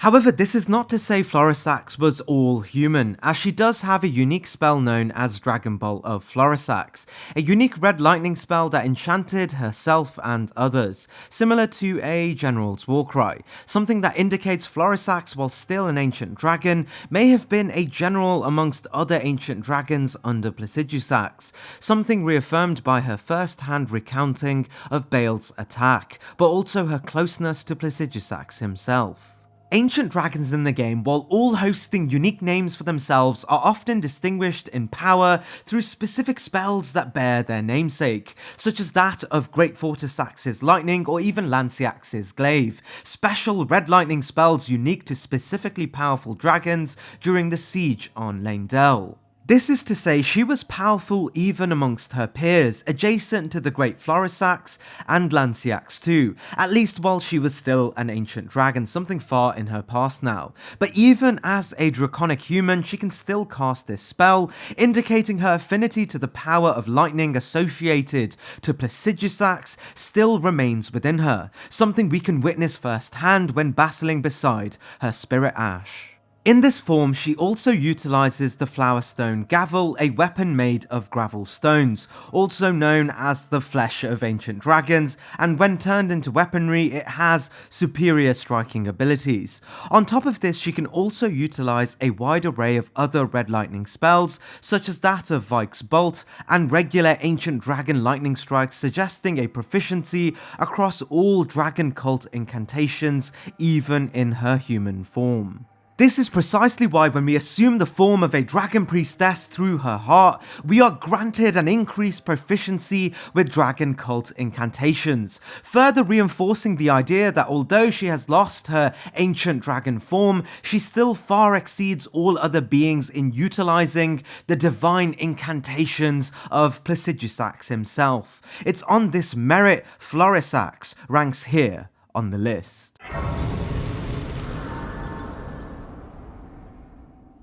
However, this is not to say Florisax was all human, as she does have a unique spell known as Dragon Bolt of Florisax, a unique red lightning spell that enchanted herself and others, similar to a General's Warcry, something that indicates Florisax, while still an ancient dragon, may have been a general amongst other ancient dragons under Placidusax, something reaffirmed by her first-hand recounting of Bale's attack, but also her closeness to Placidusax himself. Ancient dragons in the game, while all hosting unique names for themselves, are often distinguished in power through specific spells that bear their namesake, such as that of Great Fortisax's Lightning or even Lanciax's Glaive, special red lightning spells unique to specifically powerful dragons during the siege on Leyndell. This is to say, she was powerful even amongst her peers, adjacent to the Great Florisax and Lanciax too, at least while she was still an ancient dragon, something far in her past now. But even as a draconic human, she can still cast this spell, indicating her affinity to the power of lightning associated to Placidusax still remains within her, something we can witness firsthand when battling beside her spirit ash. In this form, she also utilises the Flower Stone Gavel, a weapon made of gravel stones, also known as the flesh of ancient dragons, and when turned into weaponry, it has superior striking abilities. On top of this, she can also utilise a wide array of other red lightning spells, such as that of Vike's Bolt, and regular ancient dragon lightning strikes, suggesting a proficiency across all dragon cult incantations, even in her human form. This is precisely why when we assume the form of a dragon priestess through her heart, we are granted an increased proficiency with dragon cult incantations, further reinforcing the idea that although she has lost her ancient dragon form, she still far exceeds all other beings in utilizing the divine incantations of Placidusax himself. It's on this merit Florisax ranks here on the list.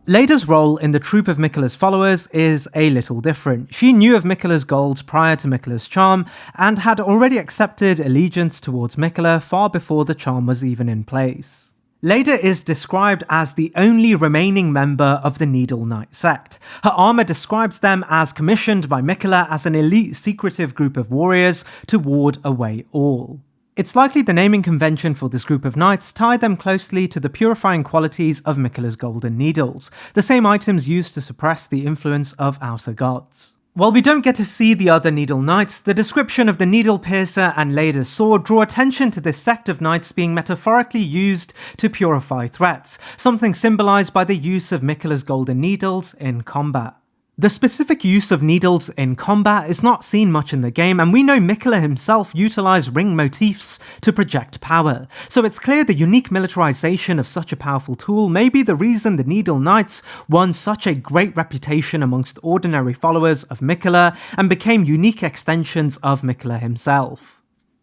Leida's role in the troop of Miquella's followers is a little different. She knew of Miquella's goals prior to Miquella's charm, and had already accepted allegiance towards Miquella far before the charm was even in place. Leida is described as the only remaining member of the Needle Knight sect. Her armour describes them as commissioned by Miquella as an elite secretive group of warriors to ward away all. It's likely the naming convention for this group of knights tied them closely to the purifying qualities of Miquella's golden needles, the same items used to suppress the influence of outer gods. While we don't get to see the other Needle Knights, the description of the Needle Piercer and Leida's sword draw attention to this sect of knights being metaphorically used to purify threats, something symbolised by the use of Miquella's golden needles in combat. The specific use of needles in combat is not seen much in the game, and we know Miquella himself utilised ring motifs to project power, so it's clear the unique militarisation of such a powerful tool may be the reason the Needle Knights won such a great reputation amongst ordinary followers of Miquella and became unique extensions of Miquella himself.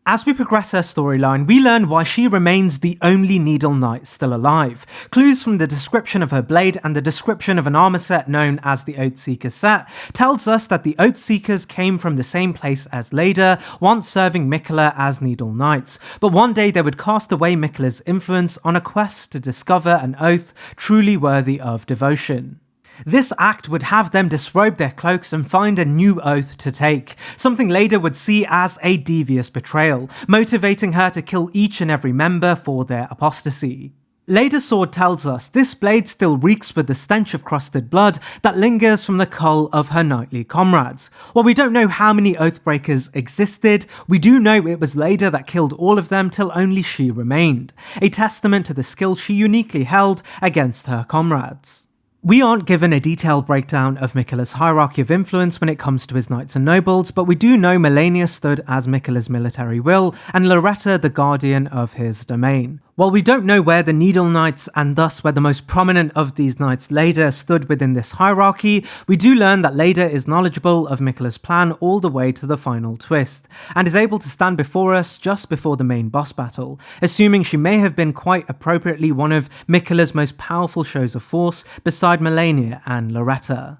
As we progress her storyline, we learn why she remains the only Needle Knight still alive. Clues from the description of her blade and the description of an armor set known as the Oathseeker set tells us that the Oathseekers came from the same place as Leida, once serving Miquella as Needle Knights, but one day they would cast away Miquella's influence on a quest to discover an oath truly worthy of devotion. This act would have them disrobe their cloaks and find a new oath to take, something Leida would see as a devious betrayal, motivating her to kill each and every member for their apostasy. Leida's sword tells us this blade still reeks with the stench of crusted blood that lingers from the cull of her knightly comrades. While we don't know how many Oathbreakers existed, we do know it was Leida that killed all of them till only she remained, a testament to the skill she uniquely held against her comrades. We aren't given a detailed breakdown of Miquella's hierarchy of influence when it comes to his knights and nobles, but we do know Melania stood as Miquella's military will, and Loretta the guardian of his domain. While we don't know where the Needle Knights, and thus where the most prominent of these knights, Leida, stood within this hierarchy, we do learn that Leida is knowledgeable of Miquella's plan all the way to the final twist, and is able to stand before us just before the main boss battle, assuming she may have been quite appropriately one of Miquella's most powerful shows of force beside Melania and Loretta.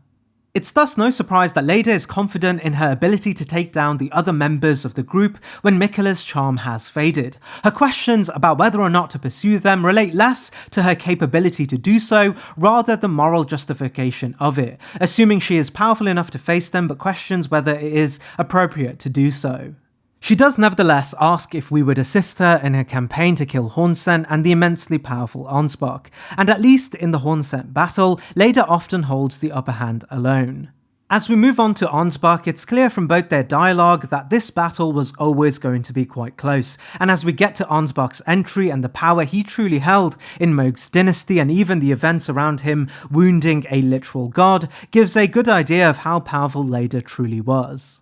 It's thus no surprise that Leda is confident in her ability to take down the other members of the group when Miquella's charm has faded. Her questions about whether or not to pursue them relate less to her capability to do so rather than moral justification of it, assuming she is powerful enough to face them but questions whether it is appropriate to do so. She does nevertheless ask if we would assist her in her campaign to kill Hornsent and the immensely powerful Ansbach, and at least in the Hornsent battle, Leda often holds the upper hand alone. As we move on to Ansbach, it's clear from both their dialogue that this battle was always going to be quite close, and as we get to Ansbach's entry and the power he truly held in Mohg's dynasty and even the events around him wounding a literal god, gives a good idea of how powerful Leda truly was.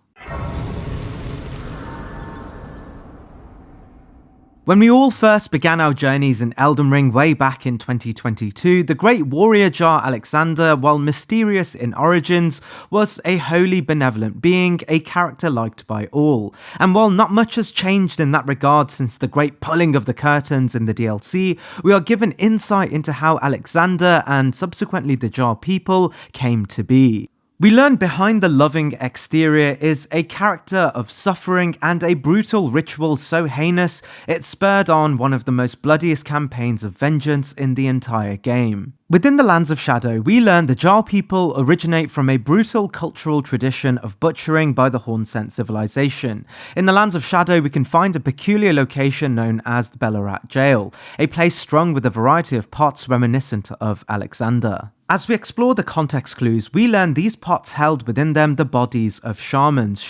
When we all first began our journeys in Elden Ring way back in 2022, the great warrior Jar Alexander, while mysterious in origins, was a wholly benevolent being, a character liked by all. And while not much has changed in that regard since the great pulling of the curtains in the DLC, we are given insight into how Alexander and subsequently the Jar people came to be. We learn behind the loving exterior is a character of suffering and a brutal ritual so heinous it spurred on one of the most bloodiest campaigns of vengeance in the entire game. Within the Lands of Shadow, we learn the Jar people originate from a brutal cultural tradition of butchering by the Hornsent civilization. In the Lands of Shadow, we can find a peculiar location known as the Belorat Jail, a place strung with a variety of pots reminiscent of Alexander. As we explore the context clues, we learn these pots held within them the bodies of shamans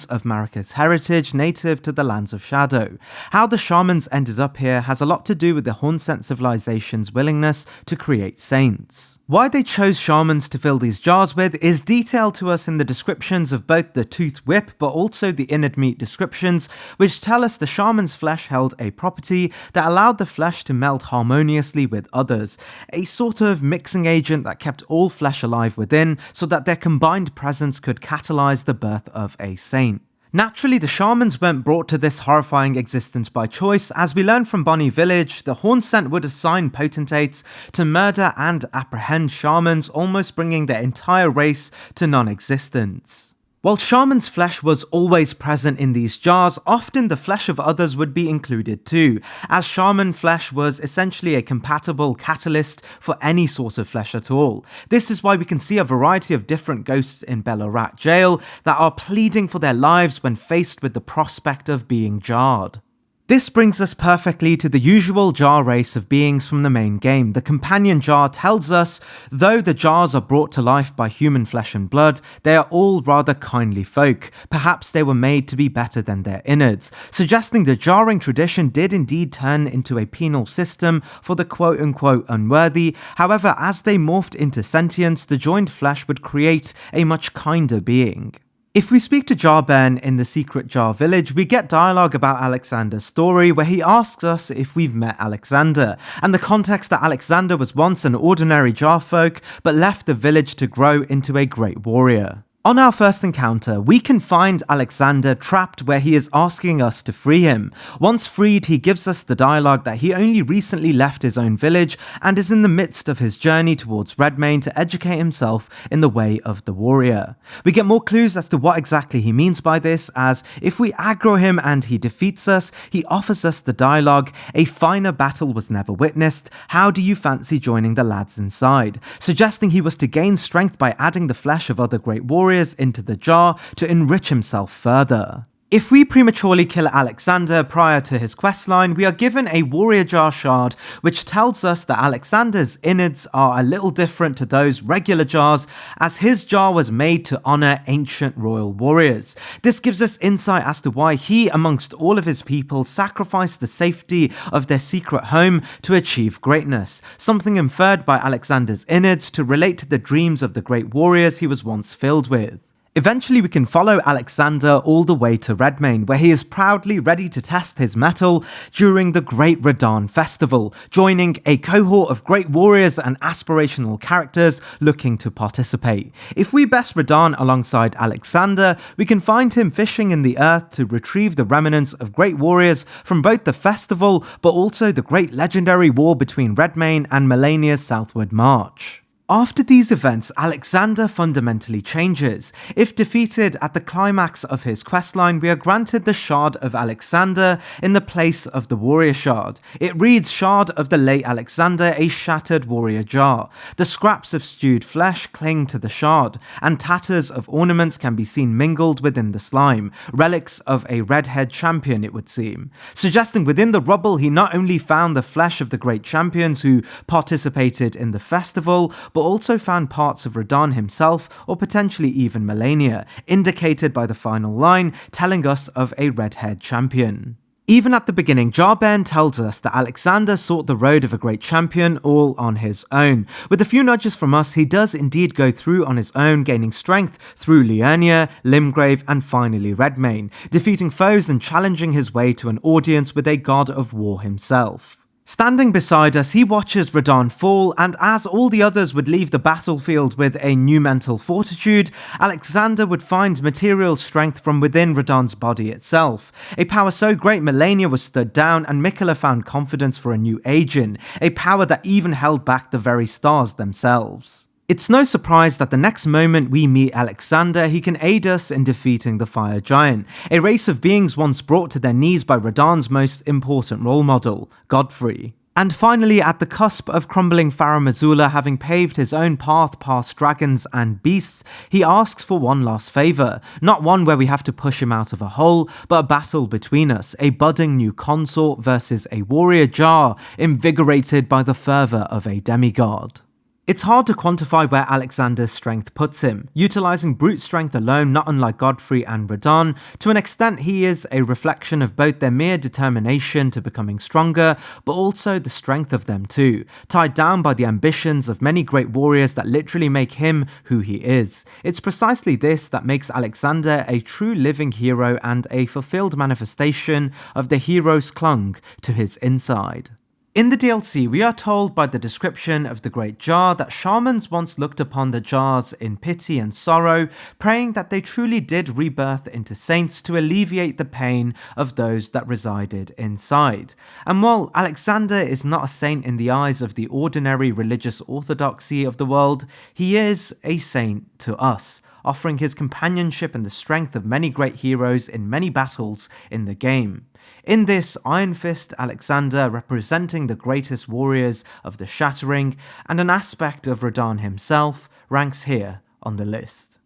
of Marika's heritage native to the Lands of Shadow. How the shamans ended up here has a lot to do with the Hornsent civilization's willingness to create saints. Why they chose shamans to fill these jars with is detailed to us in the descriptions of both the Tooth Whip but also the Innard Meat descriptions, which tell us the shaman's flesh held a property that allowed the flesh to melt harmoniously with others, a sort of mixing agent that kept all flesh alive within so that their combined presence could catalyze the birth of a saint. Naturally, the shamans weren't brought to this horrifying existence by choice. As we learn from Bonny Village, the Hornsent would assign potentates to murder and apprehend shamans, almost bringing their entire race to non-existence. While shaman's flesh was always present in these jars, often the flesh of others would be included too, as shaman flesh was essentially a compatible catalyst for any sort of flesh at all. This is why we can see a variety of different ghosts in Belorat Jail that are pleading for their lives when faced with the prospect of being jarred. This brings us perfectly to the usual Jar race of beings from the main game. The companion Jar tells us, though the Jars are brought to life by human flesh and blood, they are all rather kindly folk. Perhaps they were made to be better than their innards, suggesting the jarring tradition did indeed turn into a penal system for the quote-unquote unworthy. However, as they morphed into sentience, the joined flesh would create a much kinder being. If we speak to Jarburn in the secret Jar village, we get dialogue about Alexander's story where he asks us if we've met Alexander, and the context that Alexander was once an ordinary Jar folk but left the village to grow into a great warrior. On our first encounter, we can find Alexander trapped where he is asking us to free him. Once freed, he gives us the dialogue that he only recently left his own village and is in the midst of his journey towards Redmane to educate himself in the way of the warrior. We get more clues as to what exactly he means by this, as if we aggro him and he defeats us, he offers us the dialogue, "A finer battle was never witnessed, how do you fancy joining the lads inside?" suggesting he was to gain strength by adding the flesh of other great warriors into the jar to enrich himself further. If we prematurely kill Alexander prior to his questline, we are given a warrior jar shard which tells us that Alexander's innards are a little different to those regular jars, as his jar was made to honor ancient royal warriors. This gives us insight as to why he, amongst all of his people, sacrificed the safety of their secret home to achieve greatness, something inferred by Alexander's innards to relate to the dreams of the great warriors he was once filled with. Eventually we can follow Alexander all the way to Redmane, where he is proudly ready to test his mettle during the Great Radahn Festival, joining a cohort of great warriors and aspirational characters looking to participate. If we best Radahn alongside Alexander, we can find him fishing in the earth to retrieve the remnants of great warriors from both the festival but also the great legendary war between Redmane and Melania's southward march. After these events, Alexander fundamentally changes. If defeated at the climax of his questline, we are granted the Shard of Alexander in the place of the Warrior Shard. It reads, Shard of the late Alexander, a shattered warrior jar. The scraps of stewed flesh cling to the shard, and tatters of ornaments can be seen mingled within the slime, relics of a redhead champion, it would seem. Suggesting within the rubble he not only found the flesh of the great champions who participated in the festival, but also found parts of Radahn himself, or potentially even Melania, indicated by the final line telling us of a redhead champion. Even at the beginning, Jarben tells us that Alexander sought the road of a great champion all on his own. With a few nudges from us, he does indeed go through on his own, gaining strength through Liurnia, Limgrave, and finally Redmane, defeating foes and challenging his way to an audience with a god of war himself. Standing beside us, he watches Radahn fall, and as all the others would leave the battlefield with a new mental fortitude, Alexander would find material strength from within Radahn's body itself. A power so great Melania was stood down, and Miquella found confidence for a new Aegon, a power that even held back the very stars themselves. It's no surprise that the next moment we meet Alexander, he can aid us in defeating the Fire Giant, a race of beings once brought to their knees by Radahn's most important role model, Godfrey. And finally, at the cusp of crumbling Farum Azula, having paved his own path past dragons and beasts, he asks for one last favour, not one where we have to push him out of a hole, but a battle between us, a budding new consort versus a warrior jar, invigorated by the fervour of a demigod. It's hard to quantify where Alexander's strength puts him, utilising brute strength alone, not unlike Godfrey and Radahn. To an extent, he is a reflection of both their mere determination to becoming stronger, but also the strength of them too, tied down by the ambitions of many great warriors that literally make him who he is. It's precisely this that makes Alexander a true living hero and a fulfilled manifestation of the heroes clung to his inside. In the DLC, we are told by the description of the Great Jar that shamans once looked upon the jars in pity and sorrow, praying that they truly did rebirth into saints to alleviate the pain of those that resided inside. And while Alexander is not a saint in the eyes of the ordinary religious orthodoxy of the world, he is a saint to us, offering his companionship and the strength of many great heroes in many battles in the game. In this, Iron Fist Alexander, representing the greatest warriors of the Shattering, and an aspect of Radahn himself, ranks here on the list.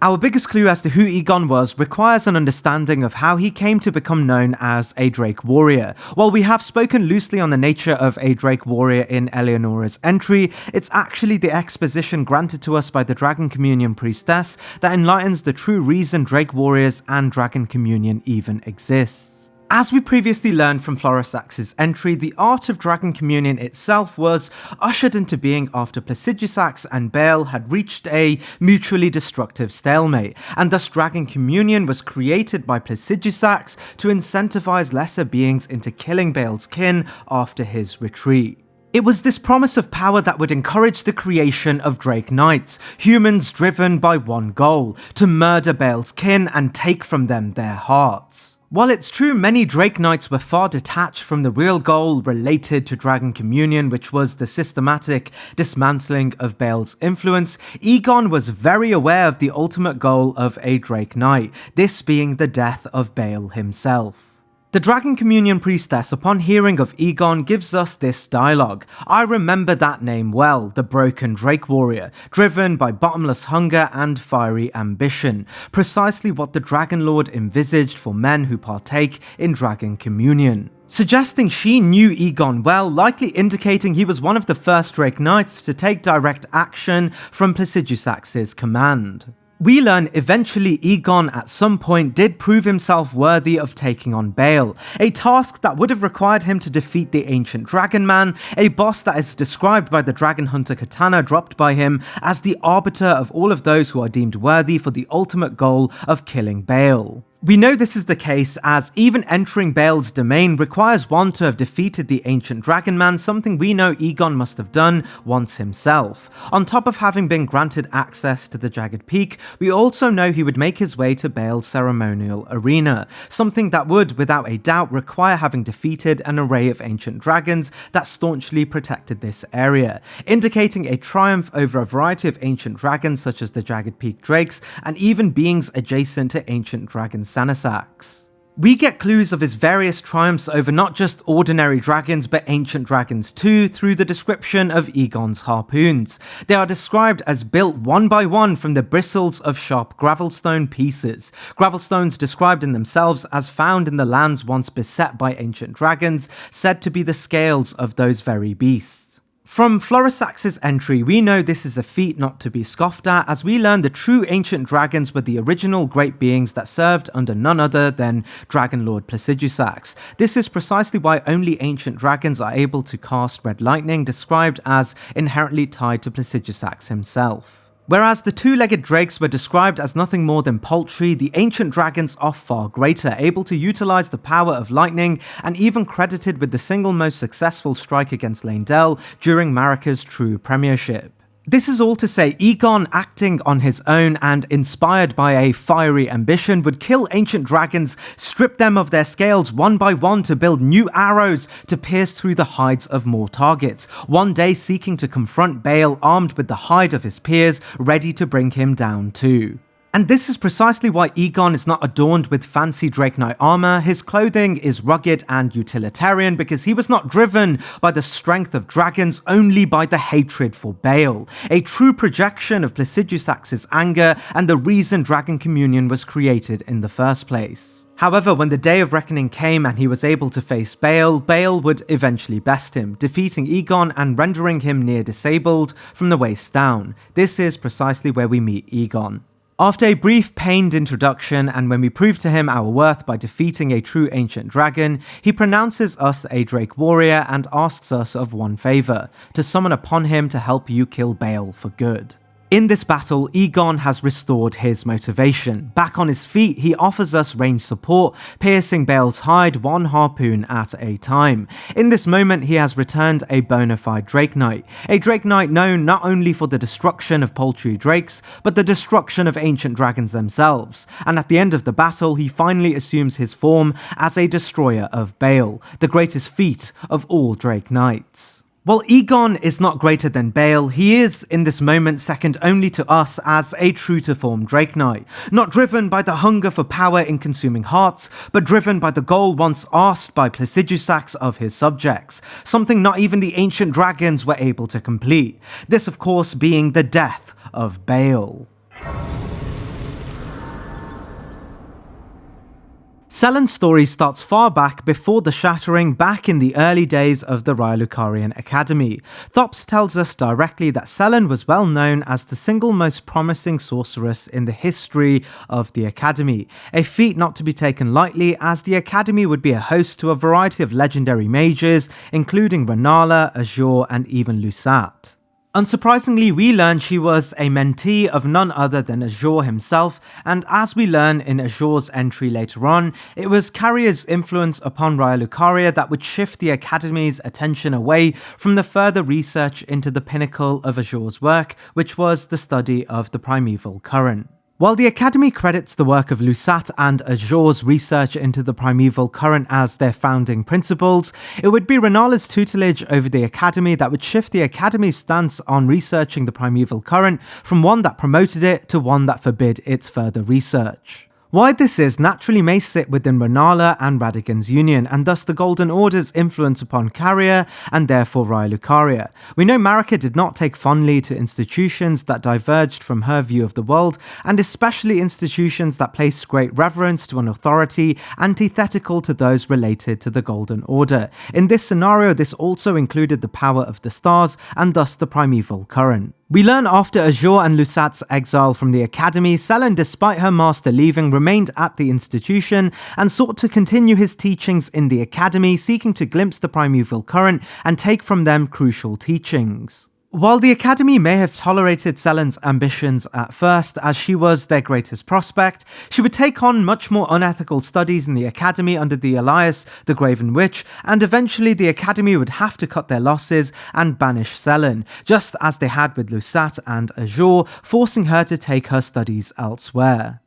Our biggest clue as to who Aegon was requires an understanding of how he came to become known as a Drake Warrior. While we have spoken loosely on the nature of a Drake Warrior in Eleonora's entry, it's actually the exposition granted to us by the Dragon Communion Priestess that enlightens the true reason Drake Warriors and Dragon Communion even exists. As we previously learned from Florisax's entry, the art of Dragon Communion itself was ushered into being after Placidusax and Bale had reached a mutually destructive stalemate, and thus Dragon Communion was created by Placidusax to incentivize lesser beings into killing Bale's kin after his retreat. It was this promise of power that would encourage the creation of Drake Knights, humans driven by one goal, to murder Bale's kin and take from them their hearts. While it's true many Drake Knights were far detached from the real goal related to Dragon Communion, which was the systematic dismantling of Bale's influence, Aegon was very aware of the ultimate goal of a Drake Knight, this being the death of Bale himself. The Dragon Communion Priestess, upon hearing of Aegon, gives us this dialogue. I remember that name well, the Broken Drake Warrior, driven by bottomless hunger and fiery ambition, precisely what the Dragon Lord envisaged for men who partake in Dragon Communion. Suggesting she knew Aegon well, likely indicating he was one of the first Drake Knights to take direct action from Placidusax's command. We learn eventually Aegon at some point did prove himself worthy of taking on Bale, a task that would have required him to defeat the Ancient Dragon Man, a boss that is described by the Dragon Hunter katana dropped by him as the arbiter of all of those who are deemed worthy for the ultimate goal of killing Bale. We know this is the case as even entering Bale's domain requires one to have defeated the ancient dragon man, something we know Egon must have done once himself. On top of having been granted access to the Jagged Peak, we also know he would make his way to Bale's ceremonial arena, something that would without a doubt require having defeated an array of ancient dragons that staunchly protected this area, indicating a triumph over a variety of ancient dragons such as the Jagged Peak drakes and even beings adjacent to ancient dragon Sanasacs. We get clues of his various triumphs over not just ordinary dragons but ancient dragons too through the description of Egon's harpoons. They are described as built one by one from the bristles of sharp gravelstone pieces. Gravelstones described in themselves as found in the lands once beset by ancient dragons, said to be the scales of those very beasts. From Florisax's entry, we know this is a feat not to be scoffed at, as we learn the true ancient dragons were the original great beings that served under none other than Dragon Lord Placidusax. This is precisely why only ancient dragons are able to cast red lightning, described as inherently tied to Placidusax himself. Whereas the two-legged drakes were described as nothing more than paltry, the ancient dragons are far greater, able to utilize the power of lightning and even credited with the single most successful strike against Leyndell during Marika's true premiership. This is all to say Egon, acting on his own and inspired by a fiery ambition, would kill ancient dragons, strip them of their scales one by one to build new arrows to pierce through the hides of more targets, one day seeking to confront Bale armed with the hide of his peers, ready to bring him down too. And this is precisely why Egon is not adorned with fancy Drake Knight armor. His clothing is rugged and utilitarian because he was not driven by the strength of dragons, only by the hatred for Bale, a true projection of Placidusax's anger and the reason Dragon Communion was created in the first place. However, when the day of reckoning came and he was able to face Bale, Bale would eventually best him, defeating Egon and rendering him near disabled from the waist down. This is precisely where we meet Egon. After a brief pained introduction, and when we prove to him our worth by defeating a true ancient dragon, he pronounces us a Drake warrior and asks us of one favour, to summon upon him to help you kill Bale for good. In this battle, Egon has restored his motivation. Back on his feet, he offers us range support, piercing Bale's hide one harpoon at a time. In this moment, he has returned a bona fide Drake Knight. A Drake Knight known not only for the destruction of paltry drakes, but the destruction of ancient dragons themselves. And at the end of the battle, he finally assumes his form as a destroyer of Bale, the greatest feat of all Drake Knights. While Egon is not greater than Bale, he is, in this moment, second only to us as a true-to-form Drake Knight, not driven by the hunger for power in consuming hearts, but driven by the goal once asked by Placidusax of his subjects, something not even the ancient dragons were able to complete. This, of course, being the death of Bale. Selen's story starts far back before the Shattering, back in the early days of the Ryalucarian Academy. Thops tells us directly that Selen was well known as the single most promising sorceress in the history of the Academy, a feat not to be taken lightly, as the Academy would be a host to a variety of legendary mages, including Renala, Azure, and even Lusat. Unsurprisingly, we learn she was a mentee of none other than Azure himself, and as we learn in Azure's entry later on, it was Carrier's influence upon Ryalucaria that would shift the Academy's attention away from the further research into the pinnacle of Azure's work, which was the study of the primeval current. While the Academy credits the work of Lusat and Azure's research into the primeval current as their founding principles, it would be Renala's tutelage over the Academy that would shift the Academy's stance on researching the primeval current from one that promoted it to one that forbid its further research. Why this is naturally may sit within Renala and Radagon's union, and thus the Golden Order's influence upon Carrier, and therefore Ryalucaria. We know Marika did not take fondly to institutions that diverged from her view of the world, and especially institutions that placed great reverence to an authority antithetical to those related to the Golden Order. In this scenario, this also included the power of the stars, and thus the primeval current. We learn after Azure and Lusat's exile from the Academy, Selen, despite her master leaving, remained at the institution and sought to continue his teachings in the Academy, seeking to glimpse the primeval current and take from them crucial teachings. While the Academy may have tolerated Selen's ambitions at first, as she was their greatest prospect, she would take on much more unethical studies in the Academy under the Elias, the Graven Witch, and eventually the Academy would have to cut their losses and banish Selen, just as they had with Lusat and Azure, forcing her to take her studies elsewhere.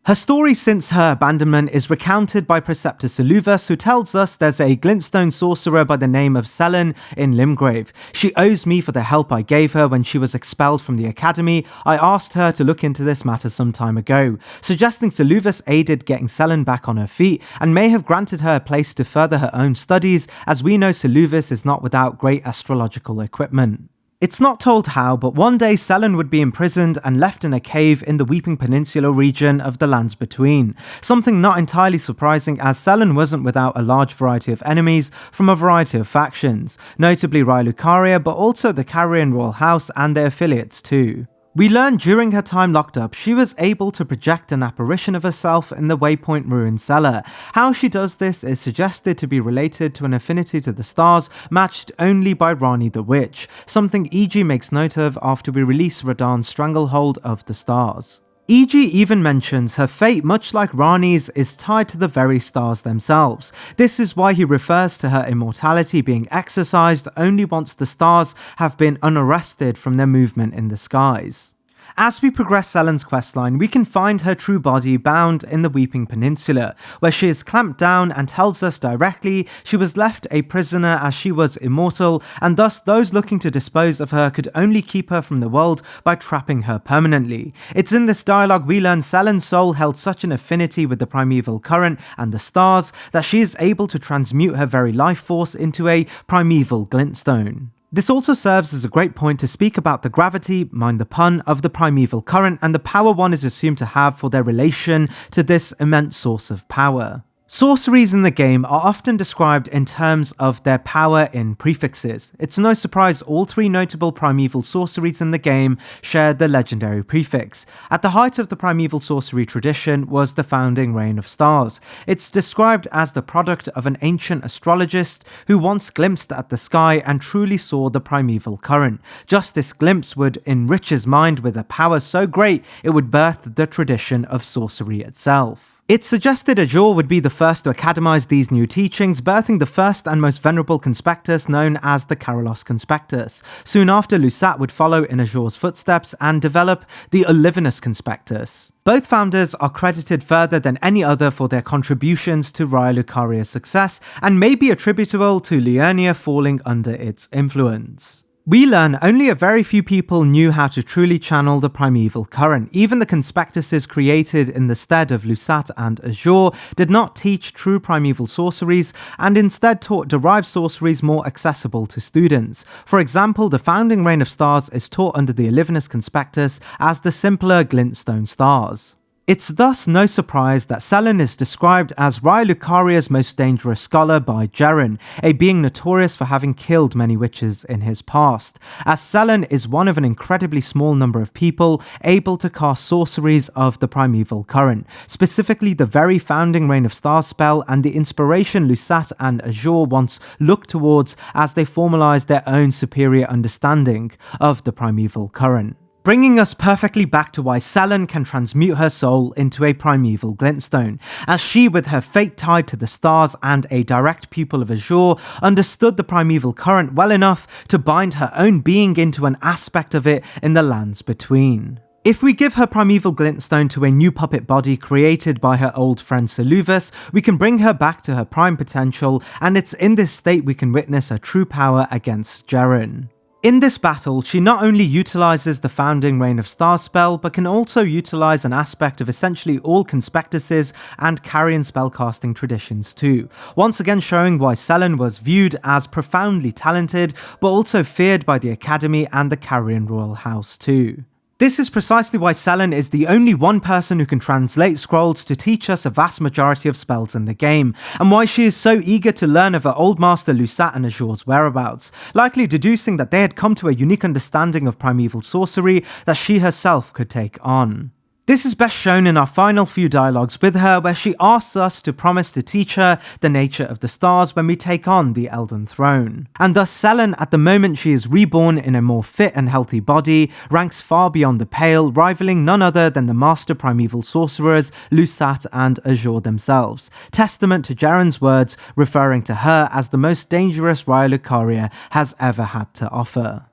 Her story since her abandonment is recounted by Preceptor Seluvus, who tells us there's a glintstone sorcerer by the name of Selen in Limgrave. She owes me for the help I gave her when she was expelled from the Academy. I asked her to look into this matter some time ago, suggesting Seluvus aided getting Selen back on her feet and may have granted her a place to further her own studies, as we know Seluvus is not without great astrological equipment. It's not told how, but one day Selen would be imprisoned and left in a cave in the Weeping Peninsula region of the Lands Between. Something not entirely surprising, as Selen wasn't without a large variety of enemies from a variety of factions, notably Lucaria, but also the Carrion Royal House and their affiliates too. We learned during her time locked up, she was able to project an apparition of herself in the Waypoint Ruin cellar. How she does this is suggested to be related to an affinity to the stars, matched only by Rani the Witch, something E.G. makes note of after we release Radahn's stranglehold of the stars. E.G. even mentions her fate, much like Rani's, is tied to the very stars themselves. This is why he refers to her immortality being exercised only once the stars have been unarrested from their movement in the skies. As we progress Selen's questline, we can find her true body bound in the Weeping Peninsula, where she is clamped down and tells us directly she was left a prisoner as she was immortal, and thus those looking to dispose of her could only keep her from the world by trapping her permanently. It's in this dialogue we learn Selen's soul held such an affinity with the primeval current and the stars that she is able to transmute her very life force into a primeval glintstone. This also serves as a great point to speak about the gravity, mind the pun, of the primeval current and the power one is assumed to have for their relation to this immense source of power. Sorceries in the game are often described in terms of their power in prefixes. It's no surprise all three notable primeval sorceries in the game share the legendary prefix. At the height of the primeval sorcery tradition was the founding Reign of Stars. It's described as the product of an ancient astrologist who once glimpsed at the sky and truly saw the primeval current. Just this glimpse would enrich his mind with a power so great it would birth the tradition of sorcery itself. It's suggested Azure would be the first to academize these new teachings, birthing the first and most venerable conspectus known as the Karalos Conspectus. Soon after, Lusat would follow in Azure's footsteps and develop the Olivinus Conspectus. Both founders are credited further than any other for their contributions to Raya Lucaria's success, and may be attributable to Liurnia falling under its influence. We learn only a very few people knew how to truly channel the primeval current. Even the conspectuses created in the stead of Lusat and Azure did not teach true primeval sorceries, and instead taught derived sorceries more accessible to students. For example, the founding Reign of Stars is taught under the Olivinus Conspectus as the simpler glintstone stars. It's thus no surprise that Selen is described as Raya Lucaria's most dangerous scholar by Jeren, a being notorious for having killed many witches in his past, as Selen is one of an incredibly small number of people able to cast sorceries of the primeval current, specifically the very founding Reign of Stars spell and the inspiration Lusat and Azure once looked towards as they formalized their own superior understanding of the primeval current. Bringing us perfectly back to why Selen can transmute her soul into a primeval glintstone, as she, with her fate tied to the stars and a direct pupil of Azure, understood the primeval current well enough to bind her own being into an aspect of it in the Lands Between. If we give her primeval glintstone to a new puppet body created by her old friend Seluvus, we can bring her back to her prime potential, and it's in this state we can witness her true power against Jeren. In this battle, she not only utilizes the founding Reign of Stars spell, but can also utilize an aspect of essentially all conspectuses and carrion spellcasting traditions too, once again showing why Selen was viewed as profoundly talented, but also feared by the Academy and the Carrion Royal House too. This is precisely why Selen is the only one person who can translate scrolls to teach us a vast majority of spells in the game, and why she is so eager to learn of her old master Lusat and Azure's whereabouts, likely deducing that they had come to a unique understanding of primeval sorcery that she herself could take on. This is best shown in our final few dialogues with her, where she asks us to promise to teach her the nature of the stars when we take on the Elden Throne. And thus Selen, at the moment she is reborn in a more fit and healthy body, ranks far beyond the pale, rivaling none other than the master primeval sorcerers Lusat and Azure themselves, testament to Jeren's words referring to her as the most dangerous Raya Lucaria has ever had to offer.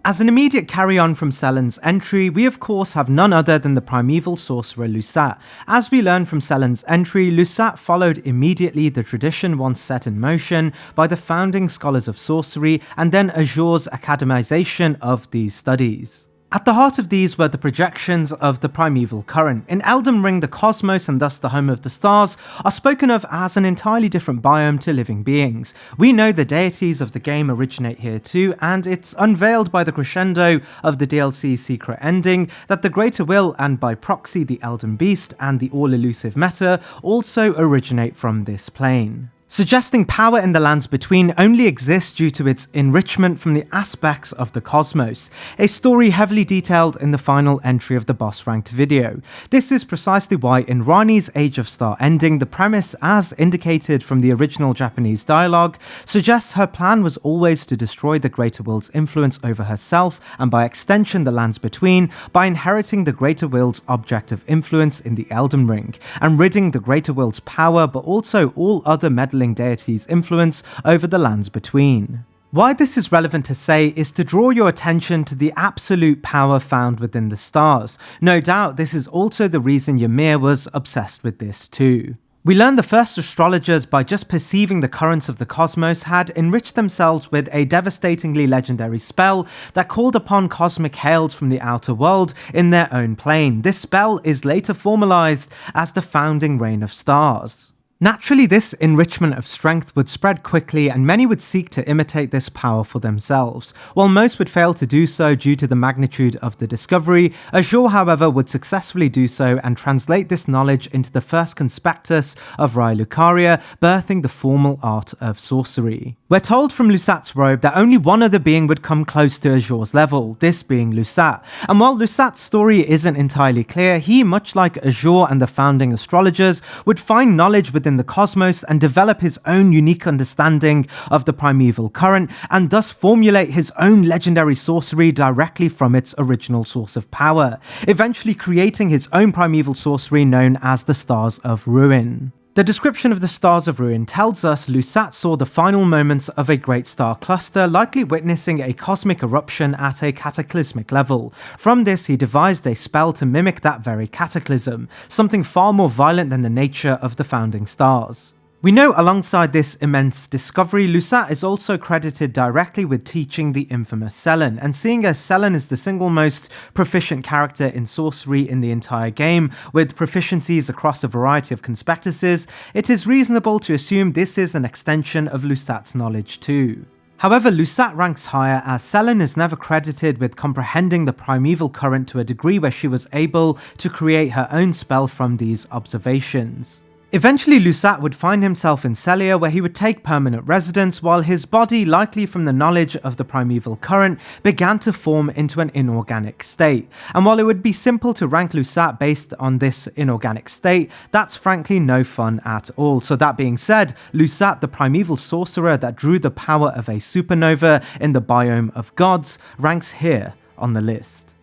As an immediate carry-on from Selen's entry, we of course have none other than the primeval sorcerer Lusat. As we learn from Selen's entry, Lusat followed immediately the tradition once set in motion by the founding scholars of sorcery and then Azure's academization of these studies. At the heart of these were the projections of the primeval current. In Elden Ring, the cosmos, and thus the home of the stars, are spoken of as an entirely different biome to living beings. We know the deities of the game originate here too, and it's unveiled by the crescendo of the DLC's secret ending that the Greater Will, and by proxy the Elden Beast and the all-elusive Meta, also originate from this plane, suggesting power in the lands between only exists due to its enrichment from the aspects of the cosmos, a story heavily detailed in the final entry of the boss ranked video. This is precisely why in Rani's Age of Star ending, the premise, as indicated from the original Japanese dialogue, suggests her plan was always to destroy the Greater Will's influence over herself, and by extension the lands between, by inheriting the Greater Will's object of influence in the Elden Ring, and ridding the Greater Will's power but also all other meddling deities' influence over the lands between. Why this is relevant to say is to draw your attention to the absolute power found within the stars. No doubt this is also the reason Ymir was obsessed with this too. We learn the first astrologers, by just perceiving the currents of the cosmos, had enriched themselves with a devastatingly legendary spell that called upon cosmic hails from the outer world in their own plane. This spell is later formalized as the founding reign of stars. Naturally, this enrichment of strength would spread quickly, and many would seek to imitate this power for themselves. While most would fail to do so due to the magnitude of the discovery, Azure, however, would successfully do so and translate this knowledge into the first conspectus of Raya Lucaria, birthing the formal art of sorcery. We're told from Lusat's robe that only one other being would come close to Azure's level, this being Lusat. And while Lusat's story isn't entirely clear, he, much like Azure and the founding astrologers, would find knowledge within the cosmos and develop his own unique understanding of the primeval current, and thus formulate his own legendary sorcery directly from its original source of power, eventually creating his own primeval sorcery known as the Stars of Ruin. The description of the Stars of Ruin tells us Lusat saw the final moments of a great star cluster, likely witnessing a cosmic eruption at a cataclysmic level. From this, he devised a spell to mimic that very cataclysm, something far more violent than the nature of the founding stars. We know alongside this immense discovery, Lusat is also credited directly with teaching the infamous Selen, and seeing as Selen is the single most proficient character in sorcery in the entire game, with proficiencies across a variety of conspectuses, it is reasonable to assume this is an extension of Lusat's knowledge too. However, Lusat ranks higher, as Selen is never credited with comprehending the primeval current to a degree where she was able to create her own spell from these observations. Eventually, Lusat would find himself in Celia, where he would take permanent residence, while his body, likely from the knowledge of the primeval current, began to form into an inorganic state. And while it would be simple to rank Lusat based on this inorganic state, that's frankly no fun at all. So that being said, Lusat, the primeval sorcerer that drew the power of a supernova in the biome of gods, ranks here on the list.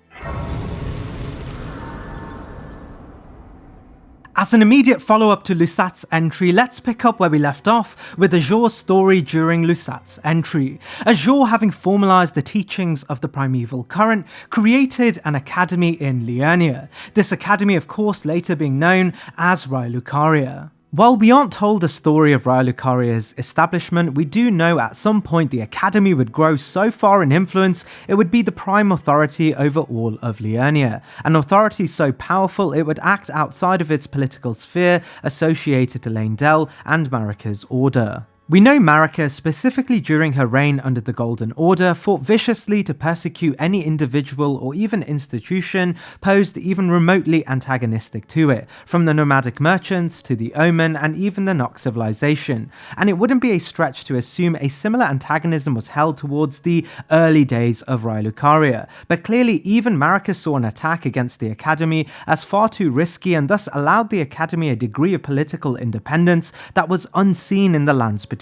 As an immediate follow-up to Lusat's entry, let's pick up where we left off with Azure's story during Lusat's entry. Azure, having formalized the teachings of the primeval current, created an academy in Liurnia. This academy, of course, later being known as Raya Lucaria. While we aren't told the story of Raya Lucaria's establishment, we do know at some point the academy would grow so far in influence it would be the prime authority over all of Liurnia, an authority so powerful it would act outside of its political sphere associated to Leyndell and Marika's order. We know Marika, specifically during her reign under the Golden Order, fought viciously to persecute any individual or even institution posed even remotely antagonistic to it, from the nomadic merchants to the Omen and even the Nox civilization, and it wouldn't be a stretch to assume a similar antagonism was held towards the early days of Lucaria. But clearly even Marika saw an attack against the Academy as far too risky and thus allowed the Academy a degree of political independence that was unseen in the lands between.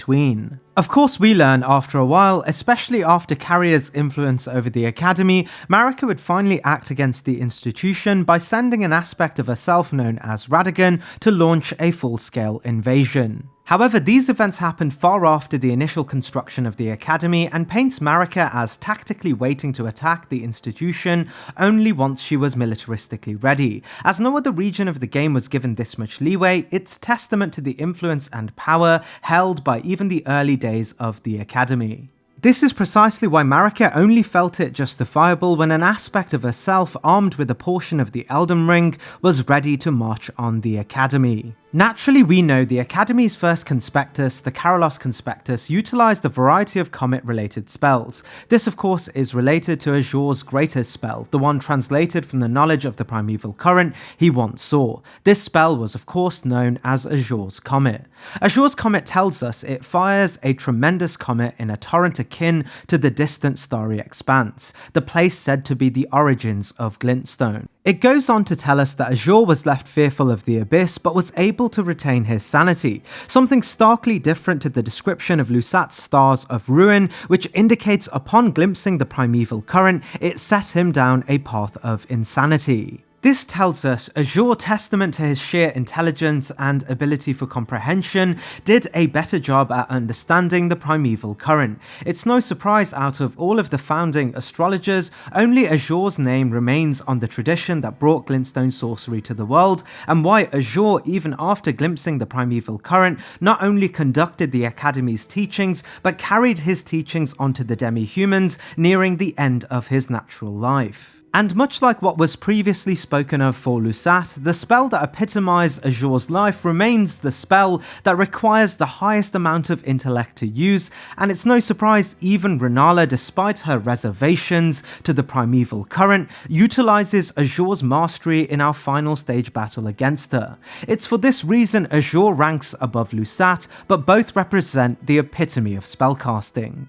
Of course, we learn after a while, especially after Carrier's influence over the Academy, Marika would finally act against the institution by sending an aspect of herself known as Radagon to launch a full-scale invasion. However, these events happened far after the initial construction of the Academy and paints Marika as tactically waiting to attack the institution only once she was militaristically ready. As no other region of the game was given this much leeway, it's testament to the influence and power held by even the early days of the Academy. This is precisely why Marika only felt it justifiable when an aspect of herself armed with a portion of the Elden Ring was ready to march on the Academy. Naturally, we know the Academy's first conspectus, the Karalos Conspectus, utilized a variety of comet-related spells. This, of course, is related to Azure's greatest spell, the one translated from the knowledge of the primeval current he once saw. This spell was, of course, known as Azure's Comet. Azure's Comet tells us it fires a tremendous comet in a torrent akin to the distant starry expanse, the place said to be the origins of glintstone. It goes on to tell us that Azure was left fearful of the abyss but was able to retain his sanity, something starkly different to the description of Lusat's Stars of Ruin, which indicates upon glimpsing the primeval current, it set him down a path of insanity. This tells us Azure, testament to his sheer intelligence and ability for comprehension, did a better job at understanding the primeval current. It's no surprise out of all of the founding astrologers, only Azure's name remains on the tradition that brought glintstone sorcery to the world, and why Azure, even after glimpsing the primeval current, not only conducted the Academy's teachings, but carried his teachings onto the demi-humans, nearing the end of his natural life. And much like what was previously spoken of for Lusat, the spell that epitomized Azure's life remains the spell that requires the highest amount of intellect to use, and it's no surprise even Renala, despite her reservations to the primeval current, utilizes Azure's mastery in our final stage battle against her. It's for this reason Azure ranks above Lusat, but both represent the epitome of spellcasting.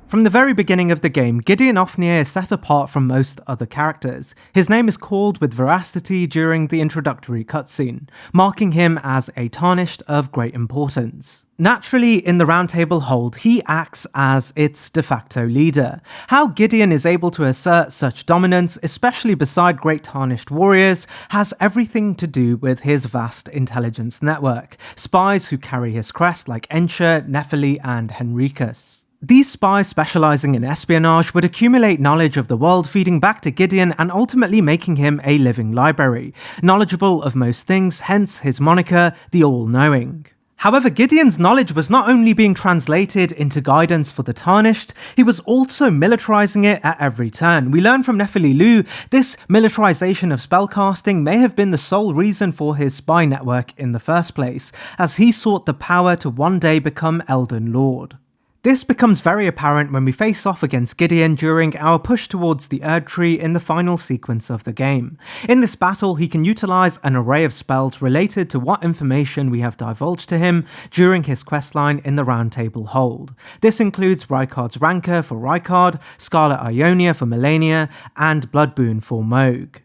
From the very beginning of the game, Gideon Ofnir is set apart from most other characters. His name is called with veracity during the introductory cutscene, marking him as a Tarnished of great importance. Naturally, in the Round Table Hold, he acts as its de facto leader. How Gideon is able to assert such dominance, especially beside great Tarnished warriors, has everything to do with his vast intelligence network, spies who carry his crest like Ensha, Nephili, and Henricus. These spies specializing in espionage would accumulate knowledge of the world, feeding back to Gideon and ultimately making him a living library, knowledgeable of most things, hence his moniker, the All-Knowing. However, Gideon's knowledge was not only being translated into guidance for the Tarnished, he was also militarizing it at every turn. We learn from Nephili Lu, this militarization of spellcasting may have been the sole reason for his spy network in the first place, as he sought the power to one day become Elden Lord. This becomes very apparent when we face off against Gideon during our push towards the Erd Tree in the final sequence of the game. In this battle, he can utilize an array of spells related to what information we have divulged to him during his questline in the Round Table Hold. This includes Rykard's Rancor for Rykard, Scarlet Ionia for Melania, and Blood Boon for Mohg.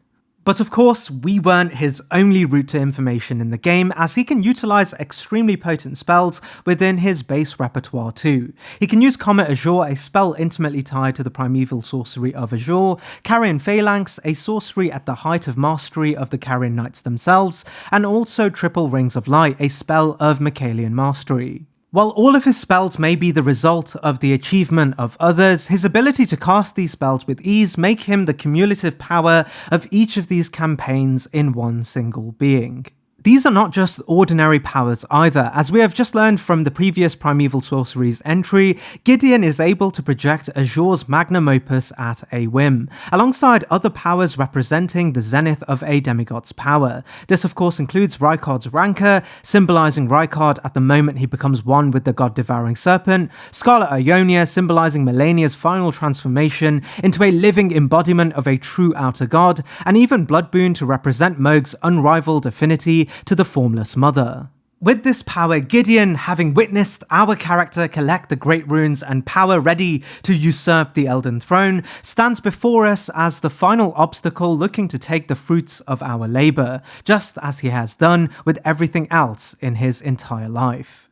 But of course, we weren't his only route to information in the game, as he can utilize extremely potent spells within his base repertoire too. He can use Comet Azure, a spell intimately tied to the primeval sorcery of Azure, Carrion Phalanx, a sorcery at the height of mastery of the Carrion Knights themselves, and also Triple Rings of Light, a spell of Michaelian mastery. While all of his spells may be the result of the achievement of others, his ability to cast these spells with ease make him the cumulative power of each of these campaigns in one single being. These are not just ordinary powers either. As we have just learned from the previous Primeval Sorceries entry, Gideon is able to project Azure's magnum opus at a whim, alongside other powers representing the zenith of a demigod's power. This of course includes Rykard's Rancor, symbolizing Rykard at the moment he becomes one with the god-devouring serpent, Scarlet Ionia, symbolizing Melania's final transformation into a living embodiment of a true outer god, and even Bloodboon to represent Mohg's unrivaled affinity to the Formless Mother. With this power, Gideon, having witnessed our character collect the Great Runes and power ready to usurp the Elden Throne, stands before us as the final obstacle looking to take the fruits of our labour, just as he has done with everything else in his entire life.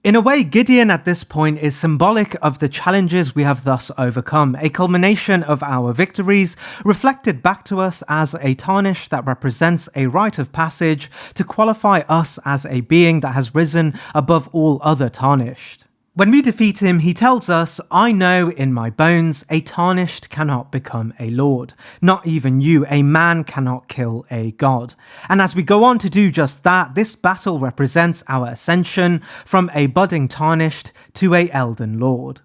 In a way, Gideon at this point is symbolic of the challenges we have thus overcome, a culmination of our victories, reflected back to us as a tarnish that represents a rite of passage to qualify us as a being that has risen above all other tarnished. When we defeat him, he tells us, "I know in my bones, a tarnished cannot become a lord. Not even you, a man cannot kill a god." And as we go on to do just that, this battle represents our ascension from a budding tarnished to a Elden Lord.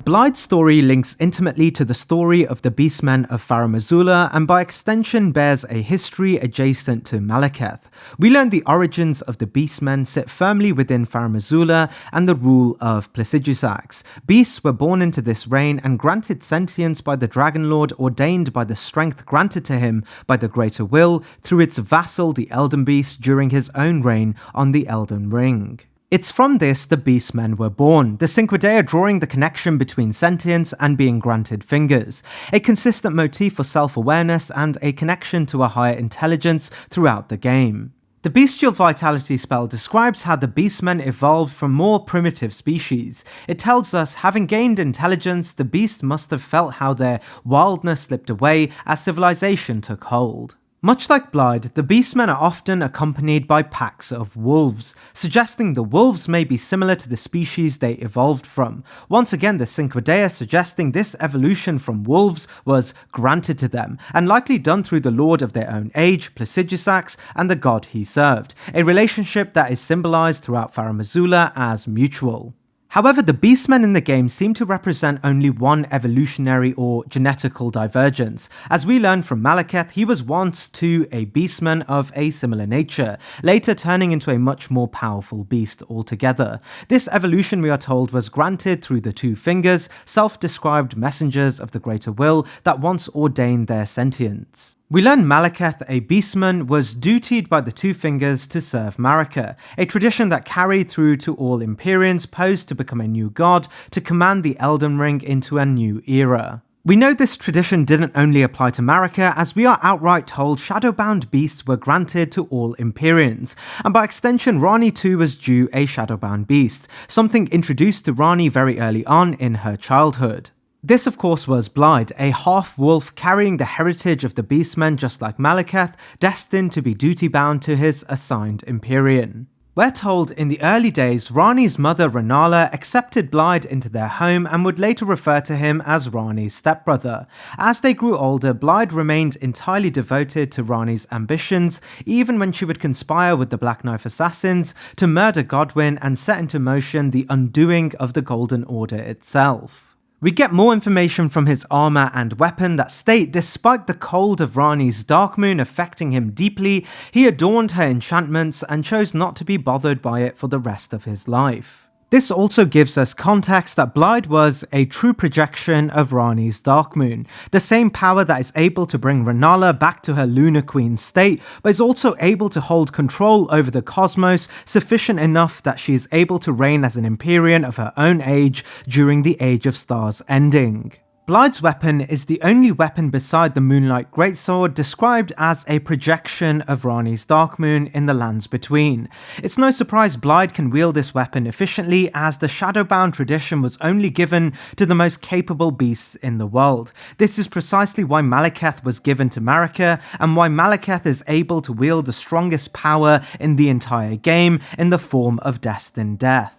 Blide's story links intimately to the story of the Beastmen of Farum Azula, and by extension bears a history adjacent to Malekith. We learn the origins of the Beastmen sit firmly within Farum Azula and the rule of Placidusax. Beasts were born into this reign and granted sentience by the Dragon Lord, ordained by the strength granted to him by the Greater Will through its vassal the Elden Beast during his own reign on the Elden Ring. It's from this the Beastmen were born, the Cinque Dea drawing the connection between sentience and being granted fingers, a consistent motif for self-awareness and a connection to a higher intelligence throughout the game. The Bestial Vitality spell describes how the Beastmen evolved from more primitive species. It tells us, having gained intelligence, the beasts must have felt how their wildness slipped away as civilization took hold. Much like Blide, the Beastmen are often accompanied by packs of wolves, suggesting the wolves may be similar to the species they evolved from. Once again, the Cinque Dea suggesting this evolution from wolves was granted to them, and likely done through the lord of their own age, Placidusax, and the god he served, a relationship that is symbolized throughout Farum Azula as mutual. However, the Beastmen in the game seem to represent only one evolutionary or genetical divergence. As we learn from Malekith, he was once too a beastman of a similar nature, later turning into a much more powerful beast altogether. This evolution, we are told, was granted through the two fingers, self-described messengers of the Greater Will that once ordained their sentience. We learn Malekith, a beastman, was dutied by the two fingers to serve Marika, a tradition that carried through to all Empyreans posed to become a new god to command the Elden Ring into a new era. We know this tradition didn't only apply to Marika, as we are outright told shadowbound beasts were granted to all Empyreans, and by extension Ranni too was due a shadowbound beast, something introduced to Ranni very early on in her childhood. This of course was Blide, a half-wolf carrying the heritage of the Beastmen just like Malekith, destined to be duty-bound to his assigned Empyrean. We're told in the early days Ranni's mother Rennala accepted Blide into their home and would later refer to him as Ranni's stepbrother. As they grew older, Blide remained entirely devoted to Ranni's ambitions, even when she would conspire with the Black Knife assassins to murder Godwyn and set into motion the undoing of the Golden Order itself. We get more information from his armor and weapon that state despite the cold of Ranni's Darkmoon affecting him deeply, he adorned her enchantments and chose not to be bothered by it for the rest of his life. This also gives us context that Blide was a true projection of Ranni's Darkmoon, the same power that is able to bring Rennala back to her Lunar Queen state, but is also able to hold control over the cosmos sufficient enough that she is able to reign as an Empyrean of her own age during the Age of Stars ending. Blide's weapon is the only weapon beside the Moonlight Greatsword described as a projection of Ranni's Darkmoon in the lands between. It's no surprise Blide can wield this weapon efficiently, as the Shadowbound tradition was only given to the most capable beasts in the world. This is precisely why Malekith was given to Marika, and why Malekith is able to wield the strongest power in the entire game in the form of Destined Death.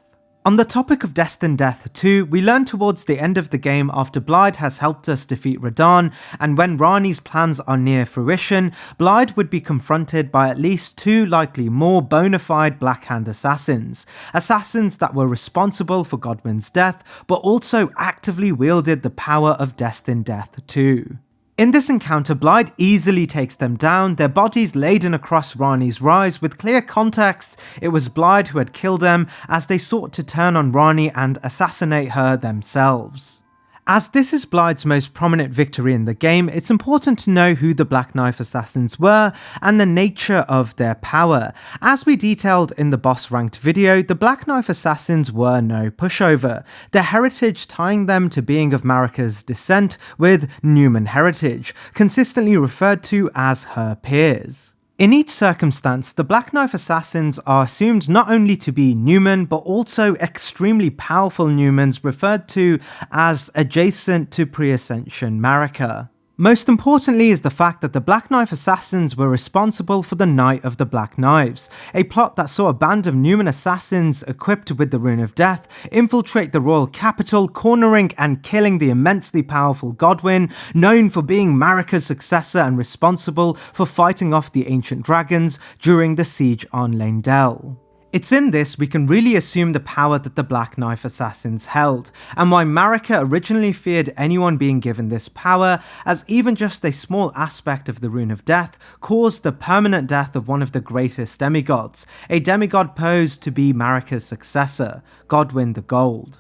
On the topic of Destined Death 2, we learn towards the end of the game after Blaidd has helped us defeat Radahn, and when Ranni's plans are near fruition, Blaidd would be confronted by at least 2 likely more bona fide Black Hand assassins. Assassins that were responsible for Godwyn's death, but also actively wielded the power of Destined Death 2. In this encounter, Blaidd easily takes them down, their bodies laden across Ranni's rise with clear context it was Blaidd who had killed them as they sought to turn on Ranni and assassinate her themselves. As this is Blaidd's most prominent victory in the game, it's important to know who the Black Knife Assassins were and the nature of their power. As we detailed in the boss ranked video, the Black Knife Assassins were no pushover, their heritage tying them to being of Marika's descent with Numan heritage, consistently referred to as her peers. In each circumstance, the Black Knife Assassins are assumed not only to be Numan, but also extremely powerful Numans referred to as adjacent to pre-ascension Marika. Most importantly is the fact that the Black Knife Assassins were responsible for the Night of the Black Knives, a plot that saw a band of Numan assassins equipped with the Rune of Death infiltrate the royal capital, cornering and killing the immensely powerful Godwyn, known for being Marika's successor and responsible for fighting off the ancient dragons during the siege on Leyndell. It's in this we can really assume the power that the Black Knife Assassins held, and why Marika originally feared anyone being given this power, as even just a small aspect of the Rune of Death caused the permanent death of one of the greatest demigods, a demigod posed to be Marika's successor, Godwyn the Gold.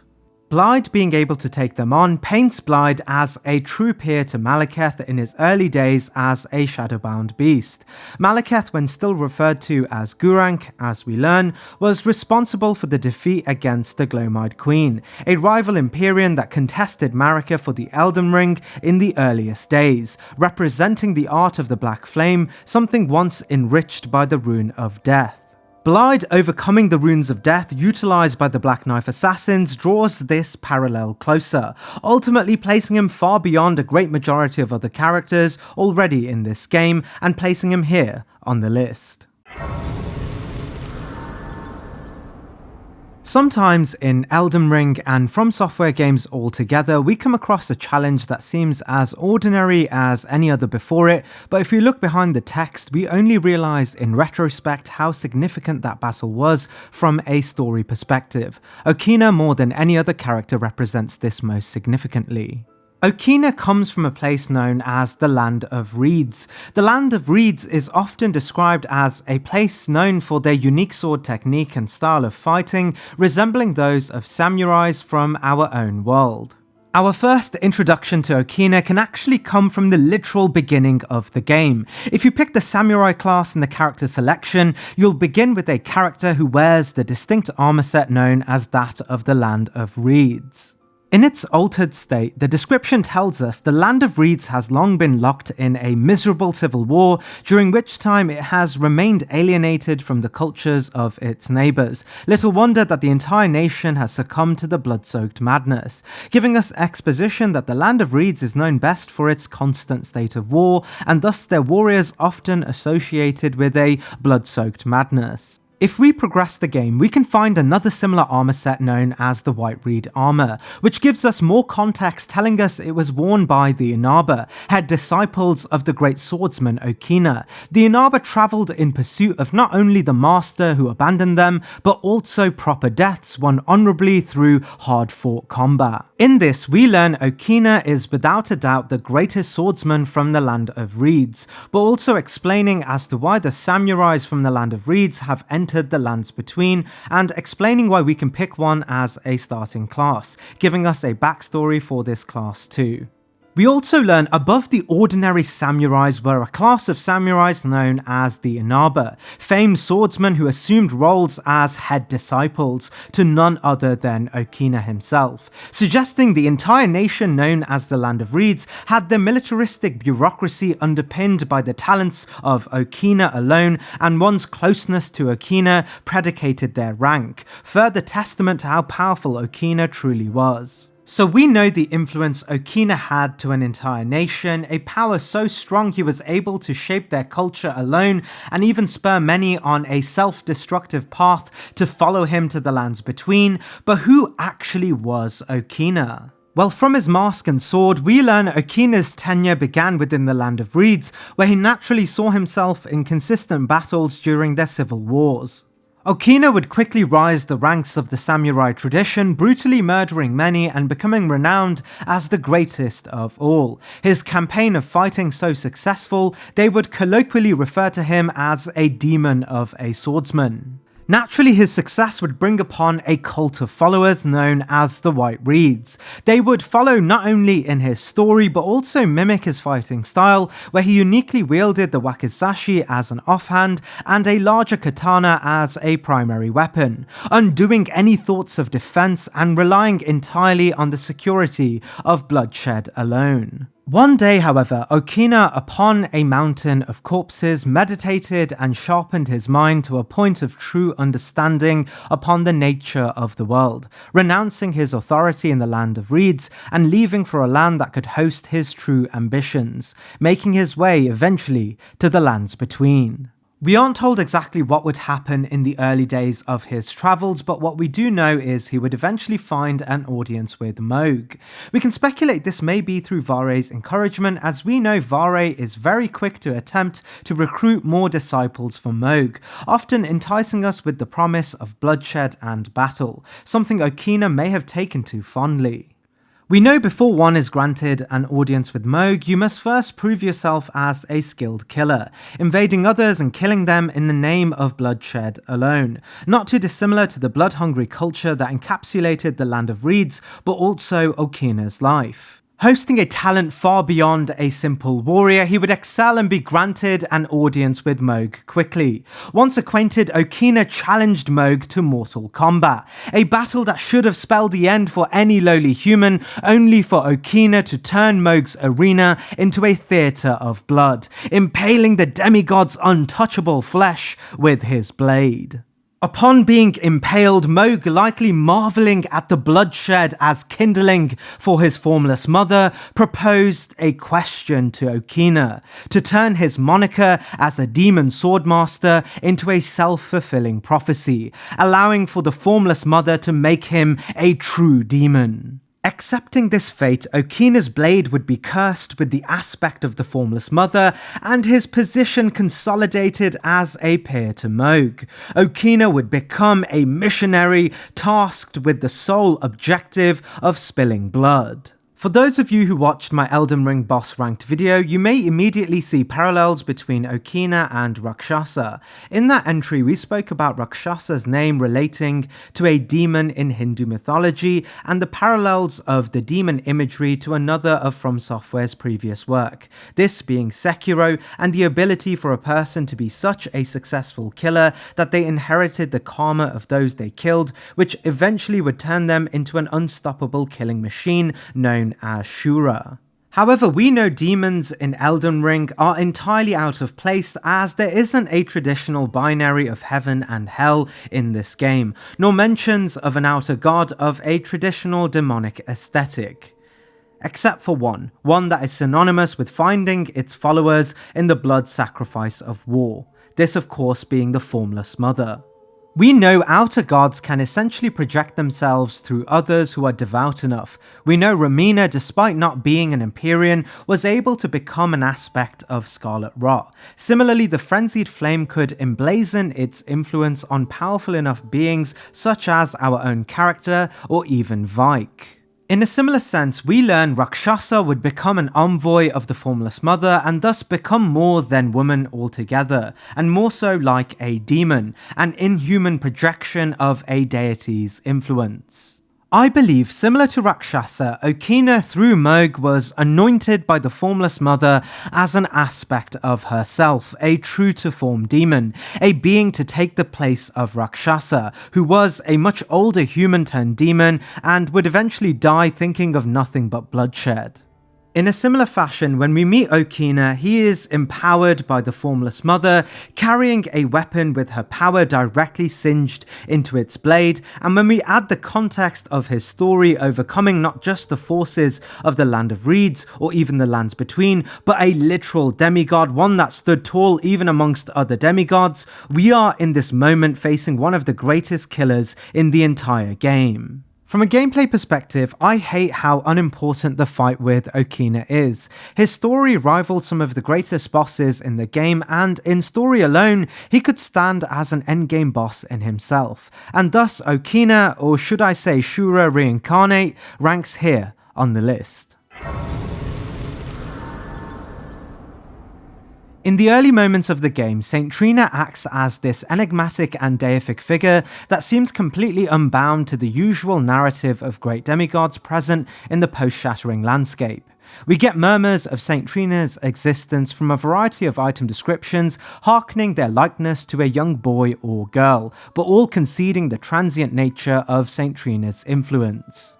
Blaidd being able to take them on paints Blaidd as a true peer to Malekith in his early days as a shadowbound beast. Malekith, when still referred to as Gurranq, as we learn, was responsible for the defeat against the Glowmide Queen, a rival Empyrean that contested Marika for the Elden Ring in the earliest days, representing the art of the Black Flame, something once enriched by the Rune of Death. Blaidd overcoming the Runes of Death utilised by the Black Knife Assassins draws this parallel closer, ultimately placing him far beyond a great majority of other characters already in this game and placing him here on the list. Sometimes in Elden Ring and From Software games altogether, we come across a challenge that seems as ordinary as any other before it, but if you look behind the text, we only realise in retrospect how significant that battle was from a story perspective. Okina, more than any other character, represents this most significantly. Okina comes from a place known as the Land of Reeds. The Land of Reeds is often described as a place known for their unique sword technique and style of fighting, resembling those of samurais from our own world. Our first introduction to Okina can actually come from the literal beginning of the game. If you pick the samurai class in the character selection, you'll begin with a character who wears the distinct armor set known as that of the Land of Reeds. In its altered state, the description tells us the Land of Reeds has long been locked in a miserable civil war, during which time it has remained alienated from the cultures of its neighbours. Little wonder that the entire nation has succumbed to the blood-soaked madness, giving us exposition that the Land of Reeds is known best for its constant state of war, and thus their warriors often associated with a blood-soaked madness. If we progress the game, we can find another similar armor set known as the White Reed armor, which gives us more context telling us it was worn by the Inaba, head disciples of the great swordsman Okina. The Inaba travelled in pursuit of not only the master who abandoned them, but also proper deaths won honourably through hard-fought combat. In this, we learn Okina is without a doubt the greatest swordsman from the Land of Reeds, but also explaining as to why the samurais from the Land of Reeds have entered the Lands Between, and explaining why we can pick one as a starting class, giving us a backstory for this class too. We also learn above the ordinary samurais were a class of samurais known as the Inaba, famed swordsmen who assumed roles as head disciples to none other than Okina himself, suggesting the entire nation known as the Land of Reeds had their militaristic bureaucracy underpinned by the talents of Okina alone, and one's closeness to Okina predicated their rank, further testament to how powerful Okina truly was. So we know the influence Okina had to an entire nation, a power so strong he was able to shape their culture alone and even spur many on a self-destructive path to follow him to the lands between. But who actually was Okina? Well, from his mask and sword, we learn Okina's tenure began within the Land of Reeds, where he naturally saw himself in consistent battles during their civil wars. Okina would quickly rise the ranks of the samurai tradition, brutally murdering many and becoming renowned as the greatest of all. His campaign of fighting so successful, they would colloquially refer to him as a demon of a swordsman. Naturally, his success would bring upon a cult of followers known as the White Reeds. They would follow not only in his story, but also mimic his fighting style, where he uniquely wielded the wakizashi as an offhand and a larger katana as a primary weapon, undoing any thoughts of defense and relying entirely on the security of bloodshed alone. One day, however, Okina, upon a mountain of corpses, meditated and sharpened his mind to a point of true understanding upon the nature of the world, renouncing his authority in the Land of Reeds and leaving for a land that could host his true ambitions, making his way eventually to the lands between. We aren't told exactly what would happen in the early days of his travels, but what we do know is he would eventually find an audience with Mohg. We can speculate this may be through Vare's encouragement, as we know Vare is very quick to attempt to recruit more disciples for Mohg, often enticing us with the promise of bloodshed and battle, something Okina may have taken to fondly. We know before one is granted an audience with Mohg, you must first prove yourself as a skilled killer, invading others and killing them in the name of bloodshed alone, not too dissimilar to the blood-hungry culture that encapsulated the Land of Reeds, but also Okina's life. Hosting a talent far beyond a simple warrior, he would excel and be granted an audience with Mohg quickly. Once acquainted, Okina challenged Mohg to mortal combat, a battle that should have spelled the end for any lowly human, only for Okina to turn Mohg's arena into a theatre of blood, impaling the demigod's untouchable flesh with his blade. Upon being impaled, Mohg, likely marvelling at the bloodshed as kindling for his formless mother, proposed a question to Okina, to turn his moniker as a demon swordmaster into a self-fulfilling prophecy, allowing for the formless mother to make him a true demon. Accepting this fate, Okina's blade would be cursed with the aspect of the formless mother, and his position consolidated as a peer to Mohg. Okina would become a missionary tasked with the sole objective of spilling blood. For those of you who watched my Elden Ring boss ranked video, you may immediately see parallels between Okina and Rakshasa. In that entry, we spoke about Rakshasa's name relating to a demon in Hindu mythology and the parallels of the demon imagery to another of From Software's previous work, this being Sekiro, and the ability for a person to be such a successful killer that they inherited the karma of those they killed, which eventually would turn them into an unstoppable killing machine known as Shura. However, we know demons in Elden Ring are entirely out of place, as there isn't a traditional binary of heaven and hell in this game, nor mentions of an outer god of a traditional demonic aesthetic. Except for one that is synonymous with finding its followers in the blood sacrifice of war, this of course being the Formless Mother. We know outer gods can essentially project themselves through others who are devout enough. We know Ramina, despite not being an Empyrean, was able to become an aspect of Scarlet Rot. Similarly, the Frenzied Flame could emblazon its influence on powerful enough beings such as our own character or even Vike. In a similar sense, we learn Rakshasa would become an envoy of the Formless Mother and thus become more than woman altogether, and more so like a demon, an inhuman projection of a deity's influence. I believe, similar to Rakshasa, Okina through Mohg was anointed by the Formless Mother as an aspect of herself, a true-to-form demon, a being to take the place of Rakshasa, who was a much older human turned demon and would eventually die thinking of nothing but bloodshed. In a similar fashion, when we meet Okina, he is empowered by the Formless Mother, carrying a weapon with her power directly singed into its blade, and when we add the context of his story overcoming not just the forces of the Land of Reeds, or even the Lands Between, but a literal demigod, one that stood tall even amongst other demigods, we are in this moment facing one of the greatest killers in the entire game. From a gameplay perspective, I hate how unimportant the fight with Okina is. His story rivals some of the greatest bosses in the game, and in story alone, he could stand as an endgame boss in himself. And thus Okina, or should I say Shura Reincarnate, ranks here on the list. In the early moments of the game, Saint Trina acts as this enigmatic and deific figure that seems completely unbound to the usual narrative of great demigods present in the post-shattering landscape. We get murmurs of Saint Trina's existence from a variety of item descriptions, hearkening their likeness to a young boy or girl, but all conceding the transient nature of Saint Trina's influence.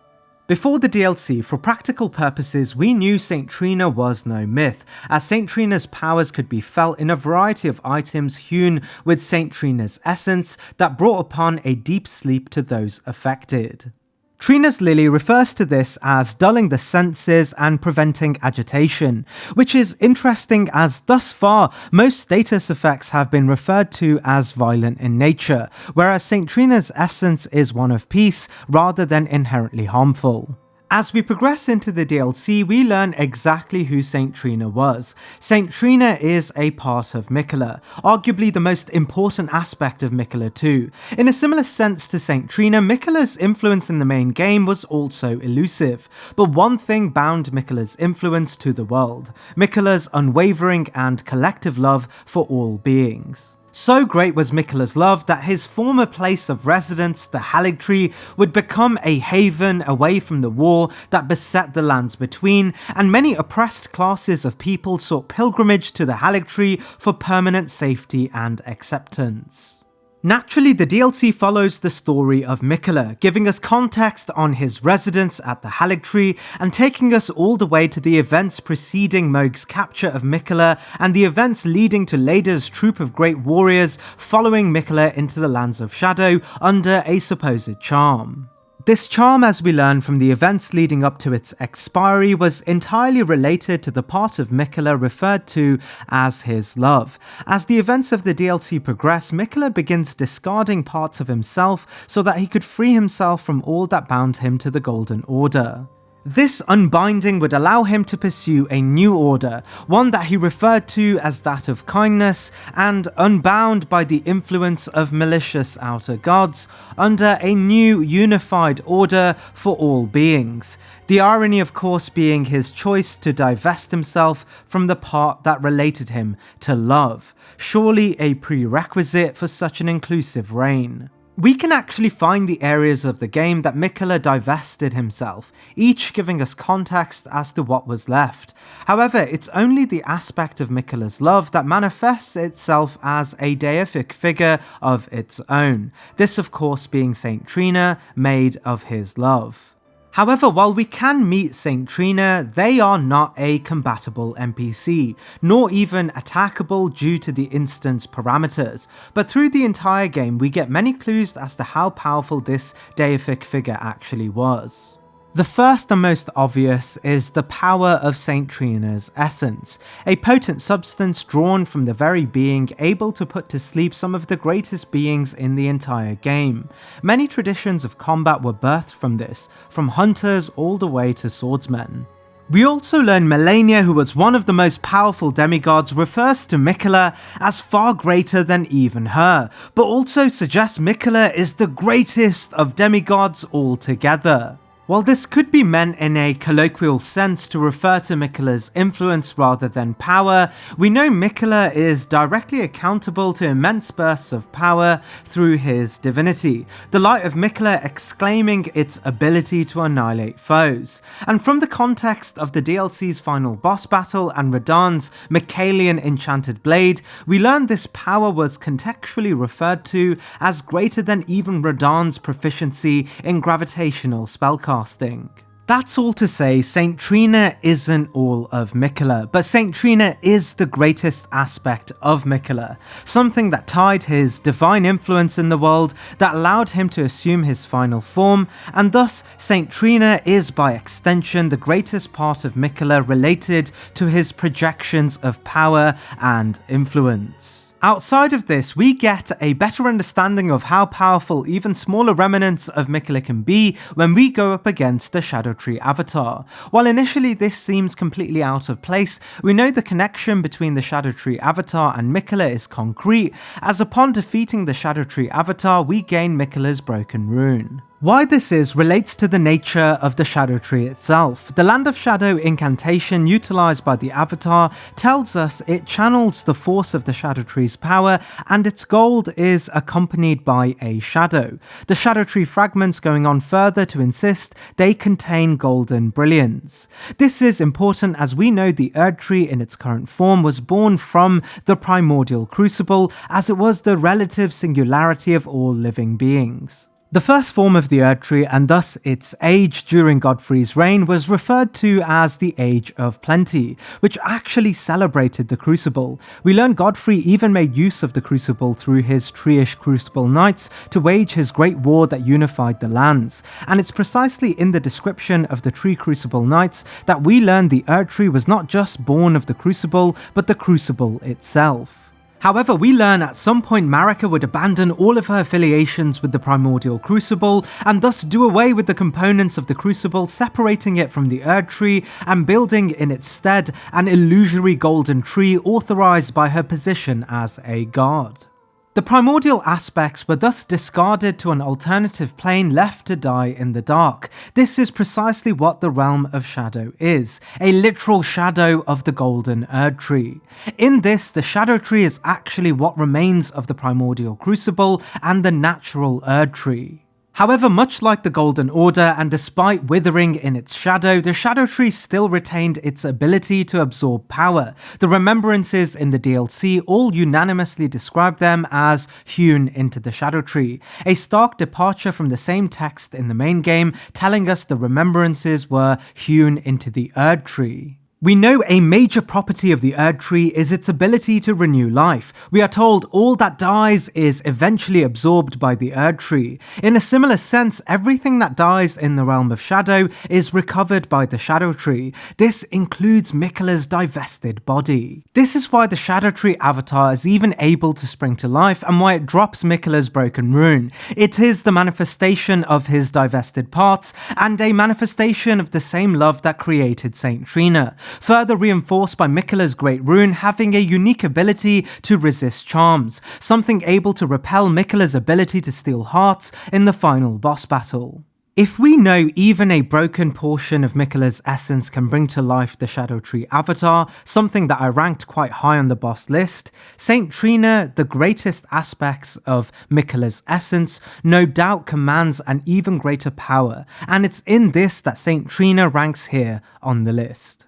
Before the DLC, for practical purposes, we knew Saint Trina was no myth, as Saint Trina's powers could be felt in a variety of items hewn with Saint Trina's essence that brought upon a deep sleep to those affected. Trina's Lily refers to this as dulling the senses and preventing agitation, which is interesting as thus far most status effects have been referred to as violent in nature, whereas Saint Trina's essence is one of peace rather than inherently harmful. As we progress into the DLC, we learn exactly who Saint Trina was. Saint Trina is a part of Miquella, arguably the most important aspect of Miquella 2. In a similar sense to Saint Trina, Miquella's influence in the main game was also elusive, but one thing bound Miquella's influence to the world: Miquella's unwavering and collective love for all beings. So great was Miquella's love that his former place of residence, the Haligtree, would become a haven away from the war that beset the Lands Between, and many oppressed classes of people sought pilgrimage to the Haligtree for permanent safety and acceptance. Naturally, the DLC follows the story of Miquella, giving us context on his residence at the Haligtree and taking us all the way to the events preceding Mohg's capture of Miquella and the events leading to Laida's troop of great warriors following Miquella into the Lands of Shadow under a supposed charm. This charm, as we learn from the events leading up to its expiry, was entirely related to the part of Miquella referred to as his love. As the events of the DLC progress, Miquella begins discarding parts of himself so that he could free himself from all that bound him to the Golden Order. This unbinding would allow him to pursue a new order, one that he referred to as that of kindness, and unbound by the influence of malicious outer gods, under a new unified order for all beings. The irony, of course, being his choice to divest himself from the part that related him to love, surely a prerequisite for such an inclusive reign. We can actually find the areas of the game that Miquella divested himself, each giving us context as to what was left. However, it's only the aspect of Miquella's love that manifests itself as a deific figure of its own, this of course being Saint Trina, made of his love. However, while we can meet Saint Trina, they are not a combatable NPC, nor even attackable due to the instance parameters, but through the entire game we get many clues as to how powerful this deific figure actually was. The first and most obvious is the power of Saint Trina's essence, a potent substance drawn from the very being able to put to sleep some of the greatest beings in the entire game. Many traditions of combat were birthed from this, from hunters all the way to swordsmen. We also learn Melania, who was one of the most powerful demigods, refers to Miquella as far greater than even her, but also suggests Miquella is the greatest of demigods altogether. While this could be meant in a colloquial sense to refer to Miquella's influence rather than power, we know Miquella is directly accountable to immense bursts of power through his divinity, the light of Miquella exclaiming its ability to annihilate foes. And from the context of the DLC's final boss battle and Radahn's Miquellian enchanted blade, we learn this power was contextually referred to as greater than even Radahn's proficiency in gravitational spellcasting. That's all to say, Saint Trina isn't all of Miquella, but Saint Trina is the greatest aspect of Miquella, something that tied his divine influence in the world, that allowed him to assume his final form, and thus Saint Trina is by extension the greatest part of Miquella related to his projections of power and influence. Outside of this, we get a better understanding of how powerful even smaller remnants of Miquella can be when we go up against the Shadow Tree Avatar. While initially this seems completely out of place, we know the connection between the Shadow Tree Avatar and Miquella is concrete, as upon defeating the Shadow Tree Avatar, we gain Miquella's Broken Rune. Why this is relates to the nature of the Shadow Tree itself. The Land of Shadow incantation utilised by the Avatar tells us it channels the force of the Shadow Tree's power, and its gold is accompanied by a shadow. The Shadow Tree fragments going on further to insist they contain golden brilliance. This is important as we know the Erd Tree in its current form was born from the primordial crucible, as it was the relative singularity of all living beings. The first form of the Erd Tree, and thus its age during Godfrey's reign, was referred to as the Age of Plenty, which actually celebrated the Crucible. We learn Godfrey even made use of the Crucible through his Tree-ish Crucible Knights to wage his great war that unified the lands, and it's precisely in the description of the Tree Crucible Knights that we learn the Erd Tree was not just born of the Crucible, but the Crucible itself. However, we learn at some point Marika would abandon all of her affiliations with the Primordial Crucible and thus do away with the components of the Crucible, separating it from the Erd Tree and building in its stead an illusory golden tree authorized by her position as a god. The primordial aspects were thus discarded to an alternative plane left to die in the dark. This is precisely what the Realm of Shadow is, a literal shadow of the Golden Erd Tree. In this, the Shadow Tree is actually what remains of the primordial crucible and the natural Erd Tree. However, much like the Golden Order, and despite withering in its shadow, the Shadow Tree still retained its ability to absorb power. The remembrances in the DLC all unanimously describe them as hewn into the Shadow Tree, a stark departure from the same text in the main game telling us the remembrances were hewn into the Erd Tree. We know a major property of the Erd Tree is its ability to renew life. We are told all that dies is eventually absorbed by the Erd Tree. In a similar sense, everything that dies in the Realm of Shadow is recovered by the Shadow Tree. This includes Miquella's divested body. This is why the Shadow Tree Avatar is even able to spring to life and why it drops Miquella's Broken Rune. It is the manifestation of his divested parts and a manifestation of the same love that created Saint Trina, further reinforced by Miquella's Great Rune having a unique ability to resist charms, something able to repel Miquella's ability to steal hearts in the final boss battle. If we know even a broken portion of Miquella's essence can bring to life the Shadow Tree Avatar, something that I ranked quite high on the boss list, Saint Trina, the greatest aspects of Miquella's essence, no doubt commands an even greater power, and it's in this that Saint Trina ranks here on the list.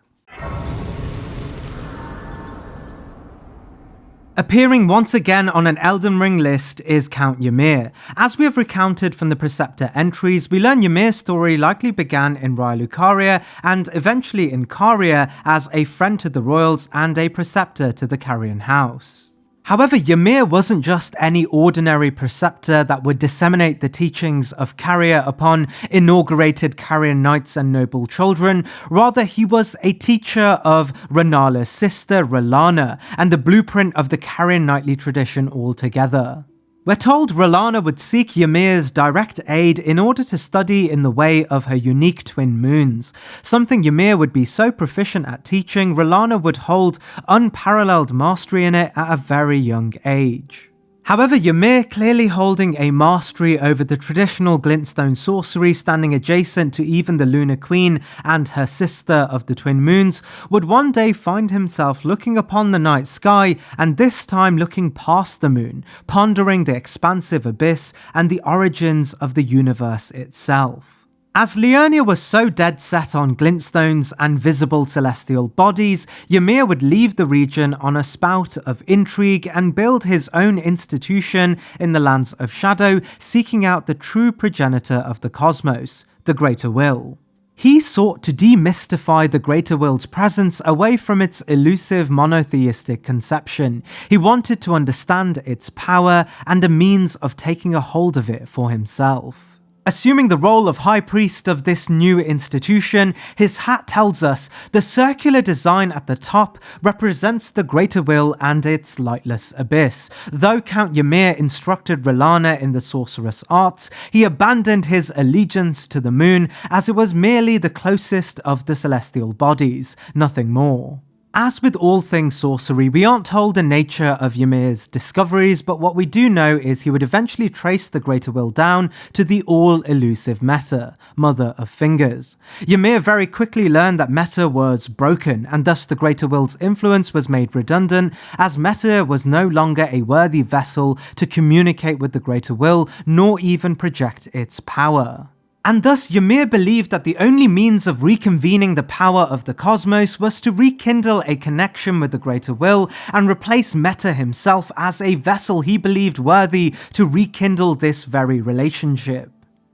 Appearing once again on an Elden Ring list is Count Ymir. As we have recounted from the Preceptor entries, we learn Ymir's story likely began in Raya Lucaria and eventually in Caria as a friend to the royals and a preceptor to the Carian house. However, Ymir wasn't just any ordinary preceptor that would disseminate the teachings of Caria upon inaugurated Carian knights and noble children. Rather, he was a teacher of Renala's sister, Rellana, and the blueprint of the Carian knightly tradition altogether. We're told Rellana would seek Ymir's direct aid in order to study in the way of her unique twin moons, something Ymir would be so proficient at teaching, Rellana would hold unparalleled mastery in it at a very young age. However, Ymir, clearly holding a mastery over the traditional glintstone sorcery, standing adjacent to even the Lunar Queen and her sister of the Twin Moons, would one day find himself looking upon the night sky, and this time looking past the moon, pondering the expansive abyss and the origins of the universe itself. As Liurnia was so dead set on glintstones and visible celestial bodies, Ymir would leave the region on a spout of intrigue and build his own institution in the Lands of Shadow, seeking out the true progenitor of the cosmos, the Greater Will. He sought to demystify the greater will's presence away from its elusive monotheistic conception. He wanted to understand its power and a means of taking a hold of it for himself. Assuming the role of High Priest of this new institution, his hat tells us the circular design at the top represents the greater will and its lightless abyss. Though Count Ymir instructed R'hllana in the sorcerous arts, he abandoned his allegiance to the moon as it was merely the closest of the celestial bodies, nothing more. As with all things sorcery, we aren't told the nature of Ymir's discoveries, but what we do know is he would eventually trace the greater will down to the all-elusive Meta, Mother of Fingers. Ymir very quickly learned that Meta was broken, and thus the greater will's influence was made redundant, as Meta was no longer a worthy vessel to communicate with the greater will, nor even project its power. And thus Ymir believed that the only means of reconvening the power of the cosmos was to rekindle a connection with the greater will and replace Meta himself as a vessel he believed worthy to rekindle this very relationship.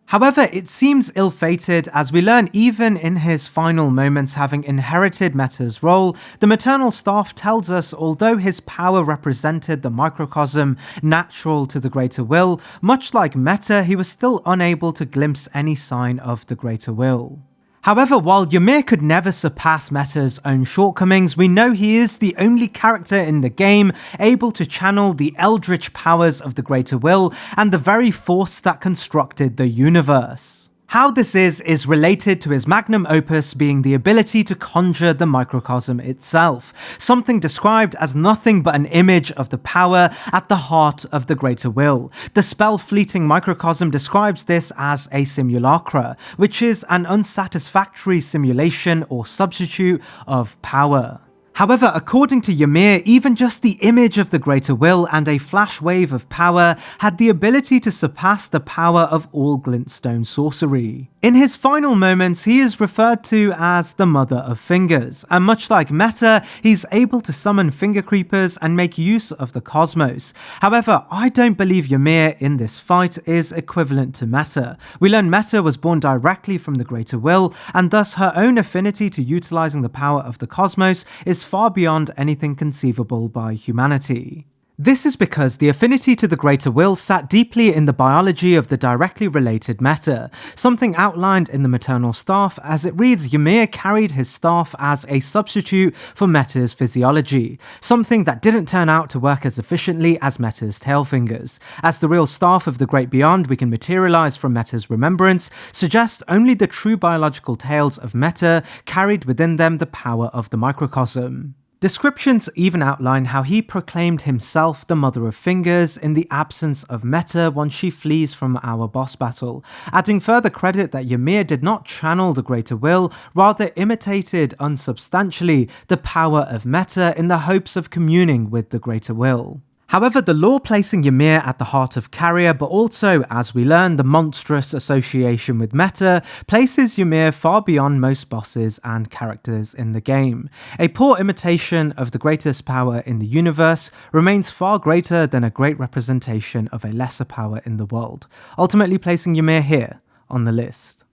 However, it seems ill-fated, as we learn even in his final moments having inherited Meta's role, the maternal staff tells us although his power represented the microcosm natural to the greater will, much like Meta, he was still unable to glimpse any sign of the greater will. However, while Ymir could never surpass Meta's own shortcomings, we know he is the only character in the game able to channel the eldritch powers of the greater will and the very force that constructed the universe. How this is related to his magnum opus being the ability to conjure the microcosm itself, something described as nothing but an image of the power at the heart of the greater will. The spell-fleeting microcosm describes this as a simulacra, which is an unsatisfactory simulation or substitute of power. However, according to Ymir, even just the image of the greater will and a flash wave of power had the ability to surpass the power of all glintstone sorcery. In his final moments, he is referred to as the Mother of Fingers, and much like Meta, he's able to summon finger creepers and make use of the cosmos. However, I don't believe Ymir in this fight is equivalent to Meta. We learn Meta was born directly from the greater will, and thus her own affinity to utilizing the power of the cosmos is far beyond anything conceivable by humanity. This is because the affinity to the greater will sat deeply in the biology of the directly related Meta, something outlined in the maternal staff. As it reads, Ymir carried his staff as a substitute for Meta's physiology, something that didn't turn out to work as efficiently as Meta's tail fingers, as the real staff of the great beyond we can materialize from Meta's remembrance suggests only the true biological tails of Meta carried within them the power of the microcosm. Descriptions even outline how he proclaimed himself the Mother of Fingers in the absence of Meta once she flees from our boss battle, adding further credit that Ymir did not channel the greater will, rather imitated unsubstantially the power of Meta in the hopes of communing with the greater will. However, the lore placing Ymir at the heart of Carrier, but also, as we learn, the monstrous association with Meta, places Ymir far beyond most bosses and characters in the game. A poor imitation of the greatest power in the universe remains far greater than a great representation of a lesser power in the world, ultimately placing Ymir here on the list.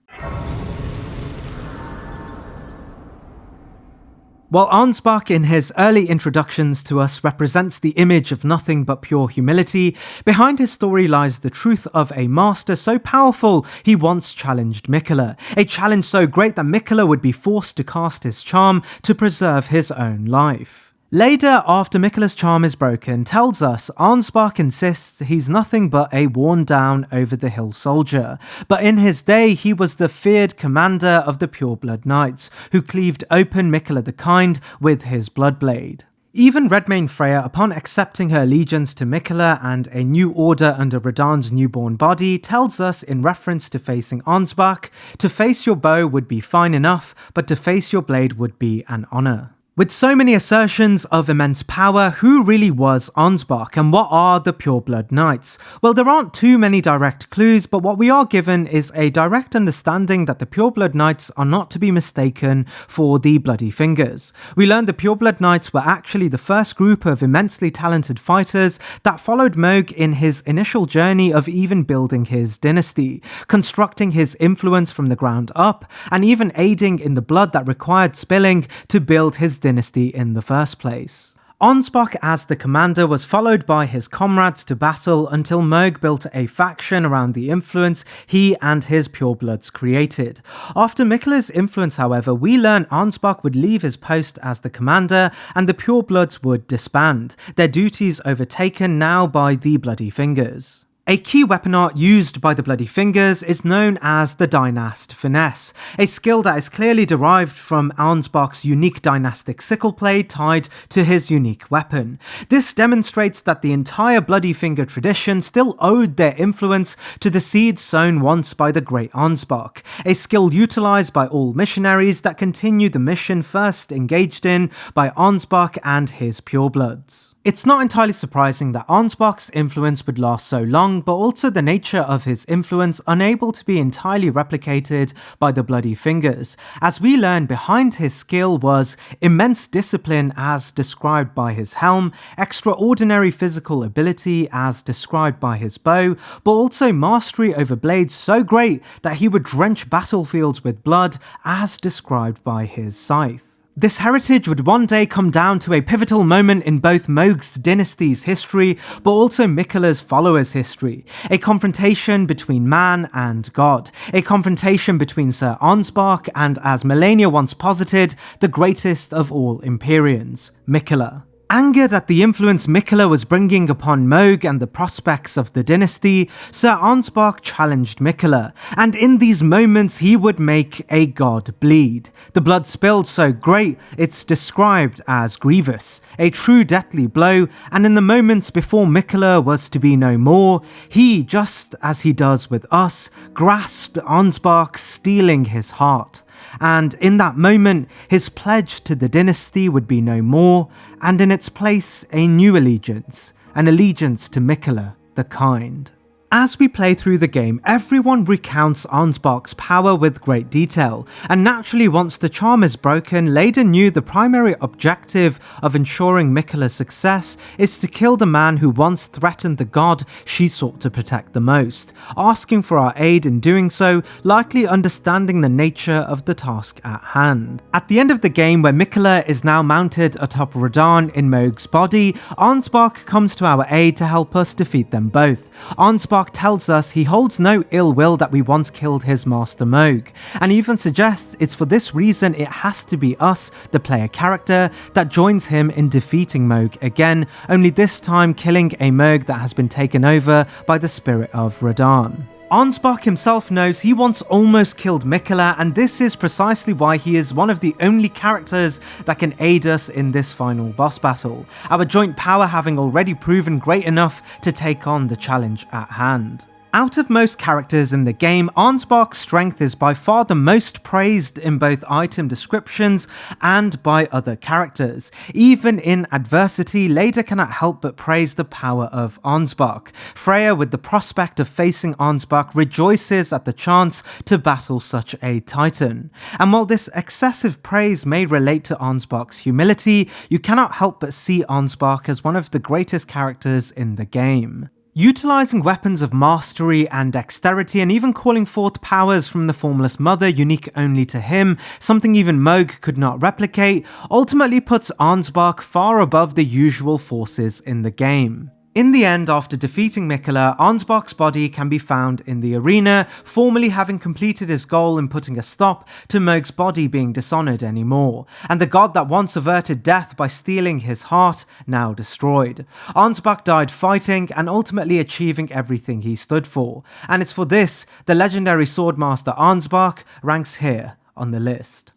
While Arnsbach in his early introductions to us represents the image of nothing but pure humility, behind his story lies the truth of a master so powerful he once challenged Miquella, a challenge so great that Miquella would be forced to cast his charm to preserve his own life. Later, after Miquella's charm is broken, tells us Arnsbach insists he's nothing but a worn-down, over-the-hill soldier, but in his day he was the feared commander of the Pureblood Knights, who cleaved open Miquella the Kind with his bloodblade. Even Redmane Freya, upon accepting her allegiance to Miquella and a new order under Radahn's newborn body, tells us in reference to facing Arnsbach, to face your bow would be fine enough, but to face your blade would be an honour. With so many assertions of immense power, who really was Ansbach and what are the Pureblood Knights? Well, there aren't too many direct clues, but what we are given is a direct understanding that the Pureblood Knights are not to be mistaken for the Bloody Fingers. We learned the Pureblood Knights were actually the first group of immensely talented fighters that followed Mohg in his initial journey of even building his dynasty, constructing his influence from the ground up, and even aiding in the blood that required spilling to build his dynasty in the first place. Ansbach as the commander was followed by his comrades to battle until Mohg built a faction around the influence he and his purebloods created. After Miquella's influence, however, we learn Ansbach would leave his post as the commander and the purebloods would disband, their duties overtaken now by the Bloody Fingers. A key weapon art used by the Bloody Fingers is known as the Dynast Finesse, a skill that is clearly derived from Ansbach's unique dynastic sickle blade tied to his unique weapon. This demonstrates that the entire Bloody Finger tradition still owed their influence to the seeds sown once by the great Ansbach, a skill utilized by all missionaries that continue the mission first engaged in by Ansbach and his purebloods. It's not entirely surprising that Ansbach's influence would last so long, but also the nature of his influence unable to be entirely replicated by the Bloody Fingers. As we learn, behind his skill was immense discipline as described by his helm, extraordinary physical ability as described by his bow, but also mastery over blades so great that he would drench battlefields with blood as described by his scythe. This heritage would one day come down to a pivotal moment in both Mohg's dynasty's history, but also Miquella's followers' history. A confrontation between man and God. A confrontation between Sir Ansbach and, as Melania once posited, the greatest of all Empyreans, Miquella. Angered at the influence Miquella was bringing upon Mohg and the prospects of the dynasty, Sir Ansbach challenged Miquella, and in these moments he would make a god bleed. The blood spilled so great it's described as grievous, a true deathly blow, and in the moments before Miquella was to be no more, he, just as he does with us, grasped Ansbach, stealing his heart. And in that moment, his pledge to the dynasty would be no more, and in its place a new allegiance, an allegiance to Miquella the Kind. As we play through the game, everyone recounts Ansbach's power with great detail, and naturally once the charm is broken, Leda knew the primary objective of ensuring Miquella's success is to kill the man who once threatened the god she sought to protect the most, asking for our aid in doing so, likely understanding the nature of the task at hand. At the end of the game, where Miquella is now mounted atop Radahn in Mohg's body, Ansbach comes to our aid to help us defeat them both. Ansbach tells us he holds no ill will that we once killed his master Mohg, and even suggests it's for this reason it has to be us, the player character, that joins him in defeating Mohg again, only this time killing a Mohg that has been taken over by the spirit of Radahn. Ansbach himself knows he once almost killed Miquella, and this is precisely why he is one of the only characters that can aid us in this final boss battle, our joint power having already proven great enough to take on the challenge at hand. Out of most characters in the game, Ansbach's strength is by far the most praised in both item descriptions and by other characters. Even in adversity, Leda cannot help but praise the power of Ansbach. Freya, with the prospect of facing Ansbach, rejoices at the chance to battle such a titan. And while this excessive praise may relate to Ansbach's humility, you cannot help but see Ansbach as one of the greatest characters in the game. Utilizing weapons of mastery and dexterity, and even calling forth powers from the Formless Mother unique only to him, something even Mohg could not replicate, ultimately puts Ansbach far above the usual forces in the game. In the end, after defeating Miquella, Ansbach's body can be found in the arena, formally having completed his goal in putting a stop to Mohg's body being dishonored anymore, and the god that once averted death by stealing his heart, now destroyed. Ansbach died fighting and ultimately achieving everything he stood for, and it's for this the legendary swordmaster Ansbach ranks here on the list.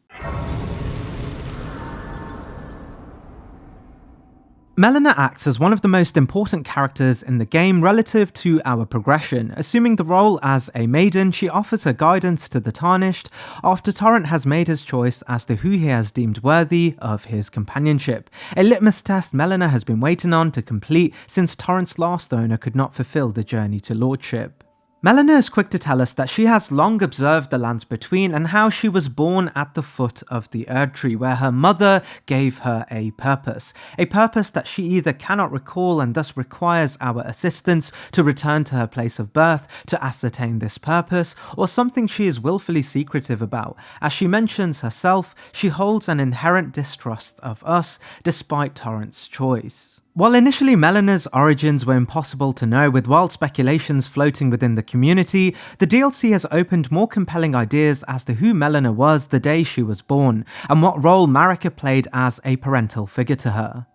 Melina acts as one of the most important characters in the game relative to our progression. Assuming the role as a maiden, she offers her guidance to the Tarnished after Torrent has made his choice as to who he has deemed worthy of his companionship. A litmus test Melina has been waiting on to complete since Torrent's last owner could not fulfill the journey to lordship. Melina is quick to tell us that she has long observed the lands between and how she was born at the foot of the Erd Tree, where her mother gave her a purpose that she either cannot recall and thus requires our assistance to return to her place of birth to ascertain this purpose, or something she is willfully secretive about. As she mentions herself, she holds an inherent distrust of us despite Torrent's choice. While initially Melina's origins were impossible to know, with wild speculations floating within the community, the DLC has opened more compelling ideas as to who Melina was the day she was born, and what role Marika played as a parental figure to her.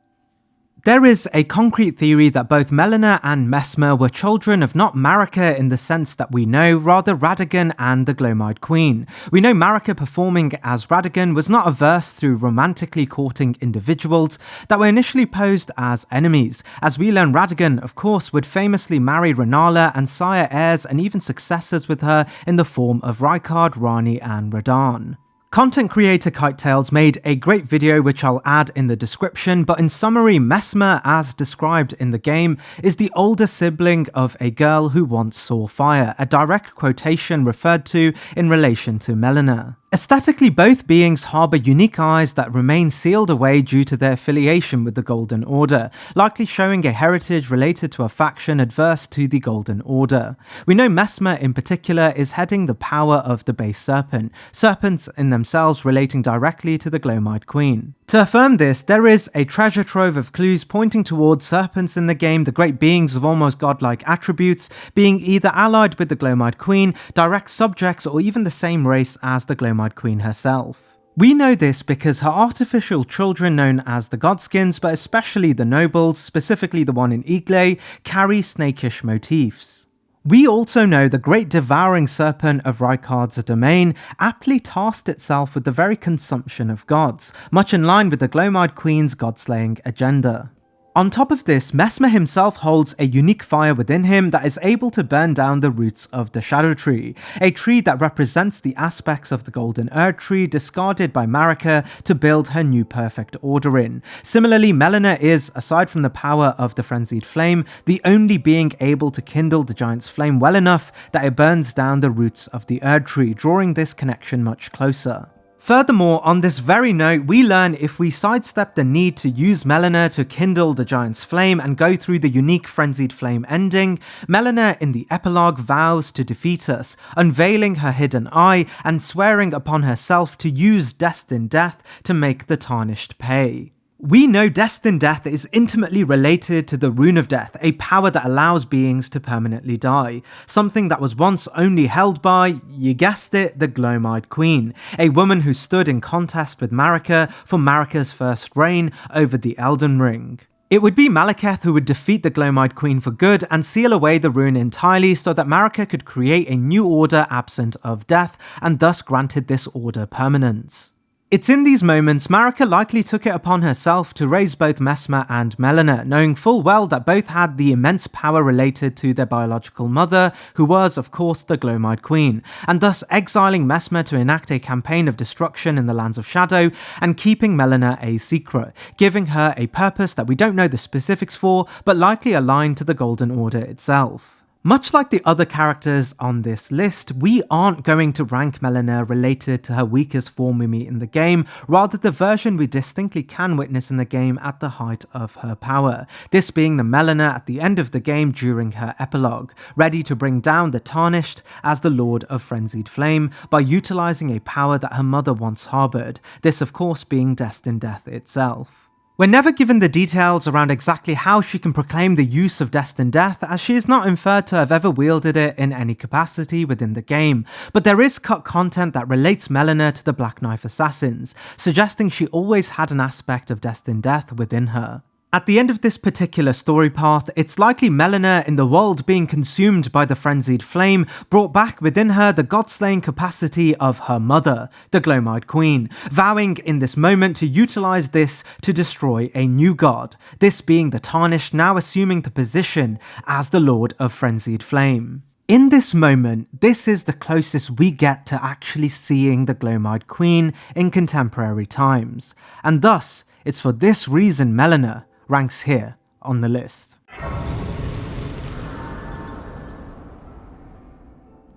There is a concrete theory that both Melina and Messmer were children of not Marika in the sense that we know, rather Radagon and the Glowmide Queen. We know Marika performing as Radagon was not averse through romantically courting individuals that were initially posed as enemies. As we learn, Radagon, of course, would famously marry Renala and sire heirs and even successors with her in the form of Rykard, Rani and Radahn. Content creator Kitetails made a great video which I'll add in the description, but in summary, Messmer, as described in the game, is the older sibling of a girl who once saw fire, a direct quotation referred to in relation to Melina. Aesthetically, both beings harbour unique eyes that remain sealed away due to their affiliation with the Golden Order, likely showing a heritage related to a faction adverse to the Golden Order. We know Messmer in particular is heading the power of the base serpent, serpents in themselves relating directly to the Glowmide Queen. To affirm this, there is a treasure trove of clues pointing towards serpents in the game, the great beings of almost godlike attributes, being either allied with the Glowmide Queen, direct subjects, or even the same race as the Glowmide Queen herself. We know this because her artificial children, known as the Godskins, but especially the nobles, specifically the one in Igle, carry snakish motifs. We also know the great devouring serpent of Rykard's domain aptly tasked itself with the very consumption of gods, much in line with the Glowmide Queen's god-slaying agenda. On top of this, Messmer himself holds a unique fire within him that is able to burn down the roots of the Shadow Tree, a tree that represents the aspects of the Golden Erd Tree discarded by Marika to build her new perfect order in. Similarly, Melina is, aside from the power of the Frenzied Flame, the only being able to kindle the Giant's Flame well enough that it burns down the roots of the Erd Tree, drawing this connection much closer. Furthermore, on this very note, we learn if we sidestep the need to use Melina to kindle the Giant's Flame and go through the unique Frenzied Flame ending, Melina in the epilogue vows to defeat us, unveiling her hidden eye and swearing upon herself to use Destined Death to make the Tarnished pay. We know Destined Death is intimately related to the Rune of Death, a power that allows beings to permanently die, something that was once only held by, you guessed it, the Glowmide Queen, a woman who stood in contest with Marika for Marika's first reign over the Elden Ring. It would be Malekith who would defeat the Glowmide Queen for good and seal away the rune entirely so that Marika could create a new order absent of death and thus granted this order permanence. It's in these moments Marika likely took it upon herself to raise both Messmer and Melina, knowing full well that both had the immense power related to their biological mother, who was, of course, the Glowmide Queen, and thus exiling Messmer to enact a campaign of destruction in the Lands of Shadow and keeping Melina a secret, giving her a purpose that we don't know the specifics for, but likely aligned to the Golden Order itself. Much like the other characters on this list, we aren't going to rank Melina related to her weakest form we meet in the game, rather the version we distinctly can witness in the game at the height of her power, this being the Melina at the end of the game during her epilogue, ready to bring down the Tarnished as the Lord of Frenzied Flame by utilising a power that her mother once harboured, this of course being Destined Death itself. We're never given the details around exactly how she can proclaim the use of Destined Death, as she is not inferred to have ever wielded it in any capacity within the game, but there is cut content that relates Melina to the Black Knife Assassins, suggesting she always had an aspect of Destined Death within her. At the end of this particular story path, it's likely Melina, in the world being consumed by the frenzied flame, brought back within her the god-slaying capacity of her mother, the Glowmide Queen, vowing in this moment to utilize this to destroy a new god, this being the Tarnished, now assuming the position as the Lord of Frenzied Flame. In this moment, this is the closest we get to actually seeing the Glowmide Queen in contemporary times, and thus, it's for this reason Melina ranks here on the list.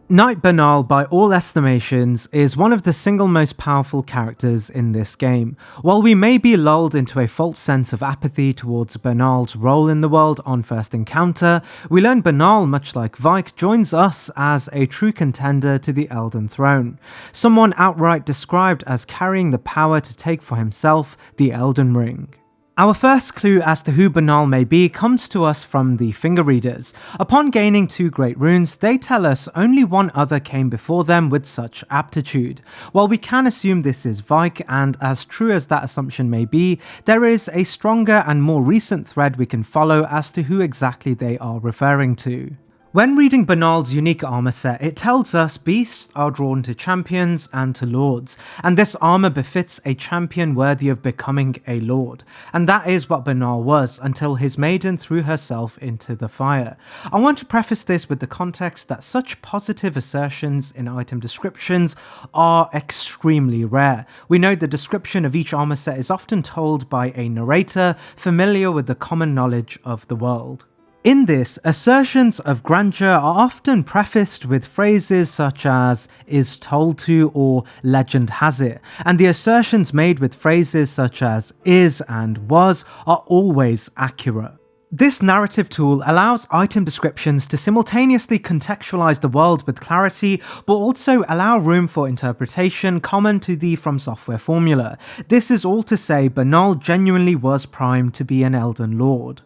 Knight Bernal, by all estimations, is one of the single most powerful characters in this game. While we may be lulled into a false sense of apathy towards Bernal's role in the world on first encounter, we learn Bernal, much like Vike, joins us as a true contender to the Elden Throne, someone outright described as carrying the power to take for himself the Elden Ring. Our first clue as to who Bernal may be comes to us from the finger readers. Upon gaining 2 great runes, they tell us only one other came before them with such aptitude. While we can assume this is Vike, and as true as that assumption may be, there is a stronger and more recent thread we can follow as to who exactly they are referring to. When reading Bernal's unique armor set, it tells us beasts are drawn to champions and to lords, and this armor befits a champion worthy of becoming a lord, and that is what Bernal was until his maiden threw herself into the fire. I want to preface this with the context that such positive assertions in item descriptions are extremely rare. We know the description of each armor set is often told by a narrator familiar with the common knowledge of the world. In this, assertions of grandeur are often prefaced with phrases such as "is told to" or "legend has it," and the assertions made with phrases such as "is" and "was" are always accurate. This narrative tool allows item descriptions to simultaneously contextualize the world with clarity, but also allow room for interpretation common to the From Software formula. This is all to say Bernal genuinely was primed to be an Elden Lord.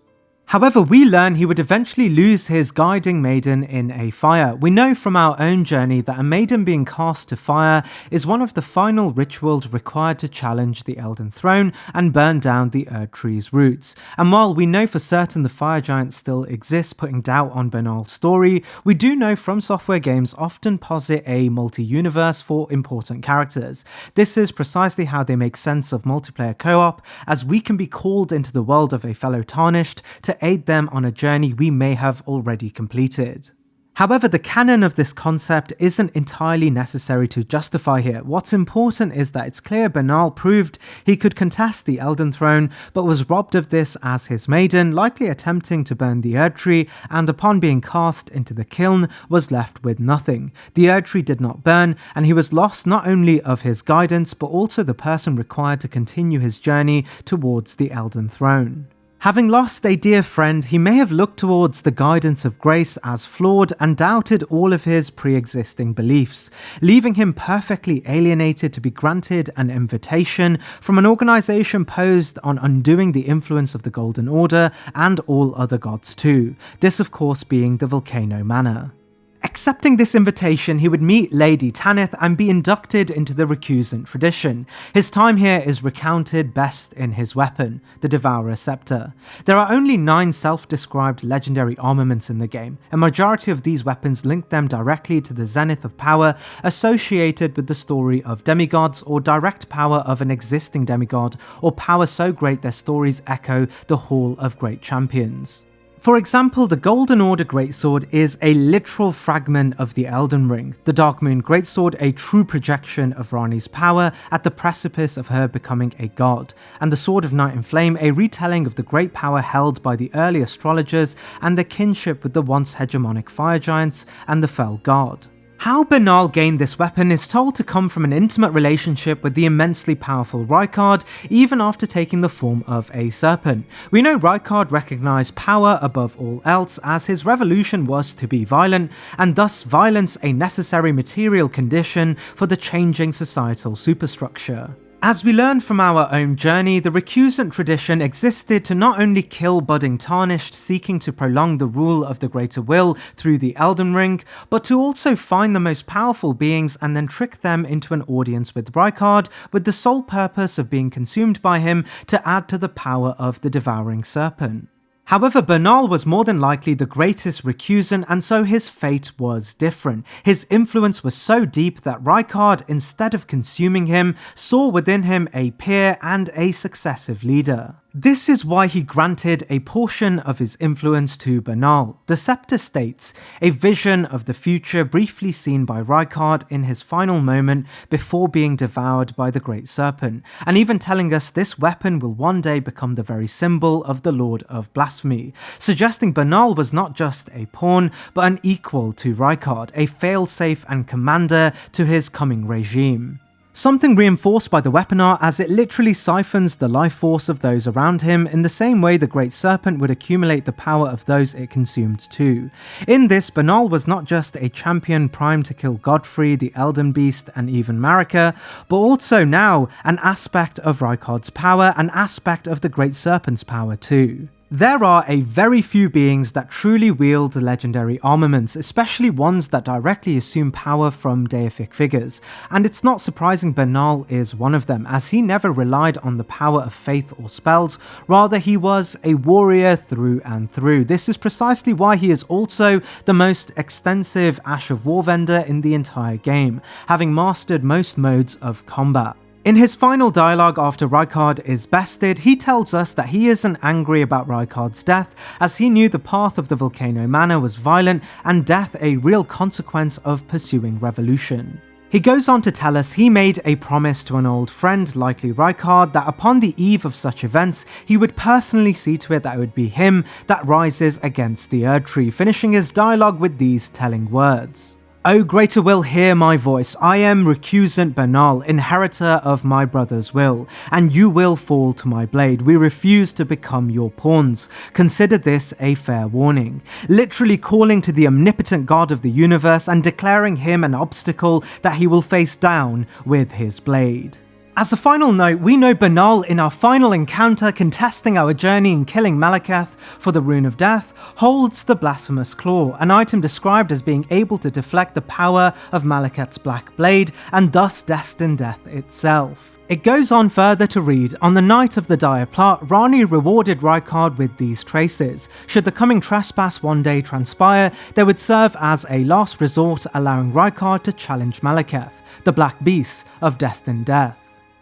However, we learn he would eventually lose his guiding maiden in a fire. We know from our own journey that a maiden being cast to fire is one of the final rituals required to challenge the Elden Throne and burn down the Erd Tree's roots. And while we know for certain the fire giant still exists, putting doubt on Bernal's story, we do know From Software games often posit a multi-universe for important characters. This is precisely how they make sense of multiplayer co-op, as we can be called into the world of a fellow Tarnished to aid them on a journey we may have already completed. However, the canon of this concept isn't entirely necessary to justify here. What's important is that it's clear Bernal proved he could contest the Elden Throne, but was robbed of this as his maiden, likely attempting to burn the Erd Tree, and upon being cast into the kiln, was left with nothing. The Erd Tree did not burn, and he was lost not only of his guidance, but also the person required to continue his journey towards the Elden Throne. Having lost a dear friend, he may have looked towards the guidance of grace as flawed and doubted all of his pre-existing beliefs, leaving him perfectly alienated to be granted an invitation from an organization posed on undoing the influence of the Golden Order and all other gods too, this of course being the Volcano Manor. Accepting this invitation, he would meet Lady Tanith and be inducted into the recusant tradition. His time here is recounted best in his weapon, the Devourer Scepter. There are only 9 self-described legendary armaments in the game. A majority of these weapons link them directly to the zenith of power associated with the story of demigods, or direct power of an existing demigod, or power so great their stories echo the Hall of Great Champions. For example, the Golden Order Greatsword is a literal fragment of the Elden Ring, the Darkmoon Greatsword a true projection of Ranni's power at the precipice of her becoming a god, and the Sword of Night and Flame a retelling of the great power held by the early astrologers and their kinship with the once hegemonic fire giants and the fell god. How Bernal gained this weapon is told to come from an intimate relationship with the immensely powerful Rykard, even after taking the form of a serpent. We know Rykard recognised power above all else, as his revolution was to be violent, and thus violence a necessary material condition for the changing societal superstructure. As we learn from our own journey, the recusant tradition existed to not only kill budding Tarnished seeking to prolong the rule of the Greater Will through the Elden Ring, but to also find the most powerful beings and then trick them into an audience with Rykard, with the sole purpose of being consumed by him to add to the power of the Devouring Serpent. However, Bernal was more than likely the greatest recusant, and so his fate was different. His influence was so deep that Rykard, instead of consuming him, saw within him a peer and a successive leader. This is why he granted a portion of his influence to Bernal. The scepter states, a vision of the future briefly seen by Rykard in his final moment before being devoured by the Great Serpent, and even telling us this weapon will one day become the very symbol of the Lord of Blasphemy, suggesting Bernal was not just a pawn, but an equal to Rykard, a failsafe and commander to his coming regime. Something reinforced by the weapon art, as it literally siphons the life force of those around him in the same way the Great Serpent would accumulate the power of those it consumed too. In this, Bernal was not just a champion primed to kill Godfrey, the Elden Beast, and even Marika, but also now an aspect of Rykard's power, an aspect of the Great Serpent's power too. There are a very few beings that truly wield legendary armaments, especially ones that directly assume power from deific figures, and it's not surprising Bernal is one of them, as he never relied on the power of faith or spells, rather he was a warrior through and through. This is precisely why he is also the most extensive Ash of War vendor in the entire game, having mastered most modes of combat. In his final dialogue after Rykard is bested, he tells us that he isn't angry about Rykard's death, as he knew the path of the Volcano Manor was violent and death a real consequence of pursuing revolution. He goes on to tell us he made a promise to an old friend, likely Rykard, that upon the eve of such events, he would personally see to it that it would be him that rises against the Erdtree, finishing his dialogue with these telling words. O Greater Will, hear my voice. I am recusant Bernal, inheritor of my brother's will, and you will fall to my blade. We refuse to become your pawns. Consider this a fair warning. Literally calling to the omnipotent God of the universe and declaring him an obstacle that he will face down with his blade. As a final note, we know Bernal in our final encounter contesting our journey in killing Malekith for the Rune of Death holds the Blasphemous Claw, an item described as being able to deflect the power of Malekith's Black Blade and thus destine death itself. It goes on further to read, on the night of the dire plot, Rani rewarded Rykard with these traces. Should the coming trespass one day transpire, they would serve as a last resort, allowing Rykard to challenge Malekith, the Black Beast of destined death.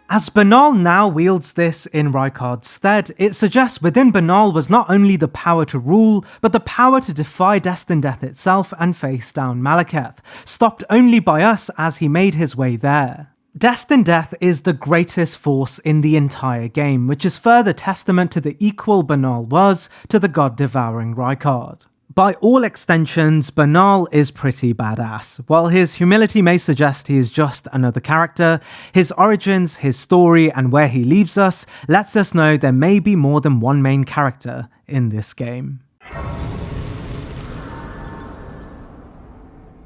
As Bernal now wields this in Rykard's stead, it suggests within Bernal was not only the power to rule, but the power to defy destined death itself and face down Malekith, stopped only by us as he made his way there. Destined Death is the greatest force in the entire game, which is further testament to the equal Bernal was to the god-devouring Rykard. By all extensions, Bernal is pretty badass. While his humility may suggest he is just another character, his origins, his story, and where he leaves us lets us know there may be more than one main character in this game.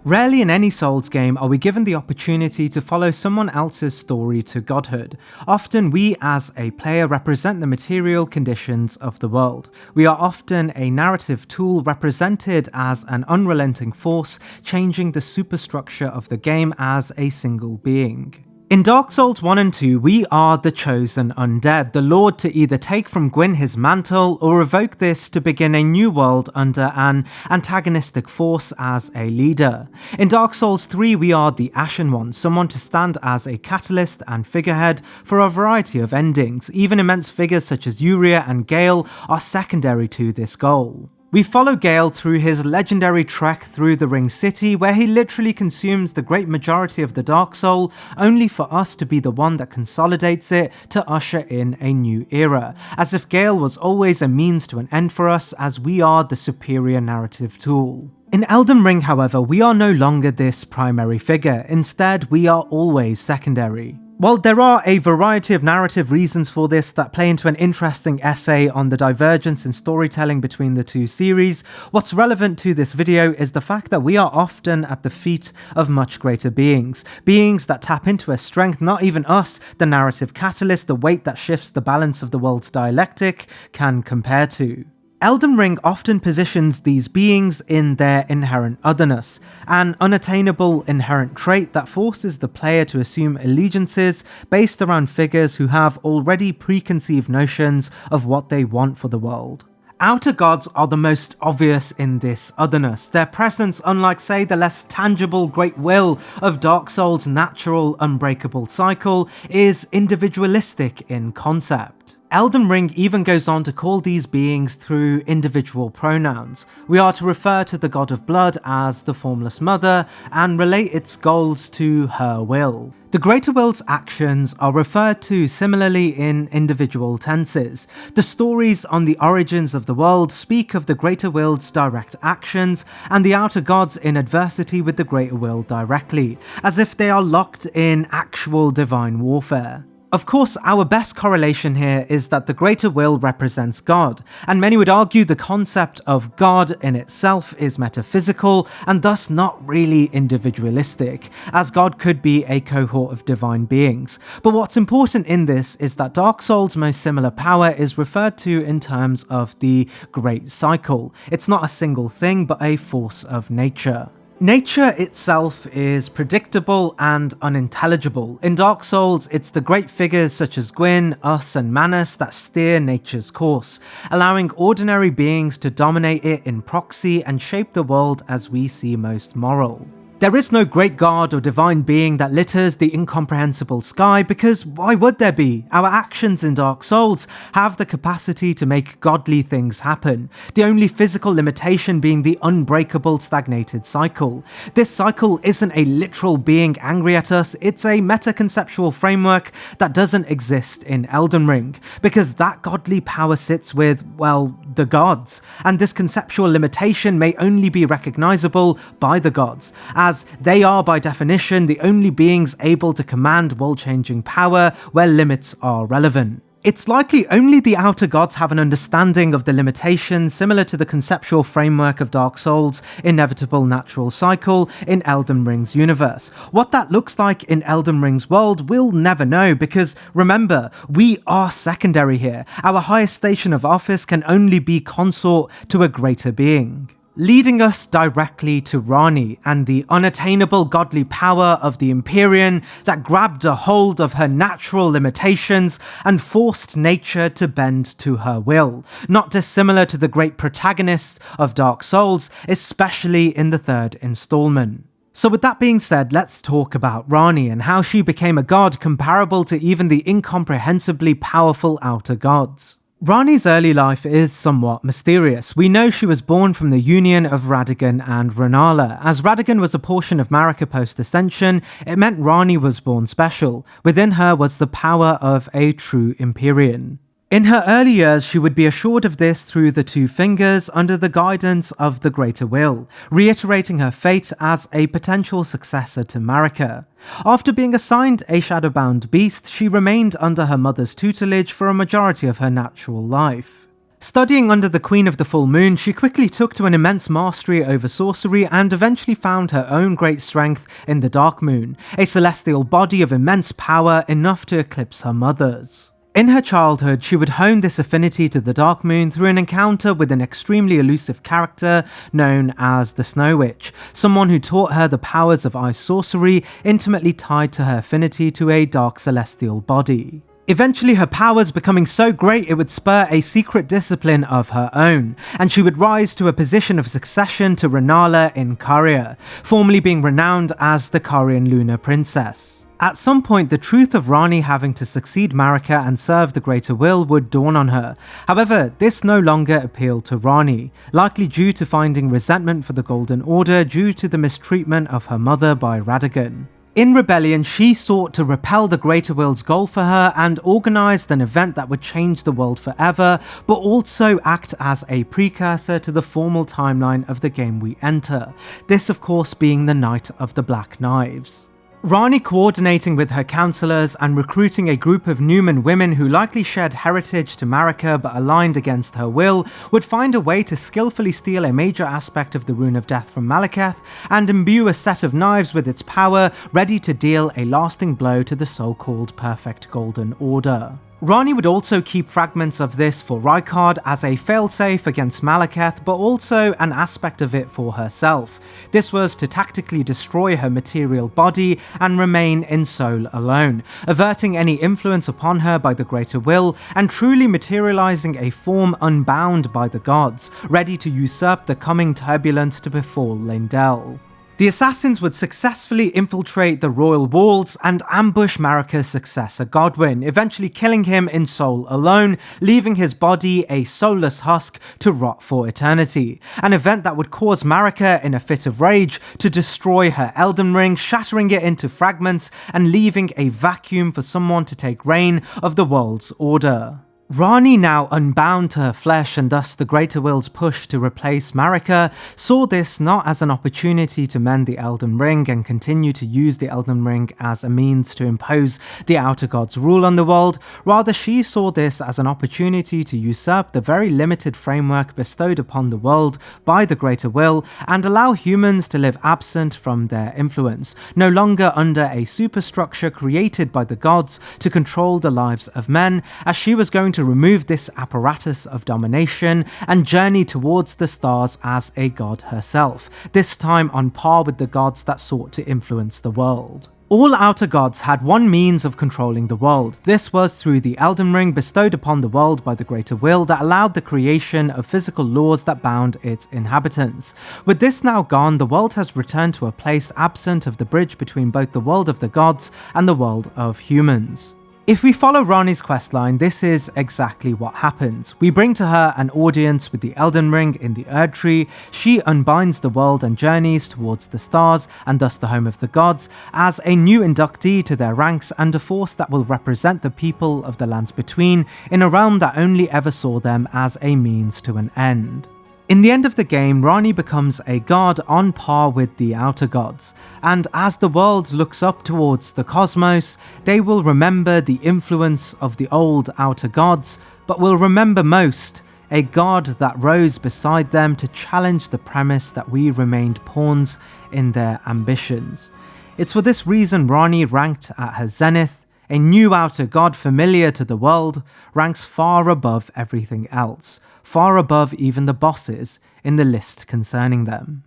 Rarely in any Souls game are we given the opportunity to follow someone else's story to godhood. Often we as a player represent the material conditions of the world. We are often a narrative tool represented as an unrelenting force, changing the superstructure of the game as a single being. In Dark Souls 1 and 2, we are the chosen undead, the lord to either take from Gwyn his mantle or revoke this to begin a new world under an antagonistic force as a leader. In Dark Souls 3, we are the Ashen One, someone to stand as a catalyst and figurehead for a variety of endings. Even immense figures such as Uria and Gale are secondary to this goal. We follow Gale through his legendary trek through the Ring City, where he literally consumes the great majority of the Dark Soul, only for us to be the one that consolidates it to usher in a new era, as if Gale was always a means to an end for us, as we are the superior narrative tool. In Elden Ring, however, we are no longer this primary figure. Instead, we are always secondary. While there are a variety of narrative reasons for this that play into an interesting essay on the divergence in storytelling between the two series, what's relevant to this video is the fact that we are often at the feet of much greater beings that tap into a strength not even us, the narrative catalyst, the weight that shifts the balance of the world's dialectic, can compare to. Elden Ring often positions these beings in their inherent otherness, an unattainable inherent trait that forces the player to assume allegiances based around figures who have already preconceived notions of what they want for the world. Outer gods are the most obvious in this otherness. Their presence, unlike say the less tangible great will of Dark Souls' natural unbreakable cycle, is individualistic in concept. Elden Ring even goes on to call these beings through individual pronouns. We are to refer to the god of blood as the Formless Mother and relate its goals to her will. The Greater Will's actions are referred to similarly in individual tenses. The stories on the origins of the world speak of the Greater Will's direct actions and the Outer Gods in adversity with the Greater Will directly, as if they are locked in actual divine warfare. Of course, our best correlation here is that the Greater Will represents God, and many would argue the concept of God in itself is metaphysical and thus not really individualistic, as God could be a cohort of divine beings. But what's important in this is that Dark Souls' most similar power is referred to in terms of the Great Cycle. It's not a single thing, but a force of nature. Nature itself is predictable and unintelligible. In Dark Souls, it's the great figures such as Gwyn, Us, and Manus that steer nature's course, allowing ordinary beings to dominate it in proxy and shape the world as we see most moral. There is no great god or divine being that litters the incomprehensible sky, because why would there be? Our actions in Dark Souls have the capacity to make godly things happen, the only physical limitation being the unbreakable stagnated cycle. This cycle isn't a literal being angry at us, it's a meta-conceptual framework that doesn't exist in Elden Ring, because that godly power sits with, well, the gods, and this conceptual limitation may only be recognizable by the gods, as they are by definition the only beings able to command world-changing power where limits are relevant. It's likely only the Outer Gods have an understanding of the limitations similar to the conceptual framework of Dark Souls' inevitable natural cycle in Elden Ring's universe. What that looks like in Elden Ring's world, we'll never know, because remember, we are secondary here. Our highest station of office can only be consort to a greater being. Leading us directly to Ranni and the unattainable godly power of the Empyrean that grabbed a hold of her natural limitations and forced nature to bend to her will, not dissimilar to the great protagonists of Dark Souls, especially in the third installment. So with that being said, let's talk about Ranni and how she became a god comparable to even the incomprehensibly powerful Outer Gods. Ranni's early life is somewhat mysterious. We know she was born from the union of Radagon and Rennala. As Radagon was a portion of Marika post-Ascension, it meant Ranni was born special. Within her was the power of a true Empyrean. In her early years, she would be assured of this through the Two Fingers under the guidance of the Greater Will, reiterating her fate as a potential successor to Marika. After being assigned a shadowbound beast, she remained under her mother's tutelage for a majority of her natural life. Studying under the Queen of the Full Moon, she quickly took to an immense mastery over sorcery and eventually found her own great strength in the Dark Moon, a celestial body of immense power enough to eclipse her mother's. In her childhood, she would hone this affinity to the Dark Moon through an encounter with an extremely elusive character known as the Snow Witch, someone who taught her the powers of ice sorcery intimately tied to her affinity to a dark celestial body. Eventually, her powers becoming so great it would spur a secret discipline of her own, and she would rise to a position of succession to Rennala in Caria, formerly being renowned as the Carian Lunar Princess. At some point, the truth of Ranni having to succeed Marika and serve the Greater Will would dawn on her. However, this no longer appealed to Ranni, likely due to finding resentment for the Golden Order due to the mistreatment of her mother by Radagon. In rebellion, she sought to repel the Greater Will's goal for her and organised an event that would change the world forever, but also act as a precursor to the formal timeline of the game we enter. This, of course, being the Night of the Black Knives. Rani coordinating with her counselors and recruiting a group of Numan women who likely shared heritage to Marika but aligned against her will, would find a way to skillfully steal a major aspect of the Rune of Death from Malekith and imbue a set of knives with its power, ready to deal a lasting blow to the so-called Perfect Golden Order. Rani would also keep fragments of this for Rykard as a failsafe against Malekith, but also an aspect of it for herself. This was to tactically destroy her material body and remain in soul alone, averting any influence upon her by the greater will, and truly materializing a form unbound by the gods, ready to usurp the coming turbulence to befall Leyndell. The assassins would successfully infiltrate the royal walls and ambush Marika's successor Godwyn, eventually killing him in soul alone, leaving his body a soulless husk to rot for eternity. An event that would cause Marika, in a fit of rage, to destroy her Elden Ring, shattering it into fragments and leaving a vacuum for someone to take reign of the world's order. Rani, now unbound to her flesh and thus the greater will's push to replace Marika, saw this not as an opportunity to mend the Elden Ring and continue to use the Elden Ring as a means to impose the Outer Gods' rule on the world. Rather, she saw this as an opportunity to usurp the very limited framework bestowed upon the world by the greater will and allow humans to live absent from their influence, no longer under a superstructure created by the gods to control the lives of men, as she was going to remove this apparatus of domination and journey towards the stars as a god herself, this time on par with the gods that sought to influence the world. All Outer Gods had one means of controlling the world. This was through the Elden Ring bestowed upon the world by the greater will that allowed the creation of physical laws that bound its inhabitants. With this now gone, the world has returned to a place absent of the bridge between both the world of the gods and the world of humans. If we follow Rani's questline, this is exactly what happens. We bring to her an audience with the Elden Ring in the Erd Tree. She unbinds the world and journeys towards the stars, and thus the home of the gods, as a new inductee to their ranks and a force that will represent the people of the lands between in a realm that only ever saw them as a means to an end. In the end of the game, Rani becomes a god on par with the Outer Gods, and as the world looks up towards the cosmos, they will remember the influence of the old Outer Gods, but will remember most a god that rose beside them to challenge the premise that we remained pawns in their ambitions. It's for this reason Rani, ranked at her zenith, a new outer god familiar to the world, ranks far above everything else, far above even the bosses in the list concerning them.